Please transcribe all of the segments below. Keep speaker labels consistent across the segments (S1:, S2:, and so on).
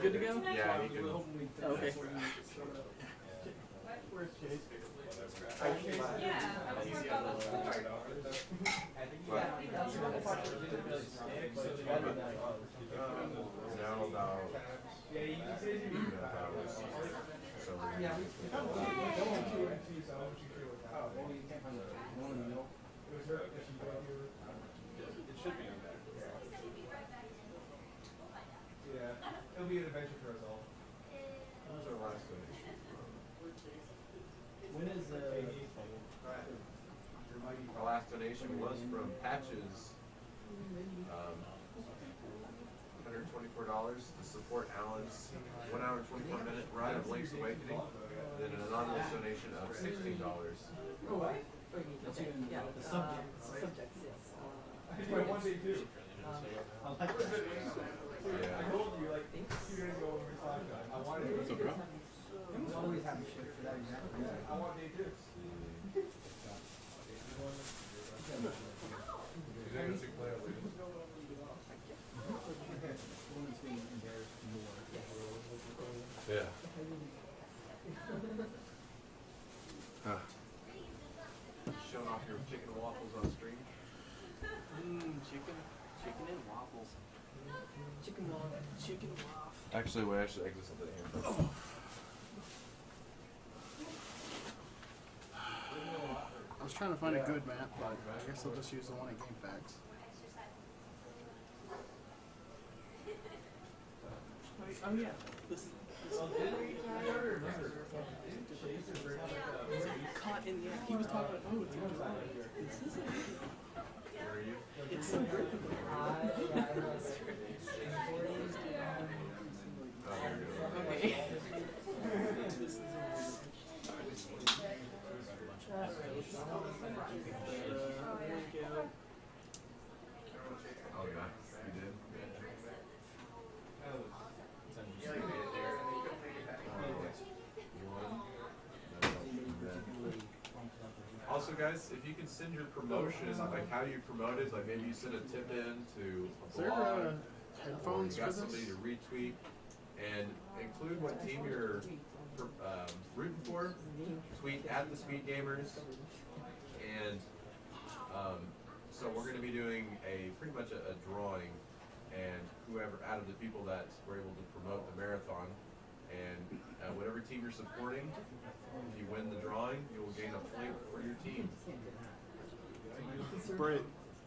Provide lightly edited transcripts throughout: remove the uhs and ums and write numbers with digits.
S1: good to go?
S2: Yeah, you can.
S1: Oh, okay.
S2: Now about it should be on that.
S3: Yeah, it'll be an adventure for us all.
S2: What was our last donation?
S4: When is
S2: Our last donation was from Patches. $124 to support Alan's 1 hour and 24-minute run of Link's Awakening. And then an anonymous donation of $16.
S4: Oh, what? Yeah, the subject.
S3: It's my 1 day too.
S4: I like that.
S2: Yeah.
S3: I told you like 2 days ago when we talked about it. I wanted
S2: What's up, bro?
S4: I'm always happy shit for that exactly.
S3: I want day 2.
S2: Yeah. Showing off your chicken and waffles on stream.
S1: Chicken and waffles. Chicken waffle.
S2: Actually, we actually exit something here.
S5: I was trying to find a good map, but I guess I'll just use the one at GameFAQs.
S1: Oh yeah. This caught in the act. He was talking about, oh, it's in July. This isn't.
S2: Where are you?
S1: It's so great. Okay.
S2: Oh, yeah. You did? Also, guys, if you can send your promotion, like how you promote it, like maybe you send a tip in to
S5: Is
S2: a
S5: there
S2: blog, or
S5: headphones
S2: you
S5: for
S2: got somebody
S5: this?
S2: to retweet, and include what team you're rooting for. Tweet at TheSpeedGamers, and so we're going to be doing pretty much a drawing, and whoever out of the people that were able to promote the marathon, and whatever team you're supporting, if you win the drawing, you will gain a point for your team.
S5: Britt,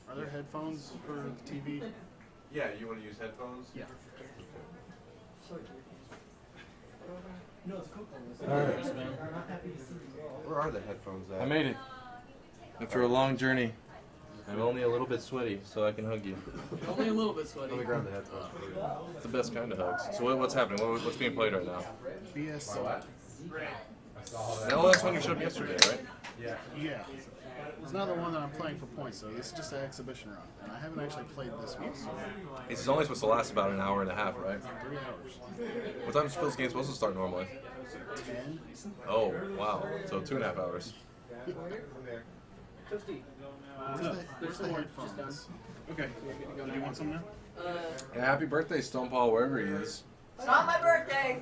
S5: are there headphones for the TV?
S2: Yeah, you want to use headphones?
S5: Yeah.
S4: No, it's cool.
S6: All right.
S4: I'm not happy to see you all.
S2: Where are the headphones at?
S6: I made it. After a long journey. I'm only a little bit sweaty, so I can hug you.
S1: Only a little bit sweaty.
S2: Let me grab the headphones for you.
S6: It's the best kind of hugs. So what's happening? What's being played right now?
S5: BS.
S6: No, that's one you showed me yesterday, right?
S5: Yeah. It's not the one that I'm playing for points, though. This is just an exhibition run, and I haven't actually played this one. So
S6: It's only supposed to last about an hour and a half, right?
S5: 3 hours.
S6: What time is Phil's game supposed to start normally?
S5: 10.
S6: Oh, wow. So 2.5 hours.
S5: Where's the headphones? Okay. Do you want some now?
S6: Yeah, happy birthday, Stone Paul, wherever he is.
S7: It's not my birthday.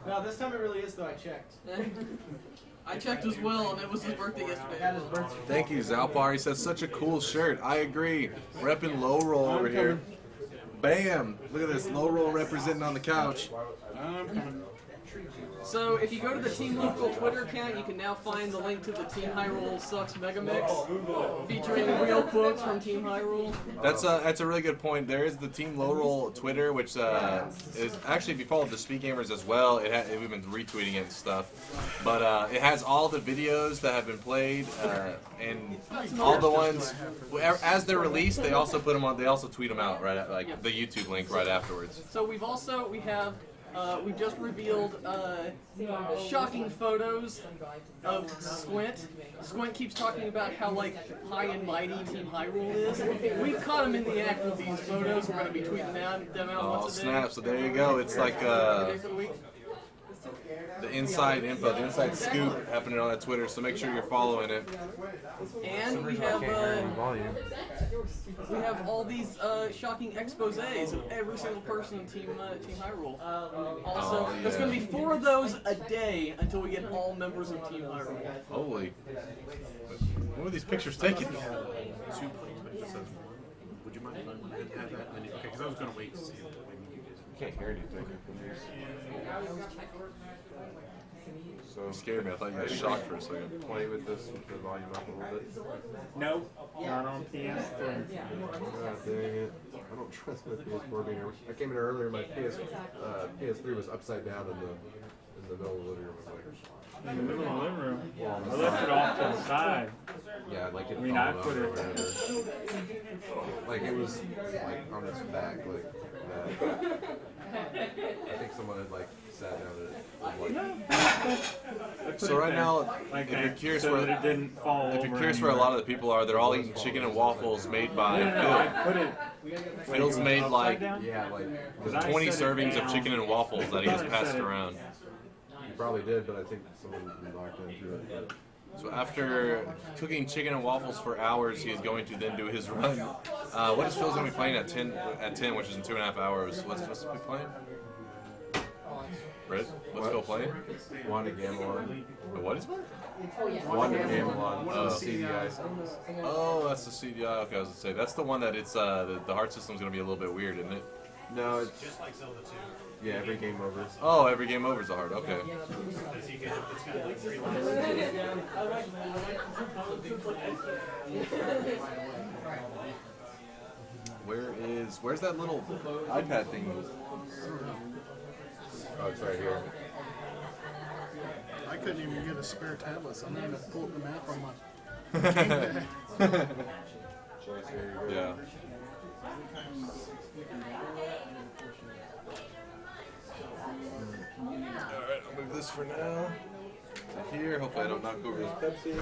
S4: No, this time it really is, though. I checked.
S1: I checked as well, and it was his birthday yesterday.
S4: Had his birthday.
S6: Thank you, Zalpar. He says such a cool shirt. I agree. Repping low roll over here. Bam! Look at this, low roll representing on the couch.
S5: I'm coming.
S1: So if you go to the Team Local Twitter account, you can now find the link to the Team Hyrule Sucks Mega Mix, featuring real quotes from Team Hyrule.
S6: That's a really good point. There is the Team Low Roll Twitter, which is actually, if you follow TheSpeedGamers as well, we've been retweeting it and stuff. But it has all the videos that have been played and all the ones as they're released. They also put them on. They also tweet them out right at, like the YouTube link right afterwards.
S1: So we've just revealed shocking photos of Squint. Squint keeps talking about how like high and mighty Team Hyrule is. We've caught him in the act with these photos. We're going to be tweeting them out
S6: Oh
S1: once a day.
S6: snap! So there you go. It's like the inside info, the inside scoop happening on that Twitter. So make sure you're following it.
S1: And we have all these shocking exposés of every single person in Team Hyrule. Also,
S6: Oh,
S1: there's
S6: yeah.
S1: going to be 4 of those a day until we get all members of Team Hyrule.
S6: Holy. When were these pictures taken?
S5: 2 plays, but it says 1. Would you mind if I didn't have that many? Okay, because I was going to wait to see it.
S2: Can't hear anything. So
S6: You scared me. I thought you got shocked for a second.
S2: play with this with the volume up a little bit.
S3: No, not on PS3.
S2: God dang it. I don't trust my PS4 being here. I came in earlier, my PS3 was upside down in the middle of the living room.
S3: In the middle of the living room.
S2: Well, on the
S3: I left it off to the side.
S2: Yeah, like it.
S3: I mean, I
S2: fallen
S3: put
S2: over
S3: it-
S2: and like it was like on its back, like that. I think someone had like sat down in it.
S3: I put
S6: So
S3: it
S6: right
S3: there,
S6: now,
S3: like
S6: if
S3: that,
S6: you're curious
S3: so
S6: where-
S3: that it didn't fall
S6: If
S3: over
S6: you're curious where a
S3: anywhere.
S6: lot of the people are, they're all eating chicken and waffles made by
S3: No, I put it.
S6: Phil's
S3: like,
S6: made
S3: upside
S6: like
S3: down.
S2: Yeah, like
S3: 'Cause I
S6: 20
S3: set it
S6: servings of
S3: down.
S6: chicken and waffles that he has
S3: I
S6: passed
S3: set it-
S6: around.
S2: you probably did, but I think someone knocked into it.
S6: So after cooking chicken and waffles for hours, he is going to then do his run. What is Phil's going to be playing at 10, which is in 2.5 hours? What's he playing? Britt, what's Phil playing?
S2: Wanda Gamelon.
S6: What is it?
S2: Wanda Gamelon.
S6: Oh.
S2: CDI.
S6: Oh, that's the CDI. Okay, I was going to say, that's the one that it's the heart system's going to be a little bit weird, isn't it?
S2: No, it's just like Zelda 2. Yeah, every game over.
S6: Oh, every game over is a heart. Okay. Where's that little iPad thing?
S2: Oh, it's right here.
S5: I couldn't even get a spare tablet, so I'm going to pull up the map on my.
S6: Yeah. Alright, I'll move this for now to here. Hopefully I don't knock over this Pepsi.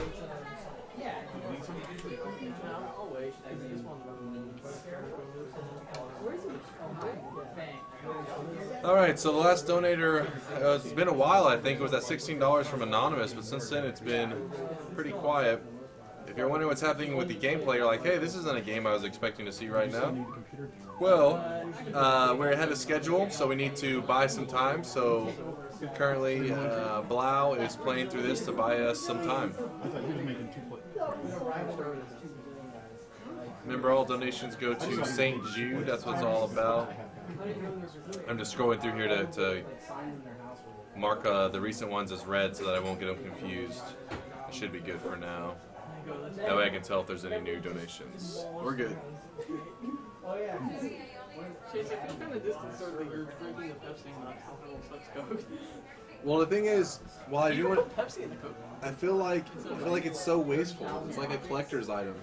S6: Alright, so the last donator, it's been a while, I think. It was at $16 from Anonymous, but since then it's been pretty quiet. If you're wondering what's happening with the gameplay, you're like, hey, this isn't a game I was expecting to see right now. Well, we're ahead of schedule, so we need to buy some time. So currently, Blau is playing through this to buy us some time.
S5: I thought he was making 2 plays.
S6: Remember, all donations go to St. Jude. That's what it's all about. I'm just scrolling through here to mark the recent ones as red so that I won't get them confused. It should be good for now. That way I can tell if there's any new donations. We're good.
S1: Chase, I feel kind of distant, sir, that you're drinking a Pepsi, not alcohol such Coke.
S6: Well, the thing is, while I
S1: You
S6: do
S1: can
S6: want,
S1: put Pepsi in the Coke.
S6: I feel like it's so wasteful. It's like a collector's item.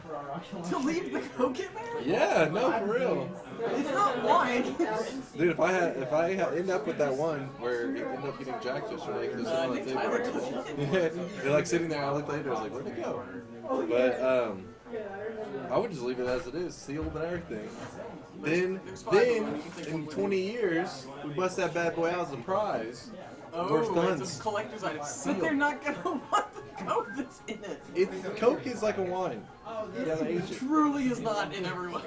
S1: To leave the Coke in there?
S6: Yeah, no, for real.
S1: It's not wine.
S6: Dude, if I end up with that one where you end up getting jacked yesterday, because
S1: I think Tyler took it.
S6: yeah, you're like sitting there. I looked later. I was like, where'd it go? But I would just leave it as it is, sealed and everything. Then in 20 years, we bust that bad boy out as a prize. Worth
S1: Oh,
S6: tons.
S1: it's a collector's item.
S6: Sealed.
S1: But they're not gonna want the Coke that's in it.
S6: Coke is like a wine. You gotta age
S1: It
S6: it.
S1: truly is not in everyone.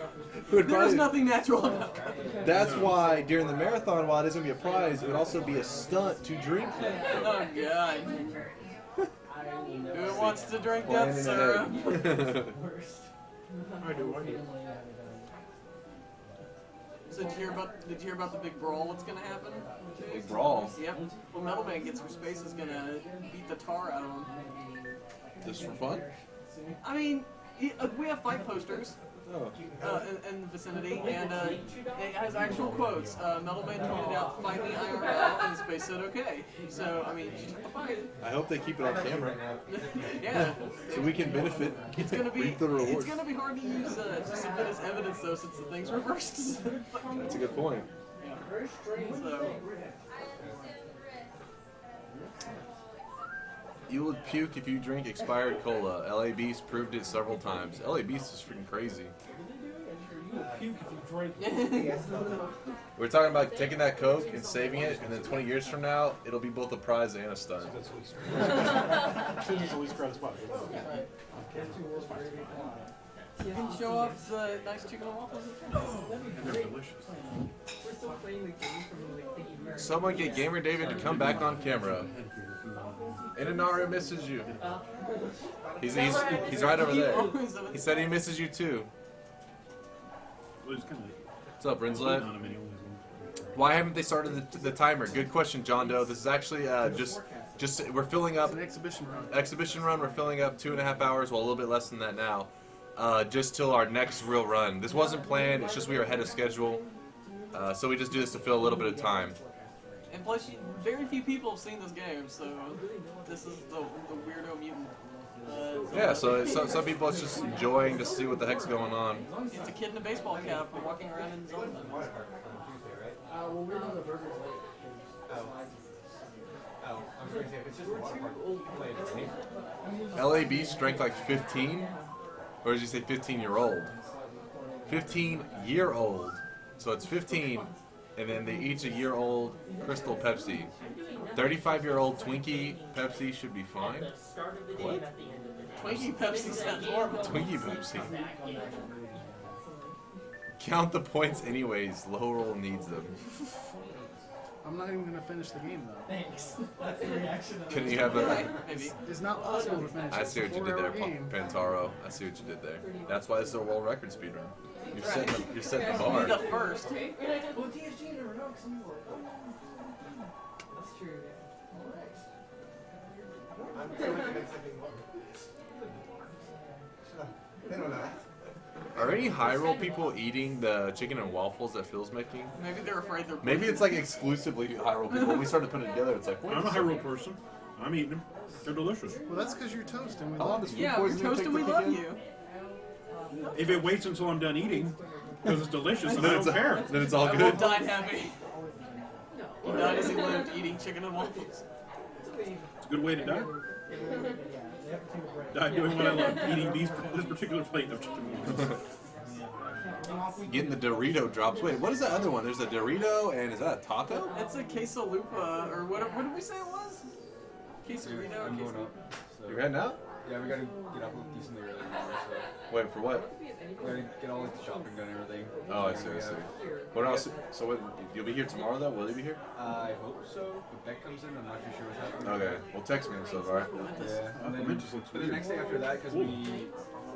S6: Would
S1: There is
S6: probably-
S1: nothing natural about Coke.
S6: That's why during the marathon, while it isn't gonna be a prize, it would also be a stunt to drink it.
S1: Oh god. Who wants to drink that
S6: Planning
S1: syrup?
S6: ahead.
S5: I do.
S1: So did you hear about the big brawl that's gonna happen?
S6: Big brawl.
S1: Yep. Well, Metal Man Gets Her Space is gonna beat the tar out of him.
S6: Just for fun?
S1: I mean, we have fight posters
S6: Oh.
S1: in the vicinity, and it has actual quotes. Metal Man tweeted out, "Fight me IRL," and the space said, "Okay." So, I mean, she took the fight.
S6: I hope they keep it on camera
S1: Yeah.
S6: so we can benefit.
S1: It's gonna be
S6: reap the rewards.
S1: it's gonna be hard to use to submit as evidence though, since the thing's reversed.
S6: That's a good point.
S1: So,
S6: You would puke if you drink expired cola. LA Beast proved it several times. LA Beast is freaking crazy. We're talking about taking that Coke and saving it, and then 20 years from now, it'll be both a prize and a stunt.
S1: You can show off the nice chicken and waffles.
S5: They're delicious.
S6: Someone get Gamer David to come back on camera. Inanaru misses you. He's right over there. He said he misses you too. What's up, Rinslet? Why haven't they started the timer? Good question, John Doe. This is actually just we're filling up.
S5: It's an exhibition run.
S6: Exhibition run. We're filling up 2.5 hours. Well, a little bit less than that now. Just till our next real run. This wasn't planned. It's just we were ahead of schedule. So we just do this to fill a little bit of time.
S1: And plus, very few people have seen this game, so this is the weirdo mutant.
S6: Yeah, so some people it's just enjoying to see what the heck's going on.
S1: It's a kid in a baseball cap walking around in Zelda.
S3: Well, we're on the burgers late. Oh, I was going to say, if it's just a water park, we'll play it.
S6: LAB strength like 15? Or did you say 15-year-old? 15-year-old. So it's 15, and then they each a year-old Crystal Pepsi. 35-year-old Twinkie Pepsi should be fine. What?
S1: Twinkie Pepsi sounds horrible.
S6: Twinkie Pepsi. Count the points anyways. Low roll needs them.
S5: I'm not even gonna finish the game though.
S3: Thanks. That's the reaction.
S6: Can you have a...
S1: Maybe.
S5: It's not possible to finish.
S6: I see what you did there,
S5: Game.
S6: Pantaro. I see what you did there. That's why this is a world record speedrun. You're setting the bar.
S1: Be the first.
S3: Well, TSG never know, because I'm like, that's true.
S6: Are any Hyrule people eating the chicken and waffles that Phil's making?
S1: Maybe they're afraid they're.
S6: Maybe it's like exclusively Hyrule people. When we started putting it together, it's like, wait
S7: I'm a
S6: a second.
S7: Hyrule person. I'm eating them. They're delicious.
S5: Well, that's because you're toast and we
S6: How long
S5: love
S6: does
S5: you.
S6: food
S1: Yeah, we're
S6: poisoning
S1: toast
S6: take
S1: and we
S6: to
S1: love
S6: kick in?
S1: you.
S7: If it waits until I'm done eating, because it's delicious, and I
S6: Then
S7: don't
S6: it's,
S7: care.
S6: then it's all
S1: I will
S6: good.
S1: die happy. He died as he lived, eating chicken and waffles.
S7: It's a good way to die. Die doing what I love, eating this particular plate of chicken waffles.
S6: Getting the Dorito drops. Wait, what is that other one? There's a Dorito, and is that a taco?
S1: It's a quesalupa, or what did we say it was? Quesarito?
S3: I'm going up. So.
S6: You're heading out?
S3: Yeah, we gotta get up decently early tomorrow, so.
S6: Wait, for what?
S3: We gotta get all like the shopping done and everything.
S6: Oh, I see, I see. What else? So what, you'll be here tomorrow, though? Will you be here?
S3: I hope so. But Beck comes in, I'm not too sure what's happening.
S6: Okay. Well, text me and stuff, alright?
S3: Yeah. And then,
S7: Mentos looks
S3: but the
S7: weird.
S3: next day after that, because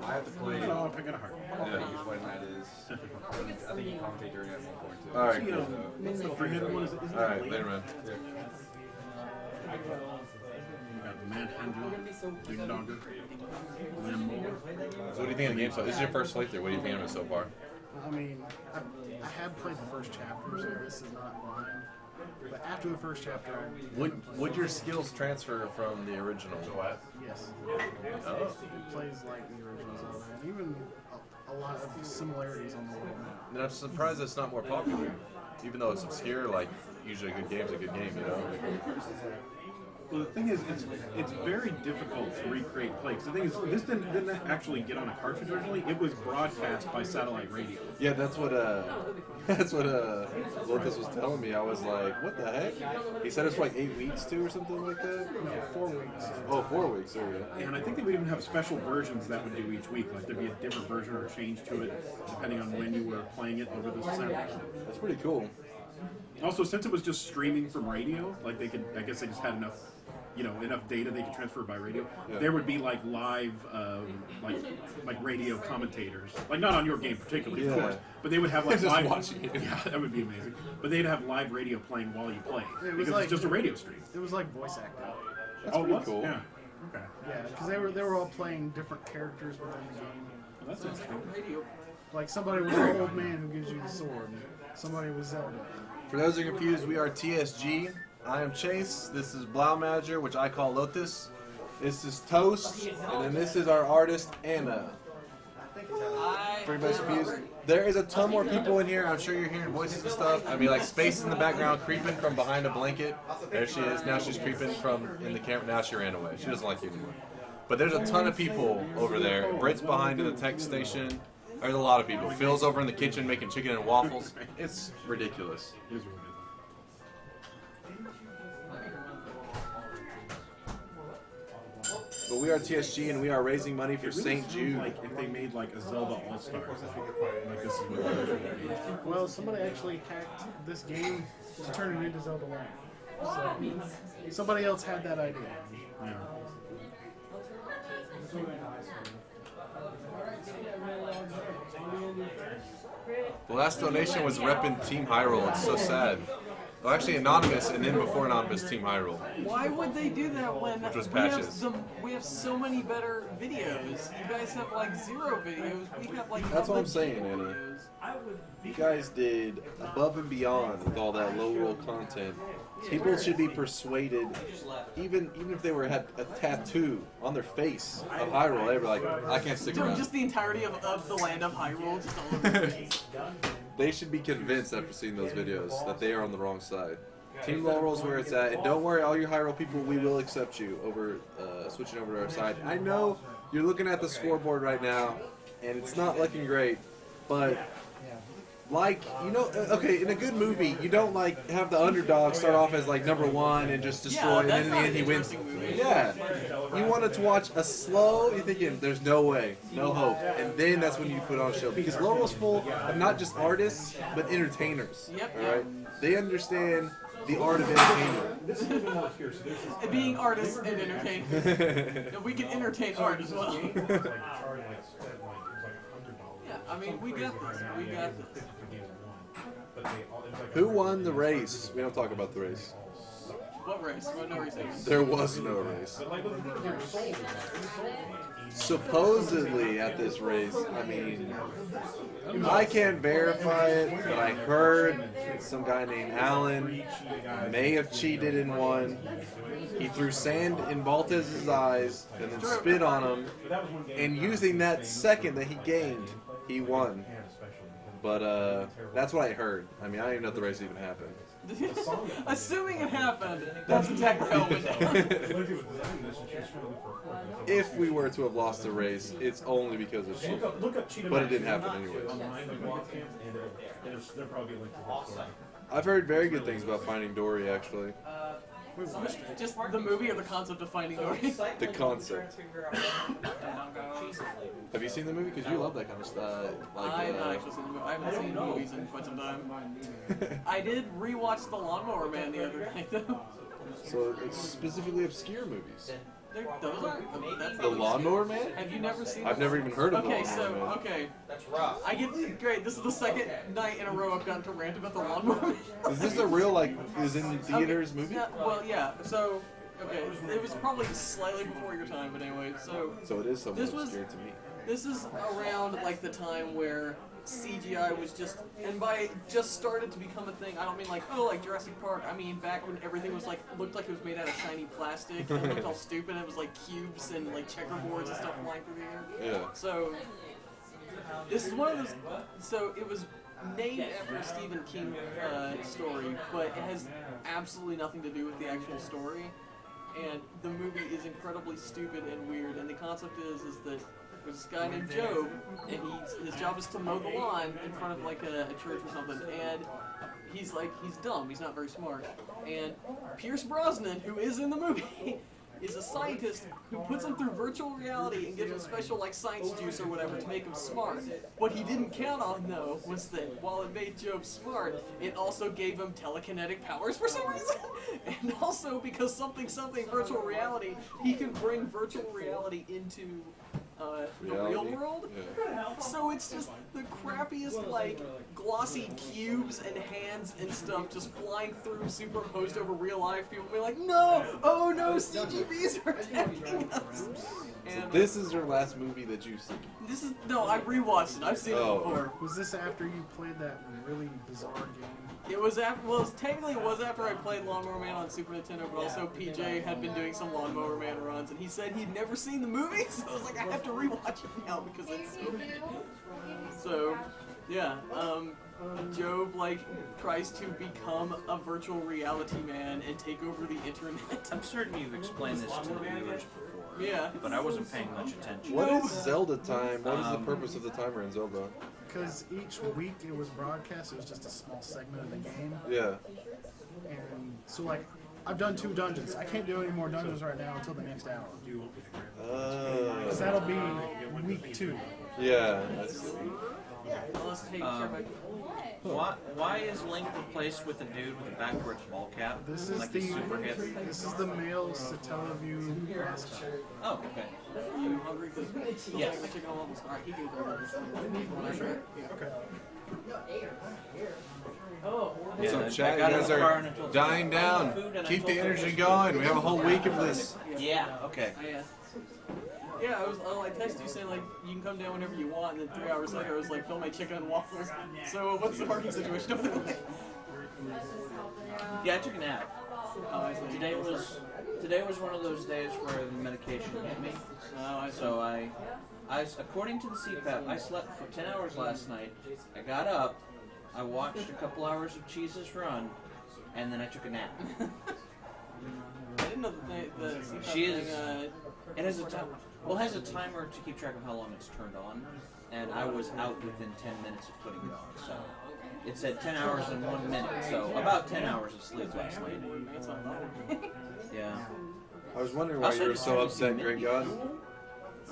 S3: I have to play.
S7: Oh, I got a heart.
S3: I think it's when that is. I think you commentate during it at one point too.
S6: Alright,
S7: You
S6: cool.
S7: know, the three-headed one is it?
S6: Alright, later, man.
S7: Manhandler, Big Dogger, Lambo.
S6: So what do you think of the game so far? This is your first playthrough. What do you think of it so far?
S5: I mean, I have played the first chapter, so this is not mine. But after the first chapter,
S6: Would your skills transfer from the original?
S5: yes,
S6: Oh.
S5: it plays like the original Zelda, and even a lot of similarities on the world map.
S6: And I'm surprised it's not more popular. Even though it's obscure, like, usually a good game's a good game, you know?
S7: Well, the thing is, it's very difficult to recreate play. 'Cause the thing is, this didn't actually get on a cartridge originally. It was broadcast by satellite radio.
S6: Yeah, that's what Lucas was telling me. I was like, what the heck? He said it's for like 8 weeks too, or something like that.
S5: No, 4 weeks.
S6: Oh, 4 weeks. There we go.
S7: And I think they would even have special versions that would do each week. Like there'd be a different version or a change to it depending on when you were playing it over the satellite.
S6: That's pretty cool.
S7: Also, since it was just streaming from radio, like they could, I guess they just had enough, enough data they could transfer by radio.
S6: Yeah.
S7: There would be like live, like radio commentators, like not on your game particularly, of
S6: Yeah.
S7: course, but they would have like
S6: Just
S7: live.
S6: watching it.
S7: Yeah, that would be amazing. But they'd have live radio playing while you play
S5: It was
S7: because
S5: like-
S7: it's just a radio stream.
S5: It was like voice acting.
S6: That's
S7: Oh,
S6: pretty
S7: what?
S6: cool.
S7: Yeah. Okay.
S5: Yeah, because they were all playing different characters within the game.
S7: Well, that's interesting.
S1: Radio.
S5: Like somebody was an old man who gives you the sword. Somebody was Zelda.
S6: For those who are confused, we are TSG. I am Chase. This is Blaumagier, which I call Lotus. This is Toast, and then this is our artist Anna. For everybody's confused, there is a ton more people in here. I'm sure you're hearing voices and stuff. I mean, like Space in the background creeping from behind a blanket. There she is. Now she's creeping from in the camera. Now she ran away. She doesn't like you anymore. But there's a ton of people over there. Britt's behind in the tech station. There's a lot of people. Phil's over in the kitchen making chicken and waffles. It's ridiculous.
S7: It was really
S6: But we are TSG and we are raising money for
S7: good.
S6: St. Jude.
S7: Like if they made like a Zelda All Stars, like this is what it would be.
S5: Well, somebody actually hacked this game to turn it into Zelda 1. So, somebody else had that idea.
S7: Yeah.
S6: The last donation was repping Team Hyrule. It's so sad. Well, actually, Anonymous, and then before Anonymous, Team Hyrule.
S1: Why would they do that when
S6: Which was
S1: we have
S6: patches.
S1: we have so many better videos? You guys have like 0 videos. We have like
S6: That's what I'm
S1: legit
S6: saying, Annie.
S1: videos.
S6: You guys did above and beyond with all that low roll content. People should be persuaded, even if they had a tattoo on their face of Hyrule, they were like, I can't stick
S1: Dude,
S6: around.
S1: just the entirety of the land of Hyrule, just all over the place.
S6: They should be convinced after seeing those videos that they are on the wrong side. Team Lorule is where it's at, and don't worry, all you Hyrule people, we will accept you over switching over to our side. I know you're looking at the scoreboard right now, and it's not looking great, but like, you know, okay, in a good movie, you don't like have the underdog start off as like #1 and just destroy, and then in the end he wins. Yeah, you wanted to watch a slow. You're thinking, there's no way, no hope, and then that's when you put on a show because Loreal's full of not just artists but entertainers.
S1: Yep.
S6: All right, they understand the art of entertainment.
S1: Being artists and entertainers. And we can entertain art as well. Yeah, I mean, we got this. We got this.
S6: Who won the race? We don't talk about the race.
S1: What race? What no race is?
S6: There was no race. Supposedly at this race, I mean, I can't verify it, but I heard some guy named Alan may have cheated in one. He threw sand in Baltaz's eyes and then spit on him, and using that second that he gained, he won. But that's what I heard. I mean, I don't even know if the race even happened.
S1: Assuming it happened, that's exactly how it went down.
S6: If we were to have lost the race, it's only because of cheating. But it didn't happen anyways. I've heard very good things about Finding Dory, actually.
S1: Just the movie or the concept of Finding Dory?
S6: The concept. Have you seen the movie? Because you love that kind of stuff.
S1: I have not actually seen the movie. I haven't seen movies in quite some time. I did rewatch The Lawnmower Man the other night, though.
S6: So it's specifically obscure movies.
S1: Those are that's
S6: The Lawnmower Man?
S1: Have you never seen?
S6: I've never even heard of The
S1: Okay,
S6: Lawnmower Man.
S1: okay. That's rough. I get great. This is the second night in a row I've gotten to rant about The Lawnmower Man.
S6: Is this a real, like, is in theaters movie?
S1: Yeah, well, yeah. So, okay, it was probably slightly before your time, but anyway.
S6: So it is somewhat
S1: This was-
S6: obscure to me.
S1: This is around like the time where CGI was just, and by just started to become a thing, I don't mean like, oh, like Jurassic Park. I mean back when everything was like, looked like it was made out of shiny plastic and looked all stupid. It was like cubes and like checkerboards and stuff flying through the air.
S6: Yeah.
S1: So, this is one of those, so it was named after a Stephen King story, but it has absolutely nothing to do with the actual story. And the movie is incredibly stupid and weird, and the concept is that there's this guy named Job, and his job is to mow the lawn in front of like a church or something, and he's dumb, he's not very smart. And Pierce Brosnan, who is in the movie, is a scientist who puts him through virtual reality and gives him special like science juice or whatever to make him smart. What he didn't count on though was that while it made Job smart, it also gave him telekinetic powers for some reason. And also because something virtual reality, he can bring virtual reality into the real world.
S6: Yeah.
S1: So it's just the crappiest, like, glossy cubes and hands and stuff just flying through, superimposed over real life. People be like, no! Oh no, CGVs are attacking us! And,
S6: This is your last movie that you've seen.
S1: no, I rewatched it. I've seen it before.
S5: Was this after you played that really bizarre game?
S1: It was after, well, technically it was after I played Lawnmower Man on Super Nintendo, but also PJ had been doing some Lawnmower Man runs, and he said he'd never seen the movie, so I was like, I have to rewatch it now because it's so good. So, yeah, Job, like, tries to become a virtual reality man and take over the internet.
S8: I'm certain you've explained this to the viewers before,
S1: Yeah.
S8: but I wasn't paying much attention.
S6: What is Zelda time? What is the purpose of the timer in Zelda?
S5: Because each week it was broadcast, it was just a small segment of the game.
S6: Yeah.
S5: And so, like, I've done 2 dungeons. I can't do any more dungeons right now until the next hour. Because that'll be week 2.
S6: Yeah.
S8: Why is Link replaced with a dude with a backwards ball cap?
S5: This is
S8: like
S5: the
S8: he's super hip.
S5: This is the male Satellaview mascot.
S8: Oh, okay.
S1: You hungry?
S8: Yes.
S1: The chicken almost. Alright, he can go this one.
S5: Okay.
S8: Yeah,
S6: So
S8: I
S6: chat, you
S8: got in
S6: guys
S8: the car
S6: are
S8: and I told
S6: dying
S8: them, "I want
S6: down.
S8: food," and I
S6: Keep
S8: told
S6: the
S8: them,
S6: energy going. We have a whole week of this.
S8: Yeah, okay.
S1: Yeah, I texted you saying like you can come down whenever you want, and then 3 hours later I was like, fill my chicken and waffles. So what's the parking situation over there?
S8: Yeah, I took a nap.
S1: Oh, I see.
S8: Today was one of those days where the medication hit me. So I according to the CPAP, I slept for 10 hours last night. I got up, I watched a couple hours of Cheese's Run, and then I took a nap.
S1: I didn't know the CPAP
S8: She is.
S1: thing,
S8: It has a it has a timer to keep track of how long it's turned on, and I was out within 10 minutes of putting it on. So it said 10 hours and 1 minute, so about 10 hours of sleep last night.
S1: That's not bad.
S8: Yeah.
S6: I was wondering why you were so upset, Great God.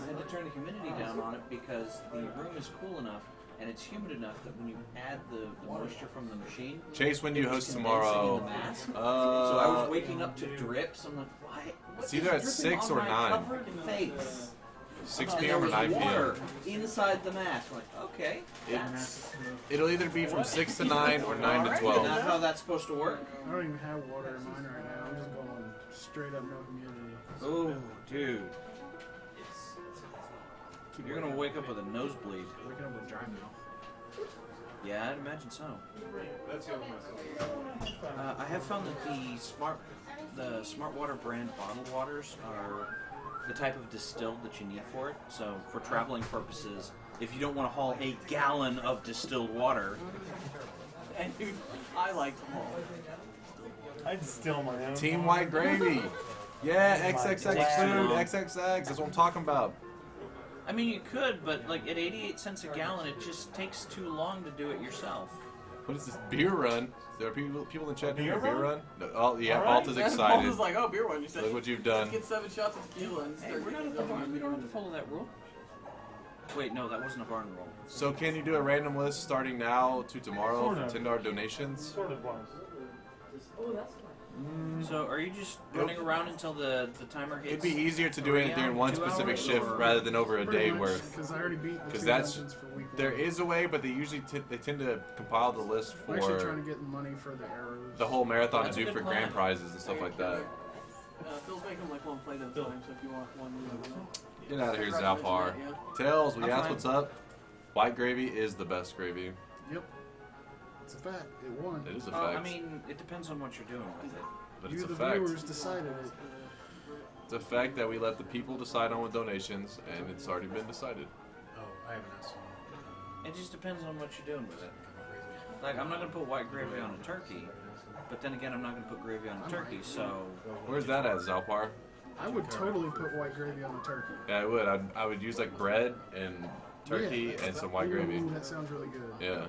S8: I had to turn the humidity down on it because the room is cool enough and it's humid enough that when you add the moisture from the machine,
S6: Chase, when do you
S8: it was
S6: host
S8: condensing
S6: tomorrow?
S8: in the mask. So I was waking up to drips. I'm like, why?
S6: It's either at 6 or 9.
S8: Covered face.
S6: 6
S8: And there
S6: p.m. or
S8: was
S6: 9
S8: water
S6: p.m.
S8: inside the mask. I'm like, okay,
S6: It'll either be from 6 to 9 or 9 to
S8: not
S6: 12.
S8: how that's supposed to work.
S5: I don't even have water in mine right now. I'm just going straight up no humidity.
S8: Oh, dude. You're gonna wake up with a nosebleed.
S5: Waking up with dry mouth.
S8: Yeah, I'd imagine so. I have found that the Smart Water brand bottled waters are the type of distilled that you need for it. So for traveling purposes, if you don't want to haul a gallon of distilled water,
S1: And dude, I like them all.
S3: I'd steal my own.
S6: Team White Gravy. Yeah, XXX food, XXX. That's what I'm talking about.
S8: I mean you could, but like at 88 cents a gallon, it just takes too long to do it yourself.
S6: What is this beer run? There are people in chat doing a
S3: Beer
S6: beer
S3: run?
S6: run? No, oh, yeah,
S3: All
S6: Alt
S3: right.
S6: is
S1: Paul
S6: excited.
S1: was like, oh, beer one. You said,
S6: Look what you've
S1: let's
S6: done.
S1: get 7 shots of tequila and
S8: Hey,
S1: start
S8: we don't have to follow that rule. Wait, no, that wasn't a barn roll.
S6: So can you do a random list starting now to tomorrow
S3: Sort
S6: for
S3: of.
S6: $10 donations?
S3: Sort of was.
S8: So are you just running around until the timer hits?
S6: It'd be easier to do it during one
S8: 2
S6: specific
S8: hours,
S6: shift
S8: or-
S6: rather than over a day worth.
S5: Because I already beat the
S6: 'Cause
S5: 2
S6: that's-
S5: dungeons for week 1.
S6: There is a way, but they usually they tend to compile the list
S5: I'm actually trying
S6: for
S5: to get money for the arrows.
S6: the whole marathon
S8: That's
S6: to
S8: a
S6: do
S8: good
S6: for
S8: plan.
S6: grand prizes and stuff like that.
S1: Phil's making like one plate at a time, so if you want one,
S6: Get out of here, Zalpar. Tails, we
S8: I'm
S6: asked
S8: fine.
S6: what's up. White gravy is the best gravy.
S5: Yep. It's a fact. It won.
S6: It is a
S8: Well,
S6: fact.
S8: I mean, it depends on what you're doing with it.
S6: But
S5: You,
S6: it's a
S5: the
S6: fact.
S5: viewers, decided it.
S6: It's a fact that we let the people decide on with donations, and it's already been decided.
S7: Oh, I haven't asked.
S8: It just depends on what you're doing with it. Like, I'm not gonna put white gravy on a turkey, but then again, I'm not gonna put gravy on a turkey. So
S6: Where's that at, Zalpar?
S5: I would totally put white gravy on a turkey.
S6: Yeah, I would. I would use like bread and turkey
S5: Yeah.
S6: and some white
S5: Ooh,
S6: gravy.
S5: that sounds really good.
S6: Yeah,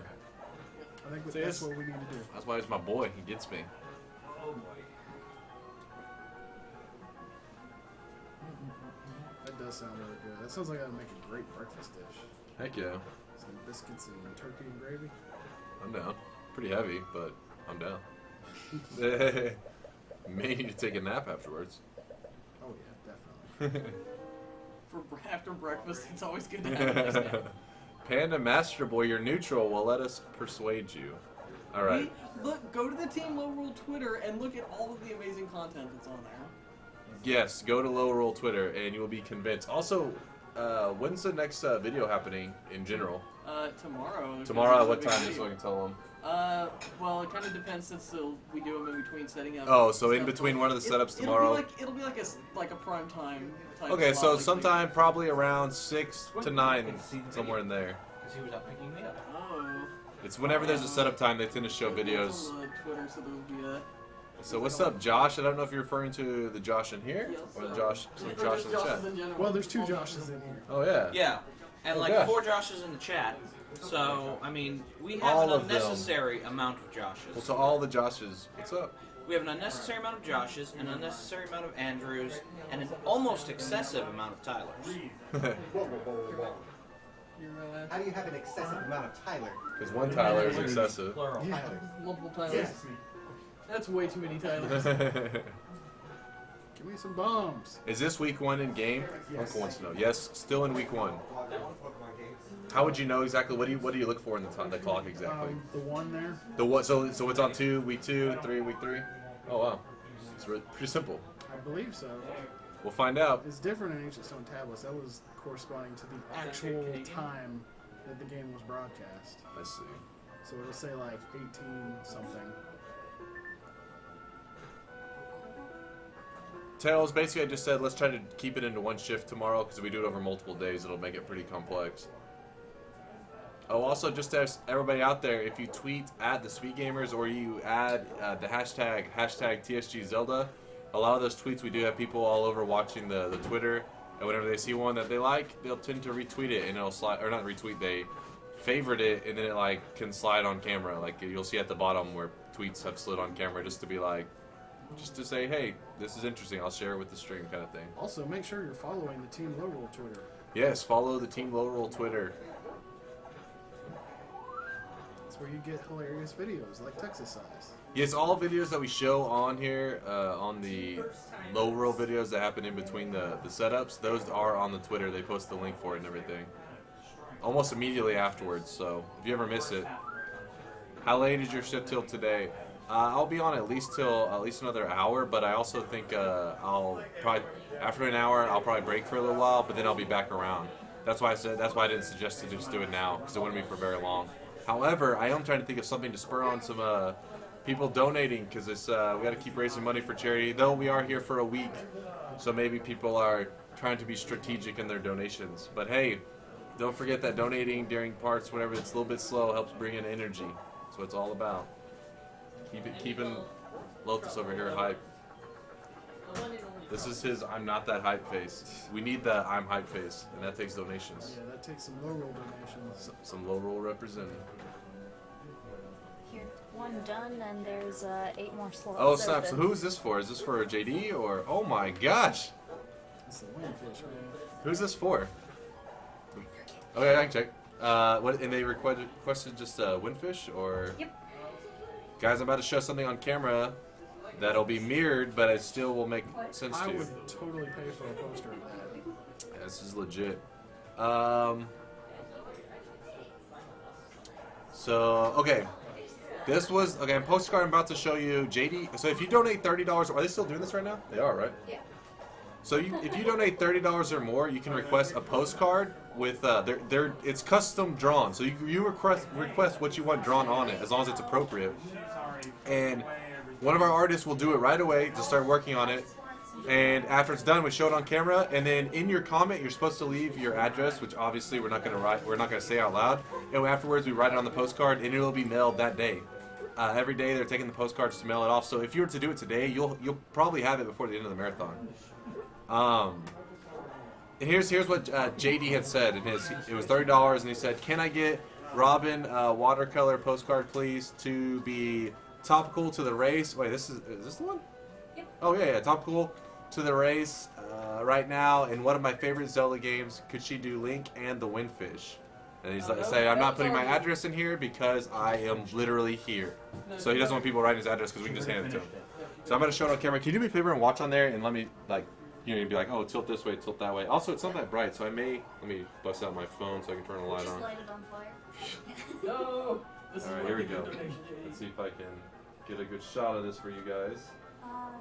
S5: I think
S6: See,
S5: that's
S6: it's-
S5: what we need to do.
S6: that's why he's my boy. He gets me.
S5: That does sound really good. That sounds like I'd make a great breakfast dish.
S6: Heck yeah,
S5: Some biscuits and turkey and gravy.
S6: I'm down. Pretty heavy, but I'm down. May need to take a nap afterwards.
S5: Oh yeah, definitely.
S1: after breakfast, it's always good to have a nice nap.
S6: Panda Master Boy, you're neutral. Well, let us persuade you. All right.
S1: Look, go to the Team Lorule Twitter and look at all of the amazing content that's on there.
S6: Yes, go to Low Roll Twitter and you will be convinced. Also, when's the next video happening in general?
S1: Tomorrow.
S6: Tomorrow at what time, just so I can tell them?
S1: Well, it kind of depends since we do them in between setting up.
S6: Oh, so in
S1: stuff.
S6: between one of the setups
S1: It'll
S6: tomorrow?
S1: It'll be like a prime time type
S6: Okay,
S1: slot,
S6: so
S1: like
S6: sometime probably around 6 to 9, somewhere in there.
S3: Because he was out picking me up.
S1: Oh.
S6: It's whenever there's a setup time, they tend to show videos.
S1: It's on the Twitter, so there'll be a.
S6: So what's up, Josh? I don't know if you're referring to the Josh in here or the Josh in the chat.
S5: Well, there's 2 Joshes in here.
S6: Oh yeah.
S8: Yeah, and
S6: Oh,
S8: like
S6: gosh.
S8: 4 Joshes in the chat. So I mean, we have
S6: All
S8: an
S6: of them.
S8: unnecessary amount of Joshes.
S6: Well, to all the Joshes, what's up?
S8: We have an unnecessary amount of Joshes, an unnecessary amount of Andrews, and an almost excessive amount of Tylers.
S3: How do you have an excessive amount of Tyler?
S6: Because one Tyler is excessive.
S3: Plural.
S5: Yeah.
S3: Tylers.
S1: Multiple Tylers.
S3: Yes.
S1: That's way too many Tylers.
S5: Give me some bombs.
S6: Is this week 1 in game?
S5: Yes.
S6: Uncle wants to know. Yes, still in week 1. How would you know exactly? What do you look for in the clock exactly?
S5: The 1 there.
S6: The what? So it's on week 2, 3, week 3. Oh wow, it's pretty simple.
S5: I believe so.
S6: We'll find out.
S5: It's different in Ancient Stone tablets. That was corresponding to the actual time that the game was broadcast.
S6: Let's see.
S5: So it'll say like 18 something.
S6: Tails, basically I just said let's try to keep it into 1 shift tomorrow because if we do it over multiple days it'll make it pretty complex. Oh, also just to everybody out there, if you tweet at TheSpeedGamers or you add the hashtag TSG Zelda, a lot of those tweets we do have people all over watching the Twitter, and whenever they see one that they like, they'll tend to retweet it and it'll slide, or not retweet, they favorite it and then it like can slide on camera. Like you'll see at the bottom where tweets have slid on camera just to be like, just to say, hey, this is interesting, I'll share it with the stream kind of thing.
S5: Also, make sure you're following the Team Lorule Twitter.
S6: Yes, follow the Team Lorule Twitter.
S5: That's where you get hilarious videos like Texas Size.
S6: Yes, all videos that we show on here, on the Lorule videos that happen in between the setups, those are on the Twitter. They post the link for it and everything. Almost immediately afterwards, so if you ever miss it. How late is your shift till today? I'll be on at least another hour, but I also think I'll probably, after an hour, I'll probably break for a little while, but then I'll be back around. That's why I didn't suggest to just do it now, because it wouldn't be for very long. However, I am trying to think of something to spur on some people donating, because it's we got to keep raising money for charity. Though we are here for a week, so maybe people are trying to be strategic in their donations. But hey, don't forget that donating during parts, whenever it's a little bit slow, helps bring in energy. That's what it's all about. Keeping Lotus over here hype. This is his I'm not that hype face. We need the I'm hype face, and that takes donations.
S5: Yeah, that takes some Lorule donations.
S6: Some low roll represented.
S9: Here, 1 done, and there's 8 more slots.
S6: Oh snap! So
S9: open.
S6: who is this for? Is this for JD or? Oh my gosh!
S5: It's the Windfish, man.
S6: Who's this for? Okay, I can check. What? And they requested just Windfish or?
S9: Yep.
S6: Guys, I'm about to show something on camera that'll be mirrored, but it still will make sense to
S5: I
S6: you.
S5: would totally pay for a poster of that.
S6: Yeah, this is legit. So, okay. This was, okay, postcard I'm about to show you. JD, so if you donate $30, are they still doing this right now? They are, right?
S9: Yeah.
S6: So if you donate $30 or more, you can request a postcard with, it's custom drawn. So you request what you want drawn on it, as long as it's appropriate. And one of our artists will do it right away, just start working on it. And after it's done, we show it on camera. And then in your comment, you're supposed to leave your address, which obviously we're not gonna say out loud. And afterwards, we write it on the postcard, and it'll be mailed that day. Every day, they're taking the postcards to mail it off. So if you were to do it today, you'll probably have it before the end of the marathon. And here's what JD had said. It was $30, and he said, "Can I get Robin watercolor postcard, please, to be topical to the race?" Wait, is this the one?
S9: Yep.
S6: Oh yeah, topical to the race right now. In one of my favorite Zelda games, could she do Link and the Windfish? And he's like, "Say I'm not putting my address in here because I am literally here." So he doesn't want people writing his address because we can just hand it to him. So I'm gonna show it on camera. Can you do me a favor and watch on there and let me you'd be like, "Oh, tilt this way, tilt that way." Also, it's not that bright, so let me bust out my phone so I can turn the light
S9: Just
S6: on.
S9: light it on fire.
S1: No! This is
S6: All right,
S1: why
S6: here we
S1: we do
S6: go.
S1: donations.
S6: Let's see if I can get a good shot of this for you guys.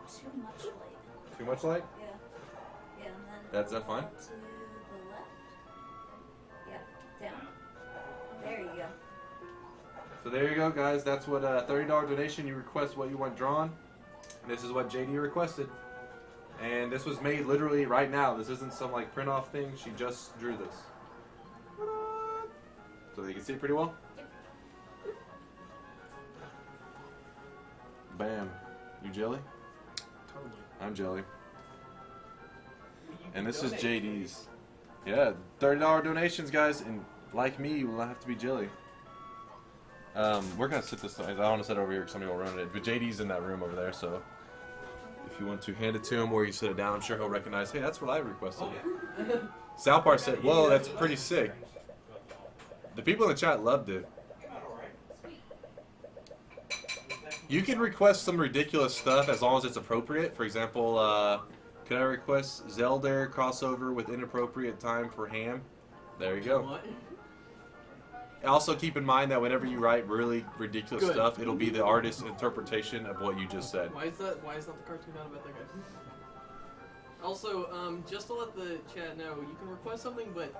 S9: Too much light.
S6: Too much light?
S9: Yeah. Yeah, and then.
S6: That's that fine?
S9: To the left. Yeah, down. There you go.
S6: So there you go, guys. That's what $30 donation. You request what you want drawn. And this is what JD requested. And this was made literally right now. This isn't some print off thing. She just drew this. So you can see it pretty well. Bam. You jelly?
S5: Totally.
S6: I'm jelly. And this is JD's. Yeah, $30 donations, guys, and like me, you will not have to be jelly. We're gonna sit this. I don't want to sit over here because somebody will run it. But JD's in that room over there, so if you want to hand it to him or you sit it down, I'm sure he'll recognize. Hey, that's what I requested. Salpar said, "Whoa, that's pretty sick." The people in the chat loved it. You can request some ridiculous stuff as long as it's appropriate. For example, could I request Zelda crossover with inappropriate time for ham? There you go.
S1: What?
S6: Also, keep in mind that whenever you write really ridiculous stuff, it'll be the artist's interpretation of what you just said.
S1: Why is that the cartoon not about that guy? Also, just to let the chat know, you can request something, but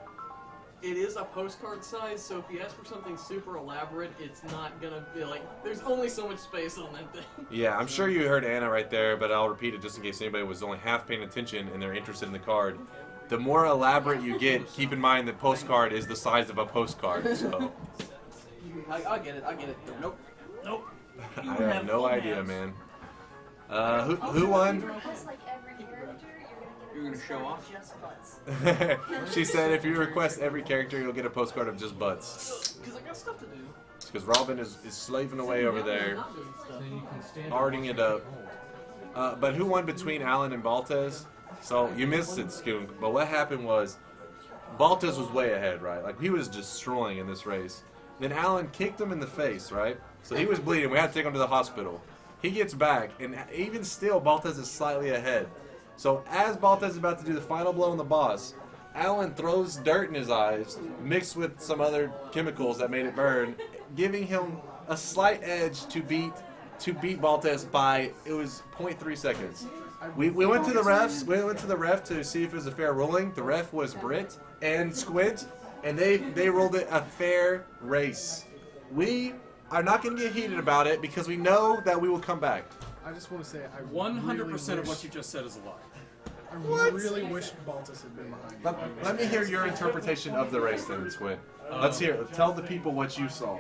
S1: it is a postcard size, so if you ask for something super elaborate, it's not gonna be like, there's only so much space on that thing.
S6: Yeah, I'm sure you heard Anna right there, but I'll repeat it just in case anybody was only half paying attention and they're interested in the card. The more elaborate you get, keep in mind that postcard is the size of a postcard, so.
S1: I get it. Nope.
S6: I have no idea, man. Who won?
S8: You're gonna show off?
S6: She said if you request every character, you'll get a postcard of just butts.
S1: Because I got stuff to do.
S6: Because Robin is slaving away over there, arting it up. But who won between Alan and Baltez? So you missed it, Skoon. But what happened was, Baltez was way ahead, right? Like he was destroying in this race. Then Alan kicked him in the face, right? So he was bleeding. We had to take him to the hospital. He gets back, and even still, Baltez is slightly ahead. So as Baltez is about to do the final blow on the boss, Alan throws dirt in his eyes, mixed with some other chemicals that made it burn, giving him a slight edge to beat Baltez by, it was 0.3 seconds. We went to the refs. We went to the ref to see if it was a fair ruling. The ref was Britt and Squint, and they ruled it a fair race. We are not going to get heated about it because we know that we will come back.
S5: I just want to say, I
S10: 100% of what you just said is a lie.
S5: I really wish Baltus had been behind me.
S6: Let me hear your interpretation of the race then, Squint. Let's hear it. Tell the people what you saw.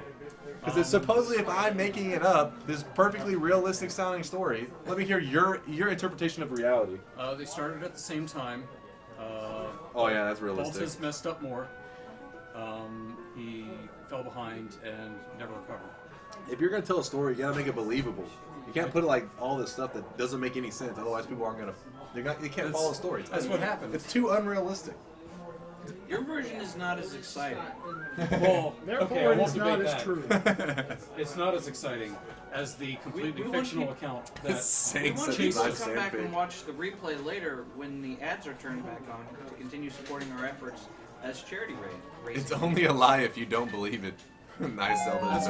S6: Because supposedly if I'm making it up, this perfectly realistic sounding story, let me hear your interpretation of reality.
S10: They started at the same time.
S6: Oh yeah, that's realistic.
S10: Baltus messed up more. He fell behind and never recovered.
S6: If you're going to tell a story, you got to make it believable. You can't put like all this stuff that doesn't make any sense. Otherwise, people aren't going to. They can't follow the story.
S10: That's what happened.
S6: It's too unrealistic.
S8: Your version is not as exciting.
S10: Well, okay, I won't debate
S5: as
S10: that.
S5: true.
S10: It's not as exciting as the completely fictional account
S8: We
S10: that
S8: want
S10: Chase
S8: people to
S10: is
S8: come back and watch the replay later when the ads are turned back on to continue supporting our efforts as charity races.
S6: It's only a lie if you don't believe it. Nice, Zelda.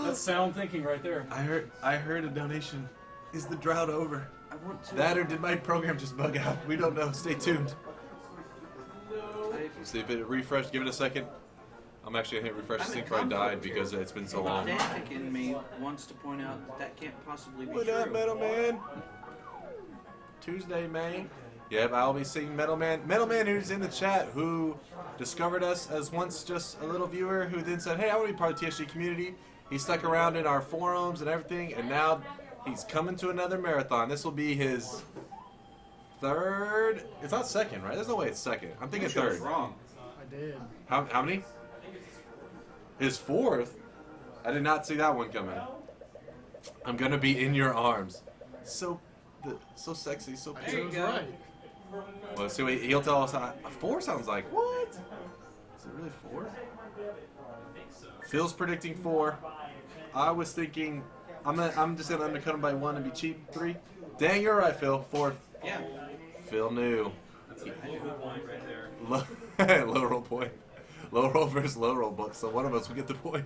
S8: That's
S10: sound thinking right there.
S6: I heard a donation. Is the drought over?
S8: I want to.
S6: That or did my program just bug out? We don't know. Stay tuned. See if it refreshed. Give it a second. I'm actually gonna hit refresh to see if I died because it's been so long.
S8: Pedantic in me wants to point out that can't possibly be
S6: What
S8: true.
S6: up, Metal Man? Tuesday, man. Yep, I'll be seeing Metal Man. Metal Man, who's in the chat, who discovered us as once just a little viewer, who then said, "Hey, I want to be part of the TSG community." He stuck around in our forums and everything, and now he's coming to another marathon. This will be his third. It's not second, right? There's no way it's second. I'm thinking third.
S8: Wrong.
S5: I did.
S6: How many? His fourth? I did not see that one coming. I'm gonna be in your arms. So sexy, so
S8: There you
S6: cute.
S8: go.
S5: Right.
S6: Well, see, he'll tell us. Four sounds like what? Is it really four? Phil's predicting 4. I was thinking I'm just gonna undercut him by 1 and be cheap. 3. Dang, you're right, Phil. 4.
S8: Yeah.
S6: Phil knew. Low roll point. Low roll versus low roll, but so one of us will get the point.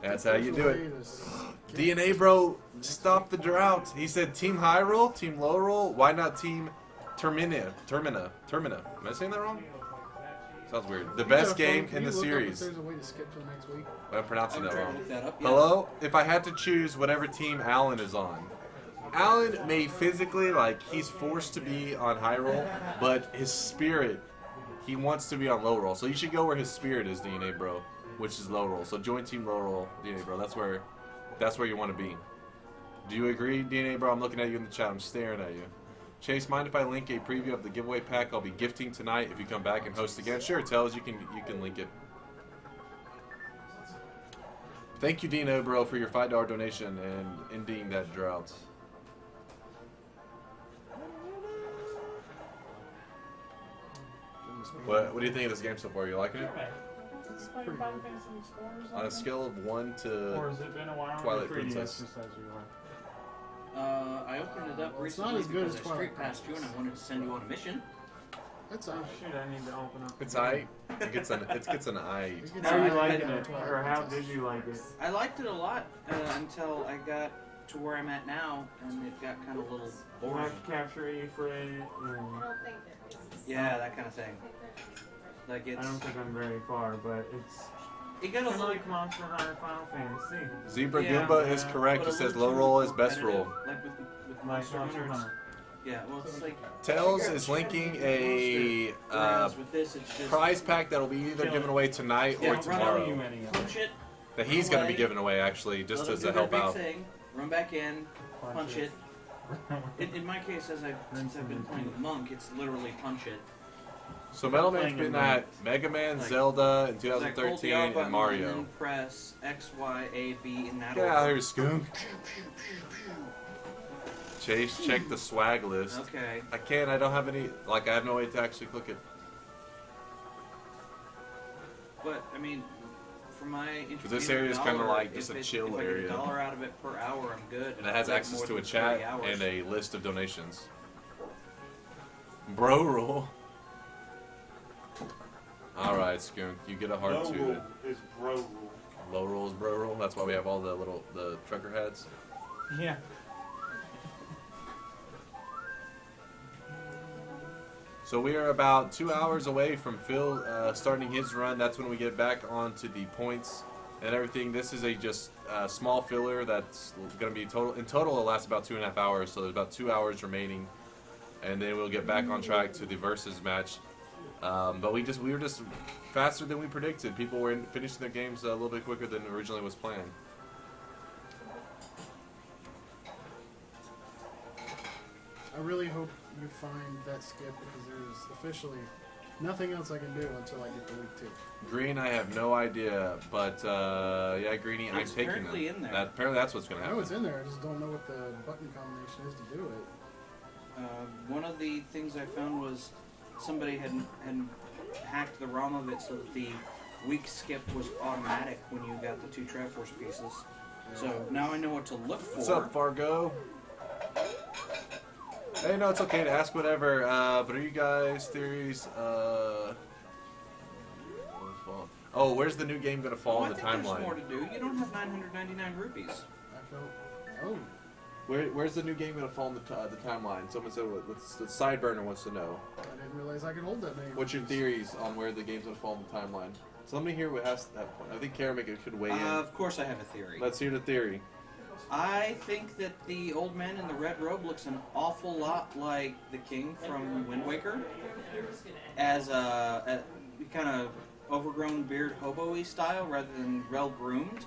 S6: That's how you do it. DNA bro, stop the drought. He said Team Hyrule, Team Lorule. Why not Team Termina? Am I saying that wrong? Sounds weird. The best game in the series.
S5: There's a way to skip to next week.
S6: I'm pronouncing that wrong.
S8: Look that up. Yeah.
S6: Hello? If I had to choose whatever team Alan is on, Alan may physically, like, he's forced to be on Hyrule, but his spirit, he wants to be on low roll. So you should go where his spirit is, DNA bro, which is low roll. So join Team Low Roll, DNA bro. That's where That's where you want to be. Do you agree, DNA bro? I'm looking at you in the chat. I'm staring at you. Chase, mind if I link a preview of the giveaway pack I'll be gifting tonight if you come back and host again? Sure, Tells, you can link it. Thank you, Dino bro, for your $5 donation and ending that drought. What do you think of this game so far? You liking it?
S7: It's like Final Fantasy Explorer or something?
S6: On a scale of 1 to
S7: Or has it been a while?
S6: Twilight
S7: 3DS
S6: Princess.
S7: just as you are.
S8: I opened it up
S5: Well, it's
S8: recently
S5: not as good
S8: because
S5: as
S8: I
S5: Twilight
S8: street passed you and I wanted to send you on a mission.
S5: That's
S7: Oh
S5: alright.
S7: shoot, I need to open up.
S6: It's aight. It gets an eye.
S7: How are you
S8: I-
S7: liking
S8: I-
S7: it? Or how did you like it?
S8: I liked it a lot until I got to where I'm at now, and it got kind of a little
S7: You
S8: boring.
S7: have to capture a frame.
S8: Yeah, that kind of thing. Like
S7: I don't
S8: it's,
S7: think I'm very far, but it's
S8: it got a
S7: kind of
S8: little.
S7: like Monster Hunter Final Fantasy.
S6: Zebra
S8: Yeah,
S6: Goomba is
S7: yeah.
S6: correct.
S8: but
S6: It
S8: a
S6: says
S8: little
S6: low
S8: too
S6: roll is best roll.
S8: competitive, Like with
S7: Like
S8: Monster
S7: Monster
S8: Hunter.
S7: Hunter.
S8: Yeah, well, it's like
S6: Tails is linking a
S8: whereas with this, it's just
S6: prize pack that'll be either given away tonight
S8: Yeah,
S6: or
S8: run
S6: tomorrow.
S7: You any of
S8: punch it,
S6: That he's going to be
S8: away,
S6: giving away actually, just
S8: let
S6: as
S8: them
S6: a
S8: do
S6: help
S8: their big
S6: out.
S8: thing, run back in, punch it.
S7: it.
S8: In my case, since I've been playing with Monk, it's literally punch it.
S6: So Metal Man's
S7: Playing
S6: been
S7: in
S6: at Mega Man,
S8: like-
S6: Zelda in
S8: It's like hold the
S6: 2013,
S8: R
S6: and
S8: button
S6: Mario.
S8: And then press X, Y, A, B in that
S6: Get out of
S8: order.
S6: here, Skunk. Chase, check the swag list.
S8: Okay.
S6: I can't, I don't have any, like I have no way to actually click it.
S8: But I mean, for my interest,
S6: this area is kinda like just a chill
S8: if I
S6: area.
S8: get $1 out of it per hour, I'm good.
S6: And it has
S8: Like
S6: access
S8: more
S6: to a
S8: than
S6: chat
S8: 30 hours.
S6: and a list of donations. Bro rule. Alright, Skunk, you get a heart
S7: Low
S6: to
S7: rule
S6: it.
S7: is bro rule.
S6: Low roll is bro roll. That's why we have all the trucker hats.
S7: Yeah.
S6: So we are about 2 hours away from Phil starting his run. That's when we get back onto the points and everything. This is a just small filler that's going to be total. In total, it'll last about 2.5 hours. So there's about 2 hours remaining, and then we'll get back on track to the versus match. But we were just faster than we predicted. People were finishing their games a little bit quicker than originally was planned.
S5: I really hope you find that skip because there's officially nothing else I can do until I get to week 2.
S6: Green, I have no idea, but yeah, Greeny, I'm
S8: It's
S6: taking them.
S8: apparently in there.
S6: Apparently that's what's going to
S5: I
S6: happen.
S5: know it's in there. I just don't know what the button combination is to do it.
S8: One of the things I found was somebody had hacked the ROM of it so that the week skip was automatic when you got the 2 Triforce pieces. So now I know what to look for.
S6: What's up, Fargo? Hey, no, it's okay to ask whatever. But are you guys theories? Oh, where's the new game gonna fall in the
S8: I think there's more
S6: timeline?
S8: to do. You don't have 999 rupees.
S5: I felt, oh,
S6: Where's the new game gonna fall in the timeline? Someone said, the Sideburner wants to know.
S5: I didn't realize I could hold that many.
S6: What's your
S5: rupees.
S6: theories on where the game's gonna fall in the timeline? Somebody here has that point. I think Karamik should weigh in.
S8: Of course I have a theory.
S6: Let's hear the theory.
S8: I think that the old man in the red robe looks an awful lot like the king from Wind Waker, as a kind of overgrown beard hobo-y style rather than well-groomed.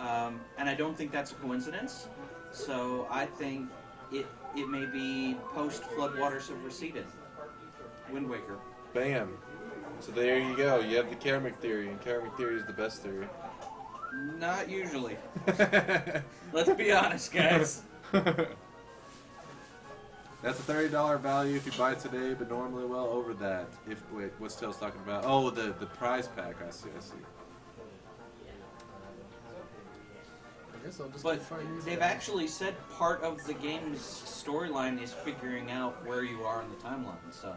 S8: And I don't think that's a coincidence. So I think it may be post-floodwaters have receded. Wind Waker.
S6: Bam. So there you go. You have the Karamik theory, and Karamik theory is the best theory.
S8: Not usually. Let's be honest, guys.
S6: That's a $30 value if you buy it today, but normally well over that. Wait, what's Tails talking about? Oh, the prize pack. I see.
S5: I guess I'll just
S8: But
S5: keep fighting these
S8: they've
S5: guys.
S8: actually said part of the game's storyline is figuring out where you are in the timeline, so...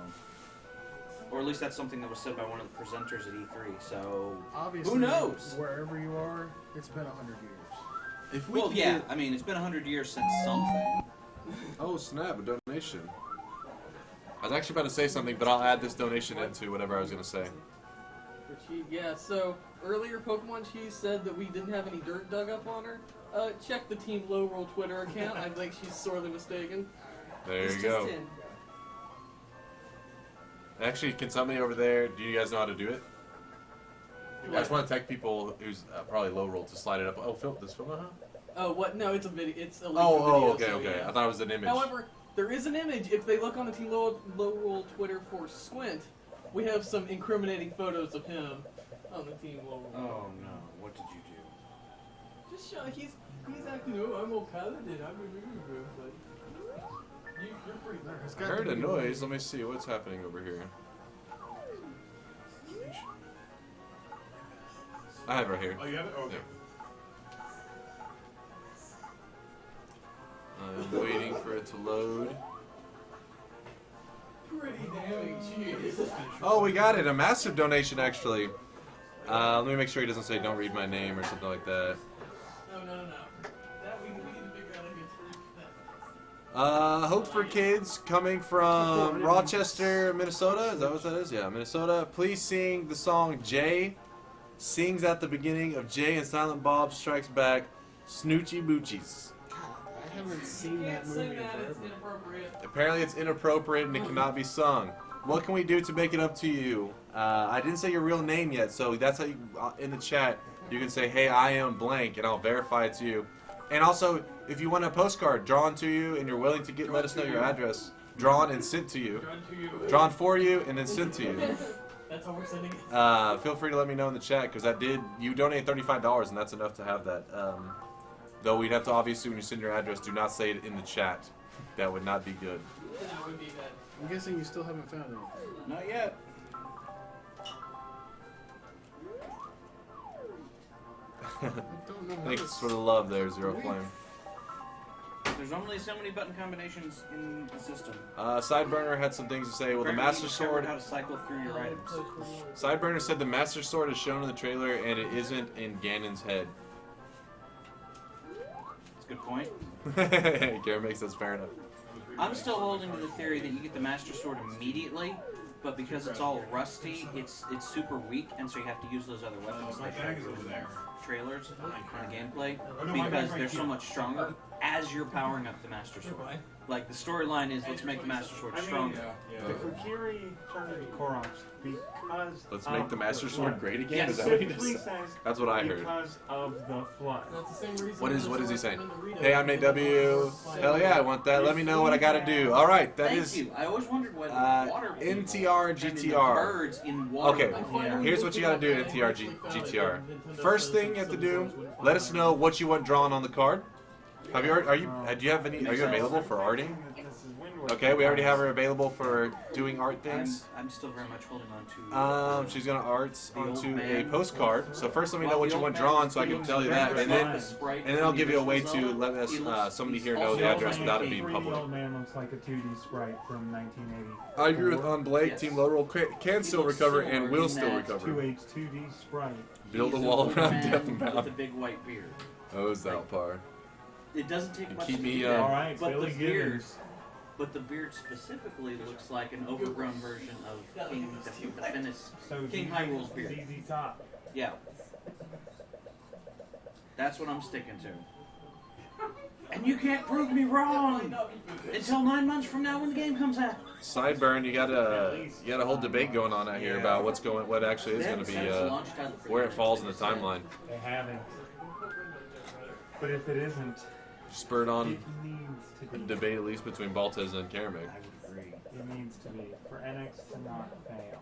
S8: Or at least that's something that was said by one of the presenters at E3, so...
S5: Obviously,
S8: Who knows?
S5: Wherever you are, it's been 100 years.
S6: If we
S8: Well,
S6: can
S8: yeah,
S6: get-
S8: I mean, it's been 100 years since something.
S6: Oh, snap, a donation. I was actually about to say something, but I'll add this donation into whatever I was going to say.
S1: Yeah, so earlier Pokemon Cheese said that we didn't have any dirt dug up on her. Check the Team Lorule Twitter account. I think she's sorely mistaken.
S6: There
S1: It's
S6: you
S1: just
S6: go.
S1: in.
S6: Actually, can somebody over there, do you guys know how to do it? I just want to tech people who's probably low roll to slide it up. Oh, Phil, does Phil know how?
S1: Oh, what? No, it's a video. It's a link
S6: Oh,
S1: to video,
S6: okay,
S1: so,
S6: okay.
S1: yeah.
S6: I thought it was an image.
S1: However, there is an image. If they look on the Team Lorule Twitter for Squint, we have some incriminating photos of him on the Team Lorule.
S10: Oh no, what did you do?
S1: Just show, he's acting, oh, I'm all paladin, I'm a but you're pretty nice.
S6: I heard a noise. Let me see what's happening over here. I have it right here.
S7: Oh, you have it? Oh, okay.
S6: I'm waiting for it to load.
S1: Pretty damning cheese.
S6: Oh, we got it. A massive donation, actually. Let me make sure he doesn't say "don't read my name" or something like that.
S1: No. That we need to figure out how to get through that.
S6: Hope for Kids coming from Rochester, Minnesota. Is that what that is? Yeah, Minnesota. Please sing the song Jay sings at the beginning of Jay and Silent Bob Strikes Back, Snoochie Boochies.
S5: I haven't seen that movie in
S1: It's
S5: forever.
S1: inappropriate.
S6: Apparently it's inappropriate and it cannot be sung. What can we do to make it up to you? I didn't say your real name yet, so that's how you, in the chat, you can say, hey, I am blank, and I'll verify it to you. And also, if you want a postcard drawn to you and you're willing to let us know your address, drawn and sent to you. Drawn for you and then sent to you.
S1: That's how we're sending it.
S6: Feel free to let me know in the chat, because you donate $35 and that's enough to have that. Though we'd have to, obviously, when you send your address, do not say it in the chat. That would not be good.
S1: That would be bad.
S5: I'm guessing you still haven't found anything.
S8: Not yet.
S5: I don't know.
S6: Thanks for the love there, Zero Flame.
S8: There's only so many button combinations in the system.
S6: Sideburner had some things to say. Well, the
S8: Apparently
S6: Master
S8: you discovered
S6: Sword.
S8: how to cycle through your items.
S6: Sideburner said the Master Sword is shown in the trailer and it isn't in Ganon's head.
S8: That's a good point.
S6: Garen makes that's fair enough.
S8: I'm still holding to the theory that you get the Master Sword immediately, but because it's all rusty, it's super weak, and so you have to use those other weapons
S7: My
S8: they show
S7: bag is
S8: you
S7: over
S8: in
S7: there.
S8: trailers and gameplay,
S7: Oh, no, my
S8: because
S7: bag's right
S8: they're so
S7: here.
S8: much stronger as you're powering up the Master Sword. Like, the storyline is, let's make the Master Sword stronger.
S7: The
S11: Kokiri turned Koroks because
S6: Let's make the Master Sword great again?
S8: Yes.
S6: Is that what he just
S11: Specifically
S6: said?
S11: says
S6: That's what I heard.
S11: because of the flood.
S1: That's the same reason.
S6: What is he saying? Hey, I'm AW. Hell yeah, I want that. Let me know what I gotta do. Alright, that
S8: Thank
S6: is
S8: you. I always wondered why the water people
S6: NTR
S8: turned into
S6: GTR.
S8: birds in water.
S6: Okay, here's what you gotta do, NTR GTR. First thing you have to do, let us know what you want drawn on the card. Do you have any? Are you available for arting? Okay, we already have her available for doing art things.
S8: I'm still very much holding on to.
S6: She's gonna art onto a postcard. So first, let me know what you want drawn, so I can tell you that, and then I'll give you a way to let us somebody here know the address without it being
S11: The
S6: public.
S11: old man looks like a 2D sprite from 1980.
S6: I agree with on Blake. Team Lorule can still recover and will still recover.
S11: 2H2D sprite.
S6: Build a wall around Death
S8: With the
S6: Mountain.
S8: big white beard.
S6: Oh, Zalpar.
S8: It doesn't take
S6: You
S8: much
S6: keep
S8: to
S6: me,
S8: do that,
S11: All right,
S8: but
S11: Billy
S8: the beard,
S11: Gibbons.
S8: but the beard specifically looks like an overgrown version of King Finis.
S11: So
S8: King Hyrule's beard.
S11: ZZ Top.
S8: Yeah. That's what I'm sticking to. And you can't prove me wrong until 9 months from now when the game comes out.
S6: Sideburn, you got a whole debate going on out here about what actually is going to be where it falls in the timeline.
S11: They haven't. But if it isn't,
S6: Spurred on
S11: it needs to be.
S6: debate at least between Baltez and Karamig.
S11: It needs to be. For NX to not fail.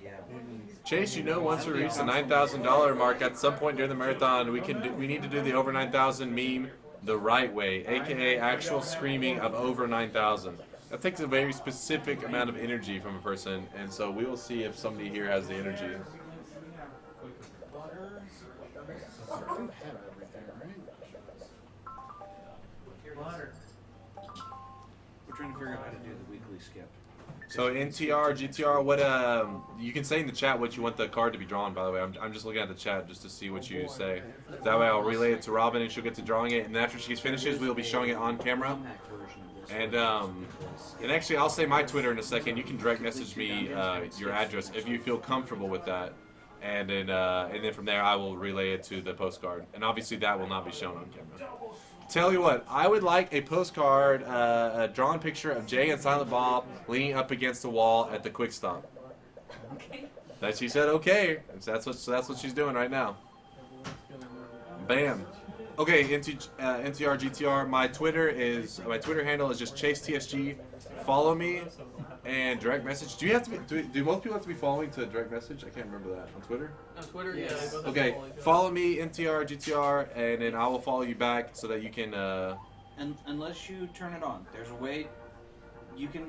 S8: Yeah.
S11: It needs to
S6: Chase, you know, once we reach the $9,000 mark, at some point during the marathon, we need to do the over 9,000 meme the right way, aka actual screaming of over 9,000. That takes a very specific amount of energy from a person, and so we will see if somebody here has the energy.
S8: We're trying to figure out how to do the weekly skip.
S6: So NTR, GTR, what you can say in the chat what you want the card to be drawn. By the way, I'm just looking at the chat just to see what you say. That way I'll relay it to Robin and she'll get to drawing it. And then after she finishes, we'll be showing it on camera. And actually, I'll say my Twitter in a second. You can direct message me your address if you feel comfortable with that. And then from there, I will relay it to the postcard. And obviously, that will not be shown on camera. Tell you what, I would like a postcard, a drawn picture of Jay and Silent Bob leaning up against the wall at the quick stop.
S9: Okay.
S6: That she said okay. That's what she's doing right now. Bam. Okay, NTR GTR. My Twitter handle is just Chase TSG. Follow me and direct message. Do you have to be? Do most people have to be following to direct message? I can't remember that on Twitter.
S1: On Twitter, yeah.
S9: Yes.
S1: they both
S6: Okay,
S1: follow each other.
S6: follow me NTR GTR, and then I will follow you back so that you can.
S8: And unless you turn it on, there's a way you can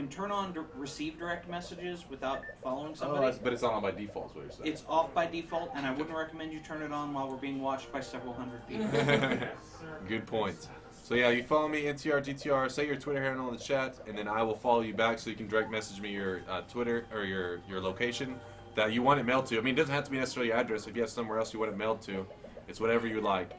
S8: turn on receive direct messages without following somebody.
S6: But it's not on by default. Is what you're saying.
S8: It's off by default, and I wouldn't recommend you turn it on while we're being watched by several hundred people.
S6: Good point. So yeah, you follow me NTR GTR. Say your Twitter handle in the chat, and then I will follow you back so you can direct message me your Twitter or your location that you want it mailed to. I mean, it doesn't have to be necessarily your address. If you have somewhere else you want it mailed to, it's whatever you like.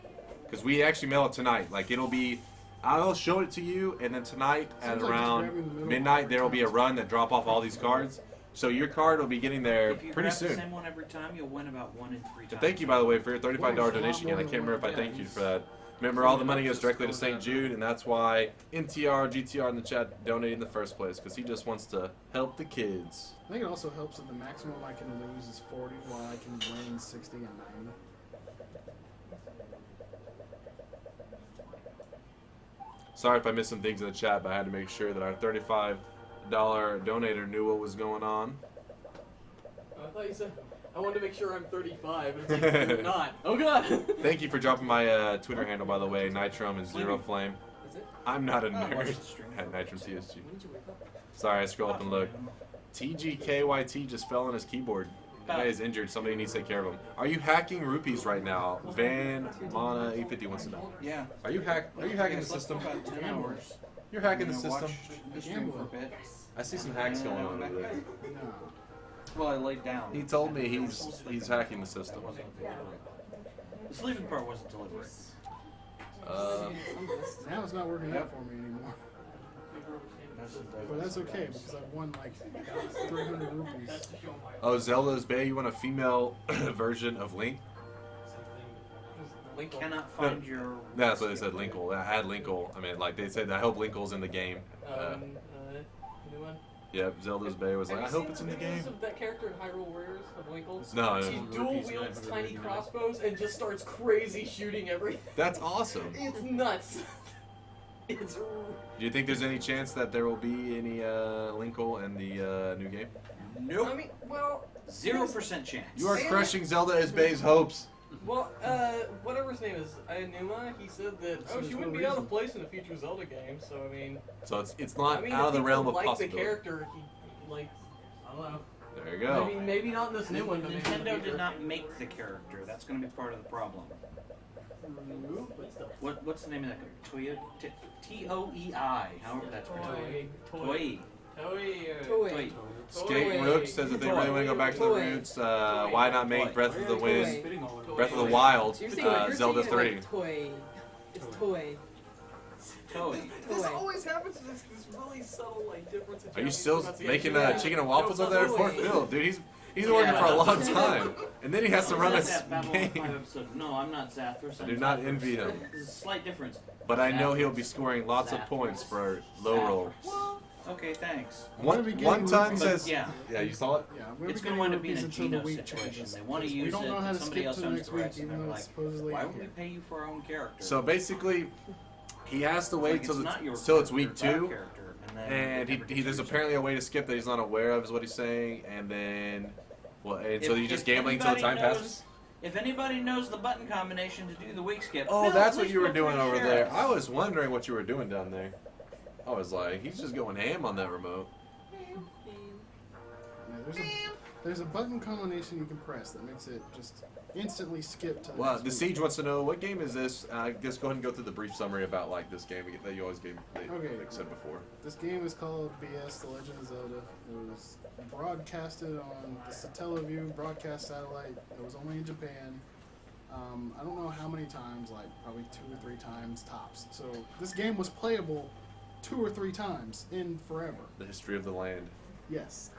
S6: Because we actually mail it tonight. Like it'll be, I'll show it to you, and then tonight at
S5: Seems like
S6: around
S5: just grabbing the middle
S6: midnight
S5: part
S6: there will be a
S5: times.
S6: run that drop off all these cards. So your card will be getting there
S8: If you
S6: pretty
S8: grab the
S6: soon.
S8: same one every time, you'll win about 1 in 3
S6: And
S8: times.
S6: thank you, by the way, for your $35
S5: Well,
S6: donation again. I
S5: more
S6: can't remember if I
S5: than
S6: thanked you for that. Remember, all the money goes directly to St. Jude, and that's why NTR GTR in the chat donated in the first place, because he just wants to help the kids.
S5: I think it also helps that the maximum I can lose is 40, while I can win 60 and 90.
S6: Sorry if I missed some things in the chat, but I had to make sure that our $35 donator knew what was going on.
S1: I thought you said, I wanted to make sure I'm 35. It's like, you're not. Oh god!
S6: Thank you for dropping my Twitter handle, by the way, Nitrom and Zero Flame.
S1: Is it?
S6: I'm not a
S8: watch
S6: nerd.
S8: the stream.
S6: At Nitrom TSG.
S1: When did you wake up?
S6: Sorry, I scroll up and look. TGKYT just fell on his keyboard. The guy is injured. Somebody needs to take care of him. Are you hacking rupees right now? Van Mana 850 wants to know.
S8: Yeah.
S6: Are you hacking the
S8: Slept
S6: system?
S8: for about 10 hours.
S6: You're hacking the
S8: And I
S6: system.
S8: watched the stream for a bit.
S6: I see some hacks going on over there.
S5: No.
S8: Well, I laid down.
S6: He told me he's hacking the system.
S8: The sleeping part wasn't deliberate.
S5: Now it's not working out for me anymore. But that's okay because I've won like 300 rupees.
S6: Oh, Zelda's Bay. You want a female version of Link?
S8: We cannot find your.
S6: That's what they said. Linkle. Add Linkle. I mean, like they said. I hope Linkle's in the game.
S1: New one?
S6: Yep. Zelda's Bay was like, I
S1: Have you
S6: hope
S1: seen
S6: it's in
S1: the
S6: the game.
S1: videos of that character in Hyrule Warriors of Winkle?
S6: No,
S1: She dual wields tiny crossbows and just starts crazy shooting everything.
S6: That's awesome.
S1: It's nuts. It's.
S6: Do you think there's any chance that there will be any Linkle in the new game?
S8: Nope.
S1: I mean, well.
S8: 0% chance.
S6: You are crushing Zelda as Bay's hopes.
S1: Well, whatever his name is, Aonuma, he said that, she wouldn't be out of place in a future Zelda game, so I mean...
S6: So it's not
S1: I mean,
S6: out of the realm of
S1: like
S6: possibility.
S1: the character, I don't know.
S6: There you go.
S1: I mean, maybe not in this new one, but maybe in the
S8: Nintendo
S1: future.
S8: did not make the character. That's going to be part of the problem. What's the name of that character? T-O-E-I, however that's pronounced. Toei. Toei.
S6: Skate Rook says if they really want to go back to the roots, why not make Breath of the Wild, Zelda 3?
S9: Toy. It's toy.
S8: Toei.
S1: This always happens, this really subtle, like, difference in
S6: Are you
S1: Japanese
S6: still
S1: pronunciation.
S6: making chicken and waffles over there? Poor Phil, dude. He's working for a long time, and then he has to run
S8: Is
S6: this
S8: that Babylon
S6: game.
S8: 5 episode? No, I'm not Zathras.
S6: I
S8: I'm
S6: do not
S8: Zathras.
S6: envy him,
S8: There's a slight difference.
S6: but I know he'll be scoring lots of points for low roll.
S8: Okay, thanks.
S6: One time says,
S8: Yeah.
S6: yeah, you saw it.
S5: Yeah, we're
S8: It's
S5: getting
S8: going to wind up being a
S5: rupees until the
S8: Geno
S5: week
S8: situation.
S5: changes.
S8: They want to
S5: We
S8: use
S5: don't
S8: it,
S5: know how
S8: and
S5: to
S8: somebody
S5: skip
S8: else
S5: to the
S8: owns
S5: next
S8: the
S5: week,
S8: rights, and
S5: even
S8: they're
S5: though
S8: like,
S5: it's supposedly
S8: why
S5: in
S8: would we
S5: here.
S8: pay you for our own character?
S6: So basically, he has to wait
S8: Like,
S6: till
S8: it's not your
S6: it's
S8: character,
S6: week
S8: it's our
S6: 2.
S8: character, and then
S6: And
S8: they never
S6: he there's
S8: change
S6: apparently a way to skip that he's not aware of, is what he's saying. And then, well, and so
S8: If-
S6: you're just
S8: if
S6: gambling until the time
S8: anybody
S6: passes.
S8: If anybody knows the button combination to do the week skip,
S6: Oh,
S8: Phil,
S6: that's what
S8: please
S6: you were
S8: feel free
S6: doing
S8: to
S6: over
S8: share
S6: there.
S8: it.
S6: I was wondering what you were doing down there. I was like, he's just going ham on that remote.
S5: Yeah, there's a button combination you can press that makes it just instantly skip to the
S6: Well,
S5: next
S6: the
S5: week.
S6: Siege wants to know what game is this. Just go ahead and go through the brief summary about like this game that you always gave.
S5: Okay.
S6: Like said before.
S5: This game is called BS: The Legend of Zelda. It was broadcasted on the Satellaview broadcast satellite. It was only in Japan. I don't know how many times, like probably 2 or 3 times tops. So this game was playable 2 or 3 times in forever.
S6: The history of the land.
S5: Yes,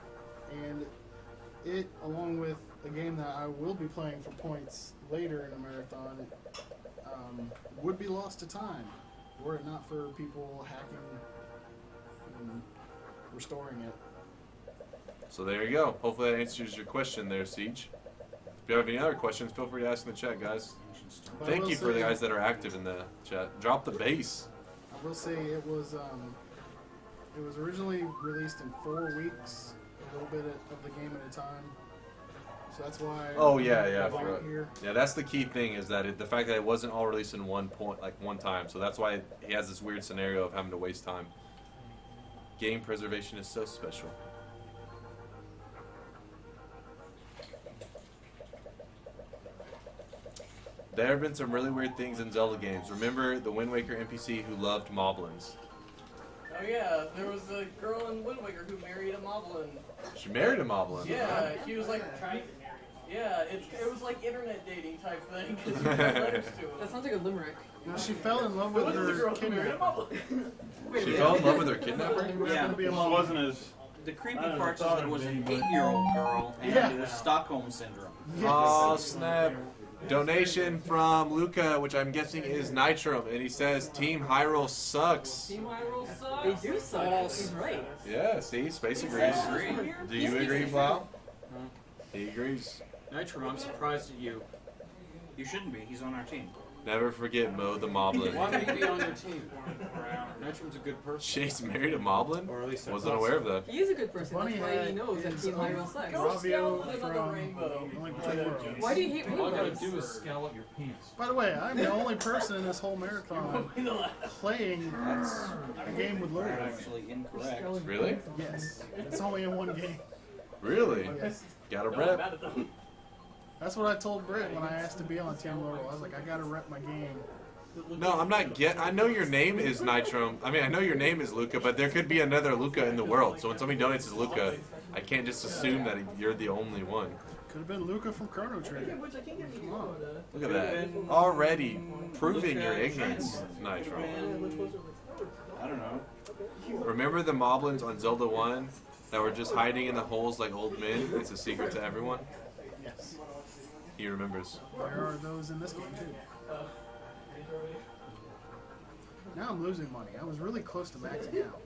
S5: and it, along with a game that I will be playing for points later in a marathon, would be lost to time were it not for people hacking and restoring it.
S6: So there you go. Hopefully that answers your question there, Siege. If you have any other questions, feel free to ask in the chat, guys.
S10: questions to him.
S5: But I
S6: Thank
S5: will
S6: you for the
S5: say-
S6: guys that are active in the chat. Drop the bass.
S5: I will say it was originally released in 4 weeks, a little bit of the game at a time. So that's why.
S6: Oh yeah, yeah.
S5: right here.
S6: Yeah, that's the key thing is that the fact that it wasn't all released in one time. So that's why he has this weird scenario of having to waste time. Game preservation is so special. There have been some really weird things in Zelda games. Remember the Wind Waker NPC who loved moblins?
S1: Oh yeah, there was a girl in Wind Waker who married a moblin.
S6: She married a moblin.
S1: Yeah, he was like, yeah, it was like internet dating type thing because you got letters to him.
S12: That sounds like a limerick.
S5: You know, she fell in love
S1: But
S5: with
S1: this is a
S5: her
S1: girl who married a
S5: kidnapper.
S1: moblin.
S6: She fell in love with her kidnapper?
S8: Yeah.
S5: Be a
S11: Well, it
S5: mom.
S11: wasn't as.
S8: The creepy
S11: I don't know,
S8: part is
S11: thought
S8: that it was
S11: of
S8: an
S11: me, but-
S8: 8-year-old girl, and
S5: Yeah.
S8: it was Stockholm syndrome.
S6: Oh snap! Donation from Luca, which I'm guessing is Nitrum, and he says Team Hyrule sucks.
S12: Team Hyrule sucks. They do suck. He's right.
S6: Yeah, see, Space agrees. Do you agree, Blau? He agrees.
S10: Nitro, I'm surprised at you.
S8: You shouldn't be. He's on our team.
S6: Never forget Mo the Moblin.
S10: Why would he be on your team? Nitrum's a good person.
S6: Chase married a Moblin?
S3: Or at least
S6: Wasn't aware of that.
S12: He is a good person.
S5: Bunny
S12: That's why he
S5: Head
S12: knows that
S5: is
S12: Team Hyrule sucks.
S5: Bravio
S1: Live on the
S5: from
S1: rainbow.
S5: Link Between Worlds.
S12: Why do you hate
S10: All I gotta
S12: rainbows?
S10: do is scowl at your penis.
S5: By the way, I'm the only person in this whole marathon playing a game with
S8: You're
S5: Lorule.
S8: actually incorrect.
S6: Really?
S5: Yes, it's only in one game.
S6: Really?
S5: Yes.
S6: Got a
S1: No,
S6: rep.
S1: mad at them.
S5: That's what I told Britt when I asked to be on Team Lorule. I was like, I gotta rep my game.
S6: No, I'm not I know your name is Nitrum. I mean, I know your name is Luca, but there could be another Luca in the world. So when somebody donates as Luca, I can't just assume that you're the only one.
S5: Could have been Luca from Chrono Trigger. Come on.
S6: Look at that. Already proving your ignorance, Nitro.
S8: I don't know.
S6: Remember the moblins on Zelda 1 that were just hiding in the holes like old men? It's a secret to everyone.
S5: Yes.
S6: He remembers.
S5: There are those in this game too. Now I'm losing money. I was really close to maxing out.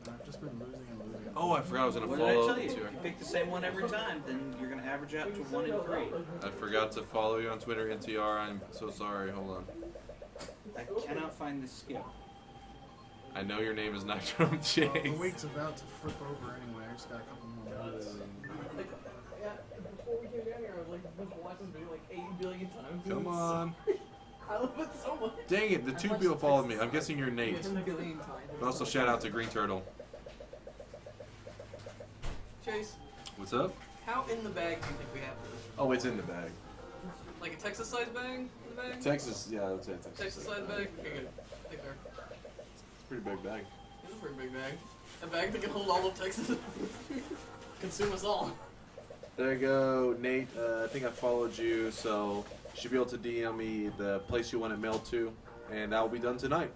S5: And I've just been losing and losing.
S6: Oh, I forgot I was going to
S8: What did I
S6: follow
S8: tell you? If
S6: you.
S8: you pick the same one every time, then you're going to average out to 1 in 3.
S6: I forgot to follow you on Twitter, NTR. I'm so sorry. Hold on.
S8: I cannot find this skill.
S6: I know your name is Nitro
S5: The
S6: Chase.
S5: week's about to flip over anyway. I just got a couple more minutes.
S1: Like, yeah, before we came down here, I was like, was watching this video like 80 billion times.
S6: Come on.
S1: I love it so much.
S6: Dang it, the 2 people followed me. I'm guessing you're Nate.
S12: 2 billion times.
S6: But also shout out to Green Turtle.
S1: Chase,
S6: What's up?
S1: how in the bag do you think we have this?
S6: Oh, it's in the bag.
S1: Like a Texas size bag in the bag?
S6: Texas, yeah, that's it.
S1: Texas size bag? Okay, good. I think they're.
S6: It's a pretty big bag.
S1: It's a pretty big bag. A bag that can hold all of Texas. Consume us all.
S6: There you go, Nate. I think I followed you, so you should be able to DM me the place you want it mailed to, and that will be done tonight.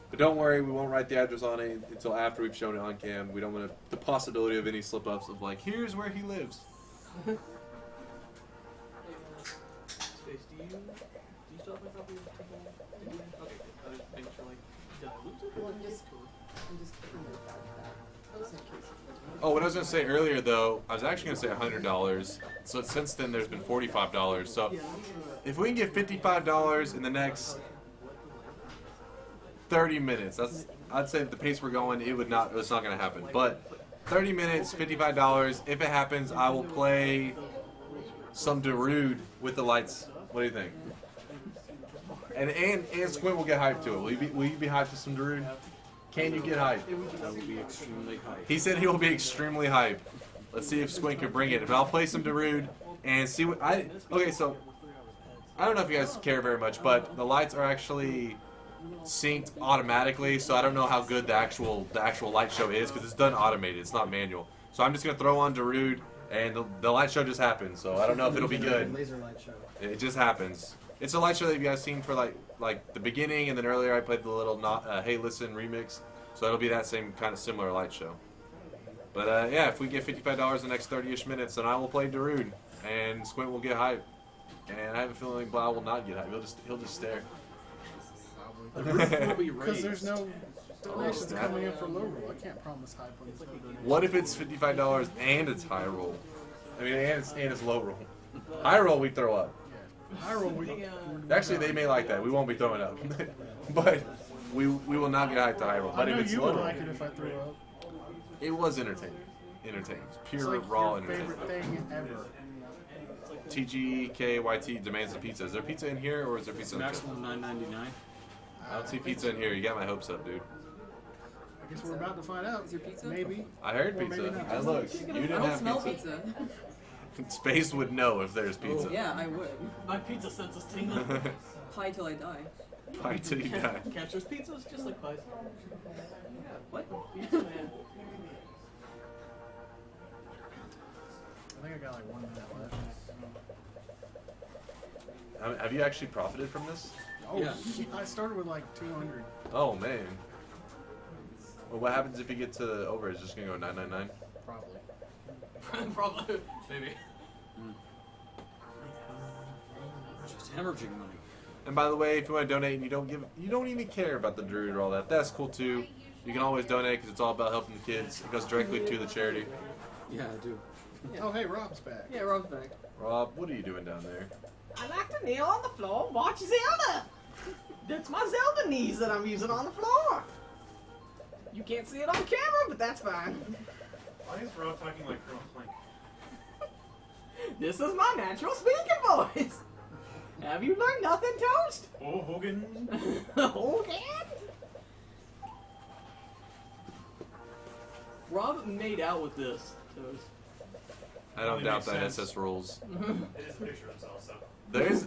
S6: But don't worry, we won't write the address on it until after we've shown it on cam. We don't want the possibility of any slip-ups of like, here's where he lives.
S1: Space, do you still have a copy of Temple? Okay, good. I was making sure, like, did I lose it?
S12: Well, I'm just keeping it back. Just in case.
S6: Oh, what I was going to say earlier, though, I was actually going to say $100. So since then, there's been $45. So if we can get $55 in the next 30 minutes, I'd say the pace we're going, it's not going to happen. But 30 minutes, $55. If it happens, I will play some Darude with the lights. What do you think? And Squint will get hyped to it. Will you be hyped to some Darude? Can you get hyped?
S10: That would be extremely high.
S6: He said he will be extremely hyped. Let's see if Squint can bring it. But I'll play some Darude and see what okay, so I don't know if you guys care very much, but the lights are actually synced automatically, so I don't know how good the actual light show is because it's done automated. It's not manual. So I'm just gonna throw on Darude, and the light show just happens. So I don't know if it'll be good.
S3: Laser light show.
S6: It just happens. It's a light show that you guys seen for like the beginning, and then earlier I played the little Hey Listen remix. So it'll be that same kind of similar light show. But yeah, if we get $55 in the next 30-ish minutes, then I will play Darude, and Squint will get hyped. And I have a feeling like Blau will not get hyped. He'll just stare.
S10: The roof will be
S5: Because
S10: raised.
S5: there's no donations coming in for Lorule. I can't promise hype when there's no donations.
S6: What if it's $55 and it's high roll? I mean, and it's low roll. High roll we throw up.
S5: Hyrule,
S6: Actually, they may like that. We won't be throwing up, but we will not get hyped to Hyrule.
S5: I
S6: But
S5: know
S6: if it's
S5: you would
S6: Lorule,
S5: like it if I threw up.
S6: it was entertaining. Entertaining.
S5: It's
S6: Pure
S5: like
S6: raw
S5: your
S6: entertainment.
S5: favorite thing ever.
S6: TGKYT demands a pizza. Is there pizza in here, or is there pizza in the
S10: Maximum $9.99.
S6: I don't see pizza in here. You got my hopes up, dude.
S5: I guess we're about to find out.
S12: Is there pizza?
S5: Maybe.
S6: I heard
S5: Or maybe
S6: pizza.
S5: not.
S6: I looked. You
S12: I
S6: didn't
S12: don't
S6: have
S12: smell
S6: pizza.
S12: pizza.
S6: Space would know if there's pizza.
S12: Yeah, I would.
S1: My pizza sense is tingling.
S12: Pie till I die.
S6: Pie till you die.
S1: Captures pizzas just like pies.
S12: What?
S1: Pizza man.
S5: I think I got like 1 minute left.
S6: Have you actually profited from this?
S5: Oh,
S10: Yeah.
S5: I started with like 200.
S6: Oh man. Well, what happens if you get to over? It's just gonna go 999.
S5: Probably.
S1: Probably. Maybe.
S10: Just hemorrhaging money.
S6: And by the way, if you want to donate and you don't even care about the Druid or all that, that's cool too. You can always donate because it's all about helping the kids. It goes directly to the charity.
S10: Yeah, I do.
S5: Oh, hey, Rob's back.
S12: Yeah, Rob's back.
S6: Rob, what are you doing down there?
S4: I like to kneel on the floor and watch Zelda. That's my Zelda knees that I'm using on the floor. You can't see it on camera, but that's fine.
S7: Why is Rob talking like Colonel Plank?
S4: This is my natural speaking voice. Have you learned nothing, Toast?
S7: Oh, Hogan.
S4: Hogan?
S1: Rob made out with this toast.
S6: I don't
S7: Only
S6: doubt
S7: makes
S6: that
S7: sense.
S6: SS rules.
S7: It is a picture of himself, so.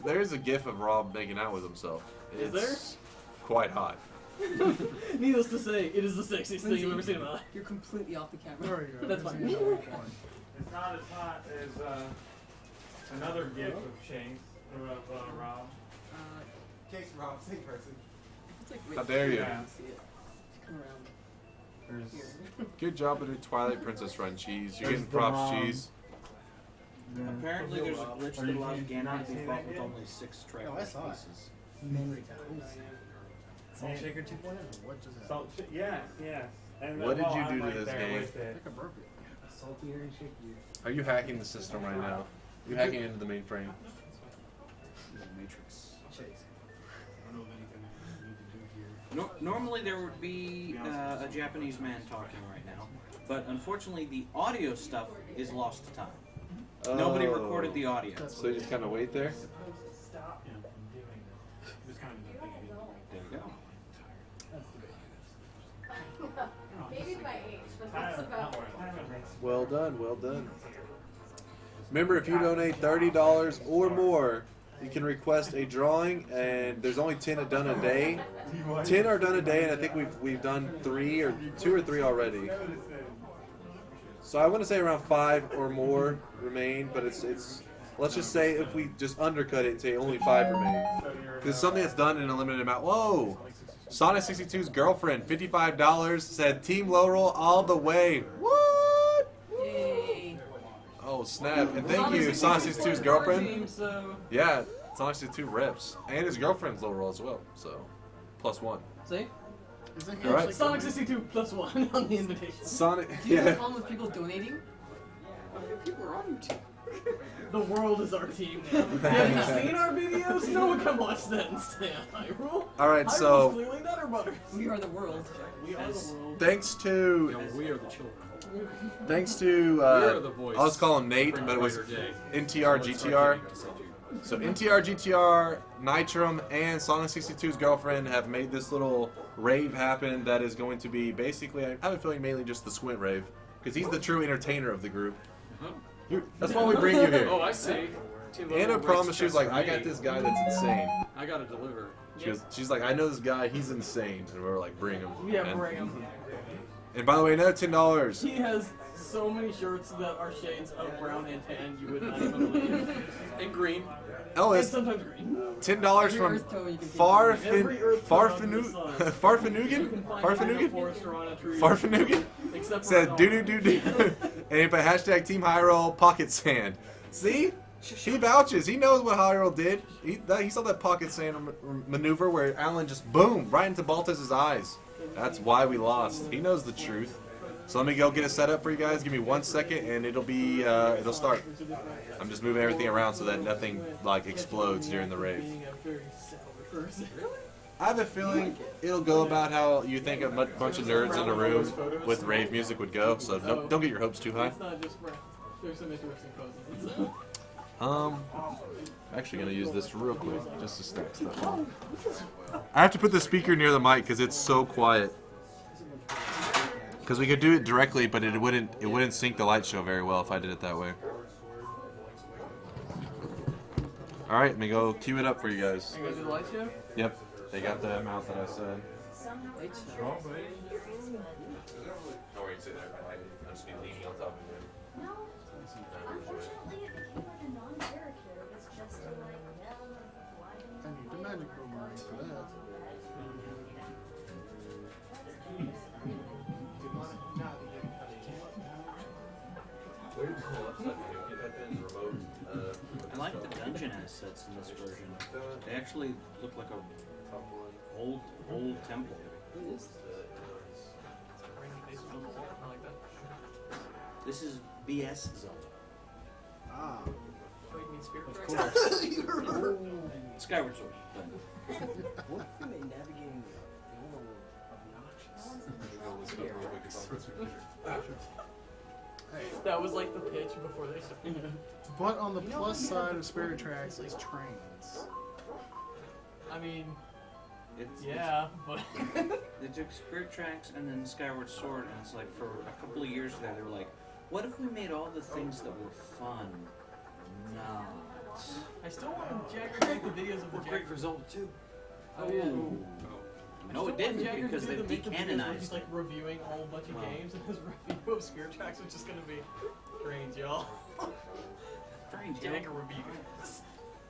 S6: There's a gif of Rob making out with himself.
S1: Is
S6: It's quite hot.
S1: Needless to say, it is the sexiest thing you've ever seen in my life.
S12: You're completely off the camera.
S5: There you go.
S1: That's
S5: There's
S1: fine.
S5: the other one.
S11: It's not as hot as another gift of Chase or of Rob.
S3: Case Rob, same person.
S12: It's like
S6: How dare you?
S11: Yeah.
S12: See it. Come around.
S11: There's
S12: Here.
S6: Good job with your Twilight Princess run, Cheese. You're
S11: There's
S6: getting
S11: the
S6: props,
S11: mom.
S6: Cheese.
S8: Apparently, there's a glitch that allows Ganon to default with only 6
S5: Oh, I
S8: track
S5: saw it.
S8: pieces.
S5: Many times. Salt Shaker 2.0. What just happened?
S11: salt. Yes, yes. And
S6: What did you
S11: I'm
S6: do to
S11: right
S6: this
S11: there
S6: game?
S11: with
S5: I
S11: it.
S5: think I broke it.
S3: Saltier and shakier.
S6: Are you hacking the system right now? You hacking into the mainframe?
S8: Matrix.
S7: Chase. I don't know of anything I need to do here.
S8: Normally there would be a Japanese man talking right now, but unfortunately the audio stuff is lost to time. Nobody recorded the audio.
S6: So you just kind of wait there?
S11: Stop him from doing this. Just kind of thinking.
S8: There you go.
S9: Maybe by age, but that's about.
S6: Well done, well done. Remember, if you donate $30 or more, you can request a drawing, and there's only 10 done a day. 10 are done a day, and I think we've done 2 or 3 already. So I want to say around 5 or more remain, but it's let's just say if we just undercut it and say only 5 remain. Because it's something that's done in a limited amount. Whoa! Sonic 62's girlfriend, $55, said Team Lorule all the way. What?
S12: Yay.
S6: Oh, snap. And thank you, Sonic 62's girlfriend.
S1: Team, so
S6: Yeah, Sonic 62 rips. And his girlfriend's Lorule as well, so +1.
S1: see,
S5: Isn't
S6: All right.
S5: actually
S1: Sonic 62 +1 on the invitation.
S6: Sonic,
S12: Do you have
S6: yeah.
S12: fun with people donating? How many people are on your team?
S1: The world is our team now. Have you seen our videos? No one can watch that and stay on Hyrule.
S6: All right,
S1: Hyrule's
S6: so
S1: clearly Nutter Butter.
S12: We are the world.
S1: We are the world.
S6: thanks to
S10: You know, we are the children.
S6: thanks to
S10: We are the voice.
S6: I'll just call him Nate,
S10: Bring
S6: but it was
S10: brighter day.
S6: NTR
S10: Let's
S6: GTR.
S10: start getting to say Jude.
S6: So NTR GTR, Nitrum, and Sonic 62's girlfriend have made this little rave happen that is going to be basically, I have a feeling, mainly just the Squint rave, because he's the true entertainer of the group. That's why we bring you here.
S10: Oh, I see. Team
S6: Anna
S10: Lorule
S6: promised,
S10: waits
S6: she was like,
S10: just
S6: I
S10: for
S6: got
S10: me.
S6: this guy that's insane.
S10: I gotta deliver.
S6: She's like, I know this guy, he's insane. And we were like, bring him.
S1: Yeah,
S6: And-
S1: bring him.
S6: And by the way, another $10.
S1: He has so many shirts that are shades of brown and tan you would not even believe.
S10: And green.
S6: Oh,
S1: And
S6: it's
S1: sometimes green.
S6: $10
S12: Every
S6: from
S12: Earth tone you can think
S1: Every Earth tone under the sun. You can
S6: Farfanugan?
S1: find
S6: Farfanugan?
S1: a forester on a tree.
S6: Farfanugan?
S1: Except for
S6: Said
S1: an
S6: doo doo doo doo. And you put hashtag Team Hyrule Pocket Sand. See? He vouches. He knows what Hyrule did. He saw that Pocket Sand maneuver where Alan just boom right into Baltus's eyes. That's why we lost. He knows the truth. So let me go get it set up for you guys. Give me 1 second, and it'll be it'll start. I'm just moving everything around so that nothing like explodes during the rave. I have a feeling it'll go about how you think a bunch of nerds in a room with rave music would go. So don't get your hopes too high.
S1: There's some interesting poses.
S6: I'm actually gonna use this real quick just to stack stuff. I have to put the speaker near the mic because it's so quiet. Because we could do it directly, but it wouldn't sync the light show very well if I did it that way. All right, let me go cue it up for you guys.
S1: You guys do the light show?
S6: Yep, they got the amount that I said.
S2: Don't worry, sit there. I'll just be leaning on top of it.
S9: No, unfortunately, it came with a non-character. It's just a like,
S5: I need the magic boomerang for that.
S8: I like the dungeon assets in this version. They actually look like a old temple. This is BS Zelda.
S5: Ah.
S1: Of
S8: course. Skyward Sword.
S1: That was like the pitch before they started.
S5: But on the plus side of Spirit Tracks is trains.
S1: I mean,
S8: It's,
S1: but
S8: they took Spirit Tracks and then Skyward Sword, and it's like for a couple of years there, they were like, what if we made all the things that were fun not?
S1: I still want to Jagger to make the videos of the Jagger.
S10: Great result too.
S1: Oh yeah.
S8: No, it didn't, because they've decanonized
S1: He's like reviewing a whole bunch of games, and his review of Spirit Tracks is just gonna be strange, y'all.
S8: Strange,
S1: Jagger reviews.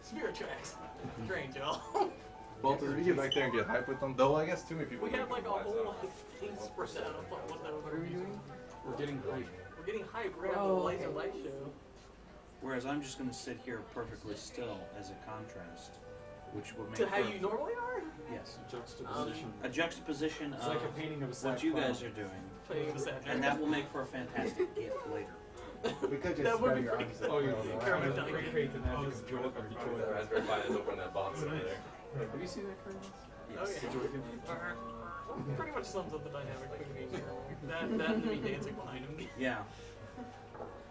S1: Spirit Tracks. Strange, y'all.
S6: Both of you get back there and get hype with them. Though I guess too many people.
S1: We had like a whole like thing spread out of what that was. What are we doing?
S10: We're getting hype.
S1: We're getting hype. We're gonna have a laser light show.
S8: Whereas I'm just going to sit here perfectly still as a contrast, which would make
S1: To how
S8: for
S1: you normally are?
S8: Yes.
S10: Juxtaposition.
S8: A juxtaposition
S10: It's
S8: of
S10: like a painting of a sad
S8: what you
S10: clown.
S8: guys are doing,
S1: Playing the sad
S8: and that will make for a fantastic gift later.
S3: We could just
S1: That would
S3: spread
S1: be
S3: your
S1: pretty
S3: arms
S1: cool.
S3: out.
S1: Kermit
S3: Right?
S1: Duncan.
S11: Recreate the magic of Joy of Detroit.
S2: The Raspberry Pi is open that box over there.
S10: Have you seen that, Curtis?
S1: Oh yeah. Pretty much sums up the dynamic between that and me dancing behind him.
S8: Yeah.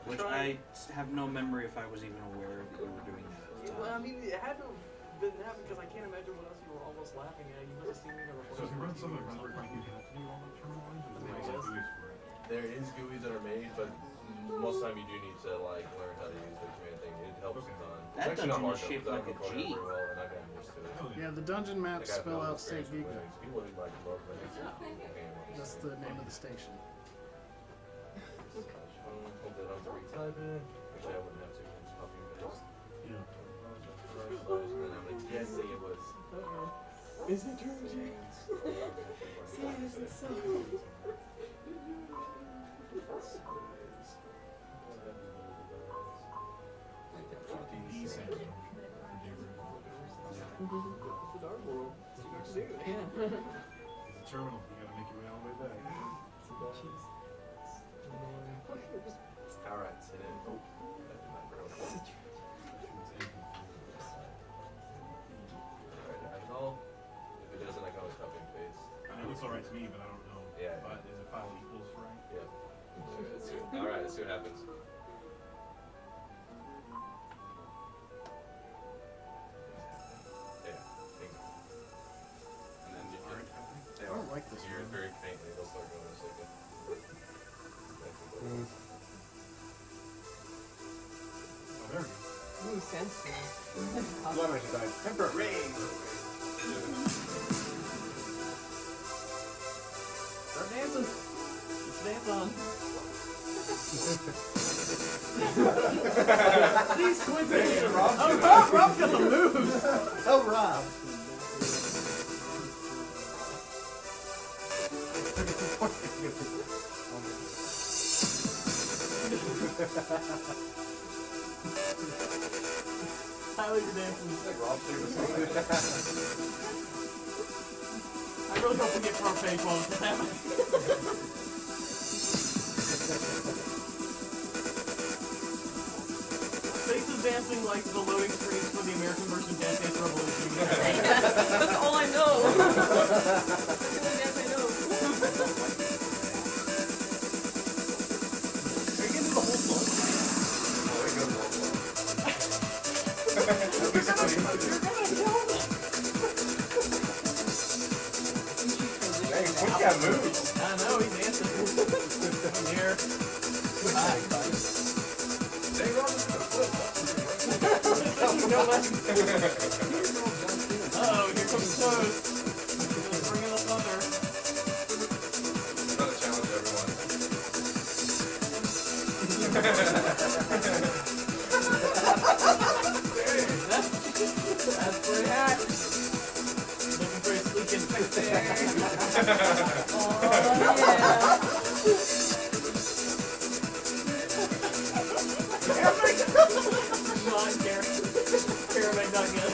S8: Which I have no memory if I was even aware that you were doing that.
S1: Well, I mean, it had to have been that because I can't imagine what else you were almost laughing at. You must have seen me in a
S7: So if you run some of the Raspberry Pi, you have to do all the terminal lines, or do they have GUIs for it?
S2: There is GUIs that are made, but most of the time you do need to like learn how to use the command thing. It helps a ton.
S8: That
S2: It's actually not
S8: dungeon
S2: hard
S8: is shaped
S2: though,
S8: like a
S2: because
S8: G.
S2: I don't code it very well, and I've gotten used to it.
S5: Yeah, the dungeon maps
S2: Like, I've
S5: spell
S2: no
S5: out State
S2: experience
S5: Giga.
S2: with Linux. People who like love Linux.
S5: That's the name of the station.
S2: Hope they don't have to retype it. Actually, I wouldn't have to. Just copy and paste.
S7: Yeah.
S2: And then I'm like, yes, it was.
S1: Is it true, Jay?
S12: See, this is so.
S1: It's the dark world. So you have to do it.
S7: It's a terminal. You gotta make your way all the way back.
S2: Alright, sit in. Oh, that did not grow. Alright, I have it all. If it doesn't, I can always copy and paste.
S7: It looks alright to me, but I don't know.
S2: Yeah.
S7: But is it file equals right?
S2: Yep. Alright, let's see what happens. Yeah. And then you can.
S5: I don't like this
S2: You're
S5: one.
S2: very faintly, they'll start going in a second.
S7: Oh, there we go.
S12: Ooh, sense.
S3: Blaumagier died. Temporary.
S1: Start dancing. Let's dance on. See, Squid's dancing. Oh, Rob's got the moves.
S3: Oh, Rob.
S1: Tyler, you're dancing.
S2: Like Rob Davis.
S1: I really hope we get front page while this is happening. Face is dancing like the loading screens for the American version of Dance Dance Revolution.
S12: That's all I know. That's the only dance I know.
S1: Are you getting the whole song?
S2: Oh, it goes all slow. Hey, Squid got moves.
S1: I know, he's dancing. I'm here.
S2: They run the flip.
S1: Uh-oh, here comes Toad. He's bringing the thunder.
S2: Another challenge, everyone.
S1: That's pretty hot. Looking pretty sleek and fit there. Oh, Come on, Karen. Karen McNugget.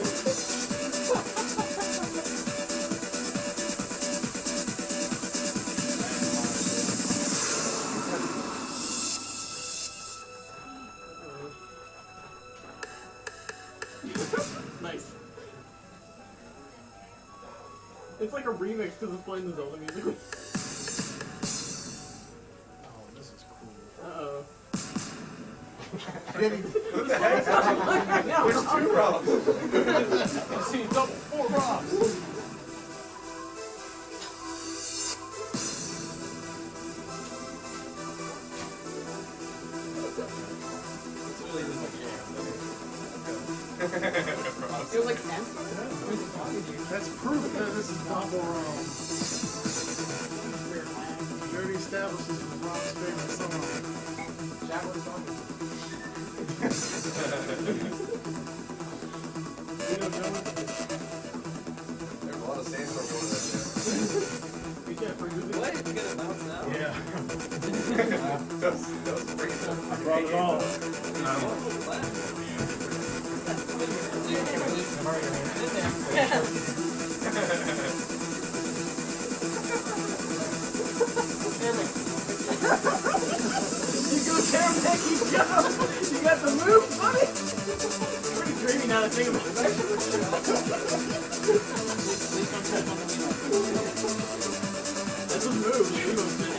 S1: Nice. It's like a remix because it's playing the Zelda music.
S5: Oh, this is cool.
S1: Uh-oh.
S2: What the heck? There's 2 Robs.
S1: I've seen double 4 Robs.
S12: It was like dance.
S5: That's proof that this is double wrong. You already established this was Rob's favorite song. You know, Joey?
S2: There's a lot of sandstorm going on there.
S1: You can't forget it.
S8: What? It's gonna bounce out?
S7: Yeah.
S2: That was pretty tough.
S7: I brought it all.
S1: You go down, Becky, go! You got the move, buddy! Pretty dreamy now to think about it. That's a move. He goes down.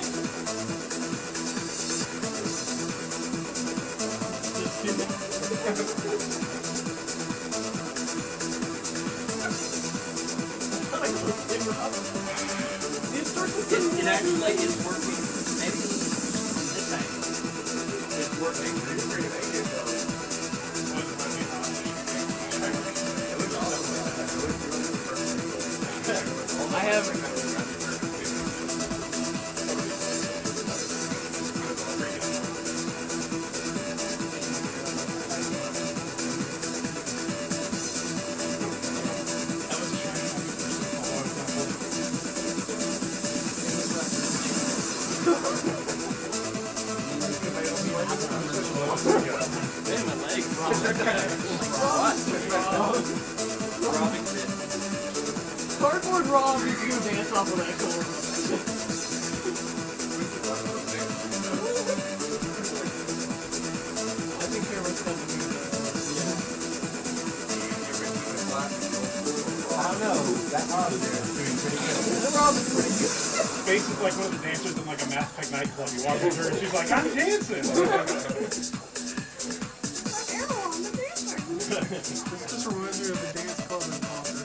S8: It actually is working. Maybe this time.
S2: It's working. It's pretty amazing, though.
S1: I have. Cardboard Rob is gonna dance off of that cool. I think Cameron's coming.
S3: I don't know. That Rob is doing pretty good.
S1: The Rob is pretty good.
S7: Space is like one of the dancers in like a Mass Effect nightclub. You walk over and she's like, I'm dancing!
S5: This just reminds me of the dance club in Concord.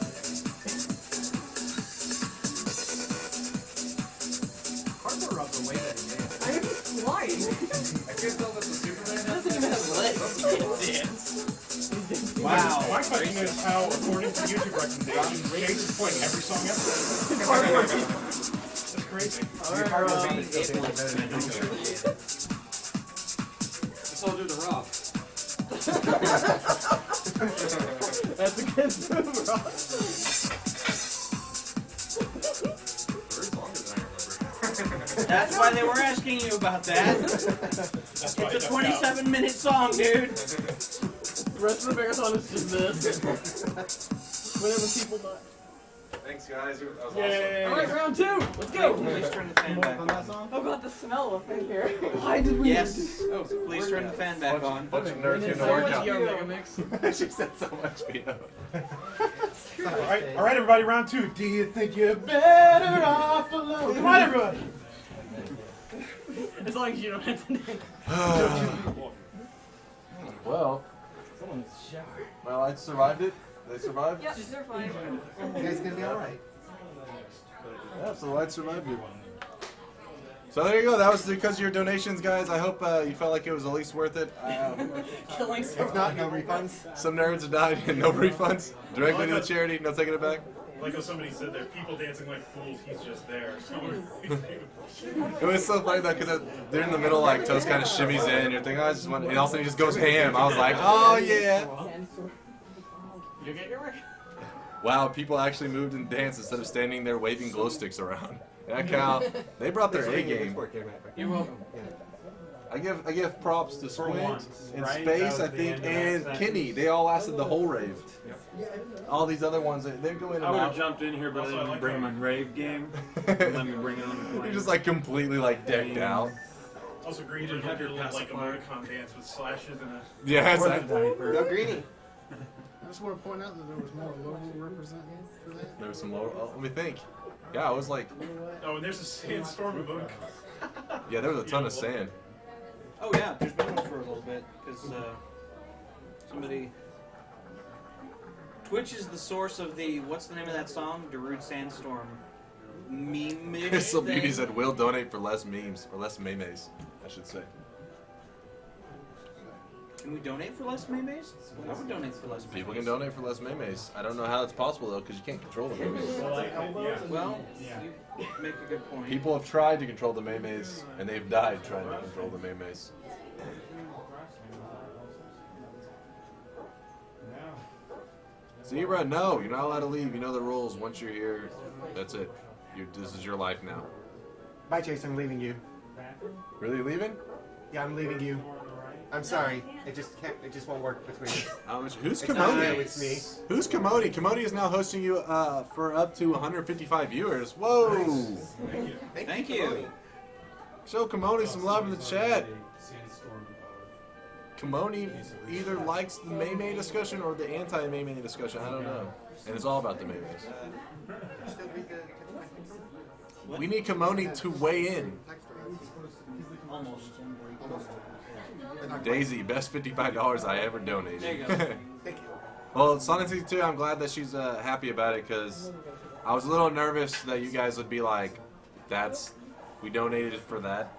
S3: Cardboard Rob's the way that he is.
S1: I think he's flying.
S2: I can't tell if it's a Superman.
S8: It doesn't even have legs. He can't dance.
S7: Wow. My question is how, according to YouTube recommendations, Chase is playing every song ever. That's crazy.
S1: Alright,
S3: Cardboard
S1: Rob.
S3: Rob's still thinking better than you do.
S10: Let's all do the Rob.
S1: That's a good move, Rob.
S2: Very longer than I remember.
S8: That's why they were asking you about that.
S7: That's why
S8: It's a 27-minute song, dude.
S1: The rest of the marathon is just this. Whenever people die.
S6: Thanks, guys. That was
S11: Yay.
S1: All right, round 2. Let's go.
S8: Please turn the fan back on.
S12: Oh god, the smell up in here. Why did we?
S8: Yes. Please turn the fan back on.
S6: Bunch of nerds here to
S1: So
S6: work
S1: much
S6: out.
S1: Yo Mega Mix.
S6: She said so much, Vito.
S7: All right, everybody, round 2. Do you think you're better off alone? Come on, everybody.
S1: As long as you don't have to name.
S6: Well, my lights survived it. They survived?
S12: Yep, they're fine.
S3: You guys gonna be alright?
S6: Yeah, so the lights survived it. So there you go. That was because of your donations, guys. I hope you felt like it was at least worth it.
S1: Killing
S3: If not, no refunds.
S6: Some nerds have died and no refunds. Directly to the charity. No taking it back.
S7: Like how somebody said there, people dancing like fools, he's just there.
S6: It was so funny though, because they're in the middle, like Toast kind of shimmies in, and you're thinking, oh, I just want, and all of a sudden he just goes ham. I was like, oh yeah.
S1: You get your
S6: Wow, people actually moved and danced instead of standing there waving glow sticks around. Yeah, Cal, they brought their A game.
S8: You're welcome.
S6: I give props to Squint
S11: once,
S6: and
S11: right?
S6: Space,
S11: That
S6: I
S11: was the
S6: think,
S11: end of that
S6: and
S11: sentence.
S6: Kenny. They all lasted the whole rave. All these other ones, they go in
S11: I
S6: and
S11: would have
S6: out.
S11: jumped in here, but I didn't bring my rave game. Let me bring it on the
S6: You're
S11: plane.
S6: just like completely like decked out.
S7: Also, Green did have your little like emoticon dance with slashes and a.
S6: Yeah,
S3: Go
S6: exactly.
S3: Greenie.
S5: I just want to point out that there was more logo representing for that.
S6: There was some lower. Oh, let me think. Yeah, I was like,
S7: Oh, and there's a sandstorm emoticon.
S6: yeah, there was a ton of sand.
S8: Oh yeah, there's been one for a little bit because somebody. Twitch is the source of the what's the name of that song? Darude Sandstorm meme.
S6: Crystal Beauty said, "Will donate for less memes or less memes." I should say.
S8: Can we donate for less memes? I would donate for less memes.
S6: People can donate for less memes. I don't know how it's possible though, because you can't control the memes.
S8: Well, you make a good point.
S6: People have tried to control the memes, and they've died trying to control the memes. Zebra, no, you're not allowed to leave. You know the rules. Once you're here, that's it. This is your life now.
S3: Bye, Chase. I'm leaving you.
S6: Really leaving?
S3: Yeah, I'm leaving you. I'm sorry. It just can't. It just won't work between us.
S6: Who's
S3: It's not
S6: Kamoni?
S3: you, it's me.
S6: Who's Kamoni? Kamoni is now hosting you for up to 155 viewers. Whoa!
S8: Thank you.
S6: Show Kamoni some love in the chat. Kamoni either likes the Mei discussion or the anti-Mei discussion. I don't know. And it's all about the Mei. We need Kamoni to weigh in.
S8: Almost.
S6: Daisy, best $55 I ever donated.
S8: There you go.
S6: Well, Sonic62, I'm glad that she's happy about it because I was a little nervous that you guys would be like, we donated for that.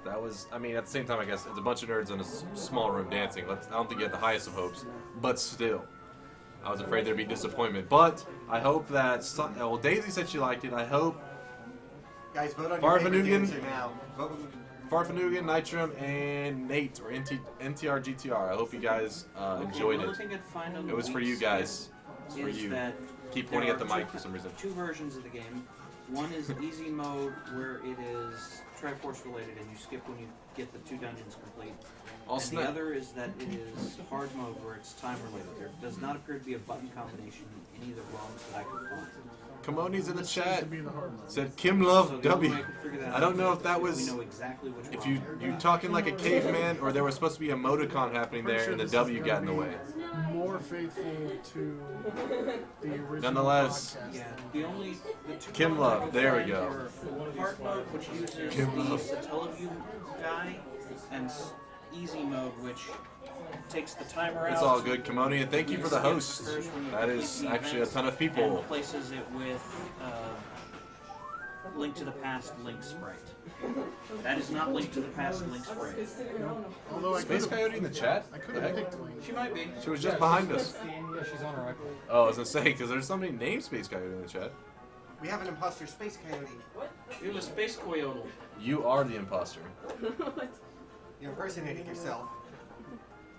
S6: That was, I mean, at the same time, I guess it's a bunch of nerds in a small room dancing. I don't think you had the highest of hopes, but still, I was afraid there'd be disappointment. But I hope that, well, Daisy said she liked it. I hope
S3: Guys, vote on your favorite
S6: Farfanugan,
S3: dancer now. Vote.
S6: Farfanugan, Nitrum, and Nate, or NTR GTR. I hope you guys enjoyed
S8: Another
S6: it.
S8: thing I'd find on
S6: It was for you guys. It's for
S8: is
S6: you.
S8: that
S6: Keep
S8: there
S6: pointing at
S8: are
S6: the mic for some reason.
S8: two versions of the game. One is easy mode where it is Triforce related and you skip when you get the 2 dungeons complete. And the other is that it is hard mode where it's time related. There does not appear to be a button combination in any of the ROMs that I could find.
S6: Kamoni's in the chat.
S5: To be the hard mode.
S6: Said Kim Love
S8: So the only
S6: W.
S8: way I could figure that
S6: I don't
S8: out
S6: know
S8: is
S6: if that
S8: we
S6: was
S8: know exactly which
S6: if
S8: ROM.
S6: you talking like a caveman or there was supposed to be a emoticon happening there and the W got in the way.
S5: More faithful to the original.
S6: Nonetheless,
S5: podcast
S8: Yeah,
S5: than-
S8: the two
S6: Kim
S8: ROMs
S6: Love,
S8: I could
S6: there we
S8: find
S6: go.
S8: were hard mode, which uses
S6: Kim
S8: the
S6: Love.
S8: Satellaview guy, and easy mode, which takes the timer out.
S6: It's all good, Kimoni, and thank you for the host. That is actually a ton of
S8: And
S6: people.
S8: replaces it with Link to the Past Link Sprite. That is not Link to the Past Link Sprite.
S5: Although I
S6: Space
S5: could
S6: Coyote in the chat?
S5: I could have picked Link.
S8: She might be.
S6: She was just behind us.
S3: Yeah, she's on her record.
S6: Oh, I was gonna say, because there's somebody named Space Coyote in the chat.
S3: We have an imposter space coyote.
S8: It was Space Coyote.
S6: You are the imposter.
S3: You're impersonating yourself.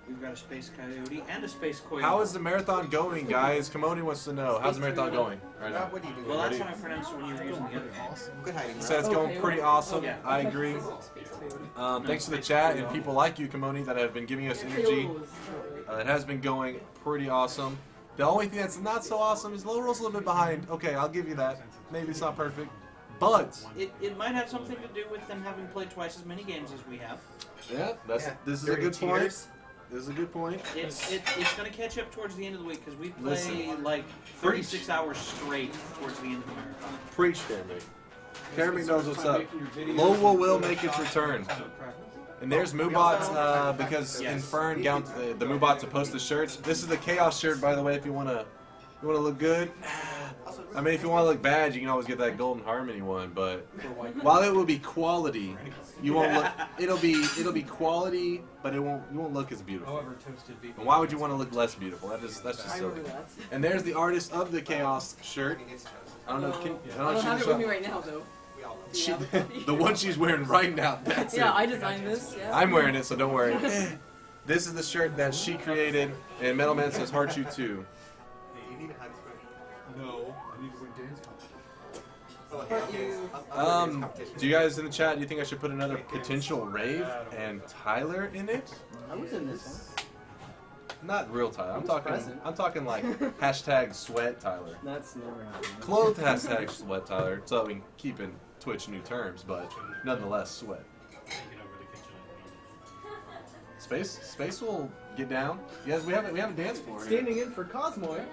S8: We've got a Space Coyote and a Space Coyote.
S6: How is the marathon going, guys? Kimoni wants to know. How's the marathon going right now?
S3: What do you do?
S8: Well, that's how I pronounced it when you were using the other name.
S3: Good hiding.
S6: He said it's going pretty awesome.
S8: Yeah.
S6: I agree. Thanks to the chat and people like you, Kimoni, that have been giving us energy. It has been going pretty awesome. The only thing that's not so awesome is Lorule's a little bit behind. Okay, I'll give you that. Maybe it's not perfect, but
S8: It might have something to do with them having played twice as many games as we have.
S6: yeah, this is a good point. This is a good point.
S8: It's going to catch up towards the end of the week because we play
S6: Listen.
S8: like 36 hours straight towards the end of the marathon.
S6: Preach, Jeremy. Jeremy knows what's up. Lowell will make its return. And there's Moobot because Infern got the Moobot to post the shirts. This is the Chaos shirt, by the way. If you wanna look good. I mean, if you want to look bad, you can always get that Golden Harmony one. But while it will be quality, you won't look. It'll be quality, but you won't look as beautiful. And why would you want to look less beautiful? That's just silly. And there's the artist of the Chaos shirt. I don't know.
S12: I don't have it with me right now, though.
S6: The one she's wearing right now. That's
S12: yeah,
S6: it.
S12: I designed this. Yeah.
S6: I'm wearing it, so don't worry. This is the shirt that she created, and Metal Man says Heart You Too.
S3: No, I need to win dance
S6: Do you guys in the chat, do you think I should put another potential Rave and Tyler in it?
S4: I was in this one.
S6: Not real Tyler. I'm talking like hashtag sweat Tyler.
S4: That's never happened.
S6: Clothed hashtag sweat Tyler, so we can keep in Twitch new terms, but nonetheless sweat. Space will get down. Yes, we have a dance floor here.
S4: Standing in for Cosmoy.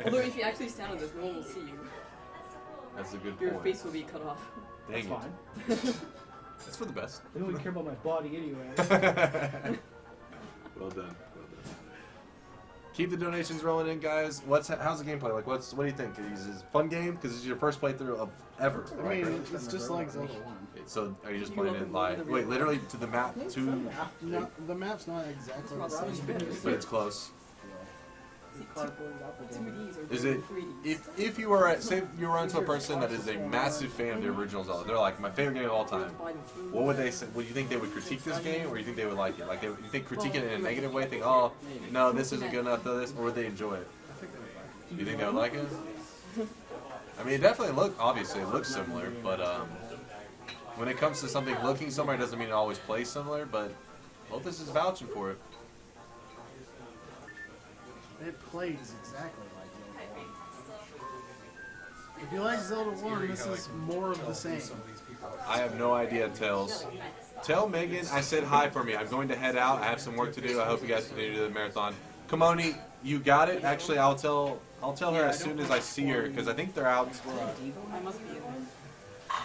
S12: Although if you actually stand on this, no one will see you.
S6: That's a good
S12: Your
S6: point.
S12: face will be cut off.
S6: Dang
S4: That's
S6: it.
S4: fine.
S6: That's for the best.
S4: I don't really care about my body anyway.
S6: Well done. Keep the donations rolling in, guys. How's the gameplay? Like, what do you think? Is it a fun game? Because it's your first playthrough of ever.
S5: I mean, it's just like Zelda 1.
S6: So, are you just playing it live? Wait, literally to the map?
S5: No, the map's not exactly the same.
S6: But it's close.
S12: Is
S6: Is it if you were say you run into a person that is a massive fan of the original Zelda, they're like my favorite game of all time. What would they say? Would you think they would critique this game, or you think they would like it? Like, you think critique it in a negative way? Think, oh no, this isn't good enough to this, or would they enjoy it? Do you think they would like it? I mean, it definitely obviously it looks similar, but when it comes to something looking similar, it doesn't mean it always plays similar. But Lotus is vouching for it.
S5: It plays exactly like Zelda 1. If you like Zelda 1, this is more of the same.
S6: I have no idea, Tails. Tell Megan I said hi for me. I'm going to head out. I have some work to do. I hope you guys continue to do the marathon. Kamoni, you got it? Actually, I'll tell her as soon as I see her, because I think they're out.
S12: I must be in there.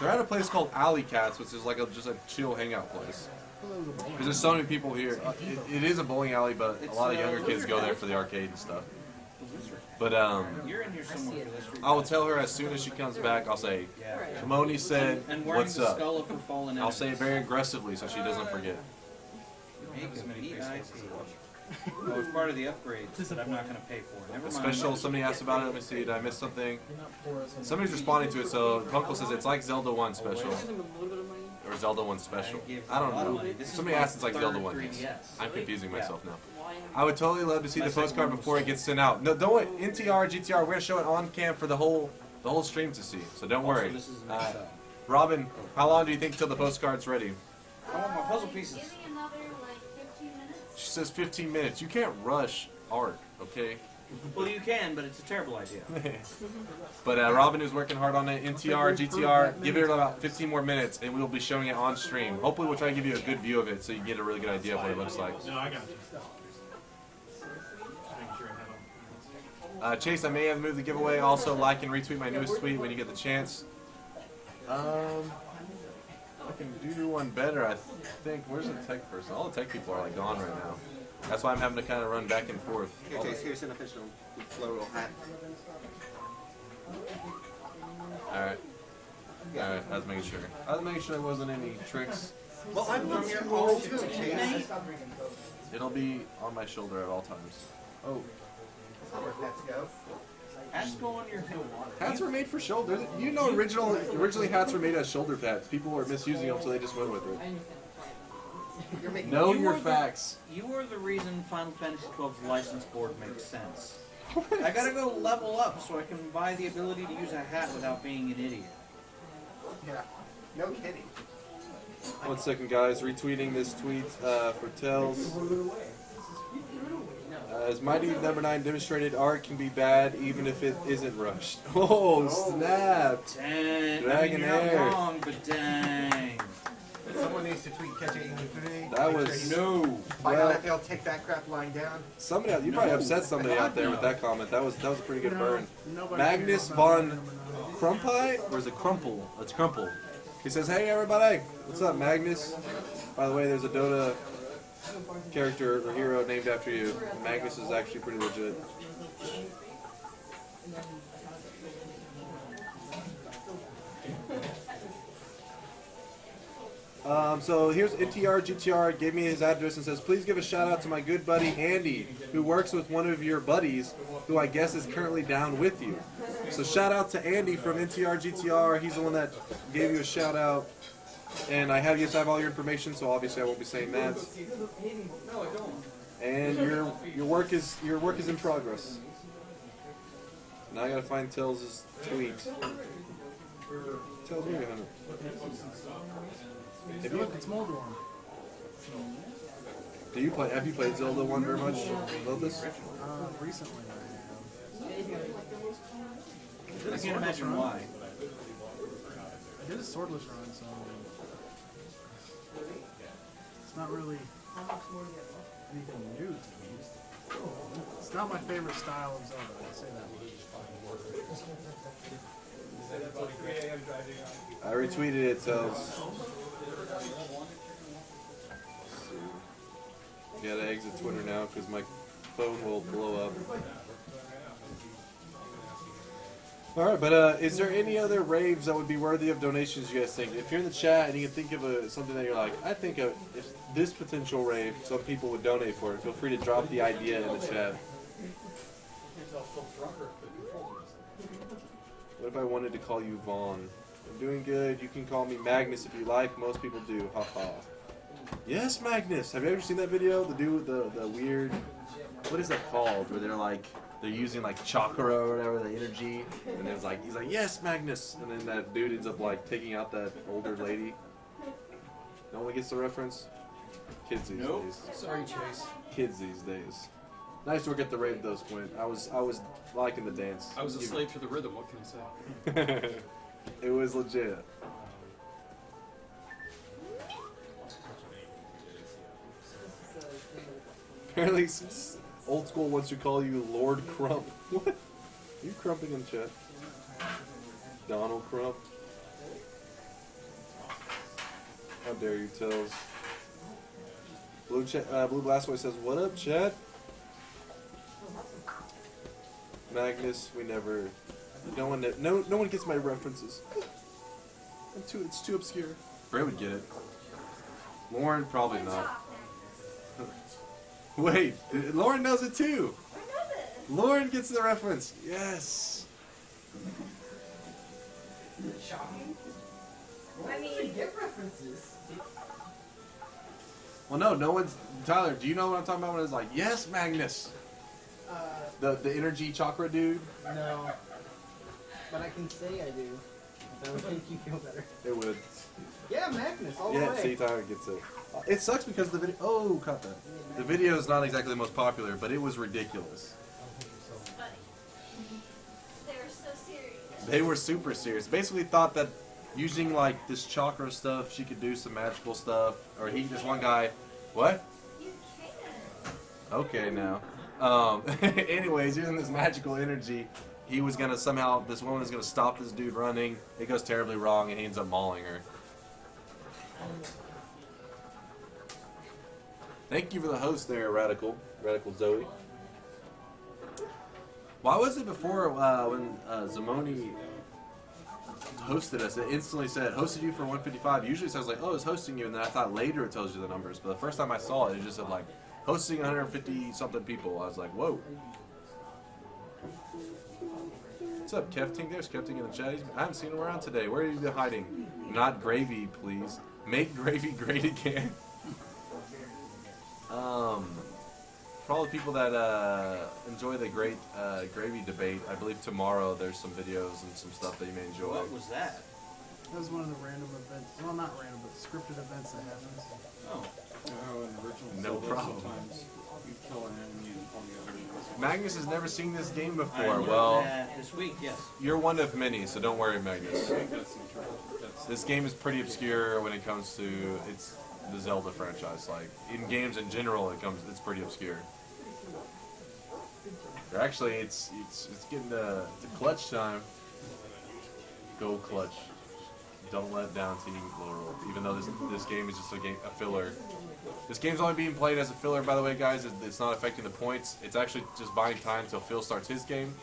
S6: They're at a place called Alley Cats, which is like just a chill hangout place. Because there's so many people here. It is a bowling alley, but a lot of younger kids go there for the arcade and stuff. But
S8: You're in here somewhere.
S6: I will tell her as soon as she comes back. I'll say, Kamoni said,
S8: And wearing
S6: "What's
S8: the
S6: up?"
S8: skull of her fallen
S6: I'll say it very aggressively so she doesn't forget.
S8: Oh, it's part of the upgrades that I'm not going to pay for. Never
S6: The
S8: mind.
S6: special, somebody asked about it. Let me see. Did I miss something? Somebody's responding to it. So Punkle says it's like Zelda 1 special. Or Zelda 1 special. I don't know. Somebody asked it's like Zelda 1. I'm confusing myself now. I would totally love to see the postcard before it gets sent out. No, don't worry. NTR, GTR, we're going to show it on cam for the whole stream to see. So don't worry. Robin, how long do you think till the postcard's ready?
S8: I want my puzzle pieces.
S6: She says 15 minutes. You can't rush art, okay?
S8: Well, you can, but it's a terrible idea.
S6: But Robin is working hard on it. NTR, GTR, give it about 15 more minutes, and we'll be showing it on stream. Hopefully, we'll try to give you a good view of it so you can get a really good idea of what it looks like.
S7: No, I got you.
S6: Chase, I may have moved the giveaway. Also, like and retweet my newest tweet when you get the chance. I can do one better, I think. Where's the tech person? All the tech people are like gone right now. That's why I'm having to kind of run back and forth.
S13: Here, Chase, here's an official floral hat.
S6: Alright. Alright, I was making sure. I was making sure there wasn't any tricks.
S13: Well, I'm from your hall too, Chase.
S6: It'll be on my shoulder at all times. Oh.
S13: That's not where hats go.
S8: Hats go on your hill.
S6: Hats were made for shoulders. You know, originally hats were made as shoulder pads. People were misusing them, so they just went with it. Know your facts.
S8: You are the reason Final Fantasy XII's license board makes sense. I gotta go level up so I can buy the ability to use a hat without being an idiot.
S13: Yeah, no kidding.
S6: 1 second, guys. Retweeting this tweet for Tells. As Mighty Number 9 demonstrated, art can be bad even if it isn't rushed. Oh, snap!
S8: Dang.
S6: Dragon
S8: you're not
S6: Air.
S8: wrong, but dang.
S13: Someone needs to tweet catch it in
S6: That was
S13: Find out if they'll take that crap lying down.
S6: somebody. You probably upset somebody out there with that comment. That was a pretty good burn.
S5: Nobody
S6: Magnus
S5: cares about
S6: von Krumpai, or is it Crumple? It's Crumple. He says, "Hey everybody, what's up, Magnus? By the way, there's a Dota character or hero named after you. Magnus is actually pretty legit." So here's NTR GTR gave me his address and says, please give a shout out to my good buddy Andy, who works with one of your buddies, who I guess is currently down with you. So shout out to Andy from NTR GTR. He's the one that gave you a shout out. And I have all your information, so obviously I won't be saying that. And your work is in progress. Now I gotta find Tails' tweet. Tails, where are you, Hunter?
S5: If you look, it's Moldorm.
S6: Have you played Zelda 1 very much? Lotus?
S5: Recently I have.
S8: I can't imagine why.
S5: I did a swordless run, so it's not really anything new to me. It's not my favorite style of Zelda, I'll say that much.
S6: I retweeted it, Tails. Gotta exit Twitter now because my phone will blow up. Alright, but is there any other raves that would be worthy of donations, you guys think? If you're in the chat and you can think of something that you're like, I think of if this potential rave, some people would donate for it, feel free to drop the idea in the chat. What if I wanted to call you Vaughn? I'm doing good. You can call me Magnus if you like. Most people do. Haha. Yes, Magnus. Have you ever seen that video? The dude with the weird... What is that called? Where they're using like chakra or whatever, the energy. And he's like, yes, Magnus. And then that dude ends up like taking out that older lady. No one gets the reference? Kids these days.
S10: Sorry, Chase.
S6: Kids these days. Nice to work at the rave though, Squint. I was liking the dance.
S10: I was a slave to the rhythm, what can I say?
S6: It was legit. Apparently, old school wants to call you Lord Crump. What? Are you crumping in chat? Donald Crump. How dare you, Tails? Blue Blastoise says, "What up, chat?" Magnus, we never. No one gets my references. It's too obscure. Bray would get it. Lauren, probably not. Wait, Lauren knows it too. Lauren gets the reference. Yes.
S4: Shocking.
S9: I mean,
S4: get references.
S6: Well, no one's. Tyler, do you know what I'm talking about when it's like, yes, Magnus? The energy chakra dude?
S4: No. But I can say I do. That would make you feel better.
S6: It would.
S4: Yeah, Magnus, all the
S6: Yeah,
S4: way.
S6: see, Tyler gets it. It sucks because the video. Oh, cut that. The video is not exactly the most popular, but it was ridiculous.
S9: they were so serious.
S6: They were super serious. Basically, thought that using like this chakra stuff, she could do some magical stuff. Or this one guy. What?
S9: You can.
S6: Okay, now. Anyways, using this magical energy, he was gonna somehow. This woman is gonna stop this dude running. It goes terribly wrong, and he ends up mauling her. Thank you for the host there, Radical Zoe. Why was it before when Zamoni hosted us, it instantly said, hosted you for 155. Usually it says like, oh, it's hosting you, and then I thought later it tells you the numbers. But the first time I saw it, it just said like, hosting 150 something people. I was like, whoa. What's up, Kefting? There's Kefting in the chat. I haven't seen him around today. Where are you hiding? Not gravy, please. Make gravy great again. For all the people that enjoy the great gravy debate, I believe tomorrow there's some videos and some stuff that you may enjoy.
S8: What was that?
S5: That was one of the random events. Well, not random, but scripted events that happens.
S10: Oh. Oh, in the original
S6: No
S10: Zelda,
S6: problem.
S10: sometimes you kill an enemy and on the other.
S6: Magnus has never seen this game
S8: I
S6: before.
S8: learned
S6: Well,
S8: that this week, yes.
S6: you're one of many, so don't worry, Magnus.
S10: That's
S6: This game is pretty obscure when it comes to it's the Zelda franchise. Like in games in general, it's pretty obscure. Or actually, it's getting to clutch time. Go clutch. Don't let down Team Lorule. Even though this game is just a filler. This game's only being played as a filler, by the way, guys. It's not affecting the points. It's actually just buying time until Phil starts his game.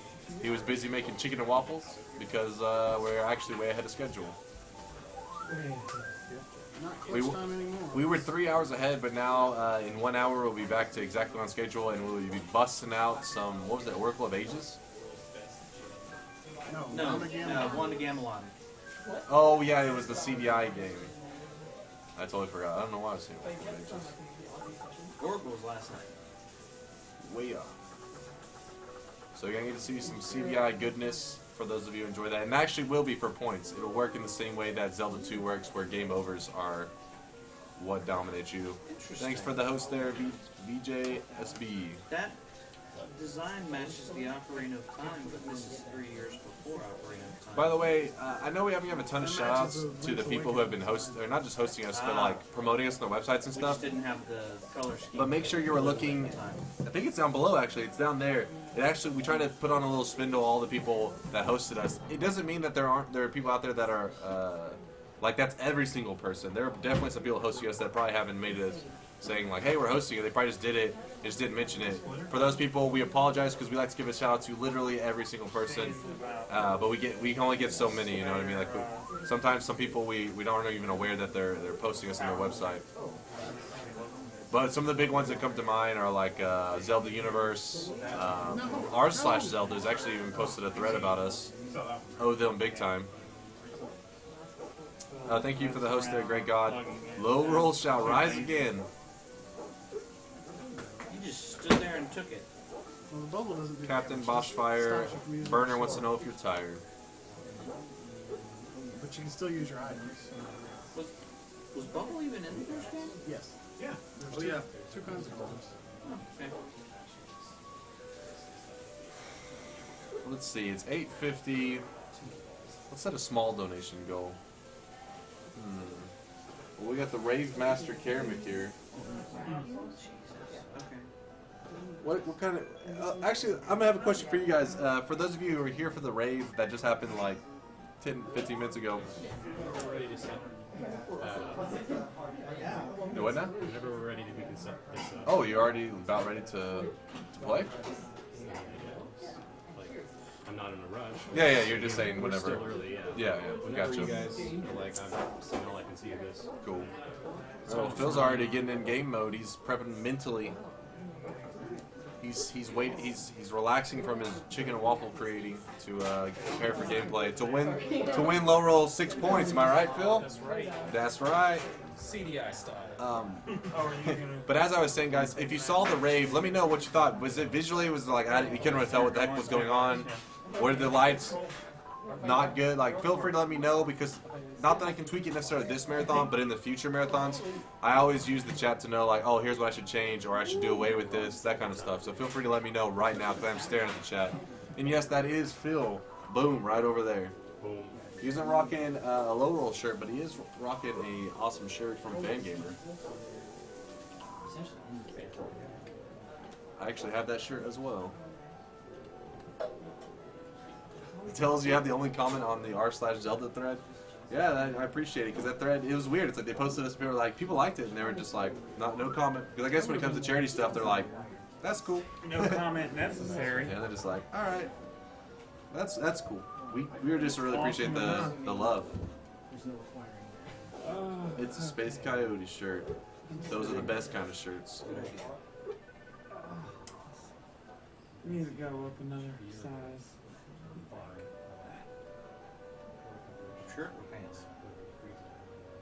S6: He was busy making chicken and waffles because we're actually way ahead of schedule.
S5: Not clutch time anymore.
S6: We were 3 hours ahead, but now in 1 hour we'll be back to exactly on schedule, and we'll be busting out some, what was it, Oracle of Ages?
S8: No, Wanda Gamelon.
S6: Oh yeah, it was the CDI game. I totally forgot. I don't know why I was saying Oracle of Ages.
S8: Oracle was last night.
S6: Way up. So you're gonna get to see some CDI goodness for those of you who enjoy that, and it actually will be for points. It'll work in the same way that Zelda 2 works, where game overs are what dominates you. Thanks for the host there, VJSB.
S8: That design matches the Ocarina of Time, but this is 3 years before Ocarina of Time.
S6: By the way, I know we haven't given a ton of shout-outs to the people who have been hosting, or not just hosting us, but like promoting us on their websites and
S8: We
S6: stuff.
S8: just didn't have the color scheme.
S6: But make sure you are looking. I think it's down below. Actually, it's down there. It actually, we try to put on a little spindle all the people that hosted us. It doesn't mean that there are people out there that are like that's every single person. There are definitely some people hosting us that probably haven't made it, saying like, "Hey, we're hosting you." They probably just did it, just didn't mention it. For those people, we apologize because we like to give a shout out to literally every single person. But we can only get so many. You know what I mean? Like sometimes some people we aren't even aware that they're posting us on their website. But some of the big ones that come to mind are like Zelda Universe. r/Zelda has actually even posted a thread about us. Oh, them big time. Thank you for the host there, great God. Low roll shall rise again.
S8: You just stood there and took it.
S5: Well, the bubble doesn't do
S6: Captain
S5: that.
S6: Boschfire,
S5: Stops you from using
S6: Burner
S5: your
S6: wants to
S5: sword.
S6: know if you're tired.
S5: But you can still use your items.
S8: Was Bubble even in the first game?
S5: Yes.
S7: Yeah.
S5: There's two kinds of bubbles.
S8: Oh, okay.
S6: Let's see, it's 850. Let's set a small donation goal. Well, we got the Rave Master Kermit here.
S8: Okay.
S6: What kind of... actually, I'm going to have a question for you guys. For those of you who are here for the rave that just happened like 10, 15 minutes ago.
S10: We're ready to set.
S6: Do what now?
S10: Whenever we're ready to we can set this up.
S6: Oh, you're already about ready to play?
S10: Like, I'm not in a rush.
S6: Yeah, you're just saying
S10: We're
S6: whenever.
S10: still early, yeah.
S6: Yeah,
S10: Whenever
S6: gotcha.
S10: you guys are like, I'm seeing all I can see of this.
S6: Cool. So Phil's already getting in game mode. He's prepping mentally. He's relaxing from his chicken and waffle creating to prepare for gameplay to win low roll 6 points. Am I right, Phil?
S14: That's right.
S6: That's right.
S14: CDI style.
S6: But as I was saying, guys, if you saw the rave, let me know what you thought. Was it visually? Was it like you couldn't really tell what the heck was going on? Were the lights not good? Like, feel free to let me know because not that I can tweak it necessarily this marathon, but in the future marathons, I always use the chat to know like, oh, here's what I should change or I should do away with this, that kind of stuff. So feel free to let me know right now because I'm staring at the chat. And yes, that is Phil. Boom, right over there.
S10: Boom.
S6: He isn't rocking a low roll shirt, but he is rocking a awesome shirt from Fangamer. I actually have that shirt as well. It tells you have the only comment on the r/Zelda thread. Yeah, I appreciate it because that thread, it was weird. It's like they posted this, people were like, people liked it, and they were just like, no comment. Because I guess when it comes to charity stuff, they're like, that's cool.
S11: No comment necessary.
S6: Yeah, they're just like, all right, that's cool. We just really appreciate the love. It's a Space Coyote shirt. Those are the best kind of shirts.
S11: Need to go up another size.
S8: Shirt or pants?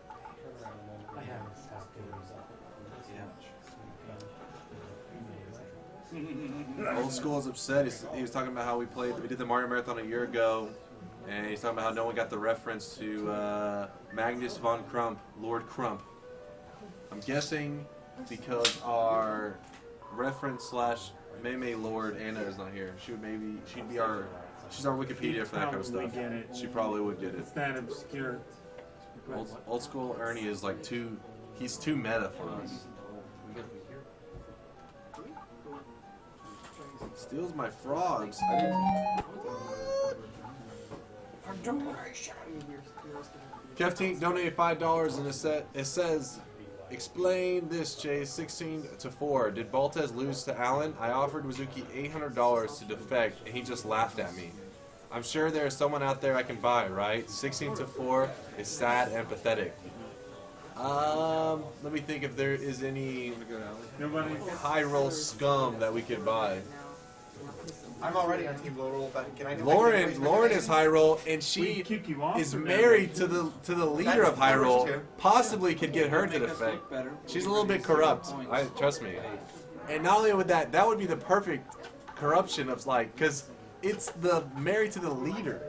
S11: I haven't stopped
S6: Old School is upset. He was talking about how we did the Mario Marathon a year ago, And he's talking about how no one got the reference to Magnus von Crump, Lord Crump. I'm guessing because our reference / Meme Lord Anna is not here. She'd be our Wikipedia for that kind of stuff.
S7: Get it.
S6: She probably would get it.
S7: It's that obscure.
S6: Old school Ernie is like he's too meta for us. Steals my frogs. Kev donated $5 and it says, explain this, Jay. 16-4. Did Baltez lose to Allen? I offered Wizuki $800 to defect and he just laughed at me. I'm sure there's someone out there I can buy, right? 16-4 is sad and pathetic. Let me think if there is any Hyrule scum that we could buy.
S13: I'm already on Team Lorule, but can I do
S6: Lauren is Hyrule, and she is married to the leader of Hyrule. Possibly could get her to defect. She's a little bit corrupt. Trust me. And not only would that would be the perfect corruption of because it's the married to the leader.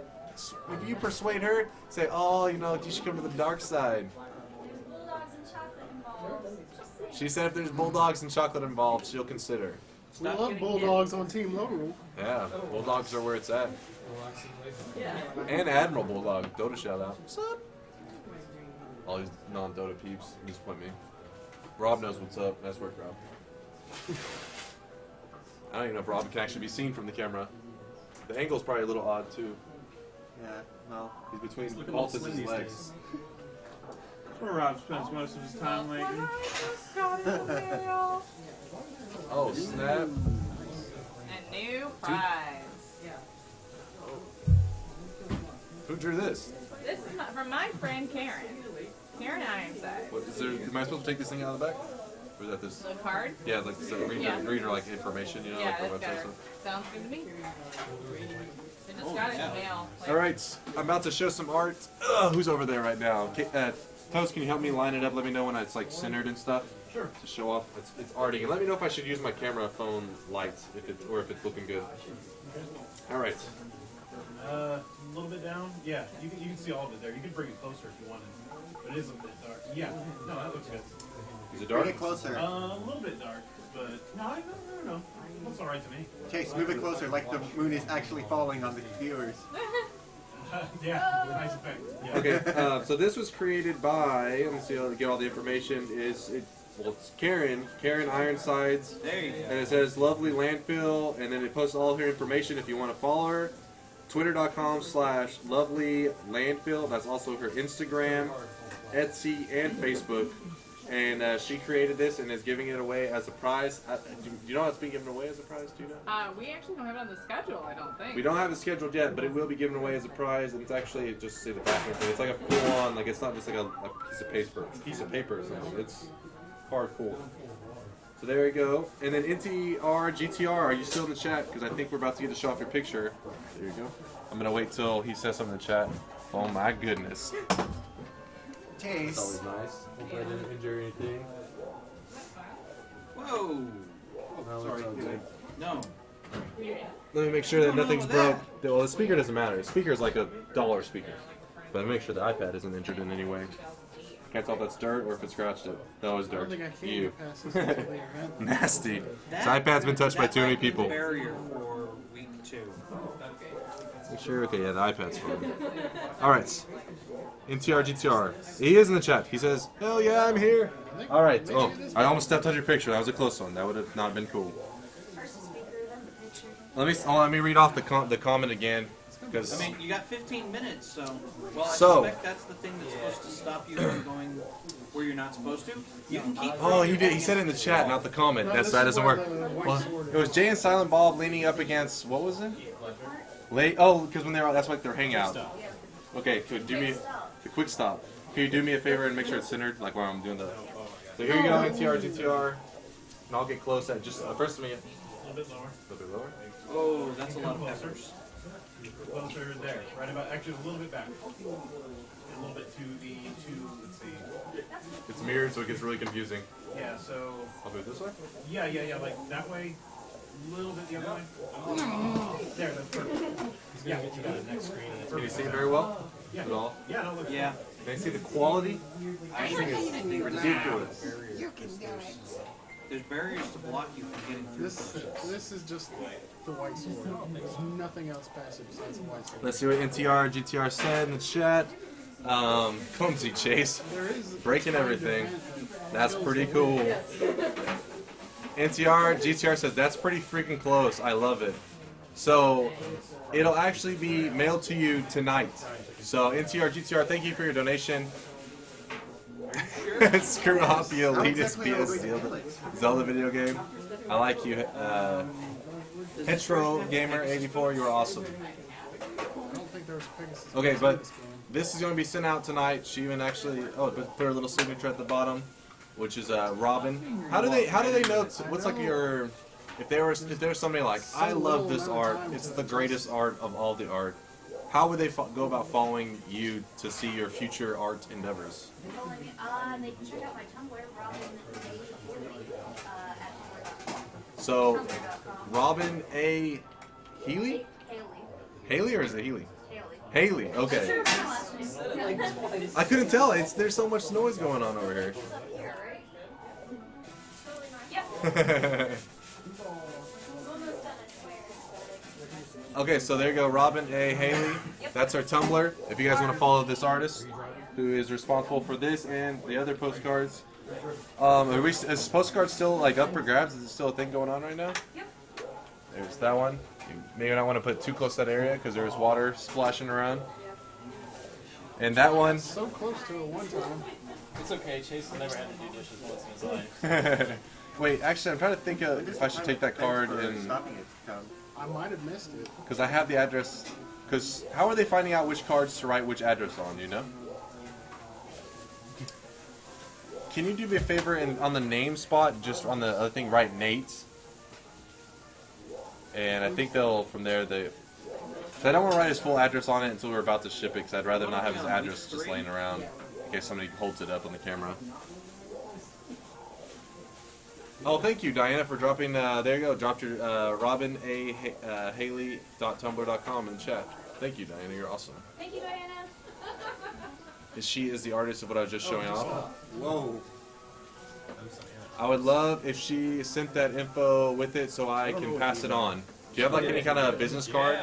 S6: If you persuade her, say, oh, you should come to the dark side. She said if there's bulldogs and chocolate involved, she'll consider.
S5: We love bulldogs on Team Lorule.
S6: Yeah, bulldogs are where it's at. And Admiral Bulldog, Dota shout out. What's up? All these non-Dota peeps, disappoint me. Rob knows what's up. Nice work, Rob. I don't even know if Rob can actually be seen from the camera. The angle's probably a little odd too.
S13: Yeah, well.
S6: He's between Baltaz's legs.
S7: Where Rob spends most of his time lately.
S6: Oh, snap.
S12: And new prize.
S6: Who drew this?
S12: This is from my friend Karen. Karen Ironside.
S6: What, am I supposed to take this thing out of the back? Or is that this?
S12: The card?
S6: Yeah, like so read her like information,
S12: Yeah,
S6: like
S12: that's
S6: her website
S12: better.
S6: stuff.
S12: Sounds good to me. I just got it in the mail.
S6: Alright, I'm about to show some art. Who's over there right now? Toast, can you help me line it up? Let me know when it's like centered and stuff.
S7: Sure.
S6: To show off. It's arting. And let me know if I should use my camera phone lights or if it's looking good. Alright.
S7: A little bit down. Yeah, you can see all of it there. You can bring it closer if you wanted. But it is a bit dark. Yeah. No, that looks good.
S6: Is it dark?
S13: Bring it closer.
S7: A little bit dark, but no. Looks alright to me.
S13: Chase, move it closer, like the moon is actually falling on the viewers.
S7: Yeah, nice effect. Yeah.
S6: Okay, so this was created by, let me see, I'll get all the information, it's Karen Ironsides,
S8: There you go.
S6: and it says lovely landfill, and then it posts all her information if you want to follow her. Twitter.com/lovely landfill, that's also her Instagram, Etsy, and Facebook. And she created this and is giving it away as a prize. Do you know how it's being given away as a prize? Do you know?
S12: We actually don't have it on the schedule, I don't think.
S6: We don't have it scheduled yet, but it will be given away as a prize, and it's actually just say the back end. It's like a full-on, like it's not just like a piece of paper or something. It's hardcore. So there you go. And then NTR GTR, are you still in the chat? Because I think we're about to get to show off your picture. There you go. I'm gonna wait till he says something in the chat. Oh my goodness.
S13: Chase.
S6: That's always nice. Hope I didn't injure anything.
S8: Whoa.
S6: Oh, sorry.
S8: No.
S6: Let me make sure that nothing's broke. Well, the speaker doesn't matter. The speaker is like $1 speaker. But make sure the iPad isn't injured in any way. Can't tell if that's dirt or if it scratched it. No, it's dirt.
S5: I don't think I can
S6: You.
S5: get past this until the event.
S6: Nasty. This iPad's been touched by too many people.
S8: Barrier for week 2.
S6: Make sure, okay, yeah, the iPad's fine. Alright. NTR GTR. He is in the chat. He says, hell yeah, I'm here. Alright. Oh, I almost stepped on your picture. That was a close one. That would have not been cool. Let me read off the comment again.
S8: I mean, you got 15 minutes, so... Well, I
S6: So-
S8: suspect that's the thing that's supposed to stop you from going where you're not supposed to. You can keep...
S6: Oh, he did. He said it in the chat, not the comment. That doesn't work. Well, it was Jay and Silent Bob leaning up against, what was it? Oh, because when they're that's like their hangout. Okay, could do me the quick stop. Can you do me a favor and make sure it's centered, like while I'm doing the. So here you go, NTR GTR, and I'll get close at just first of me.
S7: A little bit lower.
S6: A little bit lower.
S8: Oh, that's a lot of peppers.
S7: Closer there. Right about, actually a little bit back. A little bit to let's see.
S6: It's mirrored, so it gets really confusing.
S7: Yeah, so.
S6: I'll do it this way.
S7: Yeah, like that way.
S3: a little bit the other way. There, that's perfect.
S14: He's gonna get you to the next screen. And it's
S6: Can you see it very well?
S3: Yeah.
S6: At all?
S3: Yeah, no, look.
S8: Yeah.
S6: Can you see the quality? This thing is ridiculous.
S4: You can do it.
S8: There's barriers to block you from getting through.
S5: This is just the white sword. There's nothing else past it besides the white sword.
S6: Let's see what NTR GTR said in the chat. Clumsy Chase. Breaking everything. That's pretty cool. NTR GTR says that's pretty freaking close. I love it. So it'll actually be mailed to you tonight. So NTR GTR, thank you for your donation. Screw off the elitist PS Zelda video game. I like you, Hetero Gamer 84. You are awesome.
S5: I don't think there's Pegasus.
S6: Okay, but this is going to be sent out tonight. She even actually put her little signature at the bottom, which is Robin. How do they know? What's like your if there's somebody like I love this art. It's the greatest art of all the art. How would they go about following you to see your future art endeavors?
S9: They can check out my Tumblr, Robin A. Healy, at Tumblr.com.
S6: So, Robin A. Healy? Haley or is it Healy? Haley. Okay. I couldn't tell. There's so much noise going on over here. Okay, so there you go, Robin A. Haley. That's our Tumblr. If you guys want to follow this artist, who is responsible for this and the other postcards. Is postcards still like up for grabs? Is it still a thing going on right now? Yep. There's that one. You may not want to put too close to that area because there's water splashing around. And that one.
S5: So close to it one time.
S14: It's okay. Chase never had to do dishes once in his life.
S6: Wait, actually, I'm trying to think of if I should take that card and.
S5: I might have missed it.
S6: Because I have the address. Because how are they finding out which cards to write which address on? You know. Can you do me a favor and on the name spot, just on the other thing, write Nate's? And I think they'll from there they. So I don't want to write his full address on it until we're about to ship it, because I'd rather not have his address just laying around in case somebody holds it up on the camera. Oh, thank you, Diana, for dropping. There you go. Dropped your robinahaley.tumblr.com in the chat. Thank you, Diana. You're awesome.
S9: Thank you, Diana.
S6: She is the artist of what I was just showing off.
S13: Whoa.
S6: I would love if she sent that info with it so I can pass it on. Do you have like any kind of business card?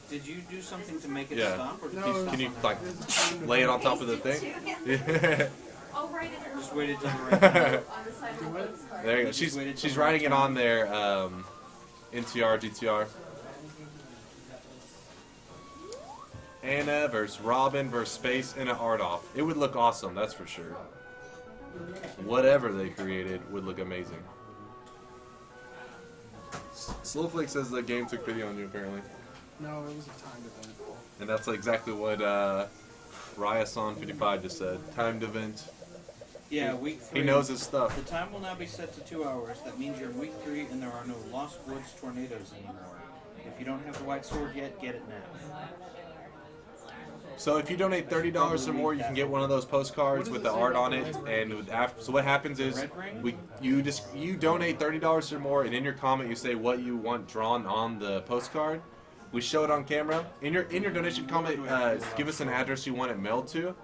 S8: Did you do something to make it
S6: Yeah.
S8: stop? Or did
S6: Can you like lay it on top of the thing?
S9: I'll write it in.
S8: Just waited till the right time.
S9: On the side of the postcard.
S6: There you go. She's writing it on there. NTR GTR. Anna versus Robin versus Space in an art off. It would look awesome, that's for sure. Whatever they created would look amazing. Slowflake says the game took pity on you, apparently.
S5: No, it was a timed event.
S6: And that's exactly what Ryason55 just said. Timed event.
S8: Yeah, week 3.
S6: He knows his stuff.
S8: The time will now be set to 2 hours. That means you're in week 3 and there are no Lost Woods tornadoes anymore. If you don't have the white sword yet, get it now.
S6: So if you donate $30 or more, you can get one of those postcards with the art on it. And so what happens is you donate $30 or more, and in your comment you say what you want drawn on the postcard. We show it on camera. In your donation comment, give us an address you want it mailed to.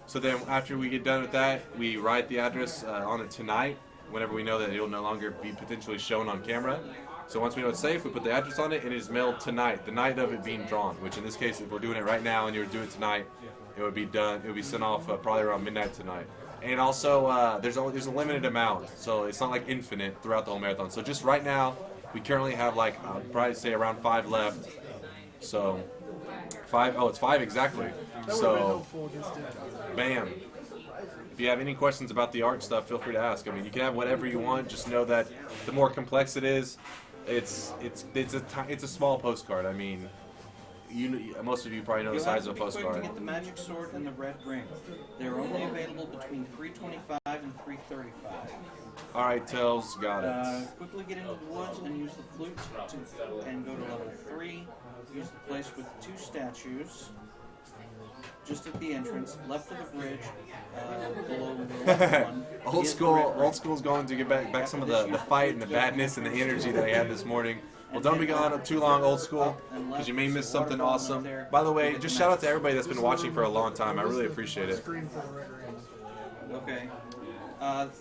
S6: So then after we get done with that, we write the address on it tonight. Whenever we know that it will no longer be potentially shown on camera. So once we know it's safe, we put the address on it, and it is mailed tonight, the night of it being drawn. Which in this case, if we're doing it right now and you were doing it tonight, it would be done. It would be sent off probably around midnight tonight. And also, there's a limited amount, so it's not like infinite throughout the whole marathon. So just right now, we currently have like probably say around 5 left. So 5. Oh, it's 5 exactly. So bam. If you have any questions about the art stuff, feel free to ask. I mean, you can have whatever you want. Just know that the more complex it is, it's a small postcard. I mean, most of you probably know the size of a postcard.
S8: You'll have to be quick to get the magic sword and the red ring. They're only available between 325 and 335.
S6: All right, Tails, got it.
S8: Quickly get into the woods and use the flute and go to level 3. Use the place with 2 statues. just at the entrance, left of the bridge, below the one.
S6: Old school's going to get back some of the fight and the badness and the energy that I had this morning. Well, don't be gone too long, old school, because you may miss something awesome. By the way, just shout out to everybody that's been watching for a long time. I really appreciate it.
S8: Okay.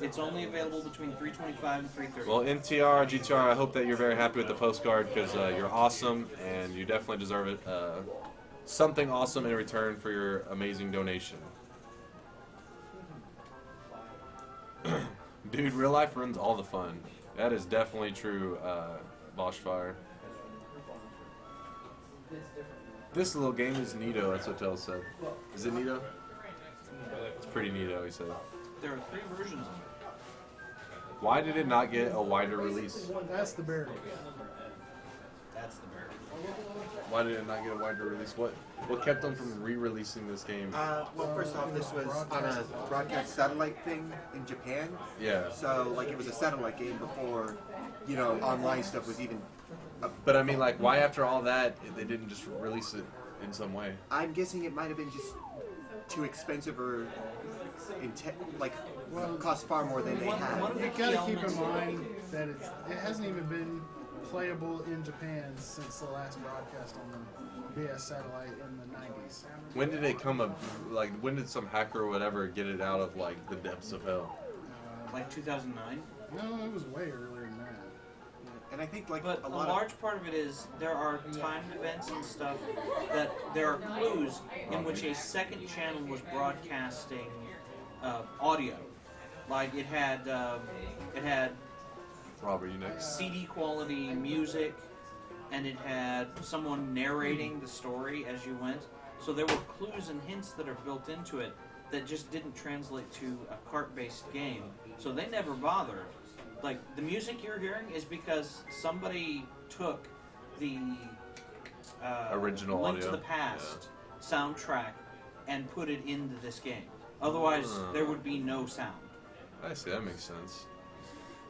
S8: It's only available between 3:25 and 3:30.
S6: Well, NTR, GTR, I hope that you're very happy with the postcard because you're awesome and you definitely deserve it. Something awesome in return for your amazing donation. Dude, real life ruins all the fun. That is definitely true, Boschfire. This little game is neato, that's what Tell said. Is it neato? It's pretty neato, he said.
S8: There are 3 versions of it.
S6: Why did it not get a wider release?
S5: That's the barrier.
S14: That's the barrier.
S6: Why did it not get a wider release? What kept them from re-releasing this game?
S13: Well, first off, this was on a broadcast satellite thing in Japan.
S6: Yeah.
S13: So, like, it was a satellite game before, you know, online stuff was even.
S6: But I mean, like, why after all that they didn't just release it in some way?
S13: I'm guessing it might have been just too expensive or, cost far more than they had.
S5: You gotta keep in mind that it hasn't even been playable in Japan since the last broadcast on the VS satellite in the 90s.
S6: When did it come up? Like, when did some hacker or whatever get it out of like the depths of hell?
S8: Like 2009?
S5: No, it was way earlier than that.
S13: And I think
S8: but a large part of it is there are timed events and stuff that there are clues in which a second channel was broadcasting audio. Like it had
S6: Robert, you next.
S8: CD quality music, and it had someone narrating the story as you went. So there were clues and hints that are built into it that just didn't translate to a cart-based game. So they never bothered. Like, the music you're hearing is because somebody took the
S6: original
S8: Link
S6: audio
S8: to the Past soundtrack and put it into this game. Otherwise, there would be no sound.
S6: I see, that makes sense.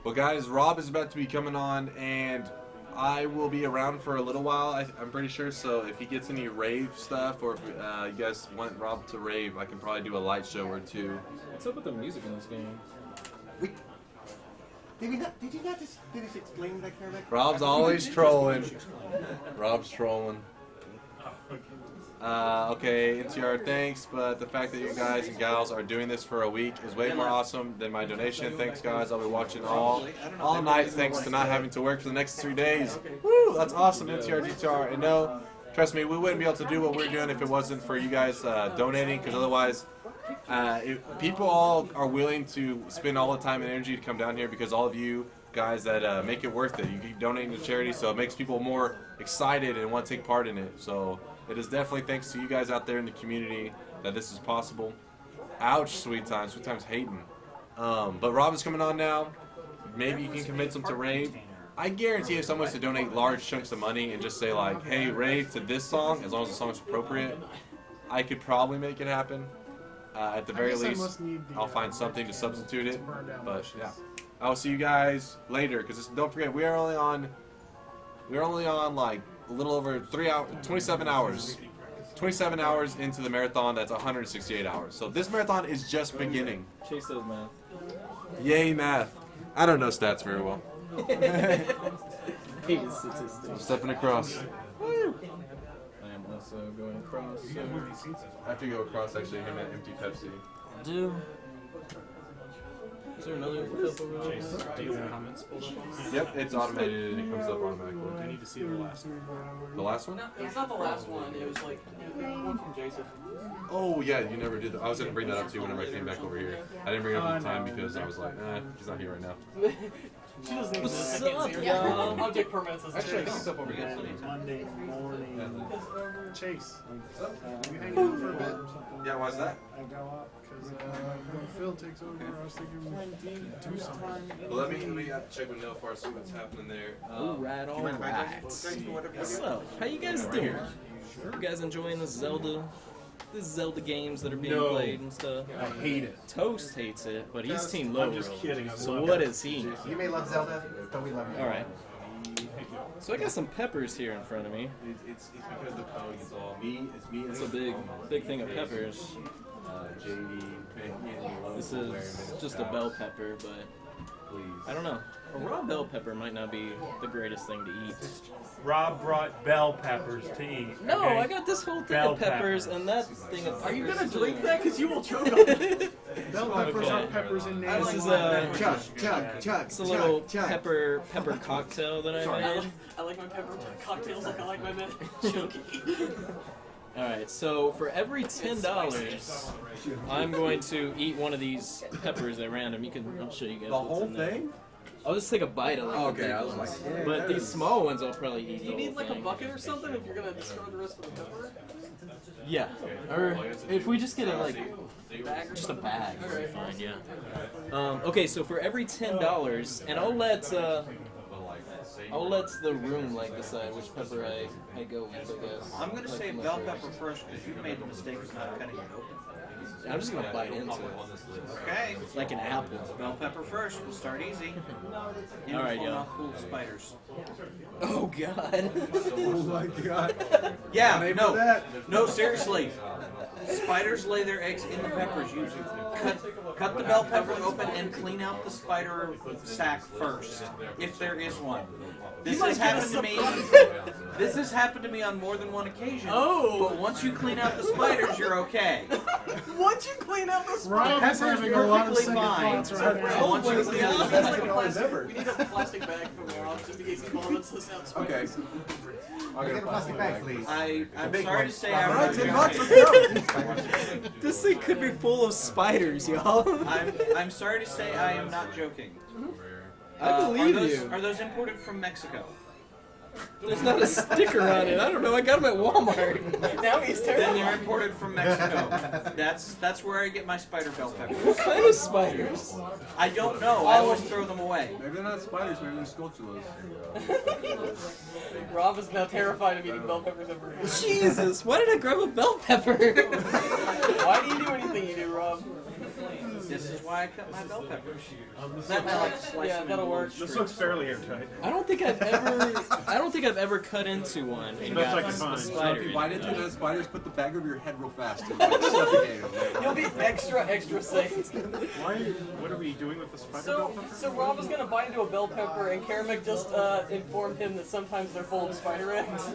S6: Well, guys, Rob is about to be coming on, and I will be around for a little while, I'm pretty sure, so if he gets any rave stuff, or if you guys want Rob to rave, I can probably do a light show or two.
S14: What's up with the music in this game?
S13: Did you not just finish explaining that character?
S6: Rob's always trolling. Rob's trolling. Okay, NTR, thanks, but the fact that you guys and gals are doing this for a week is way more awesome than my donation. Thanks, guys. I'll be watching all night thanks to not having to work for the next 3 days. Woo, that's awesome, NTR, GTR. And no, trust me, we wouldn't be able to do what we're doing if it wasn't for you guys donating, because otherwise, people all are willing to spend all the time and energy to come down here because all of you guys that make it worth it. You keep donating to charity, so it makes people more excited and want to take part in it. So it is definitely thanks to you guys out there in the community that this is possible. Ouch, Sweet Time. Sweet Time's hating. But Rob is coming on now. Maybe you can convince him to rave. I guarantee if someone was to donate large chunks of money and just say like, hey, rave to this song, as long as the song is appropriate, I could probably make it happen. At the very least, I'll find something to substitute it. But yeah, I'll see you guys later. Because don't forget, we're only on like a little over 3 hours, 27 hours. 27 hours into the marathon. That's 168 hours. So this marathon is just beginning.
S14: Chase those math.
S6: Yay, math. I don't know stats very well. I'm stepping across. Woo.
S14: I am also going across.
S6: After you go across, actually, him an empty Pepsi.
S14: Do. Is there another clip over there?
S7: Do you have comments pulled up?
S6: Yep, it's automated and it comes up automatically.
S7: I need to see the last one.
S6: The last one?
S1: No, it's not the last one. It was like one from Jason.
S6: Oh yeah, you never did that. I was gonna bring that up to you whenever I came back over here. I didn't bring it up at the time because I was like, he's not here right now.
S1: She doesn't
S14: What's
S1: exist.
S14: up,
S1: I can't see her.
S14: y'all?
S1: I'll take permits as
S6: Actually, I think it's up over here.
S5: Monday morning. Chase, you hanging out for a bit?
S6: Yeah, why's that?
S5: Because when Phil takes over, I was thinking we do something.
S6: Well, let me check with Nil for see what's happening there.
S14: Alright, alright. So, how you guys doing? You guys enjoying the Zelda games that are being played and stuff?
S7: I hate it.
S14: Toast hates it, but he's Team Lorule.
S7: I'm just kidding. I
S14: So
S7: love
S14: what
S7: it.
S14: is he?
S13: You may love Zelda, but we love you.
S14: Alright. So I got some peppers here in front of me.
S2: It's because the code is all me. It's me.
S14: It's a big thing of peppers.
S2: JD.
S14: This is just a bell pepper, but I don't know. A raw bell pepper might not be the greatest thing to eat.
S11: Rob brought bell peppers to eat.
S14: No,
S11: okay?
S14: I got this whole thing
S11: Bell
S14: of peppers and that thing of peppers.
S1: Are you gonna drink that? Because you will choke on it.
S5: Bell peppers are peppers in names.
S14: This is a
S13: chug.
S14: It's a little pepper cocktail that I made.
S1: I like my pepper cocktails like I like my men chunky.
S14: All right, so for every $10, I'm going to eat one of these peppers at random. I'll show you guys.
S2: The whole thing?
S14: I'll just take a bite of it.
S2: Oh, okay, I was like, yeah,
S14: but these small ones I'll probably eat.
S1: Do you need like a bucket or something if you're gonna destroy the rest of the pepper?
S14: Yeah, or if we just get a just a bag, would be fine. Yeah. Okay, so for every $10, and I'll let the room decide which pepper I go with. I guess.
S8: I'm gonna say bell pepper first because you've made the mistake of not cutting it open.
S14: I'm just gonna bite into it.
S8: Okay.
S14: Like an apple.
S8: Bell pepper first. We'll start easy.
S14: All right, yeah.
S8: Full of spiders.
S14: Oh God.
S13: Oh my God.
S8: Yeah. No. Seriously. Spiders lay their eggs in the peppers usually. Cut the bell pepper open and clean out the spider sac first, if there is one. This has happened to me. This has happened to me on more than one occasion.
S1: Oh.
S8: But once you clean out the spiders, you're okay.
S1: Once you clean out the
S5: Rob is having a lot of second thoughts right now.
S8: Once you clean out the spiders,
S1: We need a plastic bag for Rob just in case he vomits us out
S2: Okay.
S1: spiders.
S2: I'll get a plastic bag, please.
S8: I'm sorry to say I'm not joking.
S14: This thing could be full of spiders, y'all.
S8: I'm sorry to say I am not joking.
S14: I believe you.
S8: Are those imported from Mexico?
S14: There's not a sticker on it. I don't know. I got them at Walmart.
S1: Now he's
S8: Then
S1: terrible.
S8: they're imported from Mexico. That's where I get my spider bell peppers.
S14: What kind of spiders?
S8: I don't know. I always throw them away.
S2: Maybe they're not spiders, maybe they're sculptulas.
S1: Rob is now terrified of eating bell peppers ever again.
S14: Jesus, why did I grab a bell pepper?
S1: Why do you do anything you do, Rob?
S8: This is why I cut my bell peppers. That I like to slice them
S1: that'll
S8: into
S1: work.
S8: little
S7: This looks
S8: strips.
S7: fairly airtight.
S14: I don't think I've ever cut into one and
S7: Best I
S14: got
S7: can find.
S14: a spider.
S2: Why did you let spiders put the bag over your head real fast? And suffocate them?
S1: You'll be extra safe.
S7: What are we doing with the spider bell pepper?
S1: So Rob was gonna bite into a bell pepper, and Kermit just informed him that sometimes they're full of spider eggs,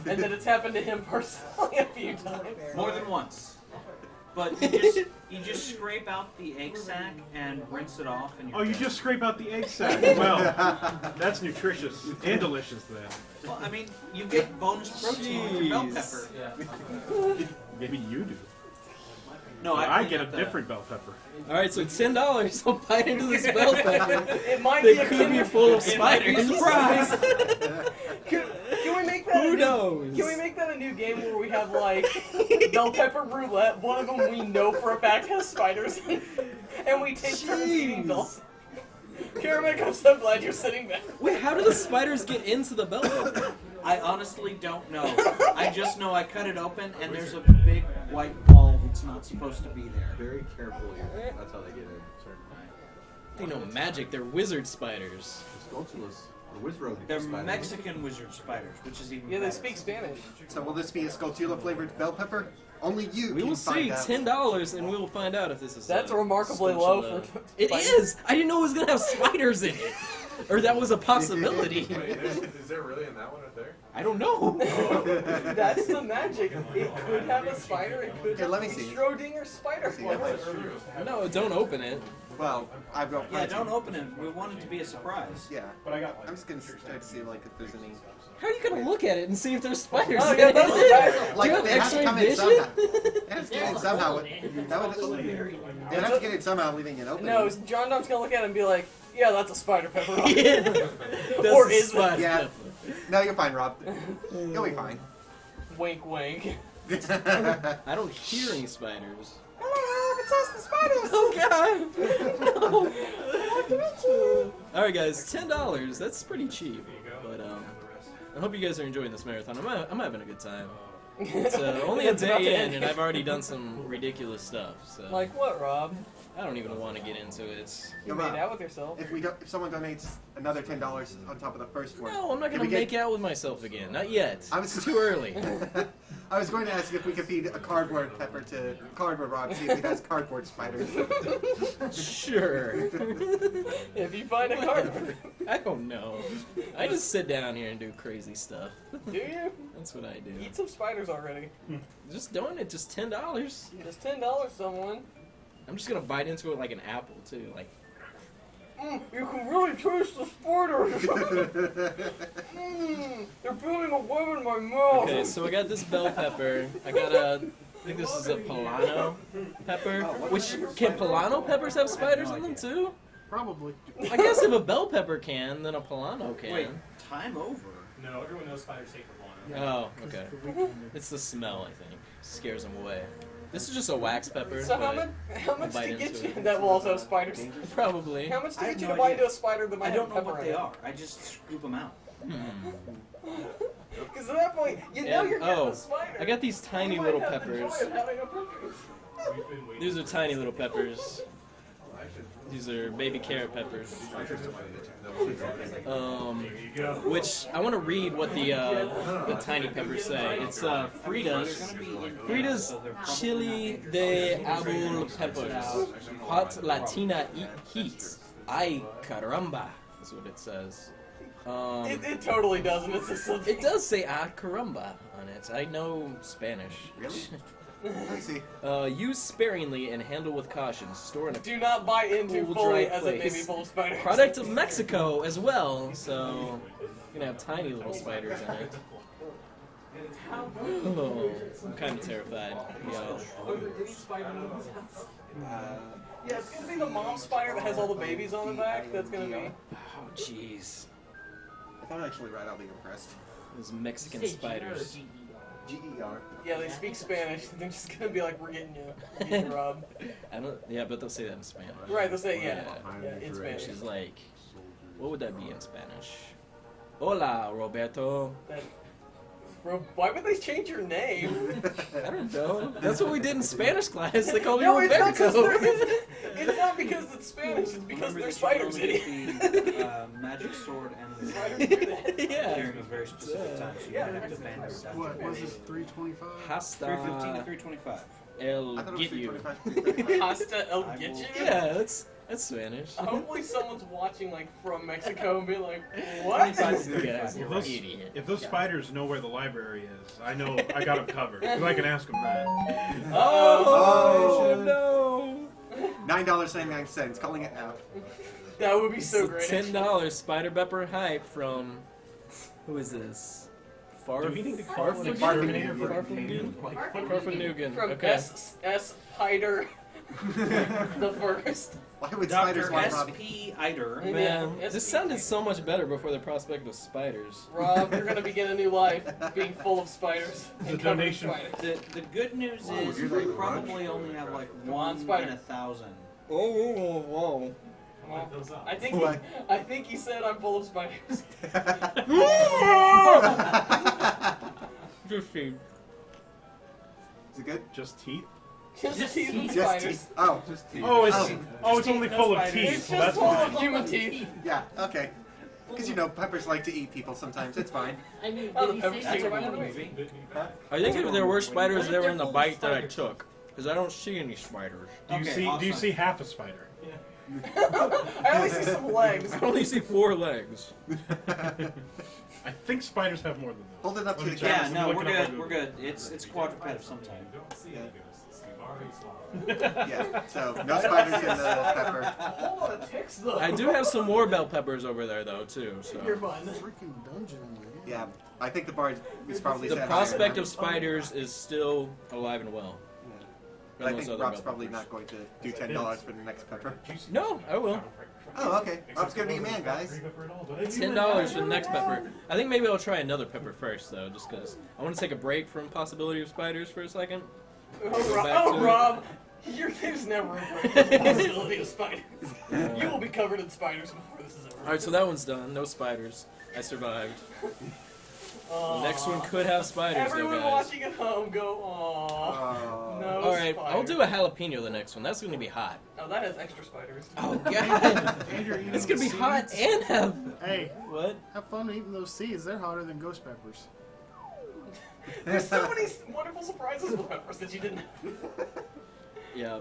S1: and that it's happened to him personally a few times.
S8: More than once. But you just scrape out the egg sac and rinse it off. And
S7: Oh, you just scrape out the egg sac. Well, that's nutritious and delicious then.
S8: Well, I mean, you get bonus protein with your bell pepper.
S7: Maybe you do.
S8: No,
S7: I get a different bell pepper.
S14: All right, so $10. I'll bite into this bell pepper.
S1: It might be
S14: That
S1: a
S14: could be full of
S8: It might be a
S14: spiders.
S8: surprise.
S1: Can we make that?
S14: Who knows?
S1: Can we make that a new game where we have like bell pepper roulette? One of them we know for a fact has spiders, and we take turns eating bell. Kermit, I'm so glad you're sitting back.
S14: Wait, how do the spiders get into the bell pepper?
S8: I honestly don't know. I just know I cut it open and there's a big white ball that's not supposed to be there.
S2: Very carefully. That's how they get in.
S14: They know magic. They're wizard spiders.
S2: The sculptulas. The wizard
S8: They're
S2: spiders.
S8: Mexican wizard spiders, which is even
S1: Yeah, they
S8: better.
S1: speak Spanish.
S13: So will this be a Sculptula flavored bell pepper? Only you
S14: We
S13: can
S14: will
S13: find
S14: see.
S13: out.
S14: $10, and we will find out if this is.
S1: That's remarkably low for.
S14: It is. I didn't know it was gonna have spiders in it, or that was a possibility.
S2: Wait, is there really in that one right there?
S14: I don't know.
S1: That's the magic. It could have a spider. It could
S13: Here,
S1: have
S13: let me
S1: a
S13: see.
S1: Schrodinger spider.
S14: No, don't open it.
S13: Well, I've got
S8: Yeah,
S13: plenty.
S8: don't open it. We want it to be a surprise.
S13: Yeah.
S11: But I got
S13: I'm just gonna try to see like if there's any.
S14: How are you gonna look at it and see if there's spiders
S1: Oh,
S14: in
S1: yeah,
S14: it?
S1: those are guys-
S13: Like
S14: Do you have
S13: they have to
S14: X-ray
S13: come in
S14: vision?
S13: somehow. They have to get in somehow. They have to get in somehow, leaving it open.
S1: No, John Don's gonna look at it and be like, "Yeah, that's a spider pepper."
S14: Yeah. That's
S1: Or
S14: a
S1: is
S14: spider
S1: it?
S13: Yeah.
S14: pepper.
S13: No, you're fine, Rob. You'll be fine.
S1: Wink, wink.
S14: I don't hear any spiders.
S1: It's us, the spiders.
S14: Oh God! Alright guys, $10. That's pretty cheap. But I hope you guys are enjoying this marathon. I'm having a good time. It's only a
S1: It's about to
S14: day
S1: end.
S14: in, and I've already done some ridiculous stuff. So
S1: Like what, Rob?
S14: I don't even want to get into it.
S1: You made out with yourself.
S13: If someone donates another $10 on top of the first one.
S14: No, I'm not gonna make out with myself again. Not yet. It's too early.
S13: I was going to ask if we could feed a cardboard pepper to cardboard Rob, see if he has cardboard spiders.
S14: Sure.
S1: If you find a cardboard.
S14: I don't know. I just sit down here and do crazy stuff.
S1: Do you?
S14: That's what I do.
S1: Eat some spiders already.
S14: Just doing it, just $10.
S1: Just $10, someone.
S14: I'm just gonna bite into it like an apple too, like.
S1: You can really taste the spiders. They're building a web in my mouth.
S14: Okay, so I got this bell pepper. I got a. I think this is a Polano pepper. Which can Polano peppers have spiders in them too?
S5: Probably.
S14: I guess if a bell pepper can, then a Polano can.
S8: Wait, time over.
S11: No, everyone knows spiders hate for
S14: Oh, okay. It's the smell, I think. Scares them away. This is just a wax pepper.
S1: So how
S14: but
S1: much
S14: bite
S1: to get
S14: into
S1: you?
S14: it.
S1: That will also have spiders.
S14: Probably.
S1: How much to
S8: I
S1: get
S8: have
S1: you
S8: no
S1: to bite
S8: idea.
S1: into a spider that might
S8: I
S1: have
S8: don't know
S1: pepper
S8: what
S1: in
S8: they
S1: it?
S8: are. I just scoop them out.
S1: Because at that point, you know
S14: And-
S1: you're getting
S14: oh,
S1: a spider.
S14: I got these tiny
S1: You might
S14: little
S1: have the
S14: peppers.
S1: joy of having a pepper.
S14: These are tiny little peppers. These are baby carrot peppers. Which I want to read what the tiny peppers say. It's Frida's chili de abul peppers, hot Latina heat. Ay caramba, is what it says.
S1: It totally doesn't. It's just
S14: It does say ah caramba on it. I know Spanish.
S13: Really? I see.
S14: Use sparingly and handle with caution. Store in a
S1: do not buy into
S14: cool,
S1: fully
S14: dry
S1: as a baby
S14: place.
S1: full of spiders.
S14: Product of Mexico as well, so you're gonna have tiny little spiders in it. Oh, I'm kind of terrified. Yeah.
S1: Yeah, it's gonna be the mom spider that has all the babies on the back. That's gonna be.
S14: Oh, jeez.
S13: If I'm actually right, I'll be impressed.
S14: Those Mexican spiders.
S13: G-E-R.
S1: Yeah, they speak Spanish. They're just gonna be like, "We're getting you, we're getting you, Rob."
S14: I don't. Yeah, but they'll say that in Spanish.
S1: Right, they'll say in Spanish.
S14: She's like, what would that be in Spanish? Hola, Roberto.
S1: Why would they change your name?
S14: I don't know. That's what we did in Spanish class. They called me
S1: No, it's not,
S14: Roberto.
S1: it's not because it's Spanish. It's because they're spiders, idiot.
S8: The magic sword and the
S14: Yeah.
S8: during a very specific time, so you might have to ban their stuff.
S5: What was it? 325?
S14: Hasta
S8: 315 to 325.
S14: el
S13: I thought it was
S14: get you.
S13: 325.
S1: Hasta el get you?
S14: Yeah, that's Spanish.
S1: Hopefully someone's watching like from Mexico and be like, what?
S7: If those spiders know where the library is, I know I got them covered. 'Cause I can ask them that.
S1: Oh,
S14: no.
S13: $9.99, calling it out.
S1: That would be so
S14: It's
S1: great.
S14: $10 Spider Pepper hype from who is this?
S7: Do we need to call it an
S14: Farfan
S7: exterminator for
S14: Farfanugan.
S1: From
S14: Okay.
S1: S. Hyder the first.
S13: Why would spiders
S8: Dr.
S13: want Robbie?
S8: S.P. Eider.
S14: Man,
S1: Yeah,
S14: this sounded so much better before the prospect of spiders.
S1: Rob, you're gonna begin a new life being full of spiders. And covered in
S7: donation.
S1: spiders.
S8: The good news
S13: Whoa,
S8: is
S13: you're
S8: we
S13: like
S8: probably only have like one
S1: spider.
S8: in 1,000.
S14: Oh.
S1: I think he said I'm full of spiders.
S14: Just see.
S13: Is it good?
S7: Just teeth?
S1: Just teeth and
S13: Just
S1: spiders.
S13: teeth. Oh, just teeth.
S7: Oh, it's
S13: Oh.
S7: it's only
S8: no
S7: full of
S8: spiders.
S7: teeth.
S1: It's
S7: So
S1: just
S7: that's
S1: full
S7: fine.
S1: of human teeth.
S13: Yeah, okay. Because you know, peppers like to eat people sometimes. It's fine.
S12: I mean,
S1: Oh,
S12: did he
S1: the
S12: say
S1: pepper
S8: That's a
S1: steak.
S12: something?
S8: movie.
S14: I think if there were spiders, they were in the
S12: Full
S14: bite that I
S12: spiders.
S14: took. Because I don't see any spiders.
S7: Do you
S8: Okay,
S7: see? Do you
S8: awesome.
S7: see half a spider?
S1: I only see some legs.
S14: I only see 4 legs.
S7: I think spiders have more than that.
S13: Hold it up to
S7: Let
S13: the
S7: me check.
S8: Yeah,
S13: camera.
S8: no,
S7: Look
S8: we're
S7: it up on
S8: good. We're
S7: Google.
S8: good. It's quadruped of some type.
S13: Yeah, so no spiders in the pepper.
S1: A whole lot of ticks though.
S14: I do have some more bell peppers over there, though, too. So
S1: You're fine.
S5: Freaking dungeon in there.
S13: Yeah, I think the bard is probably
S14: the
S13: sad.
S14: prospect of spiders is still alive and well.
S13: But I
S14: Than
S13: think
S14: those
S13: Rob's
S14: other
S13: probably
S14: bell
S13: not going to do $10 for the next pepper.
S14: No, I will.
S13: Oh, okay. Rob's gonna be a man, guys.
S14: $10 for the next pepper. I think maybe I'll try another pepper first, though, just because I want to take a break from possibility of spiders for a second.
S1: Oh, Rob, there's never a break from the possibility of spiders. You will be covered in spiders before this is over.
S14: Alright, so that one's done. No spiders. I survived. The next one could have spiders, though,
S1: Everyone
S14: guys.
S1: watching at home, go aww. No.
S14: All right,
S1: spider.
S14: I'll do a jalapeno the next one. That's going to be hot.
S1: Oh, that has extra spiders.
S14: Oh God!
S5: Andrew, eating
S14: It's going to
S5: the
S14: be hot
S5: seeds?
S14: and have
S5: Hey,
S14: what?
S5: have fun eating those seeds. They're hotter than ghost peppers.
S1: There's so many wonderful surprises with peppers that you didn't.
S14: Yeah,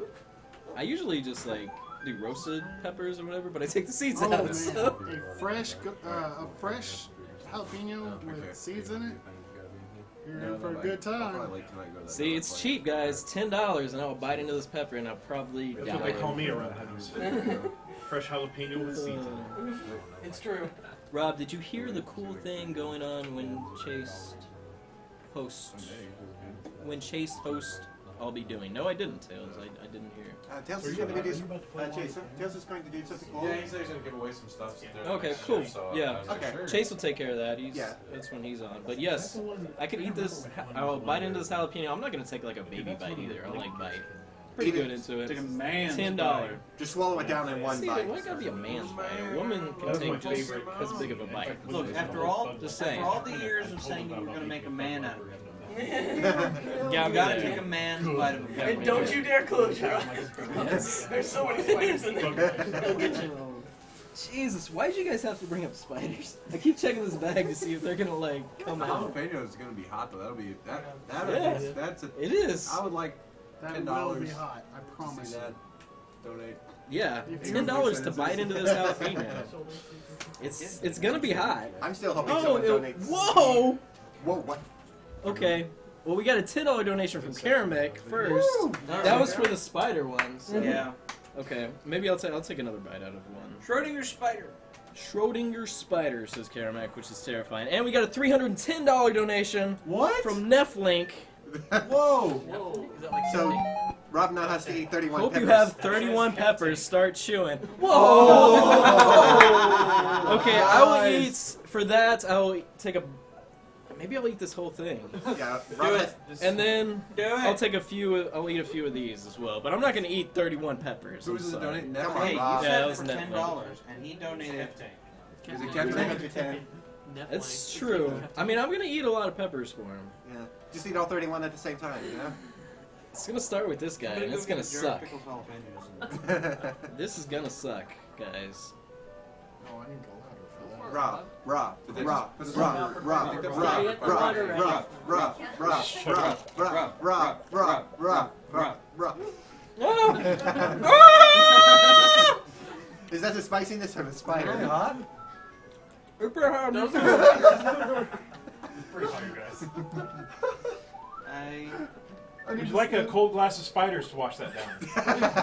S14: I usually just like do roasted peppers or whatever, but I take the seeds
S5: Oh
S14: out.
S5: man,
S14: So.
S5: a fresh jalapeno with seeds in it. You're in for a good time.
S14: See, it's cheap, guys. $10, and I'll bite into this pepper, and I'll probably
S7: That's
S14: die.
S7: what they call me around Henry's. Fresh jalapeno with seeds in it.
S1: It's true.
S14: Rob, did you hear the cool thing going on when Chase hosts? When Chase hosts, I'll be doing. No, I didn't, Tails. I didn't hear.
S13: Tails is going to do Tails is going to do something cool.
S2: Yeah, he said he's going to give away some stuff.
S14: Okay, cool. Yeah.
S2: I was like, sure.
S14: Chase will take care of that. That's when he's on. But yes, I could eat this. I'll bite into this jalapeno. I'm not gonna take like a baby bite either. I'll like bite pretty good into it.
S8: Take a man's
S14: $10.
S13: Just swallow it down in one
S14: See,
S13: bite.
S14: why gotta be a man's bite? A woman can take just as big of a bite.
S8: Look, after all
S14: the
S8: years of saying you were going to make a man out of him,
S14: Yeah,
S8: you gotta take a man's bite of a
S1: And don't you dare close your eyes.
S14: Yes.
S1: There's so many spiders in there. They'll get you.
S14: Jesus, why did you guys have to bring up spiders? I keep checking this bag to see if they're gonna like come out.
S2: Jalapeno is going to be hot though. That'll be
S14: Yeah.
S2: that's a.
S14: It is.
S2: I would like
S5: That
S2: $10
S5: will be hot. I
S2: to
S5: promise
S2: see
S5: you.
S2: that. Donate.
S14: Yeah,
S5: If you-
S14: $10 to bite into this jalapeno. It's gonna be hot.
S13: I'm still hoping
S14: Oh,
S13: someone donates.
S14: whoa!
S13: Whoa, what?
S14: Okay. Well, we got a $10 donation from Karamek first.
S13: Woo!
S14: That was for the spider ones.
S8: Yeah.
S14: Okay, maybe I'll take another bite out of one.
S8: Schrodinger's spider.
S14: Schrodinger spider, says Karamek, which is terrifying. And we got a $310 donation.
S13: What?
S14: From Neflink.
S13: Whoa!
S1: Is that like
S13: So, Rob now has to eat 31
S14: Hope
S13: peppers.
S14: you have 31 peppers. Start chewing. Whoa!
S13: Oh!
S14: Okay, I will eat for that. I will take a. Maybe I'll eat this whole thing.
S13: Yeah, Rob has,
S14: And then
S8: Do it.
S14: I'll take a few. I'll eat a few of these as well. But I'm not gonna eat 31 peppers.
S2: Who was the donate?
S13: Come
S8: Hey,
S13: on,
S8: you
S13: Rob.
S14: Yeah, that
S8: said
S14: was
S8: for
S14: Netflix.
S8: $10, and he donated.
S2: Is it
S13: Take
S2: Captain?
S13: it to 10.
S14: It's true. I mean, I'm gonna eat a lot of peppers for him.
S13: Yeah. Just eat all 31 at the same time, you know?
S14: It's gonna start with this guy, and it's gonna suck. This is gonna suck, guys.
S5: Oh, I need to go louder for that.
S13: Rob, Rob,
S2: Did they
S13: Rob,
S2: just-
S13: Rob, Rob, Rob, Rob, Rob, Rob, Rob, Rob, Rob, Rob, Rob, Rob. Is that the spiciness of a spider?
S2: hot?
S11: Pretty hard, you guys.
S7: Would you like a cold glass of spiders to wash that down?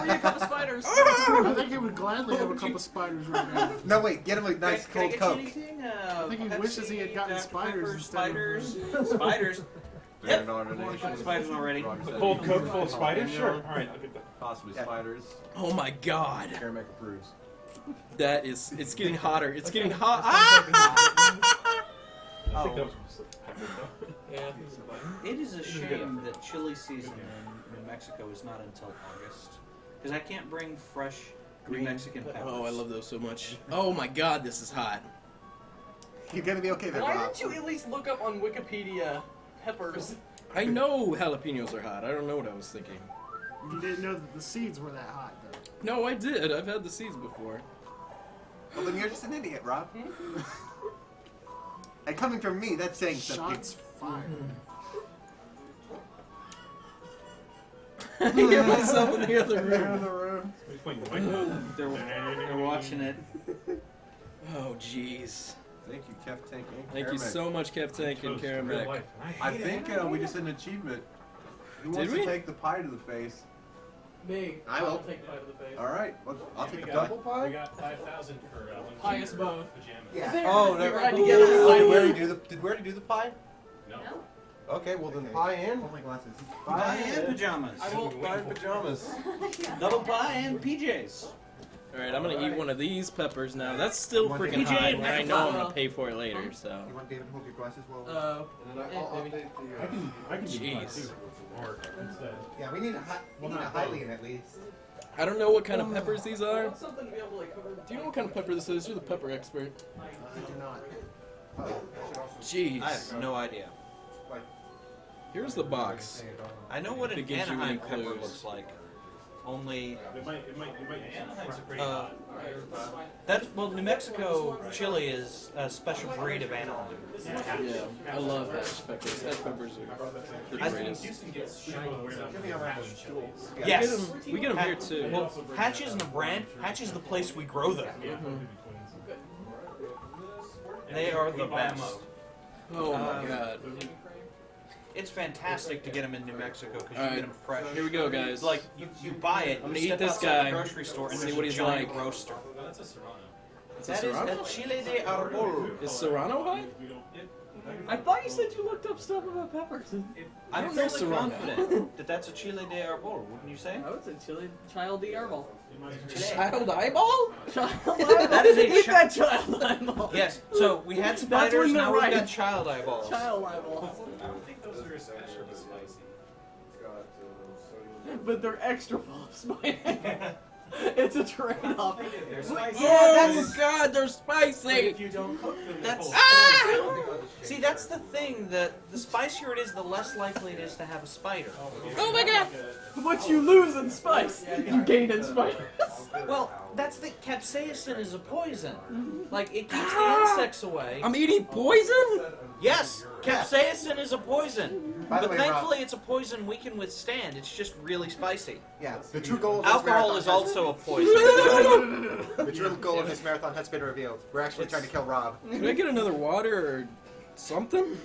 S1: Bring a couple spiders.
S5: I think he would gladly have a couple spiders right now.
S13: No, wait, get him a nice
S8: Can I
S13: cold
S8: get
S13: Coke.
S8: you anything?
S5: I think he wishes he had gotten
S8: Dr.
S5: spiders
S8: Pepper,
S5: instead of,
S8: spiders. Spiders. Yep.
S2: donation.
S8: Spiders already.
S7: A cold Coke full of spiders? Sure. All right, I'll get that.
S2: Possibly spiders.
S14: Oh my God,
S2: Karamek approves.
S14: that is. It's getting hotter. It's getting hot. Ah!
S7: I think that was mostly pepper, though.
S1: Yeah.
S8: It is a shame that chili season in New Mexico is not until August. Because I can't bring fresh New Mexican peppers.
S14: Oh, I love those so much. Oh my God, this is hot.
S13: You're gonna be okay then,
S1: Why
S13: Rob.
S1: didn't you at least look up on Wikipedia peppers?
S14: I know jalapenos are hot. I don't know what I was thinking.
S5: you didn't know that the seeds were that hot, though.
S14: No, I did. I've had the seeds before.
S13: Well, then you're just an idiot, Rob. And coming from me, that's saying something.
S5: Shots fired.
S14: I hear myself in the other room.
S7: He's playing White House.
S8: They're watching it.
S14: Oh, jeez.
S2: Thank you, Kev Tank and
S14: Thank you
S2: Karamek.
S14: so much, Kev Tank and
S7: Toast in real
S14: Karamek.
S7: life.
S2: I think we just did an achievement. Who
S14: Did
S2: wants
S14: we?
S2: to take the pie to the face?
S1: Me.
S13: I will.
S1: I'll take pie to the face.
S2: All right, well, I'll take
S11: We
S2: the
S11: got,
S2: pie.
S11: we got 5,000 for one
S1: Pious both.
S11: pajamas.
S13: Yeah.
S2: Oh,
S1: You're
S2: never.
S1: right together.
S2: Did we already do the pie?
S11: No.
S2: Okay, well then pie and
S13: Only glasses.
S8: Pie and pajamas.
S1: I will.
S2: pie and pajamas.
S8: Double pie and PJs.
S14: Alright, I'm gonna eat one of these peppers now. That's still
S13: Want
S14: freaking
S13: PJ
S14: hot, and I know I'm
S1: McDonald.
S14: gonna pay for it later, so.
S13: You want David to hold your glasses while?
S2: And then I'll
S1: maybe.
S2: update the.
S7: I can do pie
S14: Jeez.
S7: too. Or instead.
S13: Yeah, we need a Hylian at least.
S14: I don't know what kind of peppers these
S1: I
S14: are.
S1: want something to be able to like cover.
S14: Do you know what kind of pepper this is? You're the pepper expert.
S5: I do not.
S14: Jeez.
S8: I have no idea.
S14: Here's the box.
S8: I know what an
S14: It gives you
S8: Anaheim
S14: any
S8: pepper
S14: clues.
S8: looks like. Only
S11: Anaheim's a pretty
S8: uh, well, New Mexico chili is a special breed of Anaheim.
S14: Yeah, I love hatch peppers. Hatch peppers are the greatest.
S8: Yes,
S14: We get them here too.
S8: Well, Hatch isn't a brand. Hatch is the place we grow them. They are the best.
S14: Oh my god.
S8: It's fantastic to get them in New Mexico because you
S14: Alright,
S8: get them fresh.
S14: here we go, guys.
S8: Like you buy it,
S14: I'm
S8: you
S14: gonna eat
S8: step
S14: this
S8: outside
S14: guy,
S8: the grocery store and
S14: see
S8: there's
S14: what
S8: a
S14: he's
S8: giant
S14: like.
S8: roaster.
S14: It's a
S8: That is
S14: Serrano?
S8: a chile de arbol.
S14: Is Serrano high?
S1: I thought you said you looked up stuff about peppers.
S8: I'm
S14: don't know
S8: fairly
S14: Serrano.
S8: confident that that's a chile de arbol, wouldn't you say?
S1: I would say chili child de arbol.
S14: Child eyeball?
S1: Child eyeball.
S8: That is a
S1: Eat that child eyeball.
S8: Yes, so we had
S1: That's
S8: spiders,
S1: when they're
S8: now we've
S1: right.
S8: got child eyeballs.
S1: Child eyeball.
S3: I don't think those are especially spicy.
S1: But they're extra full of spice. It's a trade-off.
S3: They're spicy.
S14: Oh god, they're spicy!
S3: But if you don't cook them, they're
S8: That's
S3: full of
S8: see, that's the thing. The spicier it is, the less likely it is to have a spider.
S14: Oh my god!
S1: What you lose in spice, you gain in spice.
S8: Well, that's the capsaicin is a poison. Like it keeps the insects away.
S14: I'm eating poison?
S8: Yes, capsaicin is a poison.
S13: By the
S8: But
S13: way,
S8: thankfully, it's a poison we can withstand. It's just really spicy.
S13: Yeah, the true goal of this
S8: Alcohol
S13: marathon
S8: is
S13: has-
S8: also a poison.
S13: The true goal of this marathon has been revealed. We're actually trying to kill Rob.
S14: Can I get another water or something?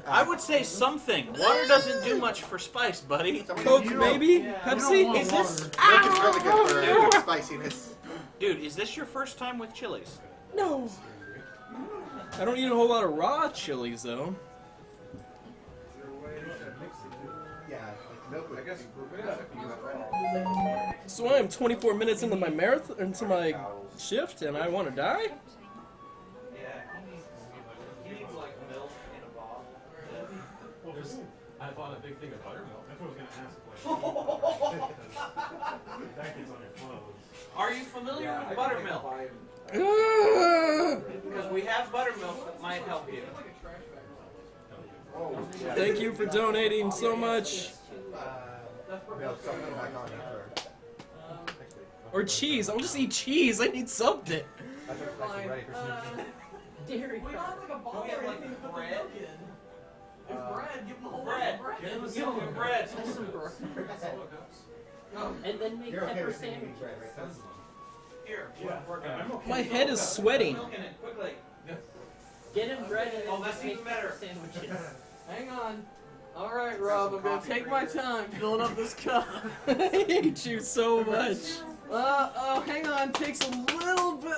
S8: I would say something. Water doesn't do much for spice, buddy.
S14: Coke, maybe? Pepsi?
S8: Is this?
S13: Milk is really good for spiciness.
S8: Dude, is this your first time with chilies?
S14: No. I don't eat a whole lot of raw chilies though.
S13: Yeah, like milk would
S14: So I'm 24 minutes into my marathon, into my shift, and I want to die?
S8: Yeah, he needs like milk in a bottle.
S3: I bought a big thing of buttermilk. That's what I was going to ask. That gets on your clothes.
S8: Are you familiar with buttermilk?
S14: Ah!
S8: Because we have buttermilk that might help you.
S14: Thank you for donating so much.
S13: milk, something back on it.
S14: Or cheese. I'll just eat cheese. I need something.
S1: Dairy. We don't have like a ball or anything to put the milk in. If bread, give them a whole
S8: Bread.
S1: lot of bread.
S8: Give him bread.
S1: Some bread.
S12: And then make pepper sandwiches.
S8: Here.
S14: My head is sweating.
S8: Milk in it, quickly.
S12: Get him bread and
S8: Oh,
S12: then
S8: that's
S12: just make
S8: even better.
S12: pepper sandwiches.
S1: Hang on. All right, Rob, I'm gonna take my time filling up this cup.
S14: I hate you so much.
S1: Hang on. Takes a little bit.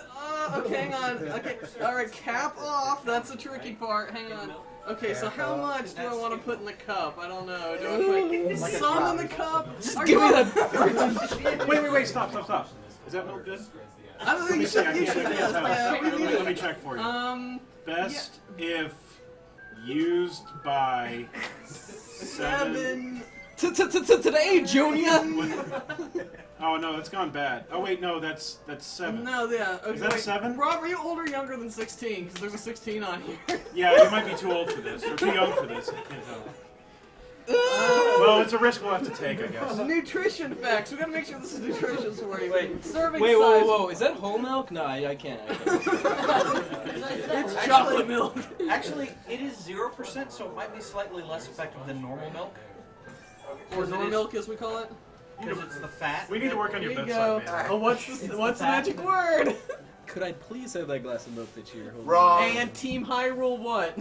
S1: Okay, hang on. Okay, all right. Cap off. That's the tricky part. Hang on. Okay, so how much do I want to put in the cup? I don't know. Do I put some in the cup?
S14: Just give me
S1: that.
S7: Wait, stop. Is that milk good?
S1: I don't think you should. You should.
S7: Let me check for you. Best if used by 7.
S14: Today, Junior.
S7: Oh no, that's gone bad. Oh wait, no, that's 7.
S1: No, yeah. Okay,
S7: Is that a
S1: wait.
S7: 7?
S1: Rob, are you older or younger than 16? Because there's a 16 on here.
S7: Yeah, you might be too old for this, or too young for this. I can't tell. Well, it's a risk we'll have to take, I guess.
S1: Nutrition facts. We gotta make sure this is nutritious for you.
S14: Wait.
S1: Serving
S14: Wait,
S1: size.
S14: whoa. Is that whole milk? No, I can't.
S1: It's chocolate milk.
S8: Actually, it is 0%, so it might be slightly less effective than normal milk.
S1: Or normal milk, as we call it.
S8: Because it's the fat.
S7: We need to work on your
S1: There you
S7: bedside,
S1: go.
S7: man.
S1: Oh, what's the magic word?
S14: Could I please have that glass of milk that you're holding?
S13: Wrong.
S1: And Team Hyrule what?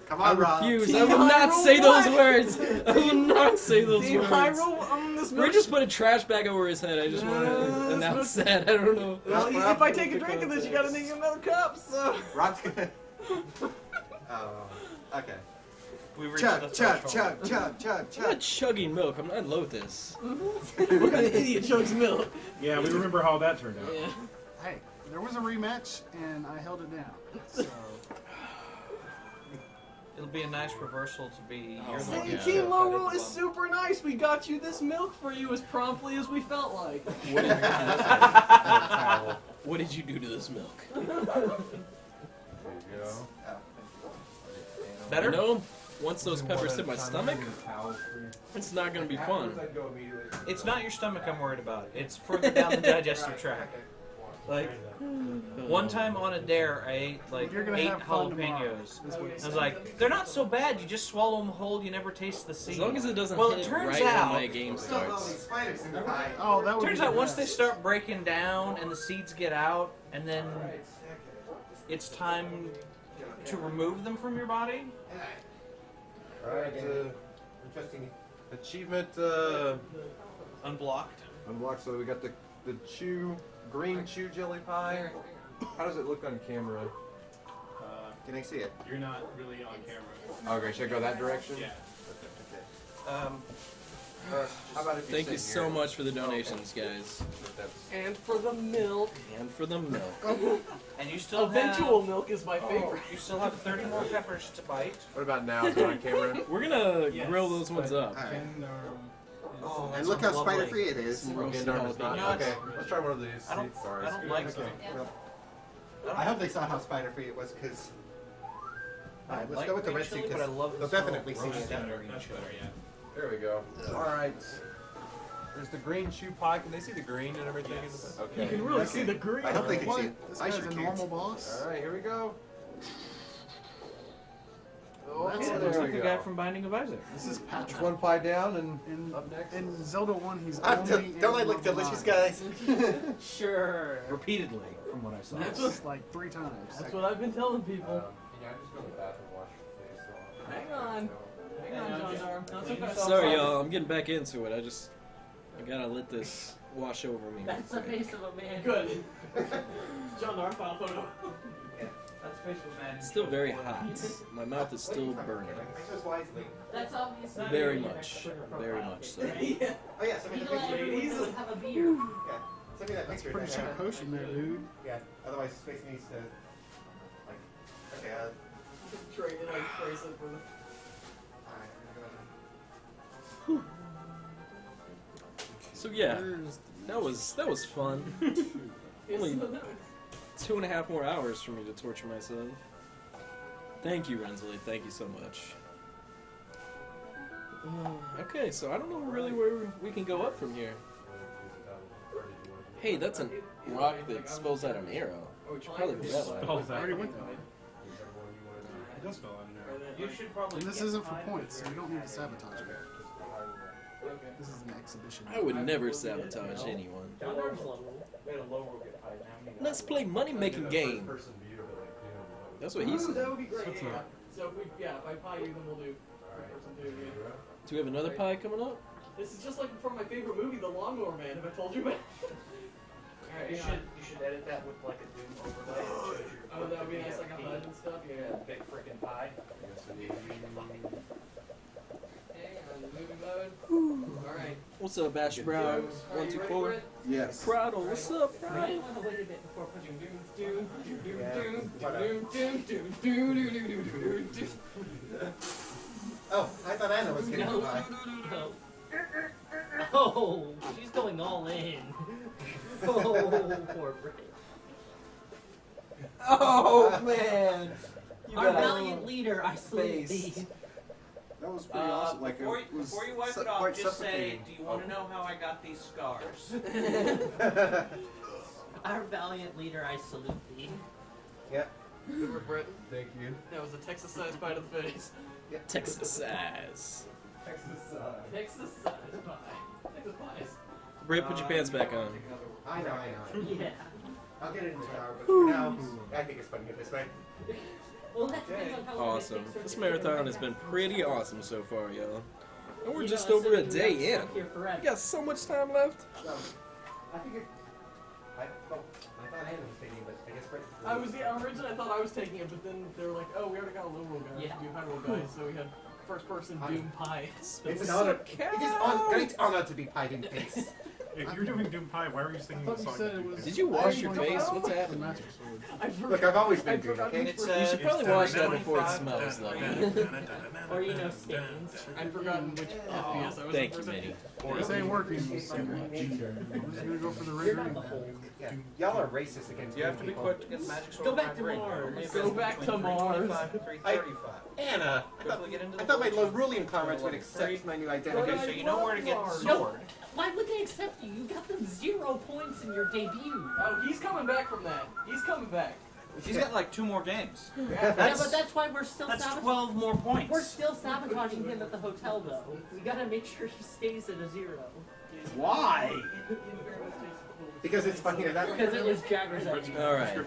S13: Come
S14: I
S13: on, Rob.
S14: refuse. I
S1: Team
S14: will not
S1: Hyrule
S14: say those
S1: what?
S14: words. I will not say those
S1: Team
S14: words.
S1: Hyrule, this
S14: We
S1: milk.
S14: just put a trash bag over his head. I just want to announce that. I don't know.
S1: Well, if I take a drink of this, you gotta make another cup, so.
S13: Rob's gonna. Oh, okay.
S8: We reached
S13: Chug,
S8: the
S13: chug,
S8: threshold.
S13: chug.
S14: I'm not chugging milk. I'm not Lotus.
S1: What kind of idiot chugs milk?
S7: Yeah, we remember how that turned out.
S1: Yeah.
S5: Hey, there was a rematch and I held it down. So
S8: It'll be a nice reversal to be.
S14: Oh
S8: you're
S14: my
S8: the
S14: God.
S1: Team
S8: show
S1: Lorule
S8: fighter
S1: is
S8: club.
S1: super nice. We got you this milk for you as promptly as we felt like.
S14: What did you do to this milk?
S13: There you go.
S8: Better?
S14: You know, once those peppers hit my stomach, it's not gonna be fun.
S8: It's not your stomach I'm worried about. It's further down the digestive tract. Like, one time on a dare, I ate like
S5: You're gonna
S8: 8
S5: have fun tomorrow.
S8: jalapenos.
S5: That's what he
S8: I was
S5: said.
S8: like, they're not so bad. You just swallow them whole. You never taste the seed.
S14: As long as it doesn't
S8: well,
S14: hit
S8: it turns
S14: right
S8: out,
S14: when my game starts.
S3: Spiders in the pie.
S5: Oh, that would
S8: turns
S5: be
S8: out
S5: the
S8: once they
S5: best.
S8: start breaking down and the seeds get out, and then it's time to remove them from your body.
S2: Alright, interesting achievement
S8: Unblocked.
S2: unlocked. So we got the green chew jelly pie. How does it look on camera?
S3: Can I see it?
S11: You're not really on camera.
S2: Okay, should I go that direction?
S11: Yeah.
S2: How about if you
S14: Thank you
S2: sit
S14: so
S2: here?
S14: much for the donations, guys.
S1: And for the milk.
S14: And for the milk.
S8: And you still
S1: Eventual
S8: have,
S1: milk is my favorite.
S8: You still have 30 more peppers to bite.
S2: What about now? Is it on camera?
S14: We're gonna grill those ones up.
S3: Alright.
S8: Oh,
S3: And look how spider free it is.
S14: Roasted
S2: Darn, it's not.
S14: jalapenos.
S2: Okay, let's try one of these.
S8: I don't,
S2: Sorry.
S8: I don't like
S3: Okay.
S8: them.
S3: Well, I hope they saw how spider free it was, because. Alright, let's
S8: like
S3: go with the
S8: green
S3: red sea,
S8: chili, but I
S3: because
S8: love the
S3: they'll
S8: smell of
S3: definitely see
S8: roasted
S3: it.
S8: green
S11: That's
S8: chili.
S11: better, yeah.
S2: There we go. Alright. There's the green chew pie. Can they see the green and everything?
S11: Yes.
S2: Okay.
S1: You can really see the green.
S3: I hope they can
S5: What?
S3: see it.
S5: This
S3: I
S5: guy's
S3: sure
S5: a
S3: can't.
S5: normal boss?
S2: Alright, here we go.
S1: Oh,
S14: That's
S8: Yeah,
S14: it.
S8: looks
S2: there
S8: like
S2: we
S8: the
S2: go.
S8: guy from Binding of Isaac.
S5: This is Patrick.
S2: One pie down and
S5: In,
S2: up next.
S5: in Zelda 1, he's
S3: Ah,
S5: only
S3: don't I
S5: in
S3: look
S5: level
S3: delicious,
S5: 9.
S3: guys?
S8: Sure. Repeatedly, from what I saw.
S5: That's like 3 times.
S1: That's what I've been telling people.
S2: Yeah, just go to the bathroom, wash your face off.
S1: Hang on. Hang on, John Darm. Not so fast.
S14: Sorry, y'all. I'm getting back into it. I gotta let this wash over me.
S12: That's the face of a man.
S1: Good. John Darm, file photo.
S8: That's facial man.
S14: It's still very hot. My mouth is still burning.
S3: I chose wisely.
S12: That's obviously
S14: Very much. Very much so.
S1: Yeah.
S3: Oh yeah, send me the
S12: People
S3: picture.
S12: everyone
S1: Ladies.
S12: doesn't have a beard.
S3: Yeah, send me that
S5: That's
S3: picture.
S5: pretty cheap potion there, dude.
S3: Yeah, otherwise Space needs to, like, okay,
S1: Trade it like bracelet for the.
S3: alright,
S14: So yeah,
S5: There's
S14: that was fun. Only 2.5 more hours for me to torture myself. Thank you, Rensley. Thank you so much. Okay, so I don't know really where we can go up from here. Hey, that's a rock that spills out an arrow. We should probably do that one.
S11: Spells
S5: I
S11: out.
S5: already went there.
S11: It does spell out in there.
S8: You should probably.
S5: And this isn't for points, so you don't need to sabotage me. This is an exhibition.
S14: I would never sabotage anyone. Let's play money-making game. That's what he said.
S1: That would be great. Yeah. So if I pie you, then we'll do person 2 again.
S14: Do we have another pie coming up?
S1: This is just like from my favorite movie, The Lawnmower Man. Have I told you about?
S8: You should edit that with like a Doom overlay. That shows your
S1: Oh, that would be nice, like a HUD and stuff. Yeah.
S8: big freaking pie.
S1: Hang on, movie mode. All right.
S14: What's up, Bash Brown?
S1: All right, you ready for
S14: 124.
S1: it?
S3: Yes.
S14: Prattle, what's up,
S12: You
S14: Prattle?
S12: might want to wait a bit before putting
S3: Oh, I thought Anna was getting
S12: No,
S3: the pie.
S12: no. Oh, she's going all in. Oh, poor Brit.
S14: Oh, man!
S12: Our valiant leader, I salute thee.
S3: That was pretty awesome. Like,
S8: Before,
S3: it was
S8: before you wipe it
S3: quite
S8: off, just say,
S3: suffocating.
S8: do you want to know how I got these scars?
S12: Our valiant leader, I salute thee.
S3: Yeah.
S1: Good work, Brett.
S2: Thank you.
S1: That was a Texas-sized bite of the face.
S14: Texas size.
S1: Texas-sized pie. Texas pies.
S14: Britt, put your pants back on.
S3: I know.
S12: Yeah.
S3: I'll get it in an hour, but for now, I think it's fun to get this way.
S12: Well, that depends on how long it
S14: Awesome.
S12: takes her
S14: This
S12: to get
S14: marathon
S12: her
S14: has been
S12: back.
S14: pretty awesome so far, y'all. And we're
S12: You
S14: just
S12: know,
S14: over a
S12: assuming
S14: day
S12: you're
S14: in.
S12: stuck here forever.
S14: We got so much time left.
S3: So, I figured. I thought Anna was taking, but I guess Brett.
S1: Originally I thought I was taking it, but then they were like, oh, we already got a Lorule guy.
S12: Yeah.
S1: We do Hyrule guys, so we had first person Doom Pie.
S3: It's an honor. It is an great honor to be pied in face.
S7: If you're doing Doom Pie, why were you singing the song?
S14: Did you wash your face? What's happening?
S13: Look, I've always been Doom, okay?
S8: It's,
S14: You should probably wash that before it smells, though.
S12: Or, you know, stains.
S1: I've forgotten which FPS I was
S14: Thank you, Mitty.
S5: This ain't working so much. I'm just gonna go for the red.
S13: Yeah. Y'all are racist against
S8: You have to be
S13: people.
S8: quick to get the magic sword.
S12: Go back to Mars.
S1: Go back to Mars.
S13: Anna, I thought my Lorulian comrades would accept my new identity.
S8: Okay, so you know where to get the
S12: No,
S8: sword.
S12: why would they accept you? You got them 0 points in your debut.
S1: Oh, he's coming back from that. He's coming back.
S8: He's got like 2 more games.
S12: Yeah, but that's why we're still
S8: That's
S12: sabotaging.
S8: 12 more points.
S12: We're still sabotaging him at the hotel, though. We gotta make sure he stays at a 0.
S13: Why? Because it's funny that
S12: Because it was Jagger's idea.
S14: All right.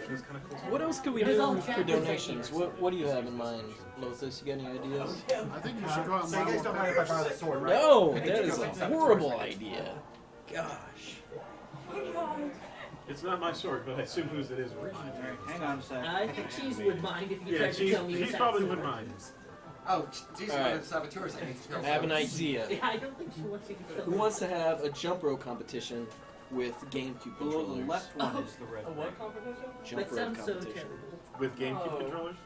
S14: What else could we
S12: It was all
S14: do for
S12: Jack's
S14: donations? What do you have in mind, Lothus? You got any ideas?
S5: I think you should go out and
S13: So
S5: buy
S13: you guys
S5: more
S13: don't mind if I borrow the
S5: packs.
S13: sword, right?
S14: No, that is a horrible idea. Gosh.
S7: It's not my sword, but I assume whose it is. Right.
S8: Hang on a sec.
S12: I think Cheese would mind if you
S7: Yeah,
S12: tried to tell me
S7: she
S12: it's
S7: probably
S12: that
S7: wouldn't
S12: sword.
S7: mind.
S13: Oh, these
S14: All
S13: are
S14: right.
S13: the saboteurs I need to kill.
S14: I have an idea.
S12: Yeah, I don't think she wants you to kill
S14: Who
S12: him.
S14: wants to have a jump rope competition with GameCube
S8: Below the
S14: controllers?
S8: left one is the red.
S1: A what competition?
S14: Jump
S12: That
S14: rope
S12: sounds so
S14: competition.
S12: terrible.
S7: With GameCube
S1: Oh.
S7: controllers?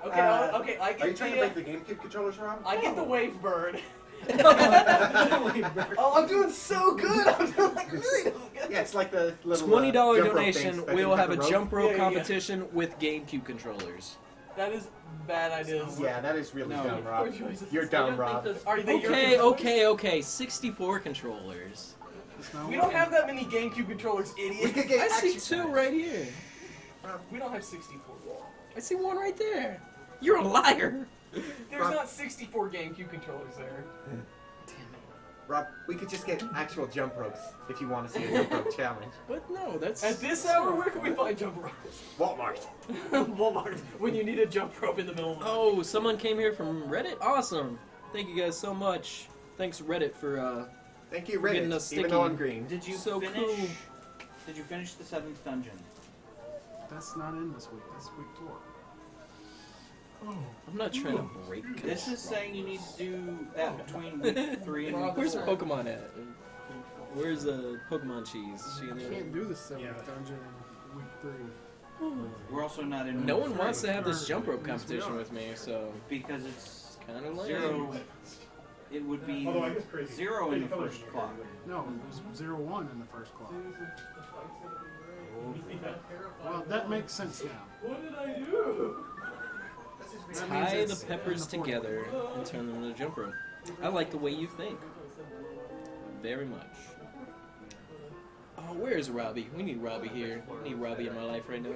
S1: Okay, okay. I
S13: Are you
S1: get
S13: trying to
S1: the
S13: make the GameCube controllers, Rob?
S1: I get the wave bird. Oh, I'm doing so good. I'm doing like really good.
S13: Yeah, it's like the little
S14: $20
S13: jump rope
S14: donation.
S13: things that
S14: We will
S13: didn't
S14: have a
S13: the rope.
S14: jump rope
S1: Yeah, yeah.
S14: competition with GameCube controllers.
S1: That is bad ideas.
S13: Yeah, that is really
S8: No.
S13: dumb, Rob.
S1: Poor choices.
S13: You're
S12: I
S13: dumb,
S12: don't
S13: Rob.
S12: think those-
S1: Are they your
S14: Okay,
S1: controllers?
S14: okay. 64 controllers.
S5: It's not
S1: We don't
S5: working.
S1: have that many GameCube controllers,
S13: We
S1: idiot.
S13: could get
S14: I see
S13: action.
S14: 2 right here.
S1: We don't have 64.
S14: I see 1 right there. You're a liar.
S1: There's not 64 GameCube controllers there.
S13: Rob, we could just get actual jump ropes if you want to see a jump rope challenge.
S14: But no, that's
S1: At this hour, where can we find jump ropes?
S13: Walmart.
S1: Walmart. When you need a jump rope in the middle of the night.
S14: Oh, someone came here from Reddit? Awesome. Thank you guys so much. Thanks Reddit for
S13: Thank you,
S14: getting
S13: Reddit,
S14: us
S13: even
S14: sticky.
S13: though I'm green.
S8: Did you
S14: So
S8: finish?
S14: cool.
S8: Did you finish the 7th dungeon?
S5: That's not in this week. That's week 4.
S14: I'm not trying to break.
S8: This is saying you need to do that between week 3 and week
S14: Where's
S8: 4.
S14: Pokemon at? Where's Pokemon Cheese? Is she in
S5: You
S14: there?
S5: can't do the 7th dungeon in week 3.
S8: We're also not in.
S14: No
S8: week
S14: one
S8: 3
S14: wants to have this jump rope competition with me, so
S8: because it's
S14: kind of lame.
S8: 0. It would be
S7: Although I guess crazy.
S8: 0 in the first clock.
S5: No, it was 0-1 in the first clock. Well, that makes sense now.
S1: What did I do?
S5: That means
S14: Tie
S5: it's
S14: the peppers
S5: in the fourth
S14: together and turn them into jump rope. I like the way you think. Very much. Oh, where is Robbie? We need Robbie here. I need Robbie in my life right now.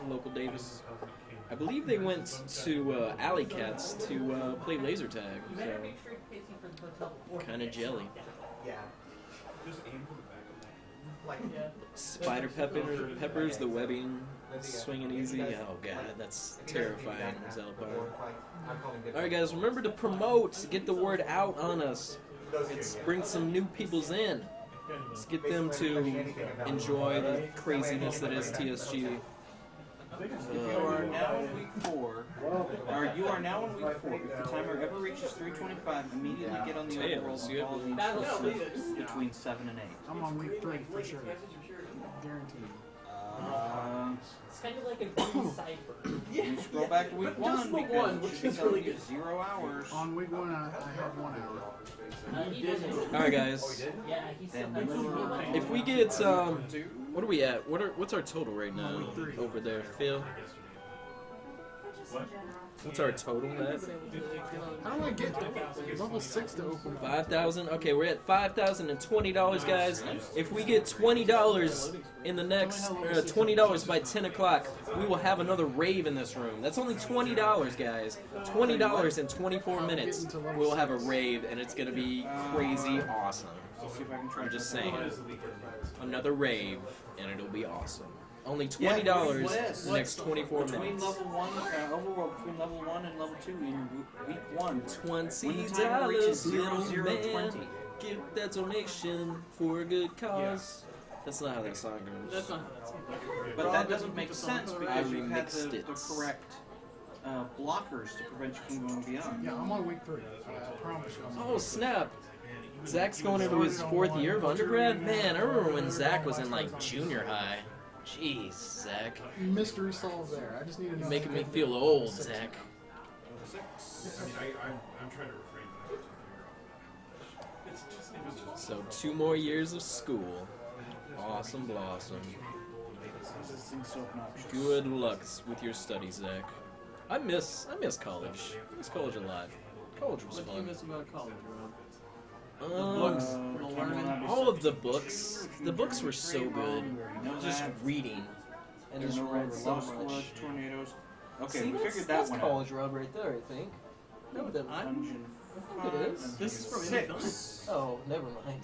S14: Local Davis. I believe they went to Alley Cats to play laser tag. So kind of jelly.
S13: Yeah.
S14: Spider peppers, the webbing, swinging easy. Oh god, that's terrifying. Zelda. All right, guys, remember to promote, get the word out on us. Let's bring some new peoples in. Let's get them to enjoy the craziness that is TSG.
S8: If you are now in week 4, or you are now in week 4, if the timer ever reaches 325, immediately get on the
S14: Tails,
S8: overworld
S14: you
S8: and
S14: have
S8: follow
S14: the-
S8: the instructions between 7 and 8.
S5: I'm on week 3 for sure. Guaranteed.
S12: It's kind of like a green cipher.
S8: You scroll back to week
S1: But just
S8: 1
S1: the
S8: because
S1: one,
S8: it
S1: which
S8: should be
S1: is
S8: telling
S1: really
S8: you
S1: good.
S8: 0 hours.
S5: On week 1, I had 1 hour.
S12: He didn't.
S14: All right, guys.
S12: Yeah, he still
S8: Then
S12: has
S8: you
S12: his
S8: were-
S14: If we get what are we at? What's our total right now over there, Phil? What's our total at?
S5: How do I get level 6 to open?
S14: 5,000. Okay, we're at $5,020, guys. If we get $20 in the next $20 by 10 o'clock, we will have another rave in this room. That's only $20, guys. $20 in 24 minutes. We will have a rave, and it's gonna be crazy awesome. I'm just saying. Another rave, and it'll be awesome. Only $20 in the next 24
S8: between
S14: minutes.
S8: level 1, overworld between level 1 and level 2 in week 1.
S14: $20, little
S8: 0,
S14: man.
S8: 20.
S14: Give that donation for a good cause. That's not how that song goes.
S1: That's not how that's
S8: But that doesn't make sense
S14: I
S8: because you've had
S14: remixed
S8: the
S14: it.
S8: correct blockers to prevent you from going beyond.
S5: Yeah, I'm on week 3. I promise you. I'm on
S14: Oh snap! Zach's going into his 4th year of undergrad? Man, I remember when Zach was in, like, junior high. Jeez, Zach.
S5: Mystery solved there. I just need to know.
S14: You're making me feel old, Zach.
S7: I mean, I'm trying to refrain from that.
S14: So 2 more years of school. Awesome blossom. Good luck with your studies, Zach. I miss college. I miss college a lot. College was
S1: What do you
S14: fun.
S1: miss about college, Rob? The books, the learning.
S14: All of the books. The books were so good. Just reading. And just read so much.
S8: Tornadoes. Okay,
S14: See,
S8: we
S14: that's,
S8: figured that
S14: that's
S8: one
S14: college Rob right there, I think. No, that
S8: Dungeon.
S14: I think it is.
S1: This is from
S8: 6.
S14: Oh, never mind.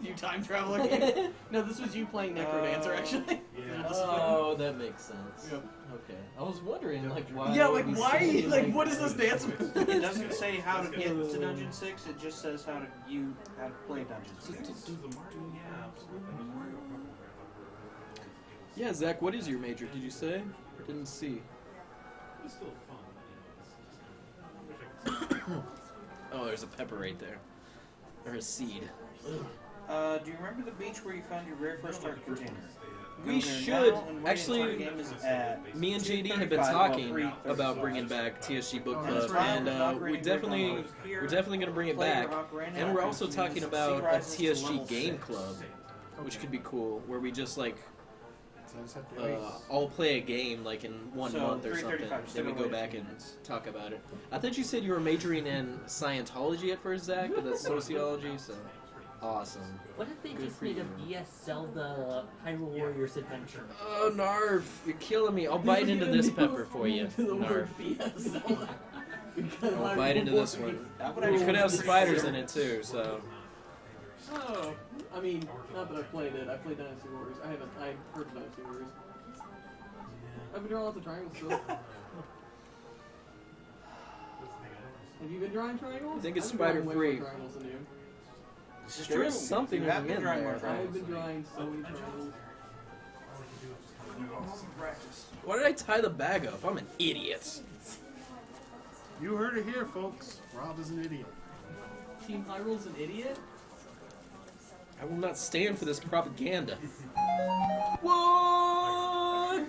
S1: You time travel again? No, this was you playing Necrodancer, actually.
S14: Oh, that makes sense.
S1: Yep.
S14: Okay. I was wondering, like, why.
S1: Yeah,
S14: would
S1: like,
S14: we
S1: why?
S14: sing it
S1: Like, what is this dance with?
S8: It doesn't say how to get to Dungeon 6, it just says how to play Dungeon 6.
S14: Yeah, Zach, what is your major? Did you say? I didn't see. Oh, there's a pepper right there. Or a seed.
S8: Do you remember the beach where you found your very first art container?
S14: We should. Actually, me and JD have been talking about bringing back TSG Book Club, and we're definitely gonna bring it back. And we're also talking about a TSG Game Club, which could be cool, where we just like all play a game like in 1 month or something. Then we go back and talk about it. I thought you said you were majoring in Scientology at first, Zach, but that's sociology, so awesome.
S15: What if they just made a BS Zelda Hyrule Warriors adventure?
S14: Oh, Narf, you're killing me. I'll bite into this pepper for you, Narf. I'll bite into this one. You could have spiders in it too, so.
S1: Oh, I mean, not that I played it. I played Dynasty Warriors. I heard of Dynasty Warriors. I've been drawing lots of triangles still. Have you been drawing triangles?
S14: I think it's
S1: I've been drawing
S14: spider
S1: way
S14: free.
S1: more triangles than you.
S14: There is something in there.
S1: I've been drawing so many triangles.
S14: Why did I tie the bag up? I'm an idiot.
S5: You heard it here, folks. Rob is an idiot.
S1: Team Hyrule's an idiot?
S14: I will not stand for this propaganda. What?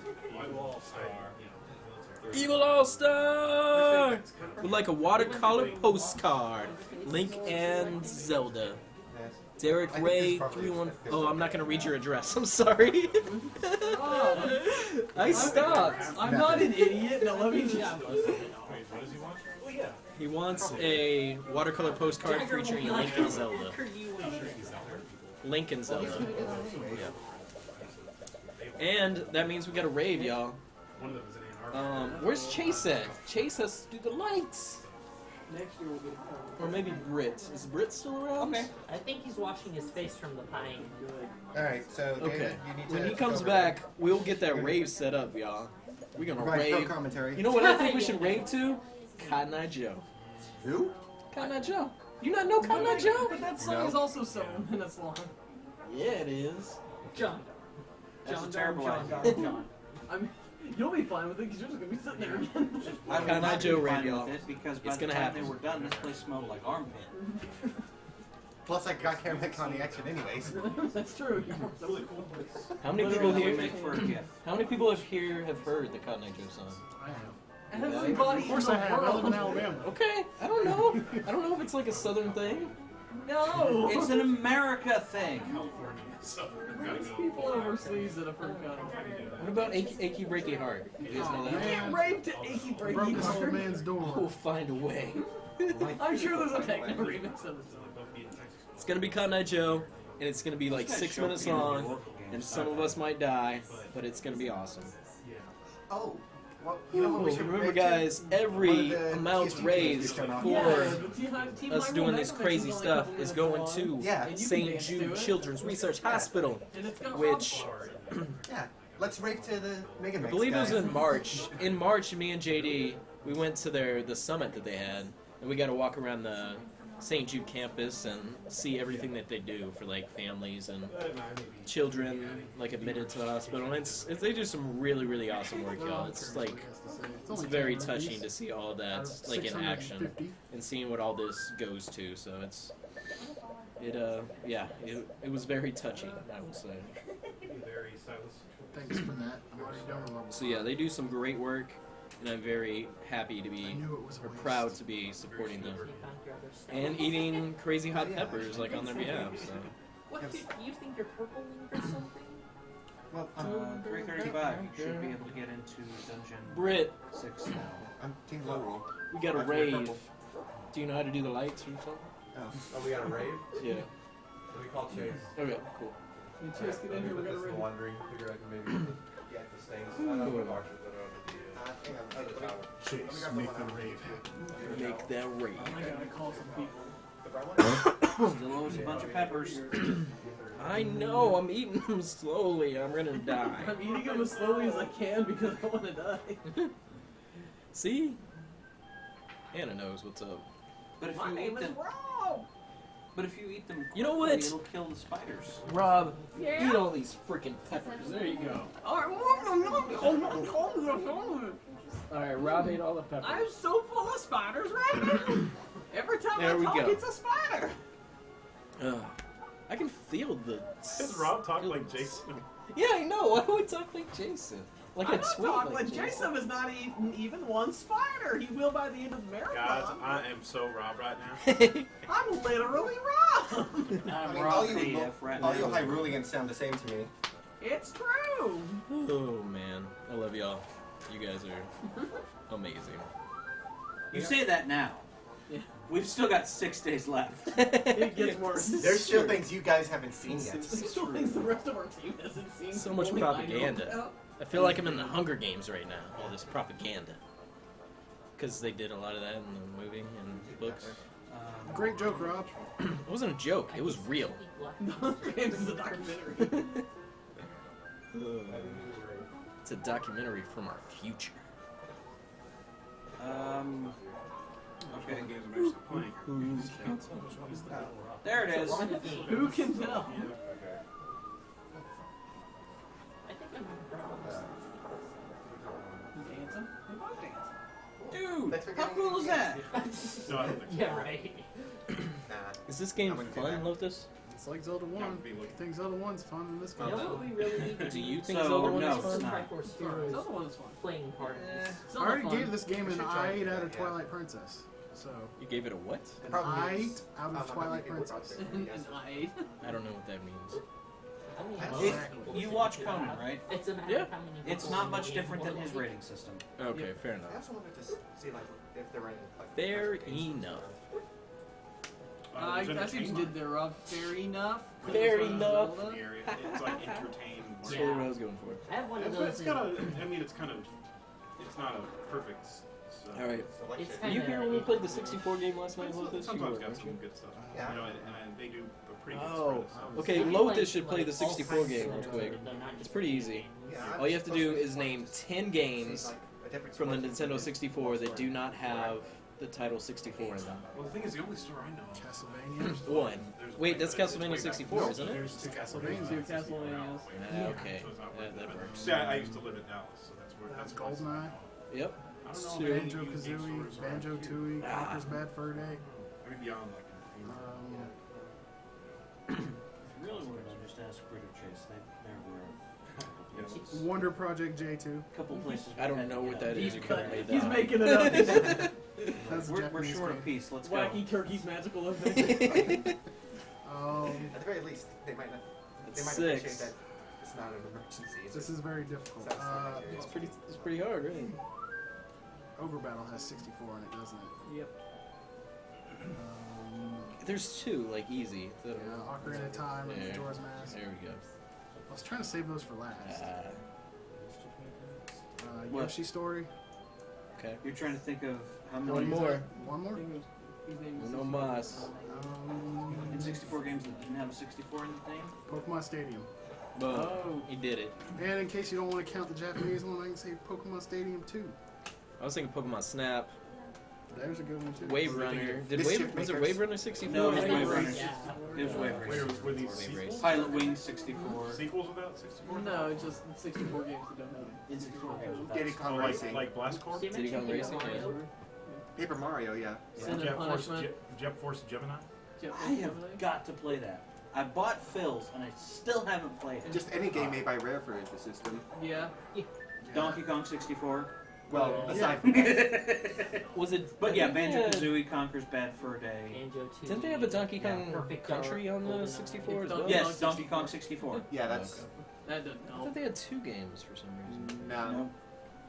S14: Evil All-Star! With like a watercolor postcard. Link and Zelda. Derek Ray 314. Oh, I'm not gonna read your address. I'm sorry. I stopped.
S1: I'm not an idiot. Now let me just.
S14: He wants a watercolor postcard featuring Link and Zelda. Link and Zelda. Yeah. And that means we got a rave, y'all. Where's Chase at? Chase has to do the lights.
S1: Next year we'll get a
S14: Or maybe Brit. Is Brit still around?
S15: Okay. I think he's washing his face from the pine.
S13: Alright, so David,
S14: Okay.
S13: you need to
S14: When he
S13: take
S14: comes
S13: over.
S14: back, we'll get that rave set up, y'all. We're gonna
S13: Right, no
S14: rave.
S13: commentary.
S14: You know what I think we should rave to? Cotton Eye Joe.
S13: Who?
S14: Cotton Eye Joe. You not know Cotton Eye Joe?
S1: But that song is also 7 minutes long.
S14: Yeah, it is.
S15: John.
S8: That's
S15: John,
S8: a terrible
S15: John,
S8: idea.
S15: John.
S1: I mean, you'll be fine with it because you're just gonna be sitting there again.
S8: I would
S14: Cotton Eye
S8: not
S14: Joe
S8: be fine
S14: rave, y'all.
S8: with it because by
S14: It's
S8: the
S14: gonna
S8: time
S14: happen.
S8: they were done, this place smelled like armpit.
S13: Plus, I got Caramec on the action anyways.
S1: That's true.
S14: How many people
S8: Literally
S14: here?
S8: make for a gift.
S14: How many people have heard the Cotton Eye Joe song?
S5: I have.
S1: Everybody
S5: Of course
S1: in
S5: I
S1: the
S5: have. I live in
S1: world.
S5: Alabama.
S14: Okay, I don't know. I don't know if it's like a southern thing.
S1: No!
S8: It's an America thing.
S1: There's people overseas that have heard Cotton.
S14: What about Achy Breaky Heart? You guys know
S1: You
S14: that?
S1: can't rape to Achy
S5: Broke
S1: Breaky
S5: this old
S1: Heart.
S5: man's door.
S14: We'll find a way.
S1: I'm sure there's a techno remix of it.
S14: It's gonna be Cotton Eye Joe, and it's gonna be like 6 minutes long, and some of us might die, but it's gonna be awesome.
S13: Oh, well, you know what we should
S14: Remember,
S13: rate to?
S14: guys, every
S13: One of the
S14: amount
S13: TSG
S14: raised
S13: games
S14: for
S1: Team
S14: us
S1: Hyrule
S14: doing this
S1: Mecha
S14: crazy
S1: Mix is only a
S14: stuff
S1: couple
S14: is
S1: minutes
S14: going
S1: long,
S14: to
S13: Yeah.
S1: and you can
S14: St.
S1: dance to
S14: Jude
S1: it.
S14: Children's Research Hospital,
S1: And it's got
S14: which
S13: Yeah, let's rate to the Mega
S14: I
S13: Mix.
S14: believe it was
S13: guys.
S14: in March. In March, me and JD, we went to the summit that they had, and we got to walk around the St. Jude campus and see everything that they do for like families and children like admitted to the hospital. And they do some really awesome work, y'all. It's like it's very touching to see all of that like in action and seeing what all this goes to. So it's it was very touchy, I will say.
S11: Very Silas.
S5: Thanks for that. I'm already done with level
S14: So yeah, they do some great work, and I'm very happy to be, or proud to be supporting them, and eating crazy hot peppers like on their behalf. So.
S15: What do you think you're purpling or something?
S13: Well,
S8: 335. You should be able to get into dungeon
S14: Brit,
S8: 6 now.
S13: I'm Team Lorule.
S14: we got a rave. Do you know how to do the lights or something?
S2: Oh, we got a rave?
S14: Yeah.
S2: So we call Chase.
S14: Okay, cool.
S1: Chase, get in here, we got a rave.
S2: Wandering, figure I can maybe get the stains. I don't know what auctions that are over the other
S7: Chase, make the rave happen.
S14: Make that rave.
S1: I gotta call some people.
S8: Still owes a bunch of peppers.
S14: I know, I'm eating them slowly. I'm gonna die.
S1: I'm eating them as slowly as I can because I want to die.
S14: See? Anna knows what's up.
S8: But if
S4: My
S8: you
S4: name
S8: eat
S4: is
S8: them,
S4: Rob.
S8: but if you eat them,
S14: You know
S8: quickly,
S14: what?
S8: It'll kill the spiders.
S14: Rob,
S4: Yeah.
S14: eat all these freaking peppers. There you go. Alright, Rob ate all the peppers.
S4: I'm so full of spiders right now. Every time
S14: There
S4: I
S14: we
S4: talk,
S14: go.
S4: it's a spider.
S14: I can feel the.
S7: Does Rob talk like Jason?
S14: Yeah, I know. Why would I talk like Jason? Like
S4: I'm
S14: a
S4: not
S14: tweet
S4: talking
S14: like
S4: like Jason has not eaten even one spider. He will by the end of the
S7: Guys,
S4: marathon.
S7: I am so Rob right now.
S4: I'm literally Rob.
S13: I mean,
S8: Rob
S13: all you
S8: AF right
S13: all
S8: now.
S13: you Hyruleans sound the same to me.
S4: It's true.
S14: Oh man, I love y'all. You guys are amazing.
S8: You say that now.
S1: Yeah.
S8: We've still got 6 days left.
S1: It gets worse.
S13: There's still things you guys haven't seen yet.
S1: There's still things the rest of our team hasn't seen.
S14: So much
S1: Only I know
S14: propaganda.
S1: about.
S14: I feel like I'm in the Hunger Games right now. All this propaganda. Because they did a lot of that in the movie and books.
S5: Great joke, Rob.
S14: It wasn't a joke. It was real.
S1: Hunger Games is a documentary.
S14: It's a documentary from our future.
S8: Okay.
S7: Games I'm actually playing.
S8: There it is.
S1: Who can tell?
S15: I think I'm
S1: Dancing? They both dance.
S8: Dude, how cool is that?
S7: No, I don't think so.
S15: Yeah, right.
S14: Is this game fun, Lotus?
S5: It's like Zelda 1. I think Zelda 1's fun in this game.
S15: You know what we really need to
S14: Do you think
S8: So,
S14: Zelda 1
S8: no,
S14: is
S8: it's
S14: fun?
S8: not.
S1: Zelda 1 is fun.
S15: playing part of this.
S5: I
S1: Zelda
S5: already
S1: fun.
S5: gave this game an
S13: should try
S5: 8
S13: it,
S5: out of
S13: yeah.
S5: Twilight Princess. So,
S14: You gave it a what?
S13: The problem
S5: 8
S13: is,
S5: out of Twilight Princess.
S1: And I.
S14: I don't know what that means.
S15: I mean,
S5: Exactly.
S8: You watch Conan, right?
S15: it's a matter
S14: Yeah.
S15: of how many
S8: It's
S15: people
S8: not
S15: in
S8: much
S15: the
S8: different
S15: game
S8: than his
S15: will
S8: rating system.
S14: Okay, fair
S13: I
S14: enough.
S13: also wanted to see like if there were any like
S14: Fair
S13: classifications.
S14: enough.
S1: I
S7: There's
S1: see what you did there, Rob. Fair enough.
S14: Fair enough.
S7: area. It's like entertain.
S14: That's what I was going for.
S15: I have one of
S7: It's,
S15: those.
S7: it's got a. I mean, it's kind of. It's not a perfect.
S14: Alright.
S15: It's
S14: Were you here when we played the 64 game last night, Lotus? You
S7: Sometimes
S14: were,
S7: got
S14: weren't
S7: some
S14: you?
S7: good stuff.
S13: Yeah.
S7: You know, and they do a pretty good
S14: Oh,
S7: spread.
S14: okay.
S15: Maybe
S14: Lotus
S15: like-
S14: should play the
S15: like all
S14: 64
S15: kinds
S14: game
S15: of
S14: real quick.
S15: they're not
S14: It's
S15: just
S14: pretty
S15: video
S14: easy.
S15: games.
S13: Yeah,
S14: All you have to
S13: I'm
S14: do
S13: supposed
S14: is name 10
S13: see,
S14: games
S13: like, a different
S14: from the
S13: story.
S14: Nintendo 64 that do not have the title 64 in them.
S7: Well, the thing is, the only store I know.
S5: Castlevania.
S14: One.
S7: There's
S14: Wait,
S7: way
S14: that's
S7: back- it's
S14: Castlevania
S7: way back.
S14: 64,
S7: No,
S14: isn't it?
S7: There's two Castlevanias.
S1: Two Castlevanias.
S14: Okay.
S7: So it's not
S14: That
S7: worth it.
S14: works.
S7: Yeah, I used to live in Dallas, so that's where that's
S5: Goldeneye.
S14: Yep.
S7: I don't know
S14: Two.
S7: if any
S5: Banjo
S7: of these
S5: Kazooie.
S7: stores are
S5: Banjo
S7: actually-
S5: Tooie.
S14: Ah.
S5: Conker's Bad Fur Day.
S7: I mean, beyond like.
S8: If you really wanted to just ask Critter Chase, they're aware.
S5: Wonder Project J2.
S8: A couple places.
S14: I don't know what that is. You could have made that
S1: He's
S14: up.
S1: making it up.
S5: That's a
S8: We're
S5: Japanese
S8: short a
S5: game.
S8: piece. Let's go.
S1: Wacky Turkey's Magical Adventure.
S13: At the very least, they might not. They
S14: That's
S13: might appreciate
S14: 6.
S13: that it's not an emergency.
S5: This is very difficult.
S14: It's pretty hard, really.
S5: Ogre Battle has 64 in it, doesn't it?
S1: Yep.
S14: There's 2, like easy.
S5: Yeah, Ocarina of Time and
S14: There.
S5: Majora's Mask.
S14: There we go.
S5: I was trying to save those for last.
S8: What?
S5: Yoshi Story.
S14: Okay.
S8: You're trying to think of how many.
S14: One more.
S5: One more?
S14: No mas.
S8: In 64 games that didn't have a 64 in the name?
S5: Pokemon Stadium.
S14: Boom.
S1: Oh.
S14: He did it.
S5: And in case you don't want to count the Japanese one, I can say Pokemon Stadium 2.
S14: I was thinking Pokemon Snap.
S5: There's a good one too.
S14: Wave Runner. Did
S13: Mischief
S14: was it
S13: Makers.
S14: Wave Runner 64?
S8: No, it was
S14: Wave
S8: Wave
S14: Race?
S8: Runner. It was Wave Race.
S7: Were these
S14: Wave
S7: sequels?
S14: Race.
S8: Pilot Wings 64.
S7: Sequels without 64?
S1: No, it's just 64 games that don't have it.
S8: In 64 games.
S13: Diddy
S7: Oh,
S13: Kong Racing.
S7: like Blast Corps?
S14: Diddy Kong Racing? Yeah.
S13: Paper Mario, yeah.
S1: Sin and
S7: Jet Force,
S1: Punishment.
S7: Jet Force Gemini?
S8: I have got to play that. I bought Phil's and I still haven't played it.
S13: Just any game made by Rare for the system.
S1: Yeah.
S8: Donkey Kong 64.
S13: Well, aside from that.
S14: Was it?
S8: But yeah, Banjo-Kazooie Conquers Bad Fur Day.
S15: Banjo 2.
S14: Didn't they have a Donkey Kong Country on the 64 as well?
S8: Yes, Donkey Kong 64.
S13: Yeah, that's...
S1: That doesn't
S14: I
S1: help.
S14: thought they had 2 games for some reason.
S13: No.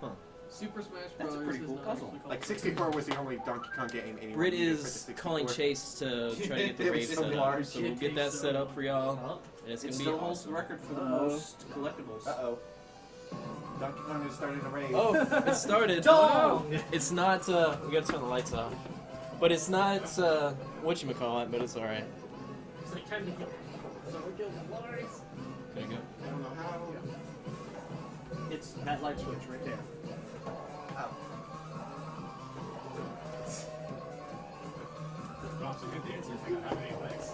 S14: Huh.
S1: Super Smash
S8: That's
S1: Bros.
S8: a pretty
S1: is
S8: cool
S1: not
S8: puzzle.
S1: actually called
S13: Like 64 was the only Donkey Kong game anyone
S14: Brit
S13: needed for the
S14: is
S13: 64.
S14: calling Chase to try to get the
S13: It
S14: raid
S13: was so
S14: set up,
S13: large.
S14: so we'll get that set up for y'all. And it's
S8: It
S14: gonna be
S8: still holds the
S14: awesome.
S8: record for the most collectibles.
S13: Uh-oh. Donkey Kong has started a raid.
S14: Oh, it started.
S15: Dong!
S14: It's not. We gotta turn the lights off. But it's not. Whatchamacallit, but it's alright.
S15: It's like time to get Lars.
S14: There you go.
S13: I don't know how.
S8: It's that light switch right there.
S13: Oh.
S3: Rob's a good dancer if you don't have any legs.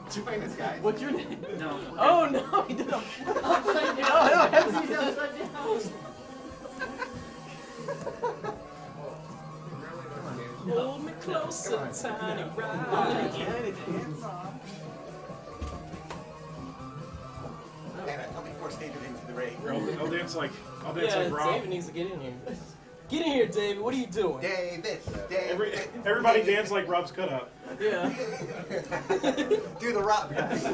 S13: Did you find this guy?
S1: What's your name?
S8: No.
S1: Oh no, he did a flip upside down.
S15: Oh, no, he's upside down.
S14: Hold me closer, tiny ride.
S13: Man, I thought before stated into the raid.
S7: I'll dance like Rob.
S14: David needs to get in here. Get in here, David. What are you doing?
S13: David.
S7: Everybody dance like Rob's cutout.
S1: Yeah.
S13: Do the rock, guys.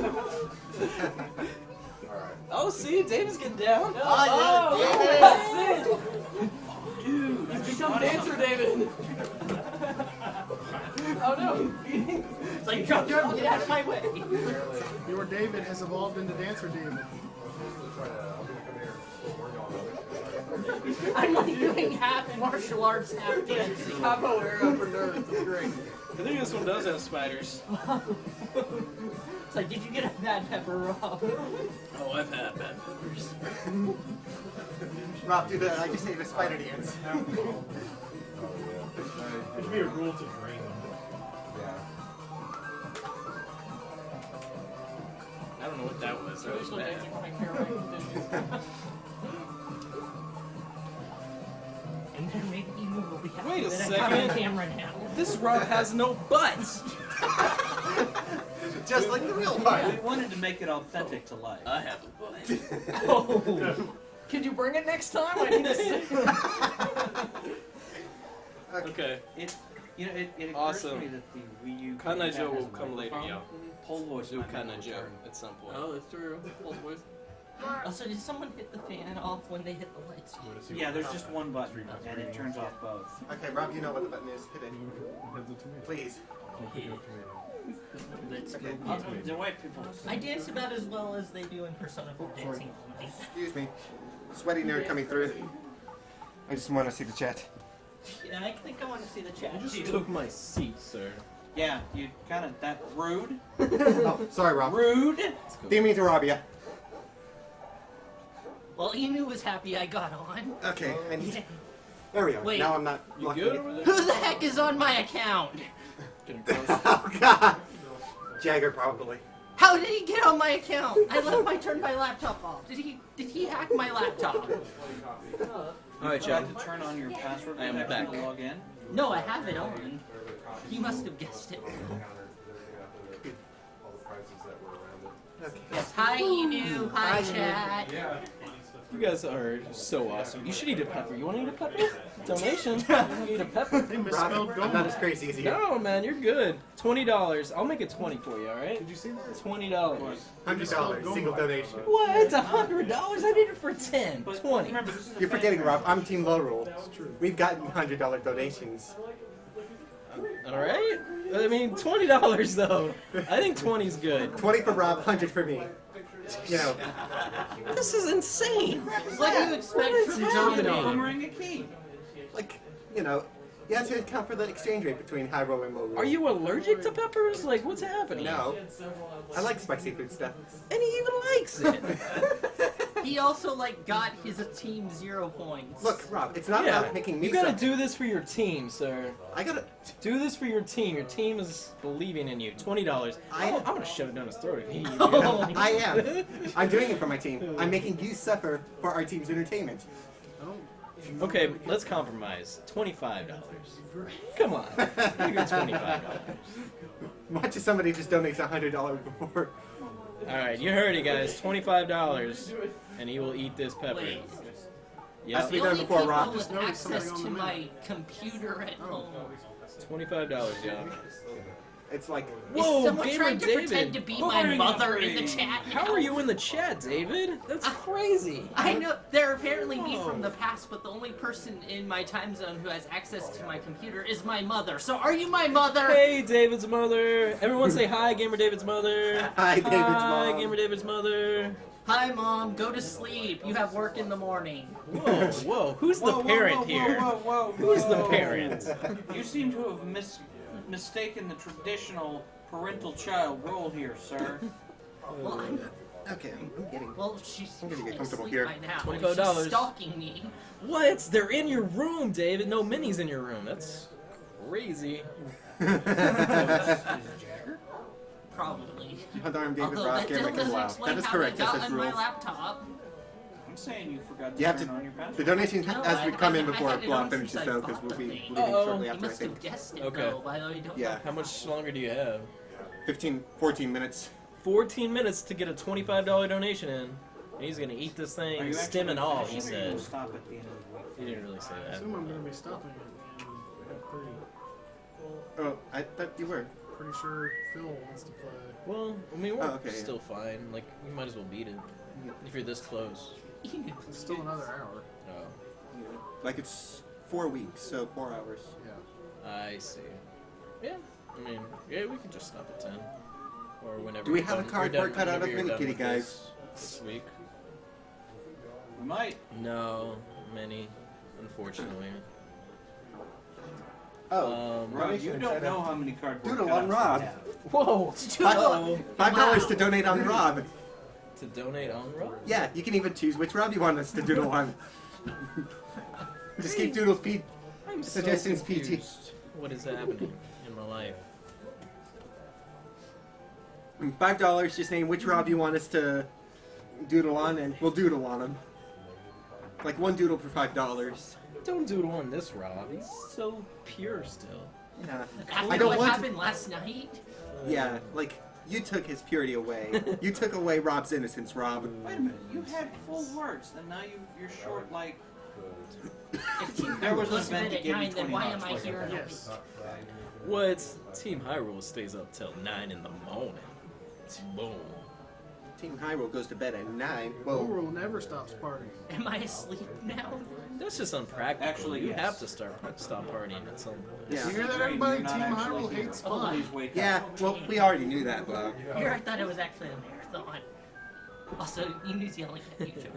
S14: Oh, see, David's getting down.
S1: That's it. Dude, he's become dancer, David. Oh no.
S15: It's like, drop, get out of my way.
S5: Your David has evolved into Dancer David.
S15: I'm like doing half martial arts, half dancing.
S1: Capoeira for nerds. It's great.
S14: I think this one does have spiders.
S15: It's like, did you get a bad pepper, Rob?
S14: Oh, I've had bad peppers.
S13: Rob, do that. I just say the spider dance.
S7: There should be a rule to drain them.
S14: I don't know what that was. That was
S1: Traditional
S14: bad.
S1: dancing behind camera.
S15: And they're making you move. We'll be happy
S14: Wait a
S15: that I got on
S14: second.
S15: camera now.
S14: This Rob has no butt.
S13: Just like the real
S8: We
S13: one.
S8: wanted to make it authentic to life.
S14: I have a butt.
S1: Oh. Could you bring it next time? I need to see.
S14: Okay.
S8: It occurs
S14: Awesome.
S8: to me that the Wii U
S14: Kana
S8: pad
S14: Joe
S8: has
S14: will
S8: a
S14: come later,
S8: microphone.
S14: yo.
S8: Pole voice
S14: Do
S8: might be
S14: Kana
S8: able to
S14: Joe
S8: turn.
S14: at some point.
S1: Oh, that's true. Old boys.
S15: Also, did someone hit the fan off when they hit the lights?
S8: Yeah, there's just one button, and it turns off both.
S13: Okay, Rob, you know what the button is. Hit it. Please.
S15: Let's go.
S8: The white people.
S15: I dance about as well as they do in Persona 4 dancing only.
S13: Excuse me. Sweaty nerd coming through. I just want to see the chat.
S15: Yeah, I think I want to see the chat
S14: You just
S15: too.
S14: took my seat, sir.
S8: Yeah, you kind of that rude.
S13: Oh, sorry, Rob.
S8: Rude.
S13: Didn't mean to rob you.
S15: Well, Inu was happy I got on.
S13: Okay, I need. There we go.
S15: Wait.
S13: Now I'm not.
S14: You
S13: lucky.
S14: good over there?
S15: Who the heck is on my account?
S14: Getting close.
S13: Oh God. Jagger probably.
S15: How did he get on my account? I turned my laptop off. Did he hack my laptop?
S14: Alright,
S8: You
S14: Chad.
S8: have to turn on your password
S14: I am
S8: protection
S14: back.
S8: to log in.
S15: No, I have it on. He must have guessed it. Yes, hi Inu, hi chat.
S14: You guys are so awesome. You should eat a pepper. You want to eat a pepper? Donation. You can eat a pepper.
S5: They
S13: Rob,
S5: misspelled
S13: I'm
S5: gold.
S13: not as crazy as you.
S14: No, man, you're good. $20. I'll make it 20 for you, alright?
S5: Did you see that?
S14: $20.
S13: $100 single donation.
S14: What? It's $100? I did it for 10.
S8: But
S14: 20.
S8: remember, this is a
S13: You're forgetting,
S8: fan-
S13: Rob. I'm Team Lorule. We've gotten $100 donations.
S14: Alright? I mean, $20 though. I think 20's good.
S13: 20 for Rob, 100 for me. You know.
S14: This is insane.
S15: What do you expect from
S14: happening?
S15: Domino?
S8: Boomerang a key.
S13: Like, you know, you have to account for the exchange rate between Hyrule and Lorule.
S14: Are you allergic to peppers? Like, what's happening?
S13: No. I like spicy food stuff.
S14: And he even likes it.
S15: He also got his team 0 points.
S13: Look, Rob, it's not
S14: Yeah,
S13: about making me
S14: you gotta
S13: suffer.
S14: do this for your team, sir.
S13: I gotta.
S14: Do this for your team. Your team is believing in you. $20. I'm gonna shove it down his throat if he.
S13: I am. I'm doing it for my team. I'm making you suffer for our team's entertainment.
S14: Okay, let's compromise. $25. Come on. You get $25.
S13: Watch if somebody just donates $100 before.
S14: Alright, you heard it, guys. $25, and he will eat this pepper.
S15: Wait.
S14: Yeah.
S13: Has to be
S15: The
S13: done
S15: only
S13: before
S15: people
S13: Rob.
S15: with access to my computer at home.
S14: $25, yeah.
S13: It's like,
S15: Is
S14: Whoa,
S15: someone
S14: Gamer
S15: trying to
S14: David.
S15: pretend to be my mother in the chat?
S14: How are you in the chat, David? That's crazy.
S15: I know they're apparently me from the past, but the only person in my time zone who has access to my computer is my mother. So are you my mother?
S14: Hey, David's mother. Everyone say hi, Gamer David's mother.
S13: Hi, David's
S14: Hi,
S13: mom.
S14: Gamer David's mother.
S15: Hi, Mom. Go to sleep. You have work in the morning.
S14: Whoa, whoa. Who's the parent here? Who's the parent?
S8: You seem to have mistaken the traditional parental child role here, sir.
S15: Well, I'm,
S13: okay, I'm getting.
S15: well, she's
S13: I'm gonna get
S15: asleep
S13: comfortable here.
S15: by now.
S14: $25.
S15: She's stalking me.
S14: What? They're in your room, David. No minis in your room. That's crazy.
S15: Probably.
S13: Gendarme David
S15: Although
S13: Ross,
S15: that
S13: Gamer
S15: still doesn't
S13: Wow.
S15: explain
S13: That is
S15: how
S13: correct.
S15: they got
S13: That's
S15: on my
S13: rules.
S15: laptop.
S8: I'm saying you forgot to
S13: You have
S8: turn
S13: to.
S8: on your password.
S13: The donation
S15: No,
S13: has to come in
S15: I
S13: before
S15: had it
S13: Blah
S15: on
S13: finishes
S15: since I
S13: though, because
S15: bought
S13: we'll
S15: the
S13: be
S15: thing.
S13: leaving shortly
S15: You
S13: after, I
S15: must
S13: think.
S15: have guessed it,
S14: Okay.
S15: though, by the way. Don't
S13: Yeah.
S14: How much longer do you have?
S13: 14 minutes.
S14: 14 minutes to get a $25 donation in. And he's gonna eat this
S8: Are
S14: thing,
S8: you
S14: stem and
S8: actually
S14: all, he
S8: finishing or you
S14: said.
S8: will stop at the end of the week?
S14: He didn't really say
S5: I
S14: that.
S5: assume I'm going to be stopping at
S13: Oh, I thought you were.
S5: pretty sure Phil wants to play.
S14: Well, I mean, we're
S13: Oh, okay, yeah.
S14: still fine. Like, you might as well beat it. If you're this close.
S5: It's still another hour.
S14: Oh,
S13: Like it's 4 weeks, so 4 hours.
S5: Yeah.
S14: I see. Yeah, I mean, yeah, we can just stop at 10. Or whenever
S13: Do we
S14: you're
S13: have a
S14: done-
S13: cardboard
S14: you're done-
S13: cutout of
S14: whenever you're
S13: Mini
S14: done
S13: Kitty,
S14: with
S13: guys?
S14: This week.
S8: We might.
S14: No, many, unfortunately.
S13: Oh,
S8: Rob, you don't know how many cardboard
S13: Doodle
S8: cutouts
S13: on Rob.
S8: we have.
S14: Whoa!
S13: $5 to donate on Rob.
S14: To donate on Rob?
S13: Yeah, you can even choose which Rob you want us to doodle on. Just keep Doodle's
S14: I'm so
S13: suggestions PG.
S14: confused. What is happening in my life?
S13: $5, just name which Rob you want us to doodle on, and we'll doodle on him. Like one doodle for $5.
S14: Don't doodle on this Rob. He's so pure still.
S13: Yeah.
S15: After
S13: I don't
S15: what
S13: want
S15: happened last night?
S13: Yeah, like you took his purity away. You took away Rob's innocence, Rob.
S8: Wait a minute, you had full words, and now you're short like.
S15: If Team
S8: There was
S15: Hyrule
S8: an
S15: goes to
S8: event
S15: bed
S8: that
S15: at
S8: gave you
S15: 9, then why am I
S8: $20
S15: here?
S5: Yes.
S14: What? Team Hyrule stays up till 9 in the morning. Boom.
S13: Team Hyrule goes to bed at 9.
S5: Lorule never stops partying.
S15: Am I asleep now?
S14: That's just unpractical.
S8: Actually,
S14: you
S8: yes.
S14: have to stop partying at some point.
S13: Yeah.
S5: You hear that, everybody? Team Hyrule hates fun.
S13: Yeah, well, we already knew that, Bob.
S15: Here, I thought it was actually a marathon. Also, Inu's yelling at you, Joe.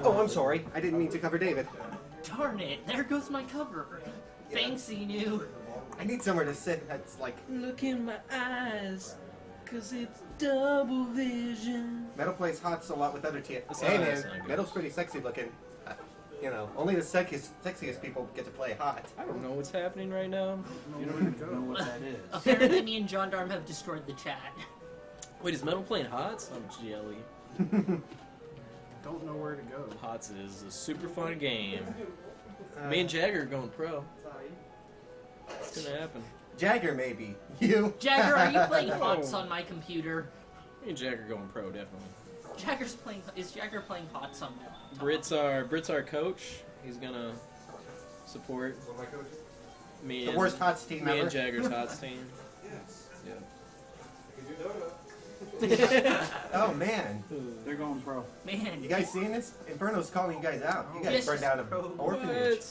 S13: Oh, I'm sorry. I didn't mean to cover David.
S15: Darn it, there goes my cover. Thanks, Inu.
S13: I need somewhere to sit that's like...
S14: Look in my eyes, cause it's double vision.
S13: Metal plays hot a lot with other TSG.
S14: That's
S13: Hey
S14: not-
S13: man,
S14: that's not good.
S13: Metal's pretty sexy looking. You know, only the sexiest people get to play hot.
S14: I don't know what's happening right now.
S8: You don't even know what that is.
S15: Apparently, me and Gendarme have destroyed the chat.
S14: Wait, is Metal playing HOTS? I'm jelly.
S5: Don't know where to go.
S14: HOTS is a super fun game. Me and Jagger are going pro. It's gonna happen.
S13: Jagger, maybe. You?
S15: Jagger, are you playing HOTS on my computer?
S14: Me and Jagger going pro, definitely.
S15: Is Jagger playing HOTS on my laptop?
S14: Brit's our coach. He's gonna support me
S13: The
S14: and
S13: worst HOTS team
S14: me
S13: ever.
S14: and Jagger's HOTS team.
S13: Oh man.
S8: They're going pro.
S15: Man.
S13: You guys seeing this? Inferno's calling you guys out. You guys
S15: Yes,
S13: burned out an
S15: pro.
S13: orphanage.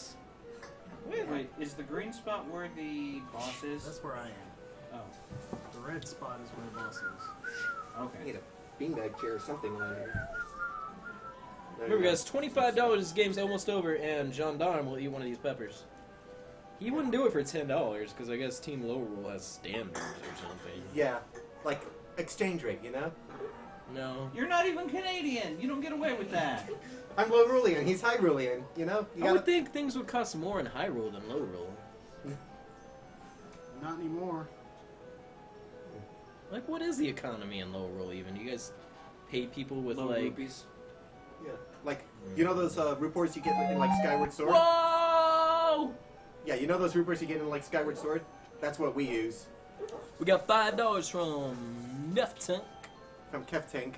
S8: Wait, is the green spot where the boss is?
S5: That's where I am.
S8: Oh.
S5: The red spot is where the boss is.
S13: I
S8: Okay.
S13: need a beanbag chair or something around here. There you
S14: Remember,
S13: go.
S14: guys, $25. This game's almost over, and Gendarme will eat one of these peppers. He wouldn't do it for $10 because I guess Team Lorule has standards or something.
S13: Yeah, like exchange rate, you know?
S14: No.
S8: You're not even Canadian. You don't get away with that.
S13: I'm Lorulean, he's Hyrulean, you know? You
S14: I would think things would cost more in Hyrule than Lorule.
S5: Not anymore.
S14: Like, what is the economy in Lorule even? You guys pay people with
S8: Low
S14: like
S8: rupees.
S13: Yeah. Like, you know those reports you get in like Skyward Sword?
S14: Whoa!
S13: Yeah, you know those reports you get in like Skyward Sword? That's what we use.
S14: We got $5 from Neftank.
S13: From Keftank.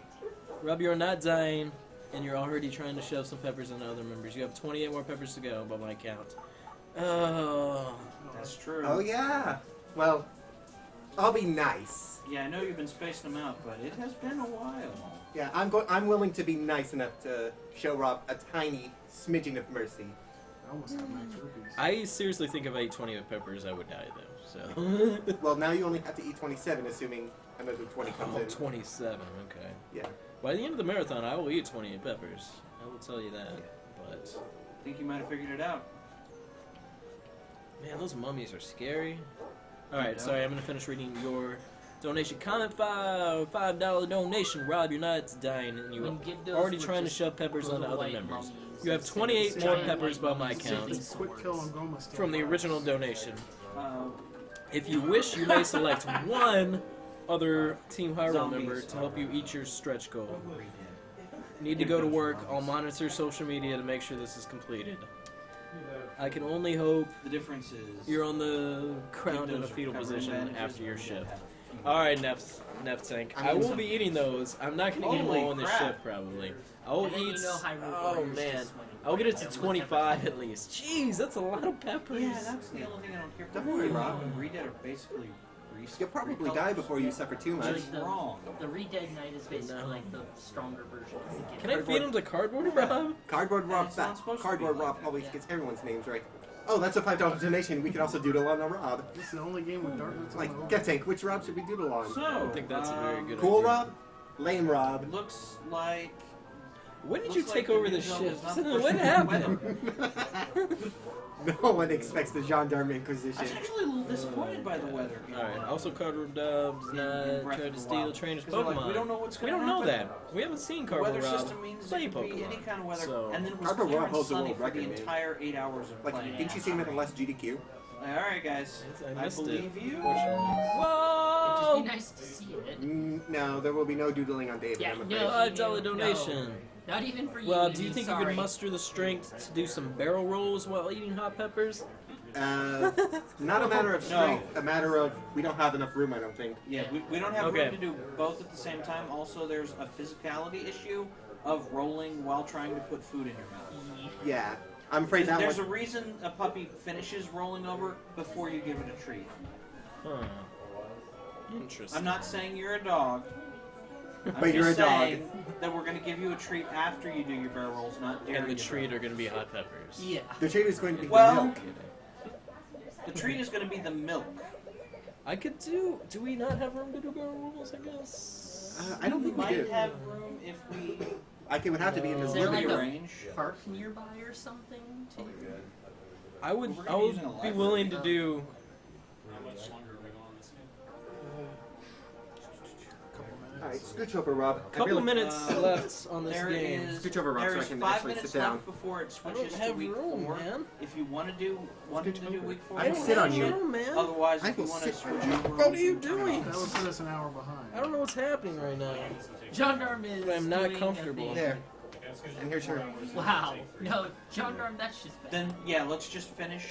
S14: Rob, you're not dying, and you're already trying to shove some peppers into other members. You have 28 more peppers to go by my count. Oh.
S8: That's true.
S13: Oh yeah. Well, I'll be nice.
S8: Yeah, I know you've been spacing them out, but it has been a while.
S13: Yeah, I'm willing to be nice enough to show Rob a tiny smidgen of mercy.
S5: I almost have max rupees.
S14: I seriously think if I ate 20 peppers, I would die, though. So.
S13: Well, now you only have to eat 27, assuming another 20 comes in.
S14: 27, okay.
S13: Yeah.
S14: By the end of the marathon, I will eat 28 peppers. I will tell you that. But
S8: I think you might have figured it out.
S14: man, those mummies are scary. Alright, sorry, I'm going to finish reading your donation. Comment $5 donation. Rob, you're not dying, and you are already trying to shove peppers onto other members. You have 28 more peppers by my count
S5: Quick kill on Goma still.
S14: from the original donation. If you wish, you may select one other Team Hyrule member to help you eat your stretch goal. Need to go to work. I'll monitor social media to make sure this is completed. I can only hope
S8: the difference is
S14: you're on the ground in a fetal position after your shift. Alright, Neftank. I will be eating those. I'm not going to eat them all on the shift, probably. I will eat... Oh, man. I'll get it to 25 at least. Jeez, that's a lot of peppers.
S8: Yeah, that's the only thing I don't care for. Don't worry, Rob. And Redead are basically
S13: You'll probably die before you suffer too much.
S8: wrong.
S15: The Redead Knight is basically like the stronger version.
S14: Can I feed him to Cardboard Rob?
S13: Cardboard Rob. Cardboard Rob always gets everyone's names right. Oh, that's a $5 donation. We can also doodle on a Rob.
S5: This is the only game with darkness on
S13: Like,
S5: the
S13: Keftank, which Rob should we doodle on?
S8: So,
S14: I think that's a very good
S13: Cool
S14: idea.
S13: Rob? Lame Rob?
S8: Looks like...
S14: When did you
S8: Looks
S14: take
S8: like
S14: over
S8: the
S14: the
S8: new Zelda's
S14: shift?
S8: not the
S14: What
S8: first
S14: happened?
S13: No one expects the Gendarme Inquisition.
S8: I was actually a little disappointed by the weather.
S14: Alright, also Cardboard Dubs not tried to steal trainers
S8: Because they're
S14: Pokemon.
S8: like, we don't know what's
S14: We
S8: gonna
S14: don't know
S8: happen.
S14: that. We haven't seen
S8: The
S14: Cardboard
S8: weather
S14: Rob
S8: system means
S14: play
S8: it could be
S14: Pokemon.
S8: any kind of weather,
S14: So,
S8: and then it was
S13: Cardboard
S8: clear
S13: Rob
S8: and
S13: holds the
S8: sunny
S13: world
S8: for
S13: record,
S8: the
S13: man.
S8: entire 8 hours of
S13: Like,
S8: playing.
S13: didn't you see him at the last GDQ?
S8: Alright, guys.
S14: I missed
S8: believe
S14: it.
S8: you.
S14: Whoa!
S15: It'd just be nice to see it.
S13: No, there will be no doodling on David,
S15: Yeah,
S13: I'm afraid.
S15: no.
S14: $5 donation.
S15: Not even for you.
S14: Well, do you
S15: Amy,
S14: think you
S15: sorry.
S14: can muster the strength to do some barrel rolls while eating hot peppers?
S13: Not a matter of strength, a matter of we don't have enough room, I don't think.
S8: Yeah, we don't have
S14: Okay.
S8: room to do both at the same time. Also, there's a physicality issue of rolling while trying to put food in your mouth.
S13: Yeah, I'm afraid that
S8: There's
S13: one.
S8: a reason a puppy finishes rolling over before you give it a treat.
S14: Huh. Interesting.
S8: I'm not saying you're a dog.
S13: But you're a dog.
S8: saying that we're going to give you a treat after you do your barrel rolls, not during.
S14: And the
S8: your
S14: treat
S8: barrel
S14: are going to be hot peppers.
S15: Yeah.
S13: The treat is going to be
S8: Well-
S13: the milk.
S8: The treat is going to be the milk.
S14: I could do... Do we not have room to do barrel rolls, I guess?
S13: I don't think we
S8: might
S13: do.
S8: have room if we.
S13: Like, it would have to be in the
S15: Is there
S13: living
S15: like
S13: room.
S15: a
S8: range.
S15: park nearby or something? To...
S14: I would
S8: We're gonna be using a
S14: be
S8: library.
S14: willing to do...
S10: How much longer are we going on this game?
S13: Alright, scooch over, Rob.
S14: Couple minutes left on this
S8: There
S14: game.
S8: is
S13: Scooch over, Rob,
S8: there
S13: so I
S8: is
S13: can
S8: 5
S13: actually
S8: minutes
S13: sit down.
S8: left before it
S14: I
S8: switches
S14: don't
S8: to
S14: have
S8: week
S14: room,
S8: 4.
S14: man.
S8: If you want to do week 4,
S14: I don't
S13: sit on
S14: have
S13: you.
S14: room, man.
S8: Otherwise,
S13: I
S8: if you
S13: will
S8: want to
S13: sit
S8: switch
S13: on
S8: over,
S14: What are you doing?
S5: That would put us an hour behind.
S14: I don't know what's happening right now.
S15: Gendarme is.
S14: But I'm not
S15: doing
S14: comfortable.
S15: a thing.
S13: There. And here's your...
S15: Wow. No, Gendarme, that's just bad.
S8: Then yeah, let's just finish.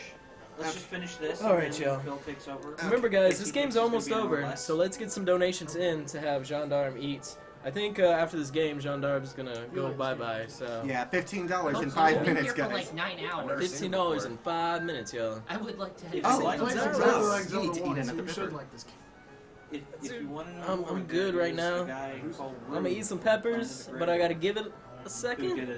S8: Let's just finish this.
S14: All
S8: and
S14: right,
S8: then
S14: y'all.
S8: Phil takes over.
S14: Remember, guys, this
S8: If he
S14: game's
S8: thinks it's
S14: almost
S8: gonna be an
S14: over,
S8: hour less.
S14: so let's get some donations in to have Gendarme eat. I think after this game, Gendarme's gonna go bye-bye, so...
S13: Yeah, $15 in
S15: Hopefully
S13: 5
S15: we'll be
S13: minutes,
S15: here for
S13: guys.
S15: like 9 hours.
S14: $15 in 5 minutes, yo.
S15: I would like to have.
S14: If
S13: Oh,
S14: you
S13: like
S14: like
S13: Zelda,
S14: Zelda,
S5: like
S13: you need
S5: Zelda
S13: to eat
S5: 1, so
S13: another
S5: you should
S13: pepper.
S5: like this game.
S8: If you want to know
S14: I'm
S8: more,
S14: good
S8: there
S14: right
S8: is
S14: now.
S8: a guy called
S14: I'm gonna
S8: Rude
S14: eat some
S8: on
S14: peppers,
S8: Instagram
S14: but I gotta give it a
S8: who
S14: second.
S8: did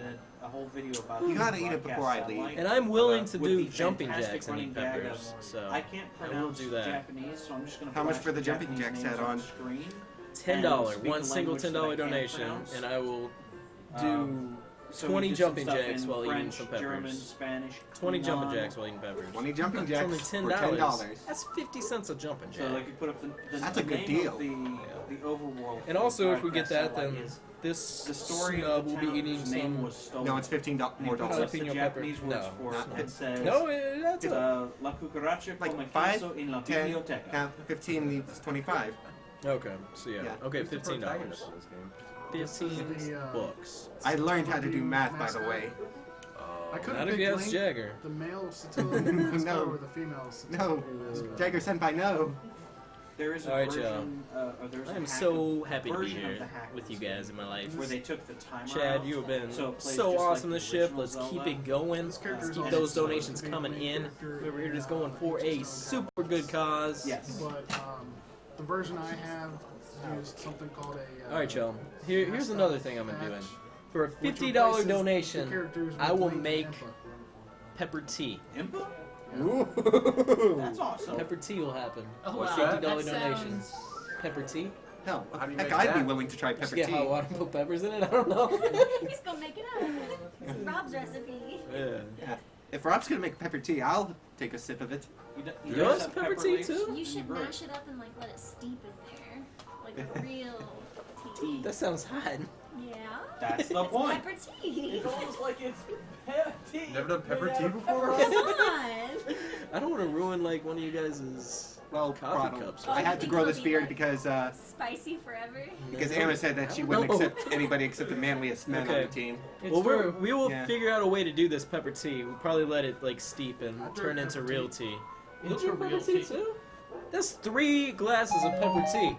S8: a whole video about
S13: You gotta
S8: the
S13: eat it before
S8: broadcast
S13: I leave.
S8: satellite
S14: And I'm willing to
S8: with
S14: do
S8: the
S14: jumping
S8: fantastic
S14: jacks and eat
S8: running gag of,
S14: peppers, so...
S8: I can't
S14: I will
S8: pronounce
S14: do that.
S8: Japanese, so I'm just gonna.
S13: How much
S8: flash
S13: for the jumping
S8: Japanese
S13: jacks
S8: names
S13: hat on?
S8: Screen.
S14: $10,
S8: speak
S14: one
S8: a
S14: single
S8: language that I
S14: $10
S8: can't
S14: donation,
S8: pronounce.
S14: and I will do
S8: So we
S14: 20
S8: do some
S14: jumping
S8: stuff
S14: jacks
S8: in
S14: while eating
S8: French,
S14: some peppers.
S8: German, Spanish,
S14: 20 jumping
S8: Klingon.
S14: jacks while eating peppers.
S13: 20 jumping
S14: It's
S13: jacks
S14: only
S13: for $10.
S14: That's 50 cents a jumping jack.
S8: So like you put up the
S13: That's a good
S8: name
S13: deal.
S8: of the overworld.
S14: And also, if we get
S8: broadcast
S14: that, then
S8: satellite is
S14: this
S8: the story
S14: snub
S8: of the
S14: will be
S8: town
S14: eating
S8: whose name
S14: some...
S8: was stolen.
S13: No, it's $15 more
S8: And he puts
S13: dollars.
S8: up the
S14: Jalapeno
S8: Japanese
S14: pepper.
S8: words
S14: No,
S8: for it and says
S14: No, that's a...
S8: La cucaracha
S13: Like
S8: come
S13: 5,
S8: queso en la
S13: 10,
S8: biblioteca.
S13: now 15 leaves 25.
S14: Okay, so yeah. Okay, $15.
S5: This is the,
S14: Bucks.
S13: I learned how to do math, by the way.
S5: I could
S14: Not
S5: have
S14: if you
S5: picked
S14: ask
S5: Link,
S14: Jagger.
S5: the male Satilla mascot
S13: No.
S5: or the female Satilla.
S13: No. Jagger Senpai, no.
S8: There is a
S14: Alright,
S8: version, or there's a
S14: I am
S8: hack
S14: so
S8: of-
S14: happy to be
S8: version of
S14: here
S8: the hack
S14: with you guys in my life.
S8: where they took the timer
S14: Chad,
S8: out,
S14: you have been
S8: so it plays
S14: so
S8: just like
S14: awesome
S8: the
S14: this shift.
S8: original
S14: Let's keep
S8: Zelda.
S14: it going.
S5: This character
S14: Let's
S5: is
S14: keep
S5: also
S14: those
S5: supposed
S14: donations
S5: to be
S14: coming
S5: the main
S14: in.
S5: character
S14: We're here
S5: in,
S14: just going for a
S5: Legend of Zelda.
S14: super good cause.
S8: Yes.
S5: But the version I have used something called a.
S14: Alright, y'all. Here's another thing I'm gonna do. For a
S5: which
S14: $50
S5: replaces the
S14: donation,
S5: characters
S14: I
S5: with
S14: will
S5: Link and
S14: make
S5: Impa.
S14: pepper tea.
S8: Impa?
S13: Ooh.
S8: That's awesome.
S14: Pepper tea will happen.
S15: Oh,
S14: For a
S15: wow.
S14: $50
S15: That
S14: donation.
S15: sounds-
S14: Pepper tea?
S13: Hell,
S2: How do you
S13: heck,
S2: make
S13: I'd be
S2: that?
S13: willing to try
S14: Just
S13: pepper
S14: get
S13: tea.
S14: hot water and put peppers in it? I don't know.
S9: He's gonna make it up. It's Rob's recipe.
S14: Yeah.
S13: Yeah. If Rob's gonna make pepper tea, I'll take a sip of it.
S14: You want some pepper tea
S8: leaves?
S14: too?
S9: You should mash it up and like let it steep in there, like real tea.
S14: That sounds hot.
S9: Yeah.
S8: That's the
S9: It's
S8: point.
S9: pepper tea.
S1: It's almost like it's pep tea.
S2: Never done pepper tea before?
S9: Come on.
S14: I don't want to ruin like one of you guys'
S13: Well,
S14: coffee
S13: Ronald,
S14: cups.
S13: I had to grow this beard because
S9: Spicy forever.
S13: Anna said that she wouldn't
S14: No.
S13: accept anybody except the manliest men on
S14: Okay.
S13: the team.
S14: Well, we will
S13: Yeah.
S14: figure out a way to do this pepper tea. We'll probably let it like steep and
S5: I drink
S14: turn into
S5: pepper
S14: real
S5: tea.
S14: tea.
S1: Into
S14: You drink
S1: real
S14: pepper tea
S1: tea.
S14: too? That's 3 glasses of pepper tea.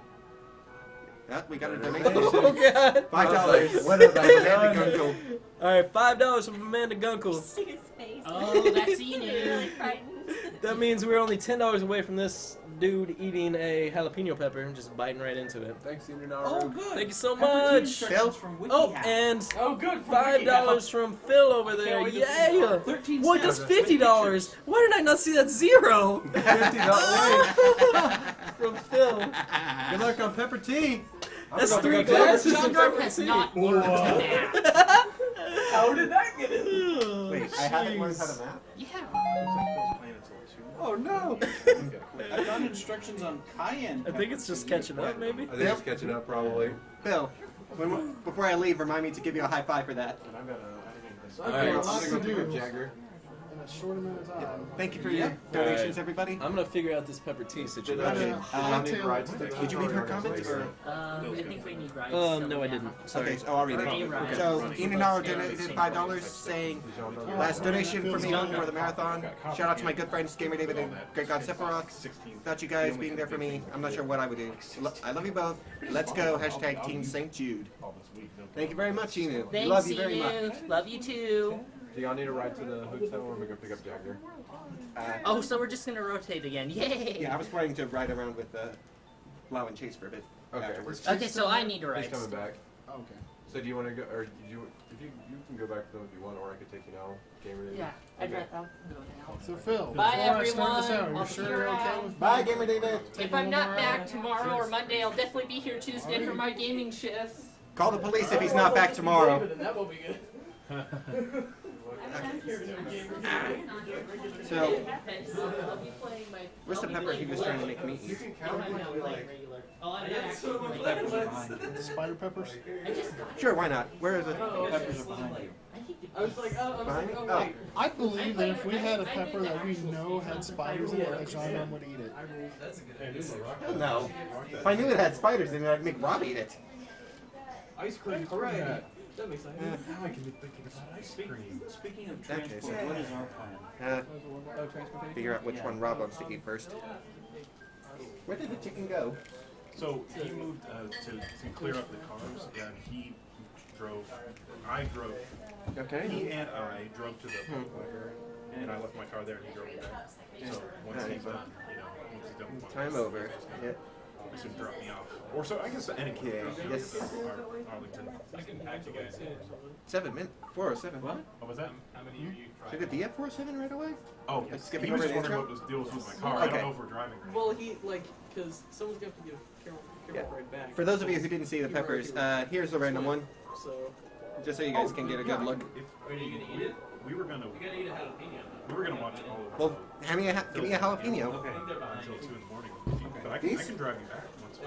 S13: Yeah, we got a
S14: Oh
S13: donation.
S14: god!
S13: $5.
S2: What have I
S13: Amanda
S2: done?
S13: Gunkel.
S14: Alright, $5 from Amanda Gunkel.
S9: See his face.
S15: Oh, that's you.
S9: Really frightened.
S14: That means we're only $10 away from this dude eating a jalapeno pepper and just biting right into it.
S2: Thanks, Senior
S8: Oh,
S2: Naru.
S8: good.
S14: Thank you so
S8: Pepper tea
S14: much.
S8: instructions from Wiki
S14: Oh,
S8: Hack.
S14: and
S1: Oh, good.
S14: $5 from Phil over there.
S1: wait to see
S14: Yeah!
S8: 13
S14: What?
S8: cents.
S14: That's $50. Why did I not see that zero? From Phil.
S2: Good luck on pepper tea.
S14: That's 3 glasses of
S15: Children
S14: pepper
S15: has
S14: tea.
S15: not learned math.
S1: How did that get in?
S13: Wait, I haven't learned how to map?
S15: Yeah.
S13: Oh no!
S8: I found instructions on cayenne.
S14: I think it's just catching up, maybe.
S2: I think it's catching up, probably.
S13: Bill, before I leave, remind me to give you a high five for that.
S1: So
S14: Alright.
S1: I'm
S5: Lots
S2: I'm
S5: to
S2: gonna go pick
S5: do
S2: up Jagger.
S5: in a short amount of time.
S13: Thank you for your donations, everybody.
S14: I'm gonna figure out this pepper tea situation.
S13: Did you read her comments? Or?
S15: I think we need rights.
S14: No, I didn't. Sorry.
S13: Okay, so I'll read
S15: Hey,
S13: it.
S15: Ryan.
S13: So, Inanaro donated $5 saying, last donation for me for the marathon. Shout out to my good friends Gamer David and Great God Sephiroth. Without you guys being there for me, I'm not sure what I would do. I love you both. Let's go. Hashtag Team St. Jude. Thank you very much, Inu.
S15: Thanks,
S13: Love you very much.
S15: Inu. Love you too.
S2: Do y'all need a ride to the hotel or am I gonna pick up Jagger?
S15: Oh, so we're just gonna rotate again. Yay!
S13: Yeah, I was planning to ride around with Blau and Chase for a bit.
S2: Okay.
S13: Afterwards.
S15: Okay, so I need a
S2: He's
S15: ride.
S2: coming back.
S5: Okay.
S2: So do you want to go, or you can go back to them if you want, or I could take you now, Gamer David.
S15: Yeah, I'd
S2: Okay.
S15: I'll go now.
S5: So Phil,
S15: Bye,
S5: before I start this out,
S15: everyone.
S5: you
S15: I'll
S5: sure
S15: see
S5: you're
S15: you
S5: okay
S15: around.
S5: with
S13: Bye, Gamer David.
S15: If I'm not back tomorrow or Monday, I'll definitely be here Tuesday for my gaming shift.
S13: Call the police if he's not back tomorrow.
S1: David, and that will be good.
S13: So,
S15: I'll be playing my.
S13: where's the pepper he was trying to make me eat?
S5: spider peppers?
S13: Sure, why not? Where is it?
S8: Peppers are behind you.
S1: I was like,
S13: Behind me?
S1: oh,
S13: Oh.
S1: wait.
S5: I believe that if we had a pepper that we know had spiders in it, that John would eat it.
S13: Hell no. If I knew it had spiders in it, I'd make Rob eat it.
S1: Ice cream parade. That makes sense.
S7: Now I can be thinking about ice cream.
S8: Speaking of
S13: Okay,
S8: transport,
S13: so-
S8: what is our plan?
S1: Oh, transportation.
S13: Figure out which one Rob wants to eat first. Where did the chicken go?
S7: So he moved to clear up the cars, and he drove. I drove.
S13: Okay.
S7: He and I drove to the Blaumagier, and I left my car there, and he drove me back. So once he's done, once he's done with my
S13: Time over. Yeah.
S7: he should drop me off. Or so I guess any kid.
S13: Yes.
S7: Arlington. I can pack you guys.
S13: 7 minutes. 407. What?
S7: What was that?
S13: Should it be at 407 right away?
S7: Oh,
S13: Like skipping
S7: he was
S13: over
S7: just
S13: the
S7: wondering
S13: intro?
S7: what the deal was with my car. I
S13: Okay.
S7: don't know if we're driving or not.
S1: Well, he because someone's gonna have to give camera right back.
S13: For those of you who didn't see the peppers, here's the random one.
S1: So.
S13: Just so you guys can get a good look.
S7: Are you gonna eat it? We were gonna. You gotta eat a jalapeno. We were gonna watch all of it.
S13: Well, give me a jalapeno.
S7: Okay. Until 2 in the morning. But I
S13: These?
S7: can drive you back once.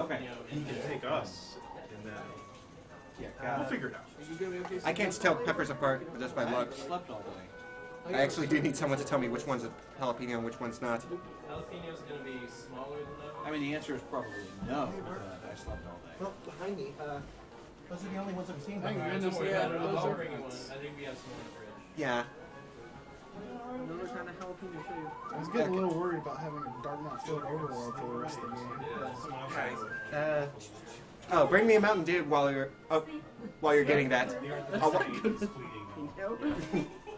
S8: Okay.
S7: He can take us, and then we'll figure it out.
S13: I can't tell peppers apart just by looks.
S8: Slept all day.
S13: I actually do need someone to tell me which one's a jalapeno and which one's not.
S14: Jalapeno's gonna be smaller than those.
S8: I mean, the answer is probably no. But I slept all day.
S13: Well, behind me, those are the only ones I've seen.
S5: Thank
S14: Alright,
S5: goodness
S14: don't worry
S5: they
S14: about
S5: had
S14: it.
S5: those
S14: I'll
S5: are-
S14: bring you one. I think we have some in the fridge.
S13: Yeah.
S4: Another kind of jalapeno flavor.
S5: I was getting a little worried about having a Dark Knight filled overworld for the rest of the game.
S13: Oh, bring me a Mountain Dew while you're getting that. I'll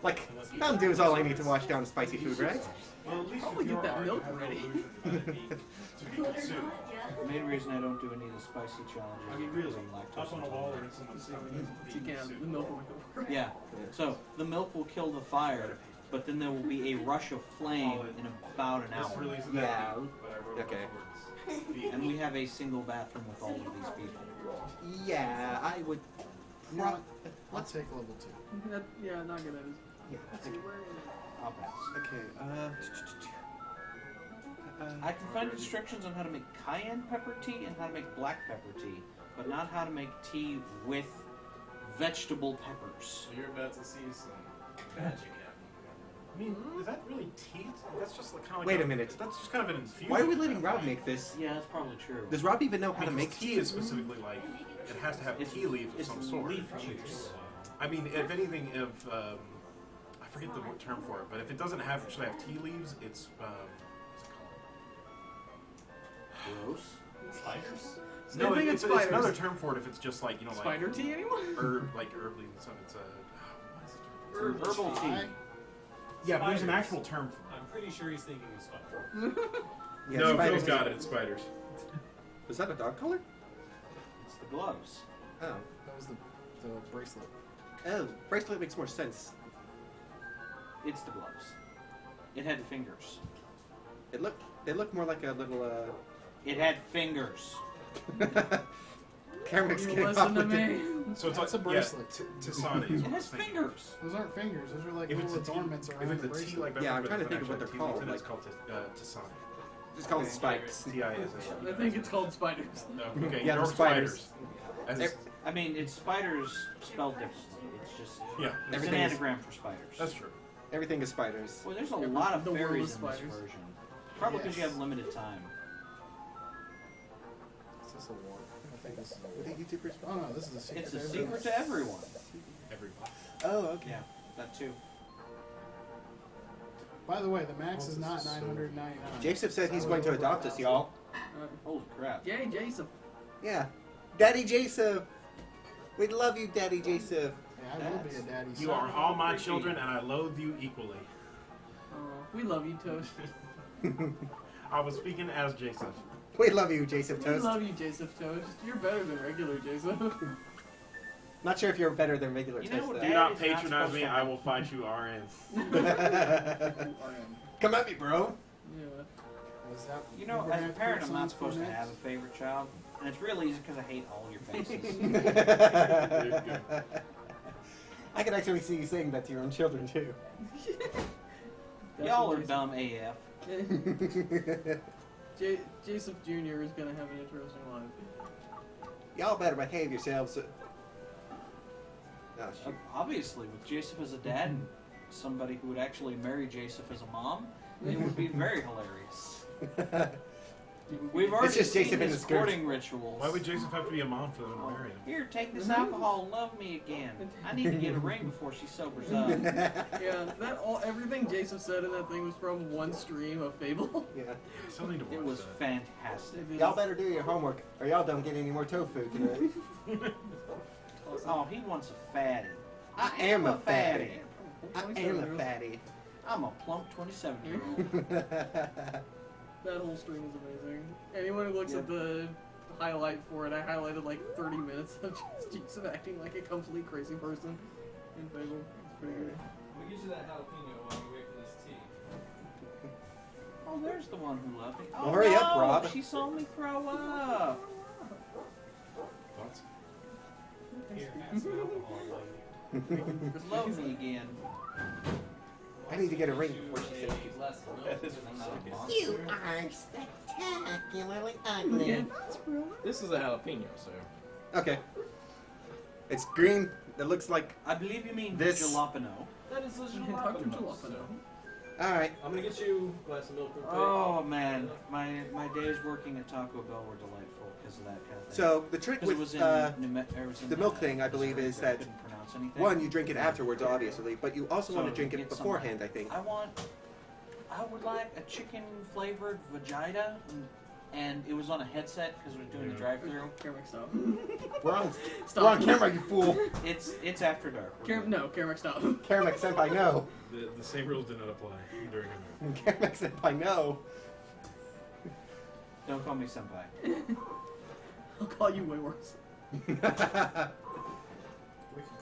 S13: like, Mountain Dew is all I need to wash down spicy food, right?
S1: Probably get that milk ready.
S8: The main reason I don't do any of the spicy challenges is because I'm lactose
S11: Up on a wall or
S8: intolerant.
S1: You can, the milk will make it work.
S8: Yeah. So the milk will kill the fire, but then there will be a rush of flame in about an hour.
S13: Yeah. Okay.
S8: And we have a single bathroom with all of these people.
S13: Yeah, I would.
S5: Let's take level 2.
S1: Yeah, not good at it.
S13: Yeah.
S1: Let's see, where is
S8: I'll pass.
S13: Okay.
S8: I can find instructions on how to make cayenne pepper tea and how to make black pepper tea, but not how to make tea with vegetable peppers.
S14: So you're about to see some magic happen.
S7: I mean, is that really tea? That's just like kind of like
S13: Wait a minute.
S7: That's just kind of an infusion.
S13: Why are we letting Rob make this?
S8: Yeah, that's probably true.
S13: Does Rob even know how to
S7: Because
S13: make
S7: tea? Is specifically like it has to have tea leaves of some sort.
S8: Leaf juice.
S7: I mean, if anything, if I forget the term for it, but if it doesn't actually have tea leaves, it's
S8: Gross.
S1: Spiders?
S7: no,
S1: I think
S7: it's
S1: spiders.
S7: another term for it. If it's just like like
S1: Spider tea, anyone?
S7: like herb leaves and stuff. It's a
S8: Herbal tea.
S7: Yeah, but there's an actual term for it.
S14: I'm pretty sure he's thinking of spider.
S13: Yeah,
S7: no,
S13: spiders.
S7: Phil's got it. It's spiders.
S13: Was that a dog collar?
S8: It's the gloves.
S13: Oh.
S5: That was the bracelet.
S13: Oh, bracelet makes more sense.
S8: It's the gloves. It had fingers.
S13: It looked more like a little
S8: It had fingers.
S13: Kermic's
S1: You
S13: getting
S1: listen
S13: off
S1: to
S13: with
S1: me.
S7: So it's
S5: That's a
S7: like
S5: bracelet.
S7: Tasana is
S8: It
S7: what
S8: has
S7: I'm thinking.
S8: fingers.
S5: Those aren't fingers. Those are like
S7: If it's
S5: little
S7: a tea,
S5: adornments
S7: if
S5: around
S7: it's
S5: the
S7: a tea
S5: bracelet.
S7: like
S13: Yeah, I'm
S7: but
S13: trying to
S7: it's
S13: think of what
S7: actually
S13: they're
S7: tea leaves,
S13: called,
S7: then it's
S13: like-
S7: called Tasana.
S13: Just call them spikes.
S7: T-I-S-A.
S1: I think it's called spiders.
S7: No, okay,
S13: Yeah,
S7: York
S13: they're spiders.
S7: As
S13: They're-
S7: it's-
S8: I mean, it's spiders spelled differently. It's just
S7: yeah,
S8: it's an
S13: Everything is-
S8: anagram for spiders.
S7: that's true.
S13: Everything is spiders.
S8: Well, there's a
S1: Yeah,
S8: lot of
S1: the world
S8: fairies
S1: of
S8: in this
S1: spiders.
S8: version. Probably because you
S5: Yes.
S8: have limited time.
S5: Is this a war? I think this is a
S13: What
S5: war.
S13: did YouTubers?
S5: Oh no, this is a secret.
S8: It's a
S5: to
S8: secret to everyone.
S7: Everybody.
S13: Oh, okay.
S8: Yeah, that too.
S5: By the way, the max is not 999.
S13: Joseph said he's going to adopt us, y'all.
S8: Holy crap.
S1: Yay, Jason.
S13: Yeah. Daddy Joseph. We love you, Daddy Joseph.
S5: Yeah, I will be a daddy.
S7: You
S5: soon.
S7: are all my children, and I loathe you equally.
S1: We love you, Toast.
S7: I was speaking as Joseph.
S13: We love you, Joseph
S1: We
S13: Toast.
S1: love you, Joseph Toast. You're better than regular Joseph.
S13: Not sure if you're better than regular
S8: You know
S13: Toast,
S8: what,
S7: Do
S13: though.
S7: not
S8: Daddy's not
S7: patronize
S8: supposed
S7: me.
S8: to
S7: I will fight you, RN.
S13: Come at me, bro.
S1: Yeah.
S5: Was that-
S8: You know,
S5: we're
S8: as
S5: gonna
S8: a
S5: have
S8: parent,
S5: put
S8: I'm not
S5: songs
S8: supposed
S5: for
S8: to
S5: next?
S8: have a favorite child, and it's real easy because I hate all your faces.
S13: I can actually see you saying that to your own children, too.
S8: Y'all are dumb AF.
S1: Joseph Jr. is gonna have an interesting life.
S13: Y'all better behave yourselves. Oh, shoot.
S8: Obviously, with Joseph as a dad and somebody who would actually marry Joseph as a mom, it would be very hilarious. We've already
S13: just
S8: seen
S13: Joseph in
S8: his
S13: the skirt.
S8: courting rituals.
S7: Why would Joseph have to be a mom for them to marry him?
S8: Here, take this alcohol and love me again. I need to get a ring before she sobers up.
S1: Yeah, everything Jason said in that thing was from one stream of Fable.
S13: Yeah.
S7: I still need to watch
S8: It was
S7: that.
S8: fantastic.
S13: Y'all better do your homework, or y'all don't get any more tofu tonight.
S8: Oh, he wants a fatty.
S13: I am a fatty. I am a fatty.
S8: I'm a plump 27-year-old.
S1: That whole stream is amazing. Anyone who looks at the highlight for it, I highlighted like 30 minutes of just Joseph acting like a complete crazy person in Fable. It's pretty good.
S14: We'll get you that jalapeno while we wait for this tea.
S8: Oh, there's the one who loved me. Oh,
S13: Well, hurry
S8: no,
S13: up, Rob.
S8: She saw me throw up.
S7: Thoughts?
S14: Here, have some alcohol.
S8: Love me again.
S13: I need to get a ring before she says
S14: Less milk.
S13: you are spectacularly ugly.
S14: This is a jalapeno, sir.
S13: Okay. It's green. It looks like.
S8: I believe you mean
S13: this.
S8: jalapeno.
S14: That is a
S1: Dr. Jalapeno.
S13: All right.
S14: I'm gonna get you a glass of milk. real quick.
S8: Oh man, my days working at Taco Bell were delightful because of that kind of thing.
S13: So the trick
S8: 'Cause it
S13: with
S8: was in it was in
S13: the milk thing, I believe, is that
S8: couldn't pronounce anything.
S13: one, you drink it afterwards, obviously, but you also want to
S8: So
S13: drink
S8: you
S13: it
S8: get some,
S13: beforehand. I think.
S8: I would like a chicken flavored vagina, and it was on a headset because we're doing the drive-through.
S1: Carmack, stop.
S13: We're on
S1: Stop.
S13: camera, you fool.
S8: It's after dark.
S1: No, Carmack, stop.
S13: Carmack senpai, no.
S7: The same rules did not apply during it.
S13: Carmack senpai, no.
S8: Don't call me senpai.
S1: I'll call you way worse.
S5: We could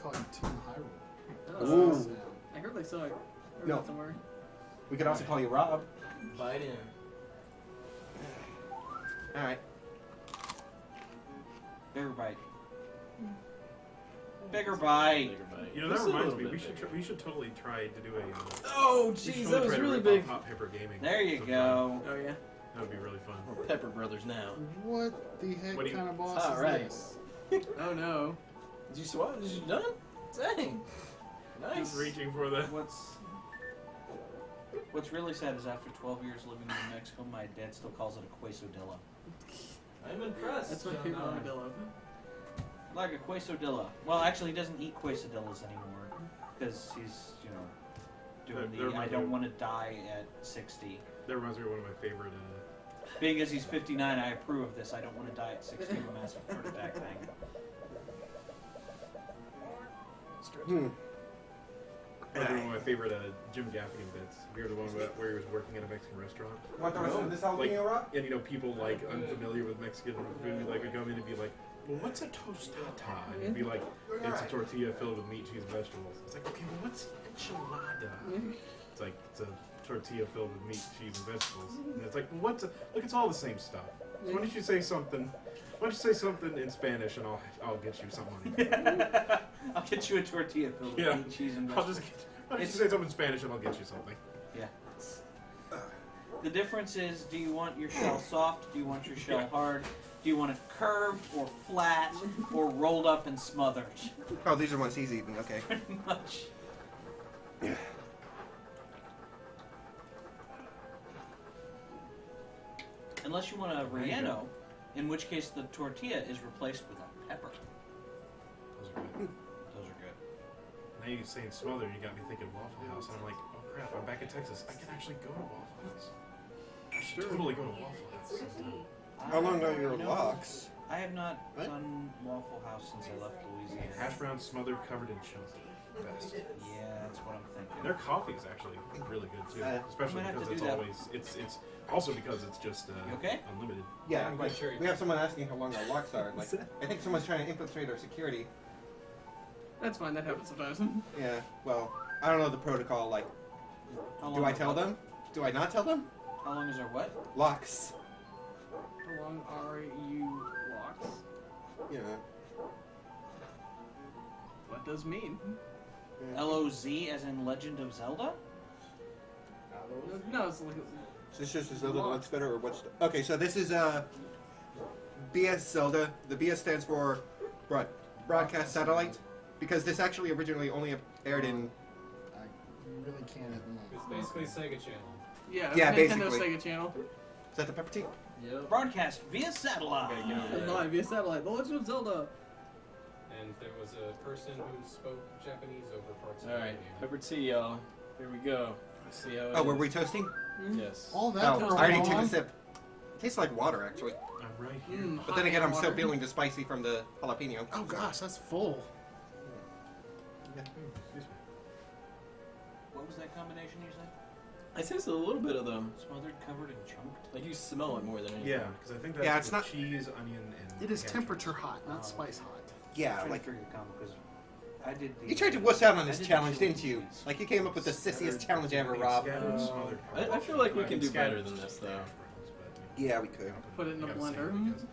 S5: call you Team Hyrule.
S1: Oh,
S13: Ooh.
S1: I heard they saw it.
S13: No.
S1: Somewhere.
S13: We could also call you Rob.
S14: Bite in.
S13: All right.
S8: Bigger bite. Bigger bite.
S7: You know, that reminds me, we should totally try to do a.
S14: Oh,
S7: we should
S14: jeez,
S7: totally
S14: that was
S7: try to
S14: really
S7: rip
S14: big.
S7: off Hot Pepper Gaming.
S8: There you
S7: sometime.
S8: go.
S1: Oh yeah.
S7: That would be really fun.
S14: We're Pepper Brothers now.
S5: What the heck
S7: What do you-
S5: kind of boss
S14: All
S5: is
S14: right.
S5: this?
S1: Oh no.
S14: Did you swap? Did you done? Dang. Nice.
S7: Just reaching for the.
S8: What's really sad is after 12 years living in New Mexico, my dad still calls it a quesadilla.
S14: I'm impressed.
S1: That's my favorite armadillo.
S8: Like a quesadilla. Well, actually, he doesn't eat quesadillas anymore because he's, doing
S7: That
S8: the
S7: reminds
S8: I
S7: me
S8: don't
S7: of-
S8: want to die at 60.
S7: That reminds me of one of my favorite.
S8: Being as he's 59, I approve of this. I don't want to die at 60 of a massive heart attack thing.
S7: One of my favorite Jim Gaffigan bits. Have you heard the one where he was working at a Mexican restaurant?
S13: Want the rest of this jalapeno, Rob?
S7: And people like unfamiliar with Mexican food like would come in and be like, "Well, what's a tostada?" And he'd be like, "It's a tortilla filled with meat, cheese, and vegetables." It's like, okay, well, what's enchilada? It's like it's a tortilla filled with meat, cheese, and vegetables. And it's like, well, what's a, look? It's all the same stuff. So why don't you say something? Why don't you say something in Spanish and I'll get you something.
S8: I'll get you a tortilla filled with meat, cheese, and
S7: I'll
S8: vegetables.
S7: just why don't you say something in Spanish and I'll get you something.
S8: Yeah. The difference is, do you want your shell soft? Do you want your shell hard? Do you want it curved or flat or rolled up and smothered?
S13: Oh, these are ones he's eating. Okay.
S8: Pretty much.
S13: Yeah.
S8: Unless you want a relleno, in which case the tortilla is replaced with a pepper.
S7: Those are good.
S8: Those are good.
S7: Now you're saying smothered, you got me thinking Waffle House. And I'm like, oh crap, I'm back in Texas. I can actually go to Waffle House. I should totally go to Waffle House sometime.
S13: How long are your locks?
S8: I have not done Waffle House since I left Louisiana.
S7: Hash browns smothered, covered in chunky. Best.
S8: Yeah, that's what I'm thinking.
S7: Their coffee is actually really good too, especially
S8: I'm gonna have
S7: because
S8: to
S7: it's
S8: do that.
S7: always it's also because it's just
S8: okay?
S7: unlimited.
S13: Yeah, like, we have someone asking how long our locks are. Like, I think someone's trying to infiltrate our security.
S1: That's fine. That happens sometimes.
S13: Yeah. Well, I don't know the protocol. Like, do I tell them? Do I not tell them?
S8: How long is our what?
S13: Locks.
S1: How long are you locks?
S13: Yeah.
S1: What does mean?
S8: L-O-Z as in Legend of Zelda?
S1: No, it's like.
S13: So this just Zelda looks better, or what's? Okay, so this is BS Zelda. The BS stands for broadcast satellite, because this actually originally only aired in.
S5: I really can't at the moment.
S3: It's basically Sega Channel.
S1: Yeah,
S13: Yeah,
S1: Nintendo
S13: basically.
S1: Sega Channel.
S13: Is that the pepper tea?
S3: Yep.
S8: Broadcast via satellite.
S1: Live via satellite. The Legend of Zelda.
S3: And there was a person who spoke Japanese over parts of the
S14: Alright,
S3: game.
S14: pepper tea, y'all. Here we go. Let's see how it
S13: Oh, were
S14: is.
S13: we toasting?
S14: Yes.
S5: All that
S13: Oh,
S5: for
S13: I already
S5: a
S13: took a
S5: bomb?
S13: sip. It tastes like water, actually.
S7: I'm right here.
S13: But then again, I'm still feeling the spicy from the jalapeno.
S5: Oh gosh, that's full.
S8: What was that combination you said?
S14: I tasted a little bit of them.
S8: Smothered, covered, and chunked?
S14: Like you smell it more than anything.
S7: Yeah, because I think that's
S13: Yeah, it's
S7: with
S13: not-
S7: cheese, onion, and.
S5: It is
S7: cashew.
S5: temperature hot, not spice hot.
S13: Yeah,
S8: I'm
S13: like
S8: trying to figure combo because I did the.
S13: you tried to wuss out on
S8: I
S13: this
S8: did the
S13: challenge,
S8: chili
S13: didn't you?
S8: cheese.
S13: Like you came up with the sissiest challenge ever, Rob.
S7: Scattered, smothered,
S14: I feel like we can do
S7: scattered
S14: better than this, though.
S13: Yeah, we could.
S1: Put it in a
S7: Gotta
S1: blender.
S7: say it because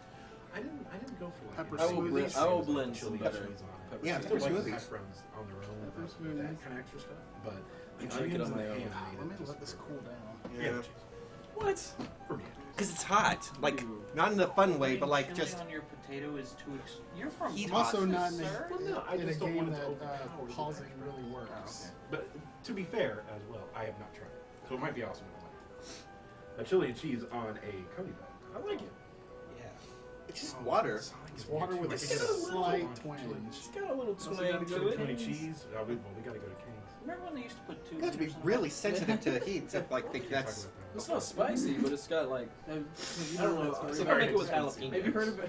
S7: I didn't go for like
S5: Pepper
S14: I will,
S5: smoothies.
S14: I will blend some
S7: chili
S14: better
S7: cheese on it.
S14: pepper
S13: Yeah,
S7: I
S14: seeds.
S7: still
S13: pepper
S7: like the
S13: smoothies.
S7: hash browns on their own with
S1: Pepper
S7: that
S1: smoothies.
S7: kind of extra stuff, but the
S14: I drink it
S7: onions
S14: on
S7: and
S14: my
S7: the
S14: own.
S7: ham made
S5: Let me
S7: it just
S5: let this
S7: perfect.
S5: cool down.
S7: Yeah.
S14: What?
S13: Because it's hot. Like, not in a fun way, but like
S8: Chili
S13: just...
S8: on your potato is too. You're from
S5: I'm also
S8: Texas,
S5: not in
S8: sir?
S3: Well, no, I
S5: a
S3: just don't
S5: game
S3: want it to
S5: that
S3: overpower the
S5: pausing
S3: game.
S5: really works.
S3: But to be fair as well, I have not tried it. So it might be awesome. A chili and cheese on a curry bun. I like it.
S13: Yeah. It's just water.
S5: It's water with a
S3: Like, it's
S5: slight twang.
S14: It's got a little
S3: Also
S14: twang
S3: gotta
S14: to
S3: go
S14: it.
S3: chili cheese. Oh, we gotta go to King's.
S8: Remember when they used to put two?
S13: You have to be
S8: wieners on
S13: really
S8: it?
S13: sensitive to heat. So, like, think that's...
S14: It's not spicy, but it's got like.
S1: I
S14: don't know. So I'm gonna make it with jalapenos.
S1: Have you heard about?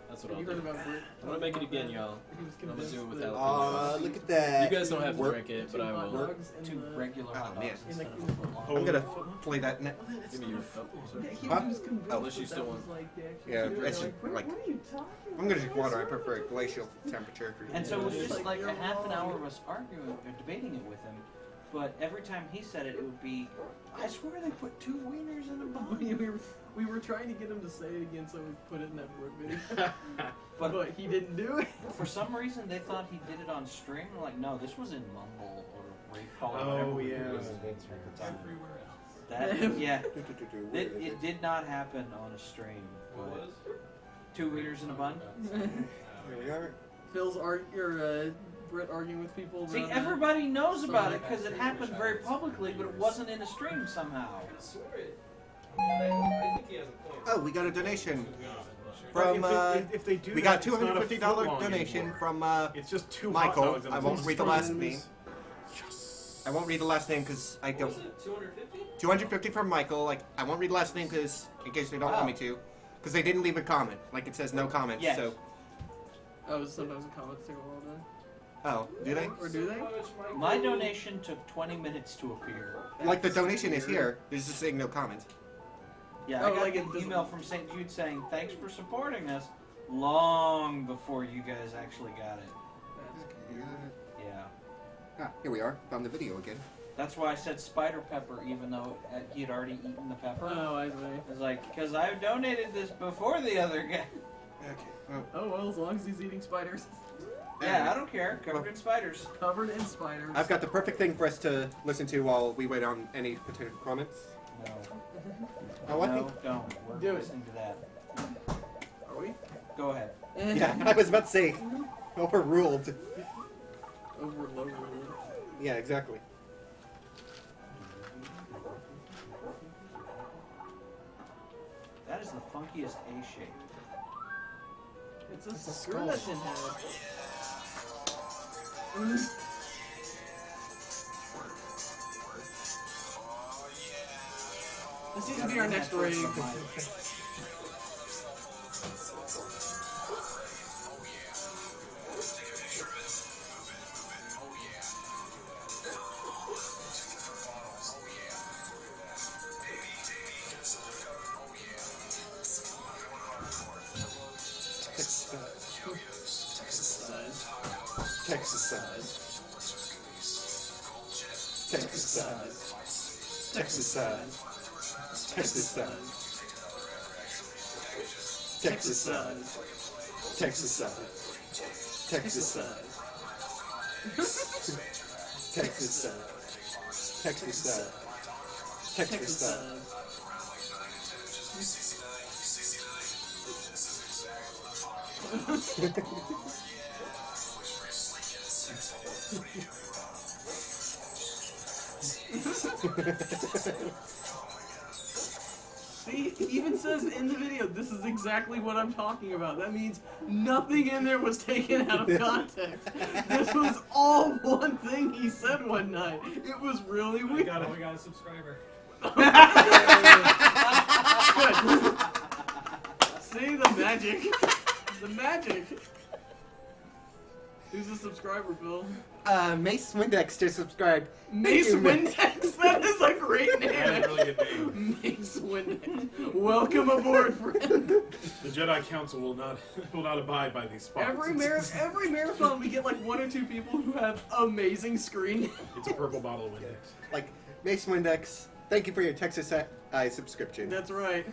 S14: That's what
S1: Have
S14: I'll
S1: you heard
S14: do.
S1: about Brit?
S14: I'm gonna make it again, y'all.
S1: He was
S14: I'm gonna do it with
S1: convinced
S14: jalapenos.
S13: Look at that.
S14: You guys don't have to
S13: Work.
S14: drink it, but I
S1: hot
S14: will.
S1: dogs and
S8: Two
S1: the-
S8: regular hot
S13: Oh, man.
S8: dogs
S1: in the-
S8: instead of a foot long.
S13: I'm gonna play that net.
S14: Give me your.
S1: Yeah, he
S13: Huh?
S1: was convinced
S13: Oh.
S14: Unless you
S1: that
S14: still
S1: that
S14: want-
S1: was like the actual
S13: Yeah,
S1: food.
S13: that's
S1: They're
S13: just,
S1: what
S13: like-
S1: are you talking about?
S13: I'm gonna drink water. I prefer a glacial temperature.
S8: And so it was just like
S1: You're
S8: a half an
S1: wrong.
S8: hour of us arguing or debating it with him. But every time he said it, it would be, I swear they put two wieners in a bun.
S1: We were trying to get him to say it again, so we put it in that Brooke video. but he didn't do it.
S8: For some reason, they thought he did it on stream. I'm like, no, this was in Mumble or Rape Call or
S3: Oh,
S8: whatever
S3: yeah.
S8: it was.
S10: Everywhere else.
S8: That, yeah. It did not happen on a stream. But two wieners in a bun?
S13: Here we are.
S1: Phil's Brit arguing with people.
S8: See,
S1: around that.
S8: everybody knows about it because it happened very publicly, but it wasn't in a stream somehow.
S13: Oh, we got a donation from.
S3: If they do
S13: we
S3: that,
S13: got
S3: it's not a
S13: $250
S3: footlong
S13: donation
S3: anymore.
S13: from
S3: It's just two hot
S13: Michael.
S3: dogs and
S13: I
S3: a
S13: won't
S3: toast.
S13: read the last name. I won't read the last name because I don't.
S14: 250?
S13: 250 from Michael. Like, I won't read the last name because in case they don't want me to, because they didn't leave a comment. Like it says no comments.
S8: Yes.
S13: So.
S1: Oh, sometimes the comments take a while then.
S13: Oh, do they?
S1: Or do they?
S8: My donation took 20 minutes to appear.
S13: Like the donation is here. There's just saying no comment.
S8: Yeah,
S1: Oh,
S8: I got
S1: like
S8: an
S1: it doesn't-
S8: email from St. Jude saying, thanks for supporting us, long before you guys actually got it. Yeah.
S13: Ah, here we are. Found the video again.
S8: That's why I said spider pepper, even though he had already eaten the pepper.
S1: Oh, I see.
S8: I was like, because I donated this before the other guy.
S13: Okay.
S1: Oh well, as long as he's eating spiders.
S8: Yeah, I don't care. Covered in spiders.
S1: Covered in spiders.
S13: I've got the perfect thing for us to listen to while we wait on any potential comments.
S8: No.
S13: Oh, I
S8: No,
S13: think.
S8: don't. We're
S1: Do it.
S8: listening to that.
S1: Are we?
S8: Go ahead.
S13: Yeah, I was about to say overruled.
S1: Overloaded.
S13: Yeah, exactly.
S8: That is the funkiest A shape.
S1: It's a
S5: It's a
S1: skeleton
S5: skull.
S1: head. This needs to be our next rave.
S13: Texas size. Texas size. Texas size. Texas size. Texas size. Texas size. Texas size. Texas size. Texas size. Texas size.
S1: See, it even says in the video, this is exactly what I'm talking about. That means nothing in there was taken out of context. This was all one thing he said one night. It was really weird.
S11: We got a subscriber.
S1: Good. See the magic. The magic. Who's a subscriber, Phil?
S13: Mace Windex just subscribed.
S1: Mace
S13: Thank you, Mace.
S1: Windex? That is a great name.
S3: That's a really good name.
S1: Mace Windex. Welcome aboard, friend.
S3: The Jedi Council will not abide by these spots.
S1: Every marathon, we get like one or two people who have amazing screen.
S3: It's a purple bottle of Windex.
S13: Like, Mace Windex, thank you for your Texas subscription.
S1: That's right.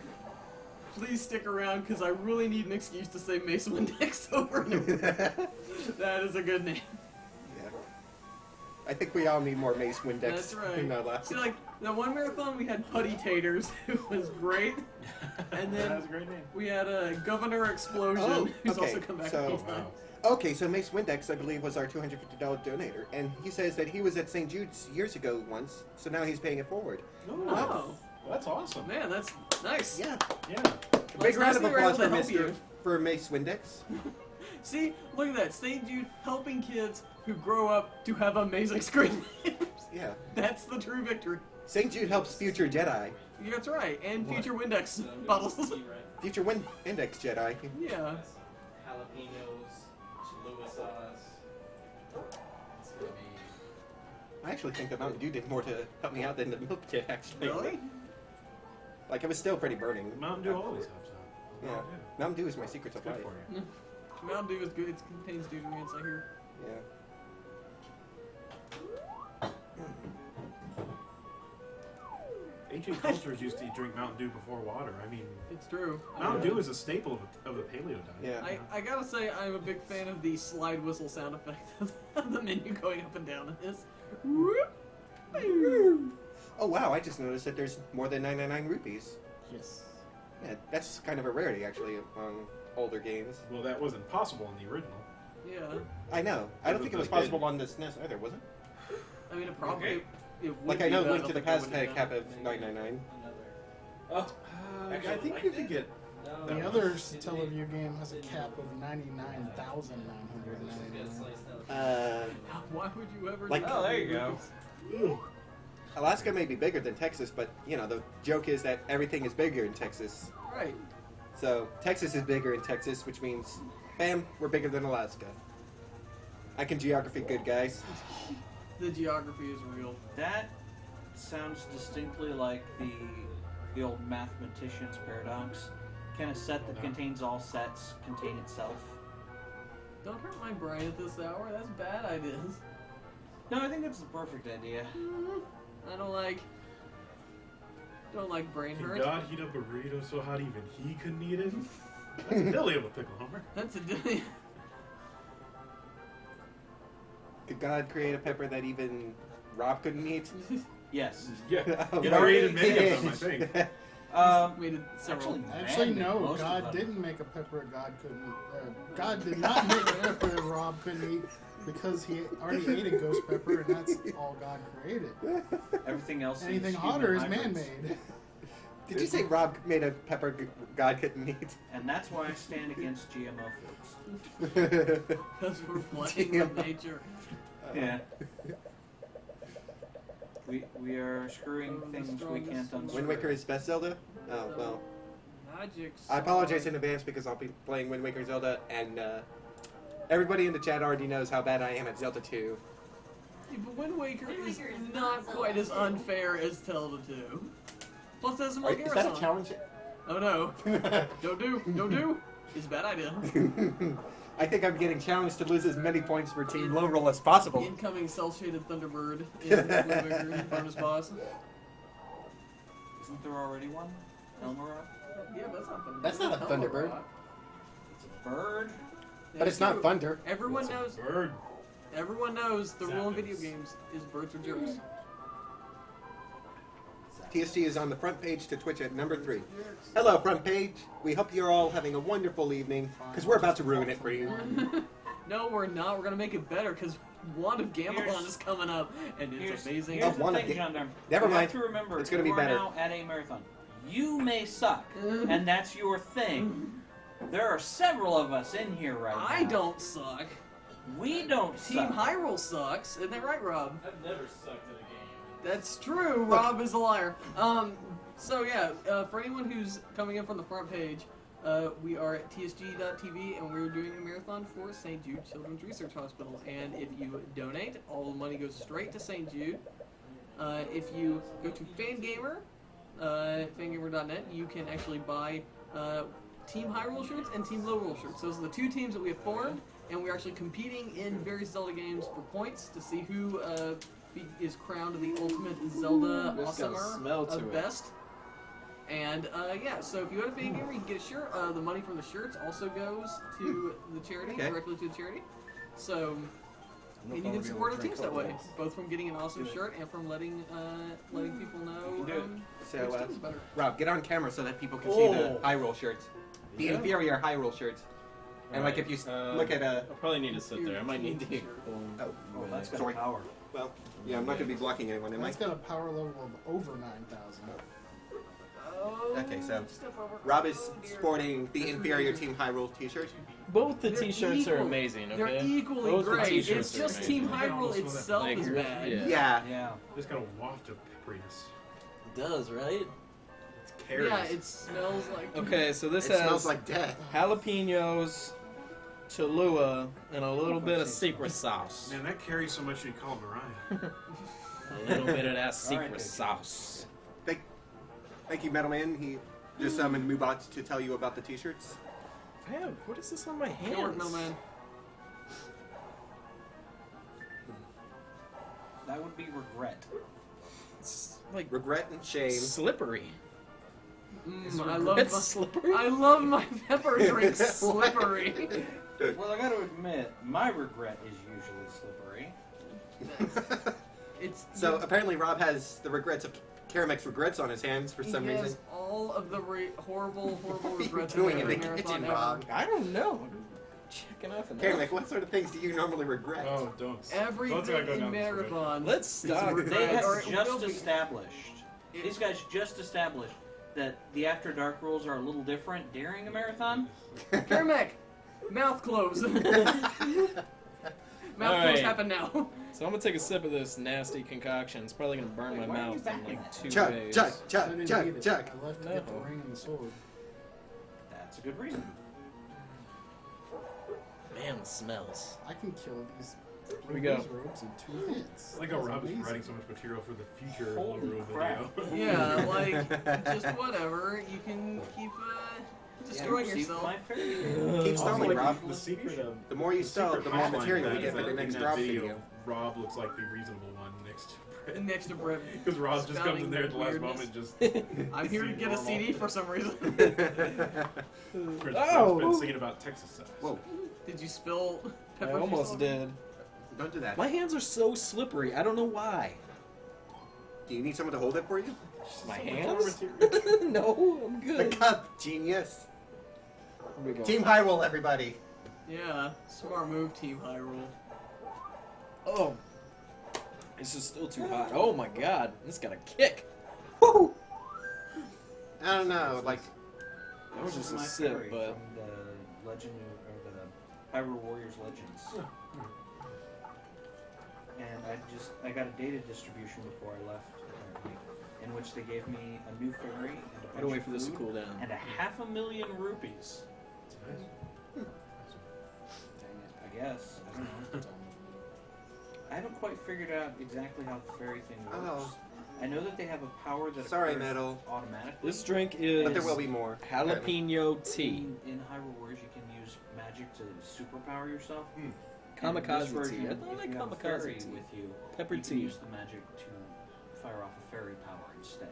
S1: Please stick around, because I really need an excuse to say Mace Windex over and over. That is a good name.
S13: Yeah. I think we all need more Mace Windex
S1: That's right.
S13: in our lives.
S1: See, like, The one marathon we had Putty Taters, who was great, and then
S7: That was a great name.
S1: we had a Governor Explosion,
S13: Oh,
S1: who's
S13: okay,
S1: also come back
S13: so-
S1: a few times.
S13: Okay, so Mace Windex, I believe, was our $250 donator, and he says that he was at St. Jude's years ago once, so now he's paying it forward.
S1: Oh,
S7: That's awesome.
S1: man, that's nice.
S13: Yeah.
S7: Yeah.
S13: A big round of
S1: nice that we were
S13: applause
S1: able
S13: for
S1: to help you.
S13: for Mace Windex.
S1: See, look at that, St. Jude helping kids who grow up to have amazing screen names.
S13: Yeah.
S1: That's the true victory.
S13: St. Jude helps future Jedi.
S1: Yeah, that's right, and future Windex bottles.
S13: Future Index Jedi.
S1: Yeah.
S8: Jalapenos, Cholula sauce.
S13: I actually think that Mountain Dew did more to help me out than the milk did, actually.
S1: Really?
S13: Like, it was still pretty burning.
S7: Mountain Dew always helps out.
S13: Yeah. Mountain Dew is my secret
S7: It's
S13: supply.
S7: good for you.
S1: Mountain Dew is good. It contains nutrients, I hear.
S13: Yeah.
S7: Ancient cultures used to drink Mountain Dew before water. I mean,
S1: It's true.
S7: Mountain Dew is a staple of the paleo diet.
S13: Yeah.
S1: I gotta say, I'm a big fan of the slide whistle sound effect of the menu going up and down in this.
S13: Oh, wow, I just noticed that there's more than 99 rupees.
S5: Yes.
S13: Yeah, that's kind of a rarity, actually, among older games.
S7: Well, that wasn't possible in the original.
S1: Yeah.
S13: I know. I don't think it was possible on the SNES either, was it?
S1: I mean, it probably. It would
S13: Like,
S1: be,
S13: I know
S1: but
S13: Link
S1: don't
S13: to the
S1: think it
S13: Past
S1: would
S13: had a
S1: be
S13: cap
S1: done.
S13: of 999.
S7: I think you could get.
S5: The other Teleview game has a cap of 99,999.
S1: Why would you ever
S13: Like-
S1: do
S13: Oh,
S1: that?
S8: there you go.
S13: Alaska may be bigger than Texas, but, you know, the joke is that everything is bigger in Texas.
S1: Right.
S13: So, Texas is bigger in Texas, which means, bam, we're bigger than Alaska. I can geography good, guys.
S1: The geography is real.
S8: That sounds distinctly like the old mathematician's paradox. Can a set that contains all sets contain itself?
S1: Don't hurt my brain at this hour. That's bad ideas.
S8: No, I think that's the perfect idea.
S1: I don't like brain
S7: Can
S1: hurt.
S7: God heat up a burrito so hot even he couldn't eat it? That's a dilly of a pickle, Homer.
S1: That's a dilly.
S13: Could God create a pepper that even Rob couldn't eat?
S8: Yes.
S7: Yeah.
S13: Oh,
S7: He
S13: no.
S7: created many of them, I think.
S1: Made it several.
S5: Actually,
S8: man-made
S5: no.
S8: most of
S5: God
S8: them.
S5: didn't make a pepper God couldn't eat. God did not make a pepper that Rob couldn't eat because he already ate a ghost pepper, and that's all God created.
S8: Everything else
S5: Anything
S8: is
S5: hotter is
S8: human hybrids.
S5: man-made.
S13: Did you say Rob made a pepper God couldn't eat?
S8: And that's why I stand against GMO foods.
S1: Because we're playing with nature.
S8: Yeah. We are screwing things we can't unscrew.
S13: Wind Waker is best Zelda? Oh, well.
S1: Magic.
S13: I apologize in advance because I'll be playing Wind Waker Zelda, and everybody in the chat already knows how bad I am at Zelda 2.
S1: Yeah, but Wind Waker is not quite as unfair as Zelda 2. Plus, there's a
S13: Is
S1: Magira
S13: that a
S1: song.
S13: challenge?
S1: Oh no. Don't do. It's a bad idea.
S13: I think I'm getting challenged to lose as many points for Team Lorule as possible.
S1: Incoming cel-shaded Thunderbird in Wind Waker bonus boss.
S8: Isn't there already one? Elmora?
S1: Yeah, but that's not Thunderbird.
S13: That's not a Thunderbird.
S8: It's a bird.
S13: But it's not thunder.
S1: Everyone knows.
S7: Bird.
S1: Everyone knows the rule in video games is birds are jerks.
S13: TSG is on the front page to Twitch at number 3. Hello, front page. We hope you're all having a wonderful evening, because we're about to ruin it for you.
S1: No, we're not. We're gonna make it better because Wand of Gamelon is coming up, and it's amazing.
S8: Here's the
S13: Wand of
S8: thing,
S13: Ga-
S8: Gendarme.
S13: Never
S8: You
S13: mind.
S8: have to remember,
S13: It's gonna be
S8: you are
S13: better.
S8: now at a marathon. You may suck, and that's your thing. There are several of us in here right now.
S1: I don't suck.
S8: We don't
S1: Team
S8: suck.
S1: Hyrule sucks. Isn't that right, Rob?
S11: I've never sucked at a game.
S1: That's true. Rob is a liar. So yeah, for anyone who's coming in from the front page, we are at TSG.tv and we're doing a marathon for St. Jude Children's Research Hospital. And if you donate, all the money goes straight to St. Jude. If you go to Fangamer, fangamer.net, you can actually buy Team Hyrule shirts and Team Lorule shirts. Those are the two teams that we have formed, and we're actually competing in various Zelda games for points to see who is crowned the ultimate Zelda
S14: Just got a
S1: awesomer
S14: smell to
S1: of
S14: it.
S1: best. And yeah, so if you go to Fangamer, you can get a shirt. The money from the shirts also goes to the charity,
S13: Okay.
S1: directly to the charity. So And you can support our teams that way, both from getting an awesome shirt and from letting people know
S13: So,
S1: which team's better.
S13: Rob, get on camera so that people can see the Hyrule shirts. The inferior Hyrule shirts. And like if you look at
S14: I'll probably need to sit there. I might need to.
S13: Oh,
S3: that's got
S13: sorry.
S3: power.
S13: Well, yeah, I'm not going to be blocking anyone, am I?
S5: It's got a power level of over 9,000.
S13: Okay, so Rob is sporting the inferior Team Hyrule t-shirt.
S14: Both the
S1: They're
S14: t-shirts are
S1: equal.
S14: amazing. Okay?
S1: They're equally
S14: Both the
S1: great.
S14: t-shirts
S1: It's
S14: are
S1: just
S14: amazing.
S1: Team Hyrule itself
S14: Like,
S1: is bad.
S13: Yeah.
S7: Just got a waft of pepperiness.
S14: It does, right?
S7: Carrots.
S1: Yeah, it smells like.
S14: Okay, so this
S13: It
S14: has
S13: smells like death.
S14: jalapenos, Cholula, and a little bit of secret sauce.
S7: Man, that carries so much you call Mariah.
S14: A little bit of that secret sauce.
S13: Thank you, Metal Man. He just summoned Moobot to tell you about the t-shirts.
S14: Man, what is this on my hands?
S1: Good work, Middleman.
S8: That would be regret.
S14: It's like
S13: regret and shame.
S14: Slippery.
S1: I love
S14: It's
S1: my,
S14: slippery.
S1: I love my pepper drink slippery.
S8: Well, I gotta admit, my regret is usually slippery.
S1: It's
S13: So apparently Rob has the regrets of Karamek's regrets on his hands for some
S1: he
S13: reason.
S1: has all of the horrible
S13: What are you
S1: regrets
S13: doing
S1: of
S13: in the
S1: marathon
S13: kitchen,
S1: ever.
S13: Rob?
S14: I don't know. Checking off an
S13: Karemek, what sort of things do you normally regret?
S7: Oh, don't.
S1: Everything
S7: Don't go
S1: in
S7: down this road.
S1: marathon.
S14: Let's stop.
S8: They have
S1: Or it will
S8: just
S1: be.
S8: established. These guys just established that the After Dark rules are a little different during a marathon.
S1: Kermac, mouth close. Mouth close
S14: Alright.
S1: happen now.
S14: So I'm gonna take a sip of this nasty concoction. It's probably gonna burn my mouth in like 2
S13: Chug,
S14: days.
S13: chug,
S5: I
S13: chug,
S5: didn't
S13: chug,
S5: need it.
S13: chug.
S5: I left to get the ring and the sword.
S8: That's a good reason.
S14: Man, the smells.
S5: I can kill these
S14: we go.
S5: ropes in 2 hits.
S7: I like how
S5: That's
S7: Rob is
S5: amazing.
S7: providing so much material for the future
S8: Holy
S7: Lorule
S8: crap.
S7: video.
S1: Yeah, like just whatever. You can keep destroying
S8: Receive
S1: yourself.
S8: my fairy.
S13: Keep stalling,
S7: Also,
S13: Rob.
S7: The secret of
S13: The more you stall, the more
S7: punchline
S13: material
S7: of
S13: we
S7: that
S13: get
S7: is
S13: for the
S7: that
S13: next
S7: in
S13: drop
S7: that
S13: video.
S7: Rob looks like the reasonable one next to Brett.
S1: Next to Brett.
S7: Because Rob just comes in there at the last
S1: Weirdness.
S7: moment just...
S1: I'm here to get a
S7: normal.
S1: CD for some reason.
S7: Brett's
S14: Oh!
S7: been singing about Texas stuff.
S13: Whoa.
S1: Did you spill
S14: I
S1: pepper?
S14: almost did.
S13: Don't do that.
S14: My hands are so slippery. I don't know why.
S13: Do you need someone to hold it for you?
S14: My
S7: Some
S14: hands?
S7: material.
S14: No, I'm
S13: The
S14: good.
S13: cup, genius.
S14: Here we go.
S13: Team Hyrule, everybody.
S1: Yeah, smart move, Team Hyrule.
S14: Oh, this is still too hot. Oh my god, this got a kick. Woo!
S13: I don't know, like,
S14: That was
S8: This
S14: just
S8: is
S14: a
S8: my
S14: sip,
S8: fairy
S14: but
S8: from the Legend of, or the Hyrule Warriors Legends. And I got a dated distribution before I left, apparently, in which they gave me a new fairy and a
S14: gotta
S8: bunch
S14: wait
S8: of
S14: for this to
S8: food
S14: cool down.
S8: and 500,000 rupees. I guess. I don't know. I haven't quite figured out exactly how the fairy thing works.
S13: Oh.
S8: I know that they have a power that
S13: Sorry,
S8: occurs
S13: Metal.
S8: automatically.
S14: This drink is
S13: But there will be more.
S14: jalapeno tea.
S8: In Hyrule Warriors, you can use magic to superpower yourself.
S7: Hmm.
S8: And in this
S14: Kamikaze
S8: version,
S14: tea. I
S8: if
S14: don't like
S8: you have a
S14: kamikaze
S8: fairy
S14: tea.
S8: with you,
S14: Pepper
S8: you can
S14: tea.
S8: use the magic to fire off a fairy power instead.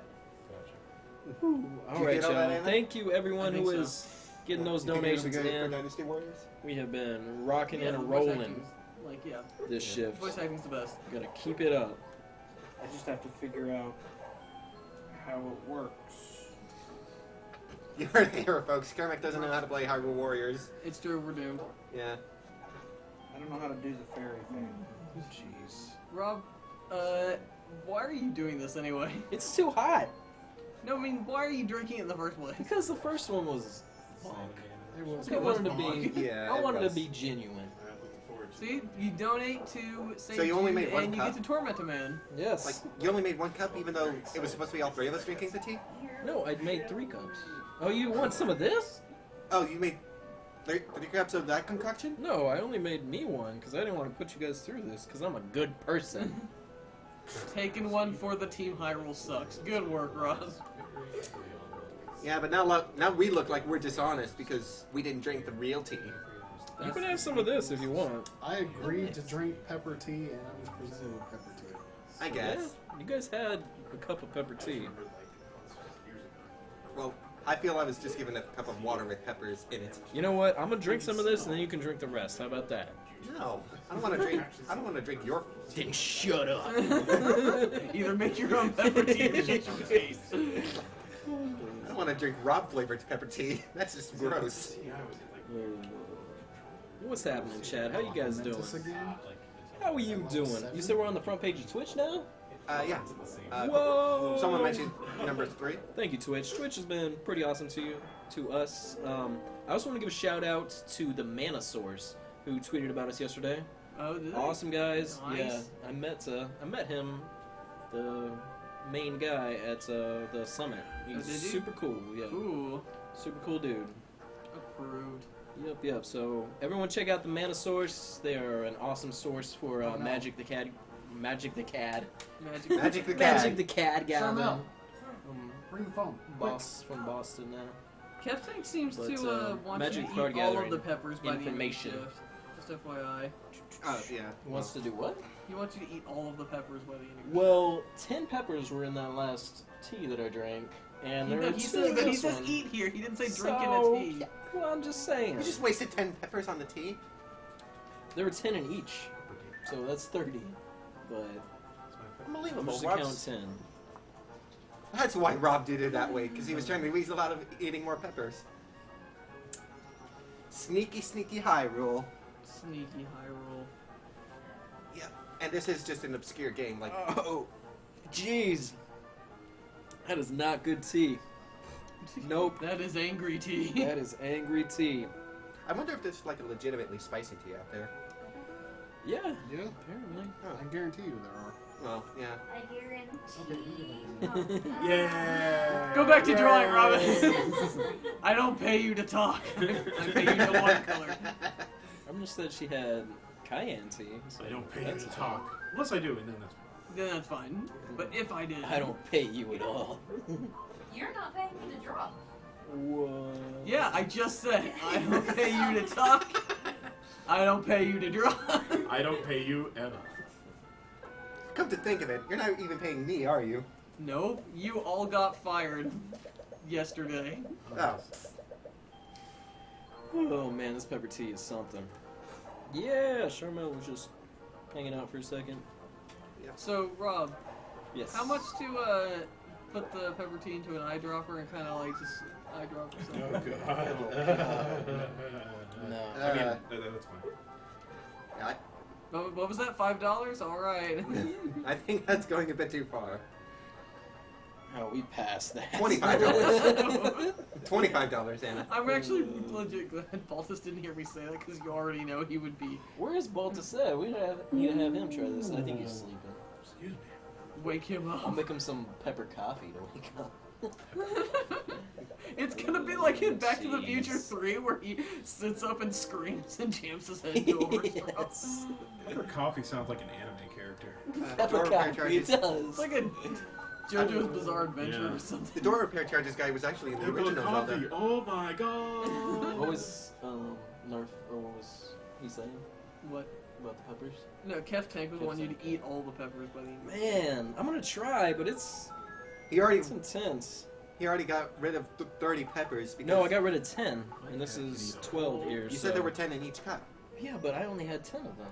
S7: Gotcha.
S14: All
S13: you
S14: right,
S13: get all that
S14: y'all.
S13: in?
S14: Thank you, everyone
S8: I think
S14: who
S8: so.
S14: is getting those
S13: You think it'll be
S14: donations
S13: good for
S14: in.
S13: Dynasty Warriors?
S14: We have been rocking
S1: Yeah,
S14: and
S1: voice
S14: rolling
S1: acting's, like, yeah.
S14: this shift.
S1: Voice acting's the best.
S14: Gotta keep it up.
S8: I just have to figure out how it works.
S13: You heard it here, folks. Kermit doesn't know how to play Hyrule Warriors.
S1: It's true, we're doomed.
S13: Yeah.
S8: I don't know how to do the fairy thing.
S14: Jeez.
S1: Rob, why are you doing this anyway?
S14: It's too hot.
S1: No, I mean, why are you drinking it in the first place?
S14: Because the first one was bonk.
S5: It was.
S14: I wanted to be.
S13: Yeah,
S14: I
S13: it
S14: wanted
S13: was.
S14: to be genuine.
S7: I'm looking forward to
S1: See, you donate to St.
S13: So you only
S1: Jude
S13: made one
S1: and you
S13: cup?
S1: get to torment a man.
S14: Yes.
S13: Like, you only made one cup even though it was supposed to be all three of us drinking the tea?
S14: No, I made 3 cups. Oh, you want some of this?
S13: Oh, you made three cups of that concoction?
S14: No, I only made me one because I didn't want to put you guys through this because I'm a good person.
S1: Taking one for the Team Hyrule sucks. Good work, Roz.
S13: Yeah, but now we look like we're dishonest because we didn't drink the real tea.
S14: You can have some of this if you want.
S5: I agreed to drink pepper tea, and I was presented with pepper tea.
S13: I guess.
S14: Yeah, you guys had a cup of pepper tea.
S13: Well, I feel I was just given a cup of water with peppers in it.
S14: You know what? I'm gonna drink some of this, and then you can drink the rest. How about that?
S13: No, I don't want to drink. I don't want to drink your.
S14: Then shut up.
S1: Either make your own pepper tea or get your taste.
S13: I don't want to drink Rob flavored pepper tea. That's just gross.
S14: What's happening, Chad? How you guys doing?
S5: This again?
S14: How are you doing? You said we're on the front page of Twitch now?
S13: Yeah.
S14: Whoa!
S13: Someone mentioned number 3.
S14: Thank you, Twitch. Twitch has been pretty awesome to us. I also want to give a shout out to the Mana Source who tweeted about us yesterday.
S1: Oh, did they?
S14: Awesome guys.
S1: Nice.
S14: Yeah, I met him, the main guy at the summit. He's
S1: did you?
S14: super cool. Yeah.
S1: Ooh.
S14: Super cool dude.
S1: Approved.
S14: Yep. So everyone check out the Mana Source. They are an awesome source for Magic the Cad.
S13: Magic the Cad.
S14: Magic the Cad Gavin.
S5: Charmel, bring the phone.
S14: Boss from Boston now.
S1: Captain seems
S14: But,
S1: to want
S14: Magic
S1: you to
S14: Card
S1: eat all of
S14: Gathering
S1: the peppers by the end of the
S14: information.
S1: shift. Just FYI.
S13: Yeah.
S14: He wants to do what?
S1: He wants you to eat all of the peppers by the end of the
S14: Well, 10 peppers were in that last tea that I drank, and there were
S1: He
S14: 2
S1: says,
S14: in
S1: he
S14: this
S1: says
S14: one.
S1: eat here. He didn't say drink
S14: So,
S1: in a tea.
S14: yeah, well, I'm just saying.
S13: You just wasted 10 peppers on the tea.
S14: There were 10 in each, so that's 30. But I'm
S13: Unbelievable.
S14: just
S13: Rob's-
S14: count 10.
S13: That's why Rob did it that way, because he was trying to weasel out of eating more peppers. Sneaky Hyrule.
S1: Sneaky Hyrule.
S13: Yeah. And this is just an obscure game, like.
S14: Oh, jeez. That is not good tea. Nope.
S1: That is angry tea.
S14: That is angry tea.
S13: I wonder if there's like a legitimately spicy tea out there.
S14: Yeah.
S5: Yeah.
S14: Apparently.
S5: I guarantee you there are.
S13: Well, yeah.
S9: I guarantee.
S7: Yeah.
S1: Go back to drawing, Robin. I don't pay you to talk. I pay you to watercolor.
S14: I'm just said she had cayenne tea. So
S7: I don't pay you
S14: that's
S7: to
S14: fine.
S7: talk. Unless I do, and then that's fine.
S1: Then that's fine. But if I did,
S14: I don't pay you at all.
S9: You're not paying me to draw.
S14: What?
S1: Yeah, I just said I don't pay you to talk. I don't pay you to draw.
S7: I don't pay you at all.
S13: Come to think of it, you're not even paying me, are you?
S1: Nope, you all got fired yesterday.
S13: Oh.
S14: Oh man, this pepper tea is something. Yeah, Charmel was just hanging out for a second.
S1: So, Rob,
S14: Yes.
S1: how much to put the pepper tea into an eyedropper and kind of like just eyedropper something?
S7: Oh god.
S14: No.
S7: I mean, that's fine.
S13: Yeah,
S1: What was that? $5? All right.
S13: I think that's going a bit too far.
S14: Oh, we passed that.
S13: $25. $25, Anna.
S1: I'm actually legit glad Baltus didn't hear me say that because you already know he would be.
S14: Where's Baltus at? We need to have him try this. I think he's sleeping.
S7: Excuse me.
S1: Wake him
S14: I'll
S1: up.
S14: make him some pepper coffee to wake up.
S1: It's gonna be like in Back to the Future 3 where he sits up and screams and jams his head doors.
S14: Yes.
S7: Pepper coffee sounds like an anime character.
S14: Pepper
S13: door repair
S14: coffee, it
S13: charges.
S1: It's
S14: does.
S1: like a JoJo's Bizarre Adventure
S7: Yeah.
S1: or something.
S13: The door repair charges guy was actually in the original
S7: coffee.
S13: Zelda.
S7: Oh my god.
S14: What was Nerf, or what was he saying
S1: What?
S14: about the peppers?
S1: No, Kef Tank was wanting you to eat all the peppers by the end.
S14: Man, I'm gonna try, but it's
S13: It's
S14: intense.
S13: He already got rid of 30 peppers. Because
S14: No, I got rid of 10, and this is 12 here.
S13: You
S14: so.
S13: said there were 10 in each cup.
S14: Yeah, but I only had 10 of them.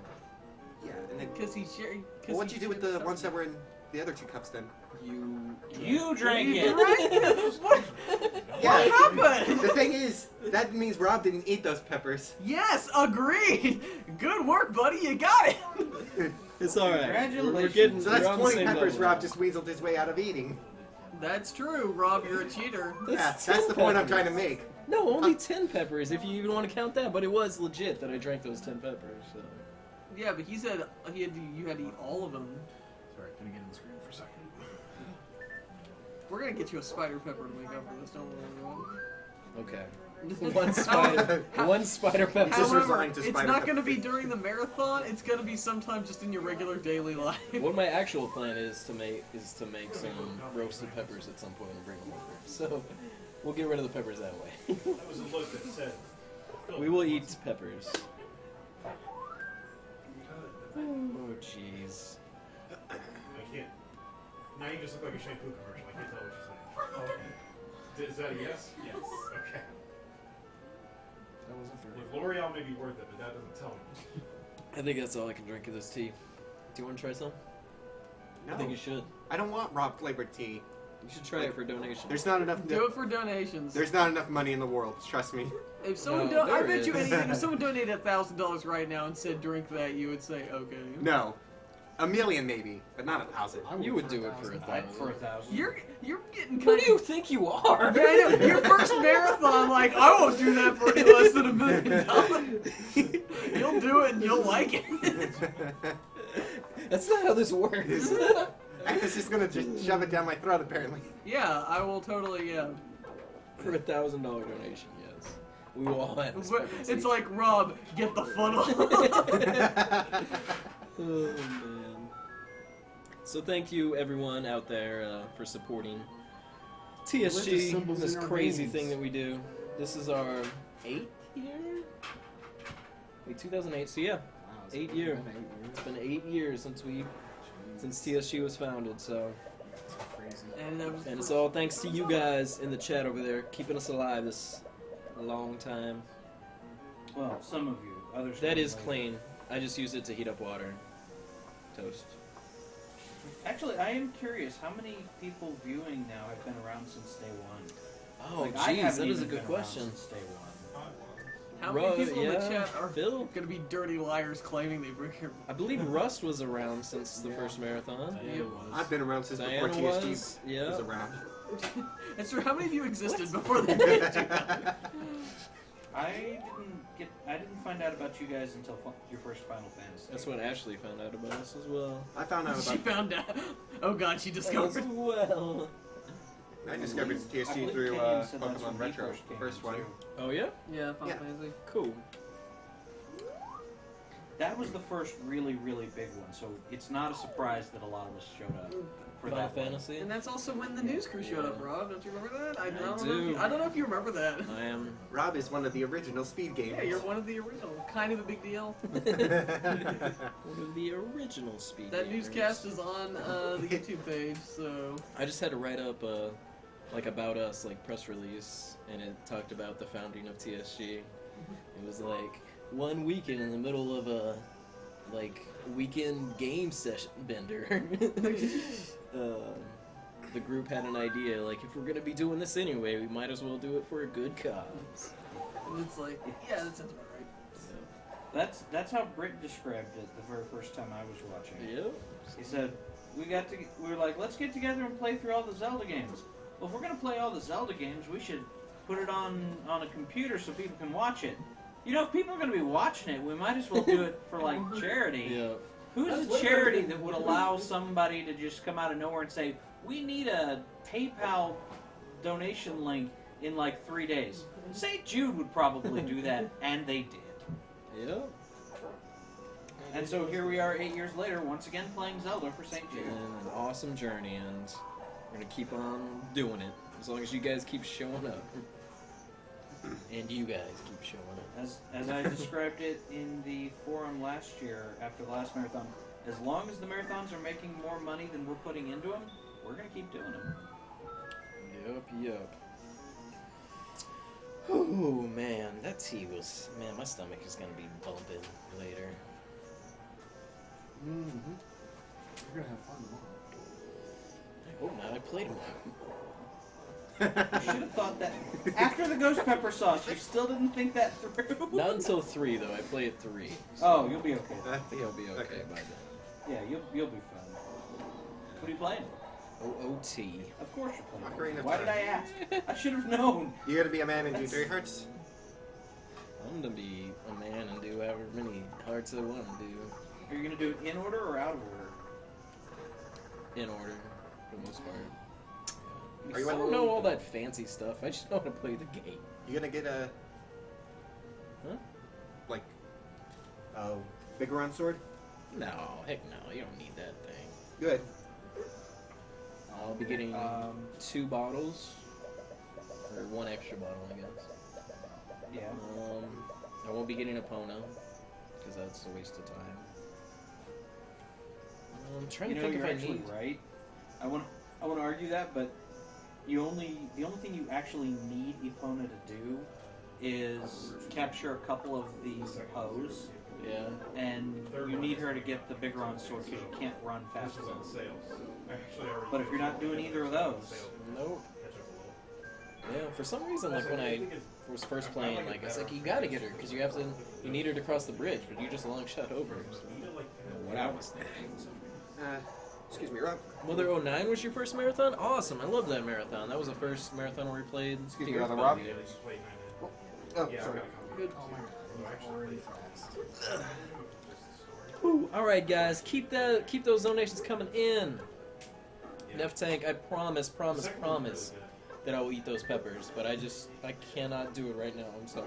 S13: Yeah, and then.
S1: Because he shared.
S13: Well, what'd you do with the ones that were in the other 2 cups then?
S8: You drank it.
S1: What?
S13: Yeah.
S1: What happened?
S13: The thing is, that means Rob didn't eat those peppers.
S1: Yes, agreed. Good work, buddy. You got it.
S14: It's alright.
S8: Congratulations.
S14: We're getting,
S13: So that's
S14: we're on the
S13: 20
S14: same
S13: peppers
S14: level
S13: Rob
S14: now.
S13: just weaseled his way out of eating.
S1: That's true, Rob. You're a cheater.
S14: That's
S13: That's
S14: 10
S13: the point I'm
S14: peppers.
S13: trying to make.
S14: No, only 10 peppers, if you even want to count that. But it was legit that I drank those 10 peppers. So.
S1: Yeah, but he said you had to eat all of them.
S7: Sorry, can I get in the screen for a second?
S1: We're gonna get you a spider pepper to make up for this. Don't worry.
S14: Okay. One spider pepper.
S13: Just
S1: However,
S13: resigned to
S1: it's
S13: spider
S1: not going to
S13: pepper.
S1: be during the marathon. It's going to be sometime just in your regular daily life.
S14: What my actual plan is to make some roasted peppers at some point and bring them over. So we'll get rid of the peppers that way.
S7: That was a look that said.
S14: We will eat peppers. Oh jeez.
S7: I can't. Now you just look like a shampoo commercial. I can't tell what you're saying. Is that a yes? Yes. Okay.
S5: That wasn't fair.
S7: With L'Oreal may be worth it, but that doesn't tell me.
S14: I think that's all I can drink of this tea. Do you want to try some?
S13: No.
S14: I think you should.
S13: I don't want raw flavored tea.
S14: You should try it for donation.
S13: There's not enough.
S1: Do it for donations.
S13: There's not enough money in the world. Trust me.
S1: If someone,
S14: No,
S1: I
S14: there
S1: bet you
S14: is.
S1: anything. If someone donated $1,000 right now and said drink that, you would say okay.
S13: No, 1 million maybe, but not 1,000.
S14: You would do it for 1,000.
S8: For 1,000.
S1: You're getting.
S14: Who do you think you are?
S1: Yeah, I know. Your first marathon, like I won't do that for any less than $1 million. You'll do it and you'll like it.
S14: That's not how this works.
S13: Agnes is gonna just shove it down my throat, apparently.
S1: Yeah, I will totally. Yeah.
S14: For $1,000 donation, yes. We will all have this.
S1: It's like Rob, get the funnel.
S14: Oh man. So thank you everyone out there for supporting
S5: Religious
S14: TSG,
S5: symbols
S14: this
S5: in our
S14: crazy
S5: veins.
S14: thing that we do. This is our 8th year? Wait, 2008, so yeah,
S5: Wow, it's
S14: 8
S5: been
S14: year.
S5: 8 years.
S14: It's been 8 years since TSG was founded, so.
S5: Crazy.
S14: And it's all thanks to you guys in the chat over there, keeping us alive this long time.
S8: Well, some of you. Others.
S14: That
S8: can
S14: is
S8: wait.
S14: clean. I just use it to heat up water. Toast.
S8: Actually, I am curious. How many people viewing now have been around since day one?
S14: Oh,
S8: Like, I
S14: jeez,
S8: haven't
S14: that is a
S8: even
S14: good
S8: been around
S14: question.
S8: since day one.
S1: How many people in the
S14: yeah,
S1: chat are
S14: Phil?
S1: gonna be dirty liars claiming they bring here?
S14: I believe Rust was around since the first marathon.
S13: I've been around since
S14: Diana
S13: before TSG
S14: was, yeah.
S13: was around.
S1: That's true. How many of you existed before they did?
S8: I didn't find out about you guys until your first Final Fantasy.
S14: That's when Ashley found out about us as well.
S13: I found out
S1: She
S13: about.
S1: found out. Oh God, she discovered.
S14: As well.
S13: I discovered
S8: I
S13: TSG
S8: believe
S13: through
S8: Kenyon said that's
S13: Pokemon
S8: when he
S13: Retro,
S8: first came
S13: first
S8: in,
S13: one.
S8: too.
S14: Oh yeah?
S1: Yeah, Final
S13: Yeah.
S1: Fantasy.
S14: Cool.
S8: That was the first really, really big one, so it's not a surprise that a lot of us showed up for
S14: Final
S8: that one.
S14: Fantasy.
S1: And that's also when the news crew showed up, Rob. Don't you remember that? I don't know.
S14: do.
S1: I don't know if you remember that.
S14: I am
S13: Rob is one of the original speed gamers.
S1: Yeah, you're one of the original. Kind of a big deal.
S14: one of the original speed.
S1: That
S14: gamers.
S1: newscast is on the YouTube page, so.
S14: I just had to write up like about us, like press release, and it talked about the founding of TSG. It was like one weekend in the middle of a like weekend game session bender. The group had an idea, like if we're gonna be doing this anyway, we might as well do it for a good cause.
S1: And it's like, yeah, that sounds about right.
S8: That's how Britt described it the very first time I was watching it.
S14: Yep.
S8: He said, we were like, let's get together and play through all the Zelda games. Well, if we're gonna play all the Zelda games, we should put it on a computer so people can watch it. You know, if people are gonna be watching it, we might as well do it for like charity.
S14: Yeah.
S8: Who's a charity that would allow somebody to just come out of nowhere and say, we need a PayPal donation link in like 3 days? St. Jude would probably do that, and they did.
S14: Yep.
S8: And so here we are 8 years later, once again playing Zelda for St. Jude.
S14: And an awesome journey, and we're gonna keep on doing it as long as you guys keep showing up. And you guys keep showing up.
S8: As I described it in the forum last year after the last marathon, as long as the marathons are making more money than we're putting into them, we're gonna keep doing them.
S14: Yep. Oh man, that tea was, man, my stomach is gonna be bumping later.
S5: Mm-hmm. You're gonna have fun tomorrow.
S14: I hope not. I played them.
S8: You should have thought that after the ghost pepper sauce. You still didn't think that through.
S14: Not until 3 though. I play at 3. So
S8: Oh, you'll be okay.
S14: I think I'll be okay by then.
S8: Yeah, you'll be fine. What are you playing?
S14: OOT.
S8: Of course you're
S13: Ocarina
S8: playing.
S13: of
S8: Why did I
S13: Time.
S8: ask? I should have known.
S13: You gotta be a man and do 3 hearts.
S14: I'm gonna be a man and do however many hearts I want to do.
S8: Are you gonna do it in order or out of order?
S14: In order, for the most part.
S13: Are you
S14: I don't know all that fancy stuff. I just know how to play the game.
S13: You gonna get a
S14: Huh?
S13: like a Biggoron sword?
S14: No, heck no. You don't need that thing.
S13: Good.
S14: I'll be getting 2 bottles. Or 1 extra bottle, I guess.
S8: Yeah.
S14: I won't be getting a Pono. Because that's a waste of time. I'm trying
S8: You
S14: to
S8: know,
S14: think
S8: you're
S14: if I
S8: actually
S14: need...
S8: right. I want to argue that, but the only thing you actually need Epona to do is capture a couple of these O's.
S14: Yeah.
S8: And you need her to get the bigger on sword because you can't run fast enough. But if you're not doing either of those,
S14: nope. Yeah, for some reason, like when I was first playing, like it's like you gotta get her because you need her to cross the bridge, but you just long shot over. So, what I was thinking.
S13: Excuse me, Rob.
S14: Mother 09 was your first marathon? Awesome, I love that marathon. That was the first marathon where we played.
S13: Excuse me, Brother Rob. Oh, sorry.
S14: Good.
S5: Oh my god, already fast.
S14: Ooh, all right, guys, keep those donations coming in. Nef Tank, I promise that I will eat those peppers, but I cannot do it right now. I'm sorry.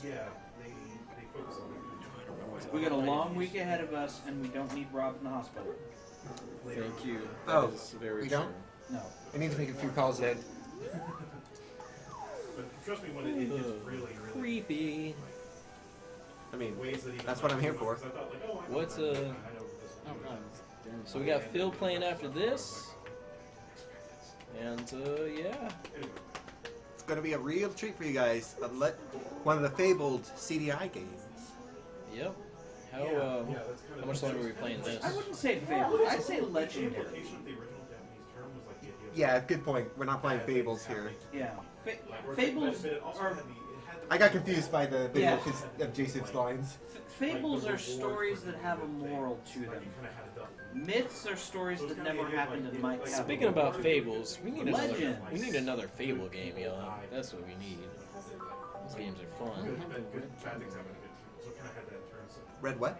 S7: Yeah, they focus on it.
S8: we got a long week ahead of us, and we don't need Rob in the hospital.
S14: Thank you.
S13: Oh,
S14: That is very
S13: we
S14: true.
S13: don't?
S8: No.
S13: I need to make a few calls then.
S7: But trust me, when it gets really
S14: creepy.
S13: I mean, that's what I'm here for.
S14: What's
S5: Oh god.
S14: So we got Phil playing after this, and yeah.
S13: It's gonna be a real treat for you guys. One of the fabled CDI games.
S14: Yep. How much longer are we playing this?
S8: I wouldn't say favorite. I'd say legendary.
S13: Yeah, good point. We're not playing fables here.
S8: Yeah. Fables are...
S13: I got confused by the video
S8: Yeah.
S13: of Jason's lines.
S8: Fables are stories that have a moral to them. Myths are stories that never happened and might happen.
S14: Speaking about fables, we need
S8: Legends.
S14: another fable game, yo. That's what we need. These games are fun.
S13: Red what?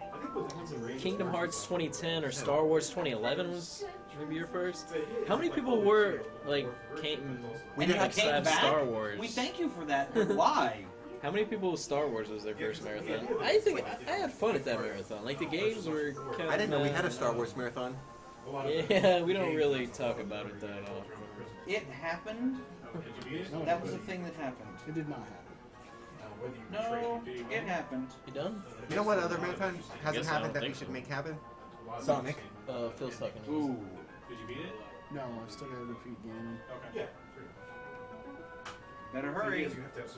S14: Kingdom Hearts 2010 or Star Wars 2011 was maybe your first. How many people were came
S8: back?
S14: Star Wars?
S8: We thank you for that. Why?
S14: How many people Star Wars was their first marathon? I think I had fun at that marathon. Like the games were kind of.
S13: I didn't know we had a Star Wars marathon.
S14: Yeah, we don't really talk about it that often.
S8: It happened. That was a thing that happened.
S5: It did not happen.
S8: No, it happened.
S14: You done?
S13: You know what other marathon hasn't
S14: Guess I
S13: happened
S14: don't
S13: that we
S14: think
S13: should
S14: so.
S13: make happen? Sonic.
S14: Phil's talking.
S8: Ooh.
S7: Did you beat it?
S5: No, I still gotta defeat Ganon.
S7: Okay.
S8: Better hurry.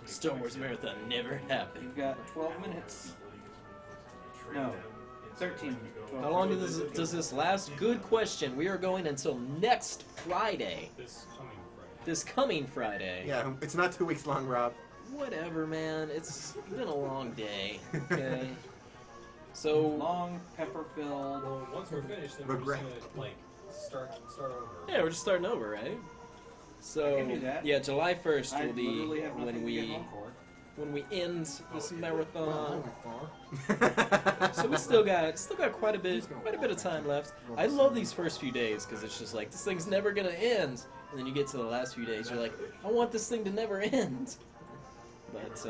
S14: Star Wars marathon never happened.
S8: You've got 12 minutes. No, 13. 12.
S14: How long does this last? Good question. We are going until next Friday. This coming Friday.
S13: Yeah, it's not 2 weeks long, Rob.
S14: Whatever, man. It's been a long day. Okay. So
S8: long, pepper-filled.
S3: Well, once we're finished, then
S13: Regret.
S3: we're just gonna start over.
S14: yeah, we're just starting over, right? So
S8: I can do that.
S14: yeah, July 1st
S8: I
S14: will be
S8: literally have nothing
S14: when
S8: to get
S14: we
S8: home for.
S14: when we end this
S5: Wow,
S14: marathon.
S5: that went far.
S14: So we still got quite a bit of time left. I love these first few days because it's just like this thing's never gonna end, and then you get to the last few days, you're like, I want this thing to never end. But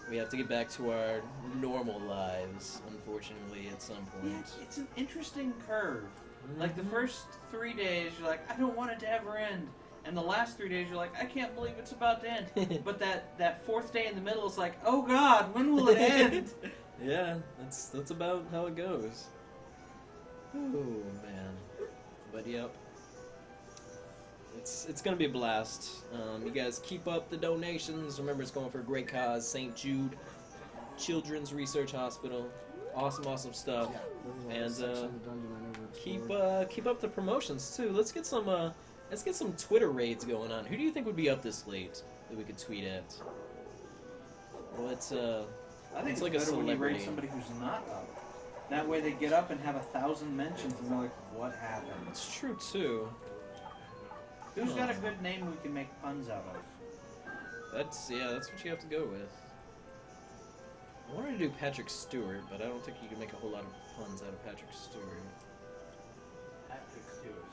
S14: we have to get back to our normal lives, unfortunately, at some
S8: Yeah,
S14: point.
S8: it's an interesting curve. Like the first 3 days, you're like, I don't want it to ever end. And the last 3 days, you're like, I can't believe it's about to end. But that fourth day in the middle is like, oh God, when will it end?
S14: Yeah, that's about how it goes. Oh man, but yep, it's gonna be a blast. You guys keep up the donations. Remember, it's going for a great cause. St. Jude Children's Research Hospital. Awesome stuff. And keep up the promotions too. Let's get some Twitter raids going on. Who do you think would be up this late that we could tweet at?
S8: I think it's
S14: like a
S8: better when you
S14: celebrity.
S8: rate somebody who's not up. That way they get up and have 1,000 mentions and they're like, what happened?
S14: It's true too.
S8: Who's got a good name we can make puns out of?
S14: That's what you have to go with. I wanted to do Patrick Stewart, but I don't think you can make a whole lot of puns out of Patrick Stewart.
S7: Patrick Stewart.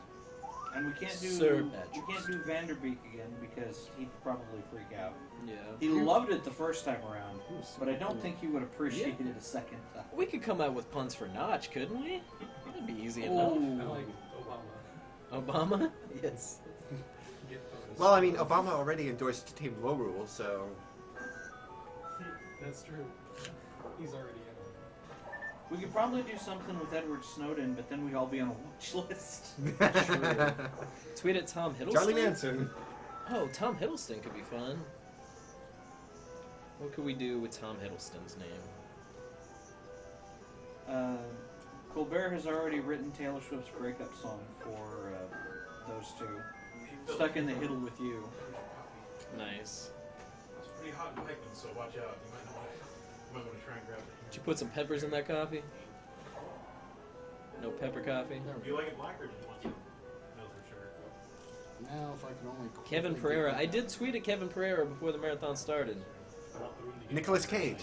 S8: And we can't
S14: Sir
S8: do
S14: Patrick
S8: Vanderbeek again because he'd probably freak out.
S14: Yeah.
S8: He loved it the first time around, but I don't think he would appreciate it a second time.
S14: We could come out with puns for Notch, couldn't we? That'd be easy enough.
S7: I like Obama.
S14: Obama? Yes.
S13: Well, I mean, Obama already endorsed Team Lorule, so...
S3: That's true. He's already in.
S8: We could probably do something with Edward Snowden, but then we'd all be on a watch list.
S14: True. Tweet at Tom Hiddleston.
S13: Charlie Manson.
S14: Oh, Tom Hiddleston could be fun. What could we do with Tom Hiddleston's name?
S8: Colbert has already written Taylor Swift's breakup song for those two. Stuck in the Hiddle with You.
S14: Nice.
S7: It's pretty hot and piping, so watch out. You might want to try and grab it.
S14: Did you put some peppers in that coffee? No pepper coffee?
S7: Do you like it black or do you want some milk or sugar?
S5: Now, if I can only.
S14: Kevin Pereira. I did tweet at Kevin Pereira before the marathon started.
S13: Nicolas Cage.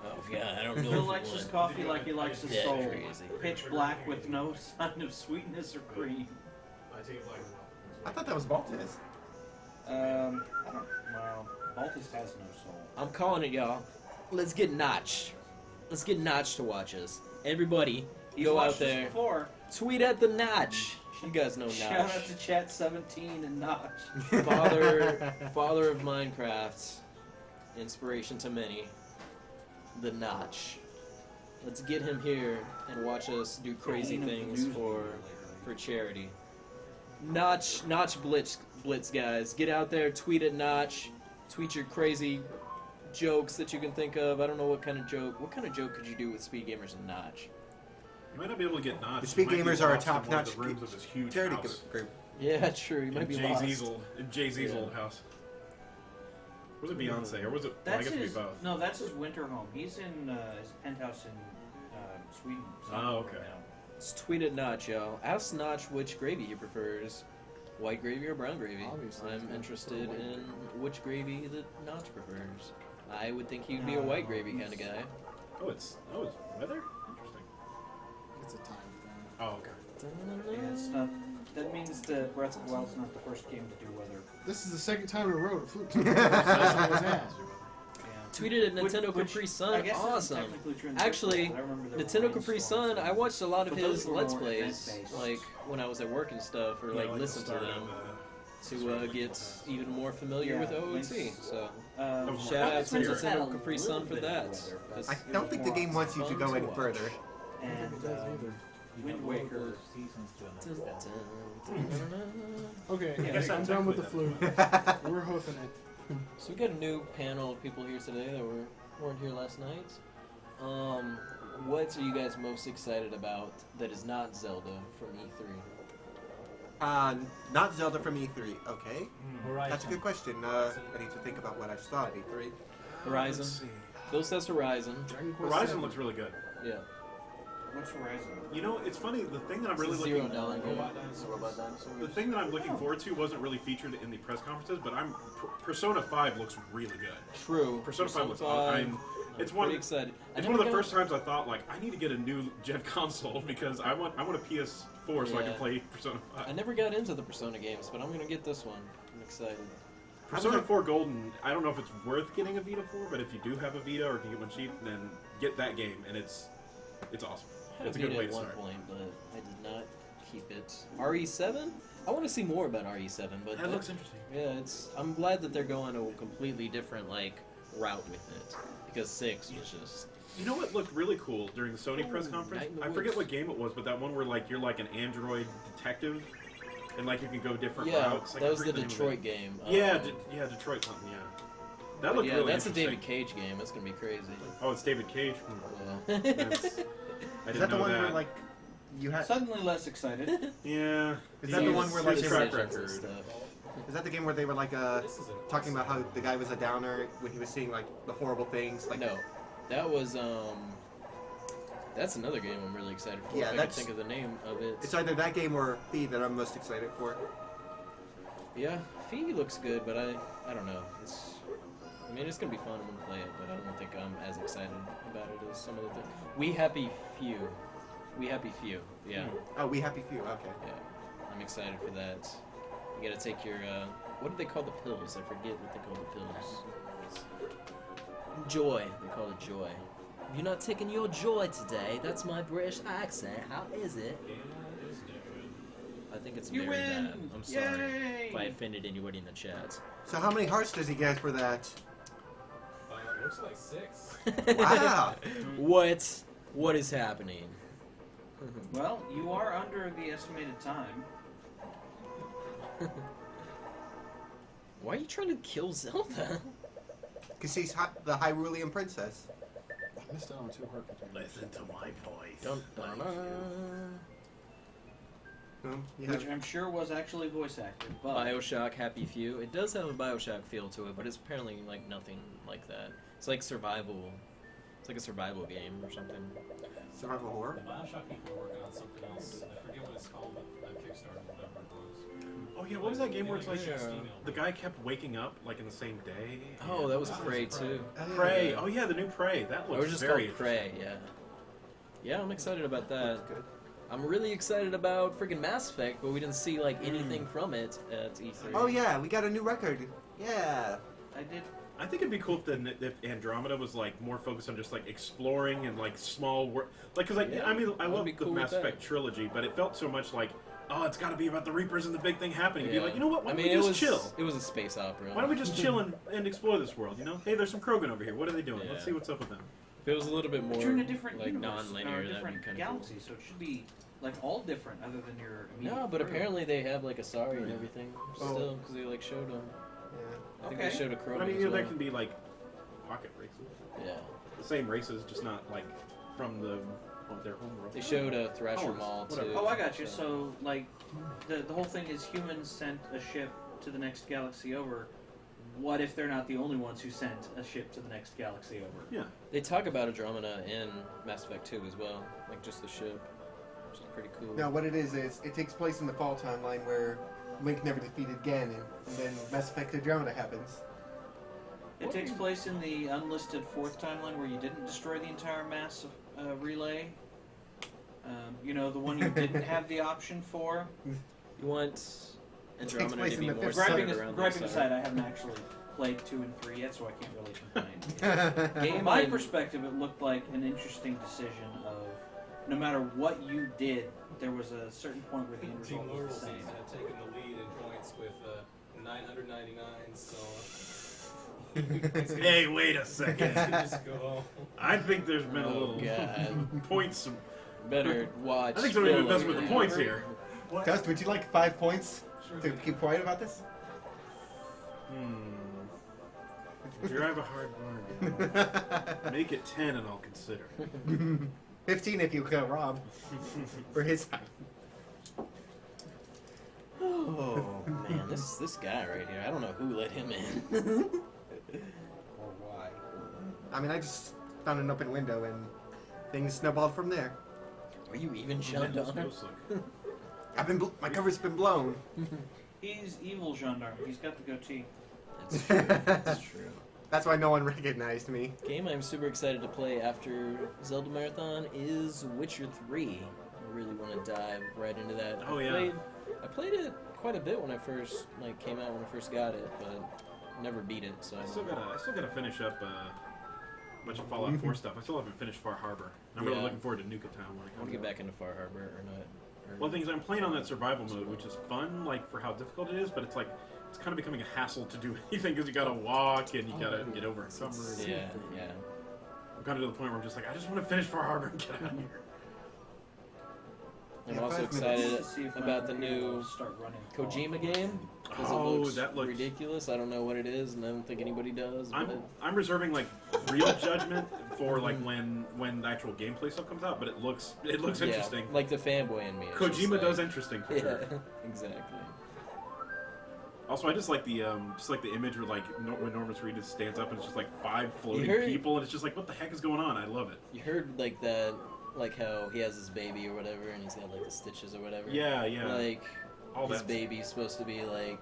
S14: Oh, yeah, I don't know.
S8: Phil likes his coffee like he likes his
S14: Yeah,
S8: soul.
S14: crazy.
S8: Pitch black with no sign of sweetness or cream.
S7: I take it black.
S13: I thought that was Baltus.
S8: I don't. Well, Baltus has no soul.
S14: I'm calling it, y'all. Let's get Notch. Let's get Notch to watch us. Everybody,
S8: He's
S14: go out
S8: watched us
S14: there.
S8: before.
S14: Tweet at the Notch. You guys know
S8: Shout out
S14: Notch.
S8: to Chat 17 and Notch.
S14: Father of Minecraft. Inspiration to many. The Notch. Let's get him here and watch us do crazy things for charity. Notch Blitz, guys. Get out there, tweet at Notch. Tweet your crazy jokes that you can think of. I don't know what kind of joke. What kind of joke could you do with SpeedGamers and Notch?
S7: You might not be able to get Notch.
S13: The SpeedGamers are a top-notch
S7: rooms of this huge
S13: charity
S7: house.
S13: group.
S14: Yeah, true. You might be
S7: Jay-Z's
S14: lost.
S7: Jay-Z's old house. Was it Beyonce or was it? Well, I
S8: That's
S7: guess it'd be
S8: his.
S7: both.
S8: No, that's his winter home. He's in his penthouse in Sweden.
S7: Oh, okay.
S14: Just tweet at Notch, y'all. Ask Notch which gravy he prefers. White gravy or brown gravy?
S5: Obviously,
S14: I'm
S5: it's
S14: interested
S5: white
S14: in
S5: gravy.
S14: which gravy that Notch prefers. I would think he'd be a white gravy kind of guy.
S7: Oh, it's weather. Interesting.
S5: It's a time thing.
S7: Oh, okay.
S8: Yeah, it's not. That means that Breath of the Wild's not the first game to do weather.
S5: This is the second time in a row to Flute. That's all his ass.
S14: Tweeted at Nintendo
S8: Which
S14: Capri
S8: I
S14: Sun.
S8: guess isn't
S14: Awesome.
S8: technically true in the
S14: Actually,
S8: first one, but I remember there
S14: Nintendo
S8: were
S14: Capri
S8: rainstorms.
S14: Sun, I watched a lot of
S8: But
S14: his
S8: those were
S14: Let's
S8: more
S14: Plays,
S8: event-based.
S14: like when I was at work and stuff, or
S7: Yeah,
S14: like
S7: like
S14: listen
S7: the
S14: to
S7: start
S14: them
S7: of,
S14: to get even more familiar
S8: Yeah,
S14: with OOT.
S8: Link's-
S14: So
S8: Shout
S14: shout out to
S8: Link's had a
S14: Nintendo Capri
S8: little
S14: Sun for
S8: bit of
S14: that.
S8: weather, but
S14: 'cause
S13: I don't think the game wants you to
S14: fun
S13: go any
S14: watch.
S13: further.
S8: And Wind Waker.
S5: Okay,
S7: I guess
S5: I'm
S7: I'm
S5: done with the
S7: technically
S5: flute. We're hoofing it.
S14: So we got a new panel of people here today that weren't here last night. What are you guys most excited about that is not Zelda from E3?
S13: Not Zelda from E3. Okay.
S3: Horizon.
S13: That's a good question. I need to think about what I saw at E3.
S14: Horizon. Bill says Horizon.
S5: Dragon Quest
S7: Horizon
S5: 7.
S7: looks really good.
S14: Yeah.
S8: What's Horizon?
S7: You know, it's funny. The thing that I'm really
S14: Zero
S7: looking
S14: Dawn game. It's a robot dinosaur.
S7: the thing that I'm looking forward to wasn't really featured in the press conferences, but Persona 5 looks really good.
S14: True.
S7: Persona 5 looks. It's
S14: I'm
S7: one.
S14: pretty excited.
S7: It's one of the first times I thought like I need to get a new gen console because I want a PS4 so I can
S14: Yeah.
S7: play Persona 5.
S14: I never got into the Persona games, but I'm gonna get this one. I'm excited.
S7: Persona 4 Golden, I don't know if it's worth getting a Vita for, but if you do have a Vita or can get one cheap, then get that game, and it's awesome.
S14: I had
S7: It's a
S14: a
S7: good
S14: Vita
S7: way
S14: at
S7: to
S14: one
S7: start.
S14: point, but I did not keep it. RE7? I want to see more about RE7, but
S7: That looks interesting.
S14: Yeah, I'm glad that they're going a completely different route with it because 6 was just.
S7: You know what looked really cool during the Sony press
S14: Ooh,
S7: conference?
S14: Night in the
S7: I forget
S14: Woods.
S7: what game it was, but that one where like you're like an android detective, and like you can go different
S14: Yeah,
S7: routes. Like,
S14: that
S7: I
S14: was the
S7: forget name of
S14: Detroit
S7: it.
S14: game.
S7: Yeah, Detroit something. Yeah, that looked
S14: yeah,
S7: really
S14: that's a
S7: interesting.
S14: David Cage game. That's gonna be crazy.
S7: Oh, it's David Cage.
S14: Yeah.
S7: That's- I
S13: Is
S7: didn't
S13: that the
S7: know
S13: one
S7: that.
S13: where like you had?
S8: Suddenly less excited.
S7: Yeah.
S13: Is that the one where like
S7: his
S13: they
S7: track
S13: were?
S7: record?
S13: Is that the game where they were like talking about how the guy was a downer when he was seeing like the horrible things? Like
S14: No, that was that's another game I'm really excited for.
S13: Yeah,
S14: if I can
S13: that's-
S14: think of the name of it.
S13: It's either that game or Fee that I'm most excited for.
S14: Yeah, Fee looks good, but I don't know. I mean, it's gonna be fun when we play it, but I don't think I'm as excited about it as some of the things. We Happy Few. Yeah.
S13: Oh, We Happy Few. Okay.
S14: Yeah. I'm excited for that. You gotta take your what do they call the pills? I forget what they call the pills. Joy. They call it joy. You're not taking your joy today. That's my British accent. How is it? I think it's
S8: You
S14: very
S8: win!
S14: bad. I'm sorry
S8: Yay!
S14: if I offended anybody in the chat.
S13: So how many hearts does he get for that?
S3: Looks like 6.
S13: Wow.
S14: What? What is happening?
S8: Well, you are under the estimated time.
S14: Why are you trying to kill Zelda?
S13: Because she's the Hyrulean princess.
S5: I missed out on 2 heart containers.
S7: Listen to my voice.
S14: Dun, dun, dun.
S8: Which I'm sure was actually voice acted, but
S14: Bioshock Happy Few. It does have a Bioshock feel to it, but it's apparently like nothing like that. It's like survival. It's like a survival game or something.
S13: Survival horror?
S3: The Bioshock people are working on something else. I forget what it's called, but Kickstarter, whatever it was.
S7: Oh yeah, what was that game where it's like
S14: Yeah.
S7: the guy kept waking up like in the same day?
S14: Oh, that was Prey too.
S7: Prey. Oh yeah, the new Prey. That
S14: Or
S7: looks
S14: just
S7: very
S14: called Prey, yeah. Yeah, I'm excited about that. I'm really excited about freaking Mass Effect, but we didn't see like anything from it at E3.
S13: Oh yeah, we got a new record. Yeah.
S8: I did.
S7: I think it'd be cool if Andromeda was like more focused on just like exploring and like small work. Like, cause like
S14: Yeah,
S7: I mean I
S14: that'd
S7: love
S14: be
S7: the
S14: cool
S7: Mass
S14: with that.
S7: Effect trilogy, but it felt so much like, oh, it's got to be about the Reapers and the big thing happening. You'd be like, you know what? Why don't we just chill?
S14: It was a space opera.
S7: Why don't we just chill and explore this world? You know, hey, there's some Krogan over here. What are they doing? Let's
S14: Yeah.
S7: see what's up with them.
S14: If it was a little bit more
S8: But you're in a different
S14: like
S8: universe,
S14: non-linear,
S8: or a
S14: that'd
S8: different
S14: be kind of
S8: galaxy, so it should be like all different other than your immediate
S14: No, but
S8: crew.
S14: apparently they have like Asari and
S7: Yeah.
S14: everything
S13: Oh.
S14: still because they like showed them.
S13: Yeah.
S14: I think
S8: Okay.
S14: they showed a Krogan
S7: But I mean,
S14: as
S7: you know,
S14: well.
S7: there can be like pocket races.
S14: Yeah,
S7: The same races, just not like from their home world.
S14: they showed a Thrasher
S7: Oh,
S14: Maul
S7: whatever.
S14: too.
S8: Oh, I got you. So, like, the whole thing is humans sent a ship to the next galaxy over. What if they're not the only ones who sent a ship to the next galaxy over?
S7: Yeah.
S14: They talk about Andromeda in Mass Effect 2 as well, like just the ship, which is pretty cool.
S13: No, what it is it takes place in the fall timeline where Link never defeated Ganon, and then Mass Effect Andromeda happens.
S8: It takes place in the unlisted fourth timeline where you didn't destroy the entire mass relay. You know, the one you didn't have the option for.
S14: You want Andromeda
S13: place
S14: to be
S13: in the
S14: more
S13: fifth
S14: centered
S8: Griping,
S14: around
S8: griping
S14: the
S8: aside, I haven't actually played 2 and 3 yet, so I can't really complain. From my perspective, it looked like an interesting decision of no matter what you did, there was a certain point where the end
S3: Team
S8: result
S3: Lorule
S8: was the same.
S3: seems to have taken the lead in points with 999, so...
S7: Hey, wait a second.
S3: Just go home.
S7: I think there's been a
S14: Oh,
S7: little
S14: God.
S7: points.
S14: Better watch.
S7: I think somebody's been
S14: Phil
S7: messing with the
S14: over
S7: points
S14: here.
S7: here.
S13: Gus, would you like 5 points to keep quiet about this?
S7: Drive a hard bargain. Make it 10 and I'll consider.
S13: 15 if you kill Rob. For his side.
S14: Oh man, this guy right here. I don't know who let him in.
S8: Or why?
S13: I mean, I just found an open window and things snowballed from there.
S14: Are you even gendarme?
S13: I've been my cover's been blown.
S8: He's evil gendarme. He's got the goatee.
S14: It's true. It's true.
S13: That's why no one recognized me.
S14: Game I'm super excited to play after Zelda Marathon is Witcher 3. I really want to dive right into that.
S7: Oh, yeah.
S14: I played it quite a bit when I first came out when I first got it, but never beat it. So
S7: I still gotta finish up a bunch of Fallout 4 stuff. I still haven't finished Far Harbor. I'm really
S14: Yeah.
S7: looking forward to Nuka Town when it
S14: I want
S7: comes
S14: to get
S7: out.
S14: back into Far Harbor or not.
S7: Well, the thing is, I'm playing on that survival mode, which is fun, like for how difficult it is. But it's like it's kind of becoming a hassle to do anything because you gotta walk and you gotta get over encumbered.
S14: Yeah, yeah.
S7: I'm kind of to the point where I'm just like, I just want to finish Far Harbor and get out of here.
S14: I'm
S13: Yeah,
S14: also
S13: 5
S14: excited
S13: minutes.
S8: See if my
S14: about the
S8: computer
S14: new
S8: will start running
S14: Kojima game. Because
S7: Oh,
S14: it looks
S7: that looks-
S14: ridiculous. I don't know what it is, and I don't think anybody does. But
S7: I'm reserving like real judgment for like when the actual gameplay stuff comes out, but it looks
S14: yeah,
S7: interesting.
S14: like the fanboy in me. is just
S7: Kojima
S14: like-
S7: does interesting for
S14: Yeah,
S7: sure.
S14: exactly.
S7: Also, I just like the image where like when Norman Reedus stands up and it's just like 5 floating
S14: heard-
S7: people and it's just like, what the heck is going on? I love it.
S14: You heard like that, like how he has his baby or whatever, and he's got like the stitches or whatever.
S7: Yeah, yeah.
S14: Like
S7: All
S14: his
S7: that.
S14: baby's supposed to be like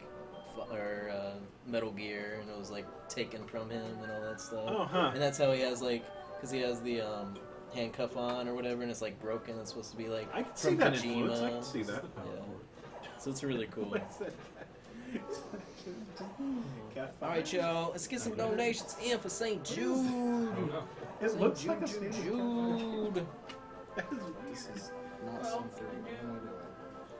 S14: Metal Gear, and it was like taken from him and all that stuff.
S7: Oh, huh.
S14: And that's how he has like, because he has the handcuff on or whatever, and it's like broken. It's supposed to be like
S7: I can see
S14: from
S7: that
S14: Kojima.
S7: influence. I can see that.
S14: Yeah. So it's really cool.
S7: Cat
S14: All right, y'all. Let's get some donations in for St. Jude.
S7: It
S14: St.
S7: looks like a
S14: Jude,
S7: stadium.
S14: Jude.
S5: This is not
S8: Well,
S5: something I want to do.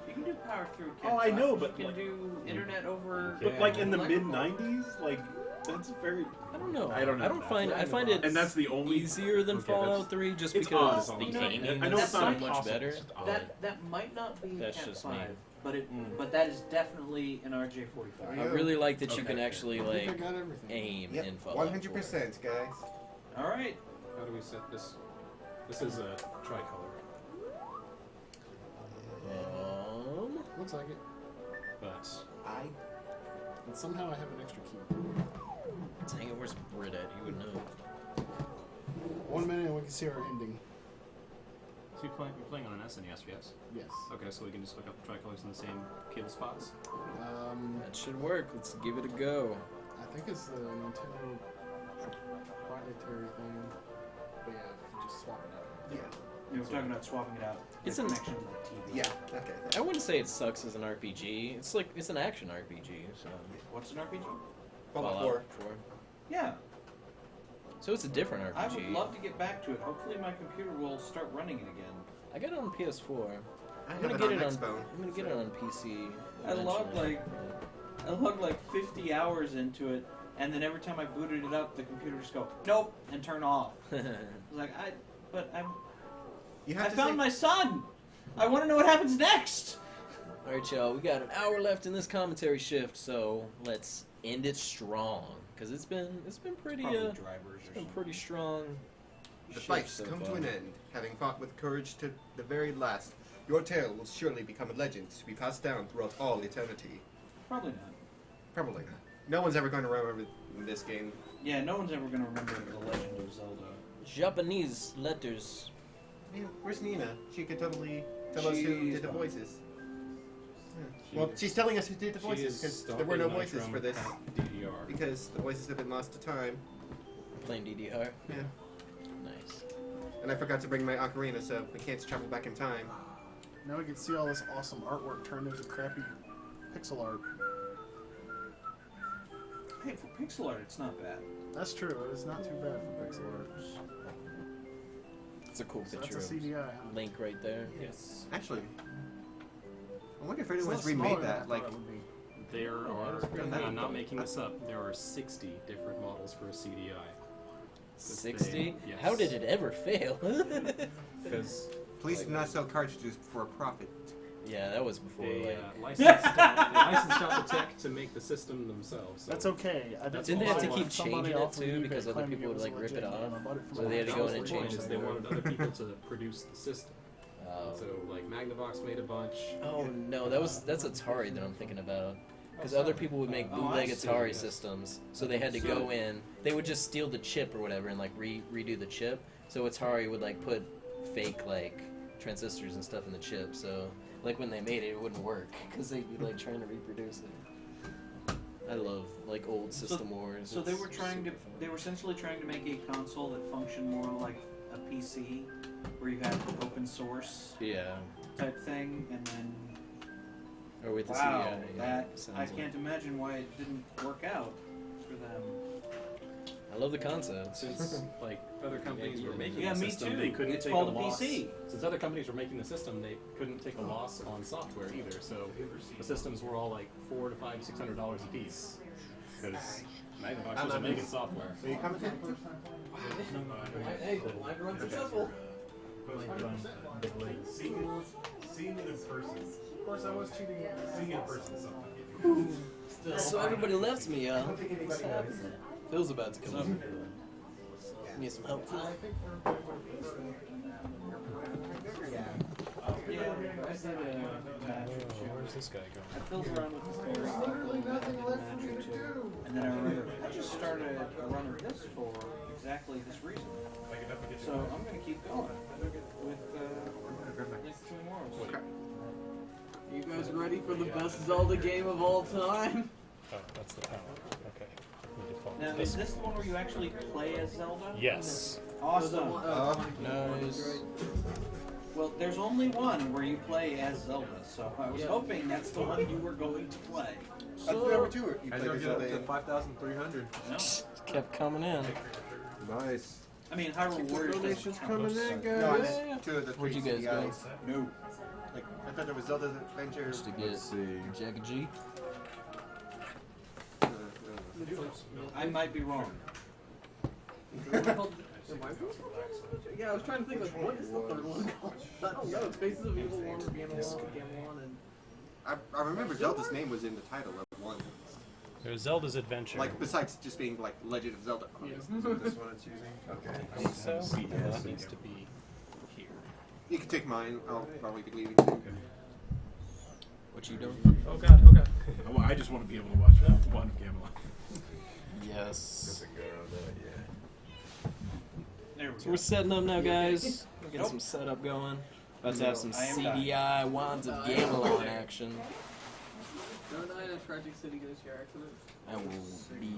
S8: You can do power through.
S7: Oh, I know,
S8: Cat5.
S7: but
S8: you can do internet over.
S7: But like in the
S8: electrical.
S7: mid '90s, like That's very.
S14: I don't know.
S7: I don't know.
S14: I find it
S7: and that's the only
S14: easier than
S7: okay,
S14: Fallout 3 just
S7: it's
S14: because
S7: odd,
S14: the
S7: it's odd.
S14: gaming
S7: I know
S14: is
S7: it's
S14: so
S7: not
S14: much
S7: impossible,
S14: better.
S7: it's just odd.
S8: That might not be
S14: That's
S8: Cat
S14: just
S8: 5,
S14: me.
S8: but that is definitely an RJ45.
S14: I really like that you can actually
S5: I think I
S14: like
S5: got everything.
S14: aim
S13: Yep,
S14: in Fallout 4.
S13: 100%, guys.
S8: All right.
S7: How do we set this? This is a tricolor.
S5: Looks like it.
S7: But
S5: And somehow I have an extra key.
S14: Dang it, where's Brit at? You would know.
S5: 1 minute and we can see our ending.
S10: So you're playing on an SNES, yes?
S5: Yes.
S10: Okay, so we can just look up the tricolors in the same cable spots?
S14: That should work. Let's give it a go.
S5: I think it's the Nintendo proprietary thing. But yeah, you just swap it out.
S13: Yeah.
S8: You were talking about swapping it out.
S14: It's
S8: the
S14: an-
S8: connection to the TV.
S13: Yeah, okay.
S14: I wouldn't say it sucks as an RPG. It's like it's an action RPG. So
S8: What's an RPG?
S13: Fallout 4.
S8: Yeah.
S14: So it's a different RPG.
S8: I would love to get back to it. Hopefully my computer will start running it again.
S14: I got it on PS4.
S13: I
S14: I'm
S13: have
S14: gonna
S13: it
S14: get
S13: on
S14: it on.
S13: Xbox.
S14: I'm gonna get it on PC.
S8: I logged
S14: eventually.
S8: I logged like 50 hours into it, and then every time I booted it up, the computer just go nope and turn off. I was like,
S13: You have
S8: I
S13: to
S8: found
S13: say-
S8: my son. I want to know what happens next.
S14: All right, y'all. We got an hour left in this commentary shift, so let's end it strong. Cause it's been pretty
S8: Probably
S14: it's
S8: drivers or
S14: been pretty strong.
S13: The
S14: shift
S13: fights
S14: so
S13: come
S14: far.
S13: to an end, having fought with courage to the very last. Your tale will surely become a legend to be passed down throughout all eternity.
S8: Probably not.
S13: Probably not. No one's ever going to remember this game.
S8: Yeah, no one's ever going to remember the Legend of Zelda.
S14: Japanese letters.
S13: Yeah, where's Nina? She could totally tell us who
S8: She's
S13: did the
S8: gone.
S13: voices. Well, she's telling us who did the voices because there were no voices for this.
S7: DDR.
S13: Because the voices have been lost to time.
S14: Playing DDR.
S13: Yeah.
S14: Nice.
S13: And I forgot to bring my ocarina, so we can't travel back in time.
S5: Now we can see all this awesome artwork turned into crappy pixel art.
S8: Hey, for pixel art, it's not bad.
S5: That's true. It's not too bad for pixel art.
S14: It's a cool
S5: So
S14: picture
S5: that's a
S14: of
S5: CDI, huh?
S14: Link right there.
S10: Yes.
S13: Actually, I wonder if
S5: It's a
S13: anyone's
S5: little
S13: remade
S5: smaller than I
S13: that.
S5: thought
S13: Like,
S5: it would be.
S10: There are,
S13: pretty
S10: and
S13: nice.
S10: I'm not making this up, there are 60 different models for a CDI.
S14: 60?
S10: Yes.
S14: How did it ever fail?
S10: Because
S13: please do not sell cartridges for a profit.
S14: Yeah, that was before.
S10: they
S14: Like,
S10: licensed out the tech to make the system themselves. So
S5: That's okay.
S14: didn't they have to
S5: bought
S14: keep
S5: one. Somebody
S14: changing it
S5: offered
S14: too
S5: me
S14: because
S5: eBay
S14: other
S5: claiming
S14: people
S5: it
S14: would
S5: was
S14: like rip it
S5: legit,
S14: off?
S5: and I bought it from
S14: So
S5: my
S14: they had to
S5: mom.
S14: go
S10: That
S14: in
S10: was
S14: and
S10: the point,
S14: change
S10: is
S14: it.
S10: they wanted other people to produce the system. So like Magnavox made a bunch.
S14: Oh no, that's Atari that I'm thinking about. Because other people would make bootleg
S8: I see,
S14: Atari
S8: yes.
S14: systems, so they had to go in. They would just steal the chip or whatever and like redo the chip. So Atari would like put fake like transistors and stuff in the chip. So like when they made it, it wouldn't work because they'd be like trying to reproduce it. I love like old System Wars.
S8: So they
S14: It's
S8: were essentially trying to make a console that functioned more like a PC, where you had open source
S14: yeah.
S8: type thing, and then
S14: Or with the
S8: wow,
S14: CDI. Yeah,
S8: that
S14: sounds
S8: I
S14: like-
S8: can't imagine why it didn't work out for them.
S14: I love the concept.
S10: Since like other companies were making
S8: Yeah,
S10: the
S8: me
S10: system,
S8: too.
S10: they couldn't
S8: It's
S10: take
S8: called
S10: a
S8: a
S10: loss.
S8: PC.
S10: Since other companies were making the system, they couldn't take a loss on software either. So the systems were all like $400 to $600 a piece because Magnavox wasn't making software.
S13: Are you coming in?
S1: Hey, I've run successful.
S7: Seeing it in person.
S5: Of course, I was cheating.
S7: Seeing it in person is something.
S14: So everybody left me, y'all. What's happening? Phil's about to come up. Need some help, Phil?
S8: Yeah, I did a match or two.
S10: Where's this guy going?
S8: I filled around with the fairy match or two, and then I remember I just started a run of this for exactly this reason. So I'm gonna keep going with like 2 more.
S13: Okay.
S1: You guys ready for the best Zelda game of all time?
S10: Oh, that's the power. Okay. Need to follow
S8: Now, is this the one where you actually play as Zelda?
S10: Yes.
S8: Awesome.
S14: Nice.
S8: Well, there's only one where you play as Zelda, so I was hoping that's the one you were going to play.
S13: I thought there were two. You
S2: I
S13: played
S2: never
S13: as
S2: get up
S13: Zelda
S2: to
S13: in.
S2: 5,300.
S8: No.
S14: Kept coming in.
S2: Nice.
S8: I mean, Hyrule Warriors doesn't count.
S2: coming in,
S13: No, I meant two of the
S14: Where'd
S13: three
S14: you guys go?
S13: CDIs.
S8: No.
S13: Like, I thought there was Zelda's Adventure.
S14: Just to get
S2: Let's see.
S14: Jack G.
S8: I might be wrong.
S1: Yeah, I was trying to think, like, what is the third one called? I don't know. It's Faces of Evil 1 or Gamelon, and...
S13: I remember Zelda's name was in the title of one.
S16: There's Zelda's Adventure.
S13: Like, besides just being, like, Legend of Zelda.
S1: Yeah.
S2: This one it's using? Okay.
S16: I think so. Yeah, that needs to be here.
S13: You can take mine. I'll probably be leaving soon.
S14: What you doing?
S16: Oh god, oh god.
S7: Well, I just want to be able to watch one of Gamelon.
S14: Yes.
S8: There we
S14: So
S8: go.
S14: we're setting up now, guys. We're getting some setup going. About to have some
S8: I am
S14: CDI Wands of Gamelon action.
S1: Don't die in a tragic city goes your accident.
S14: I will be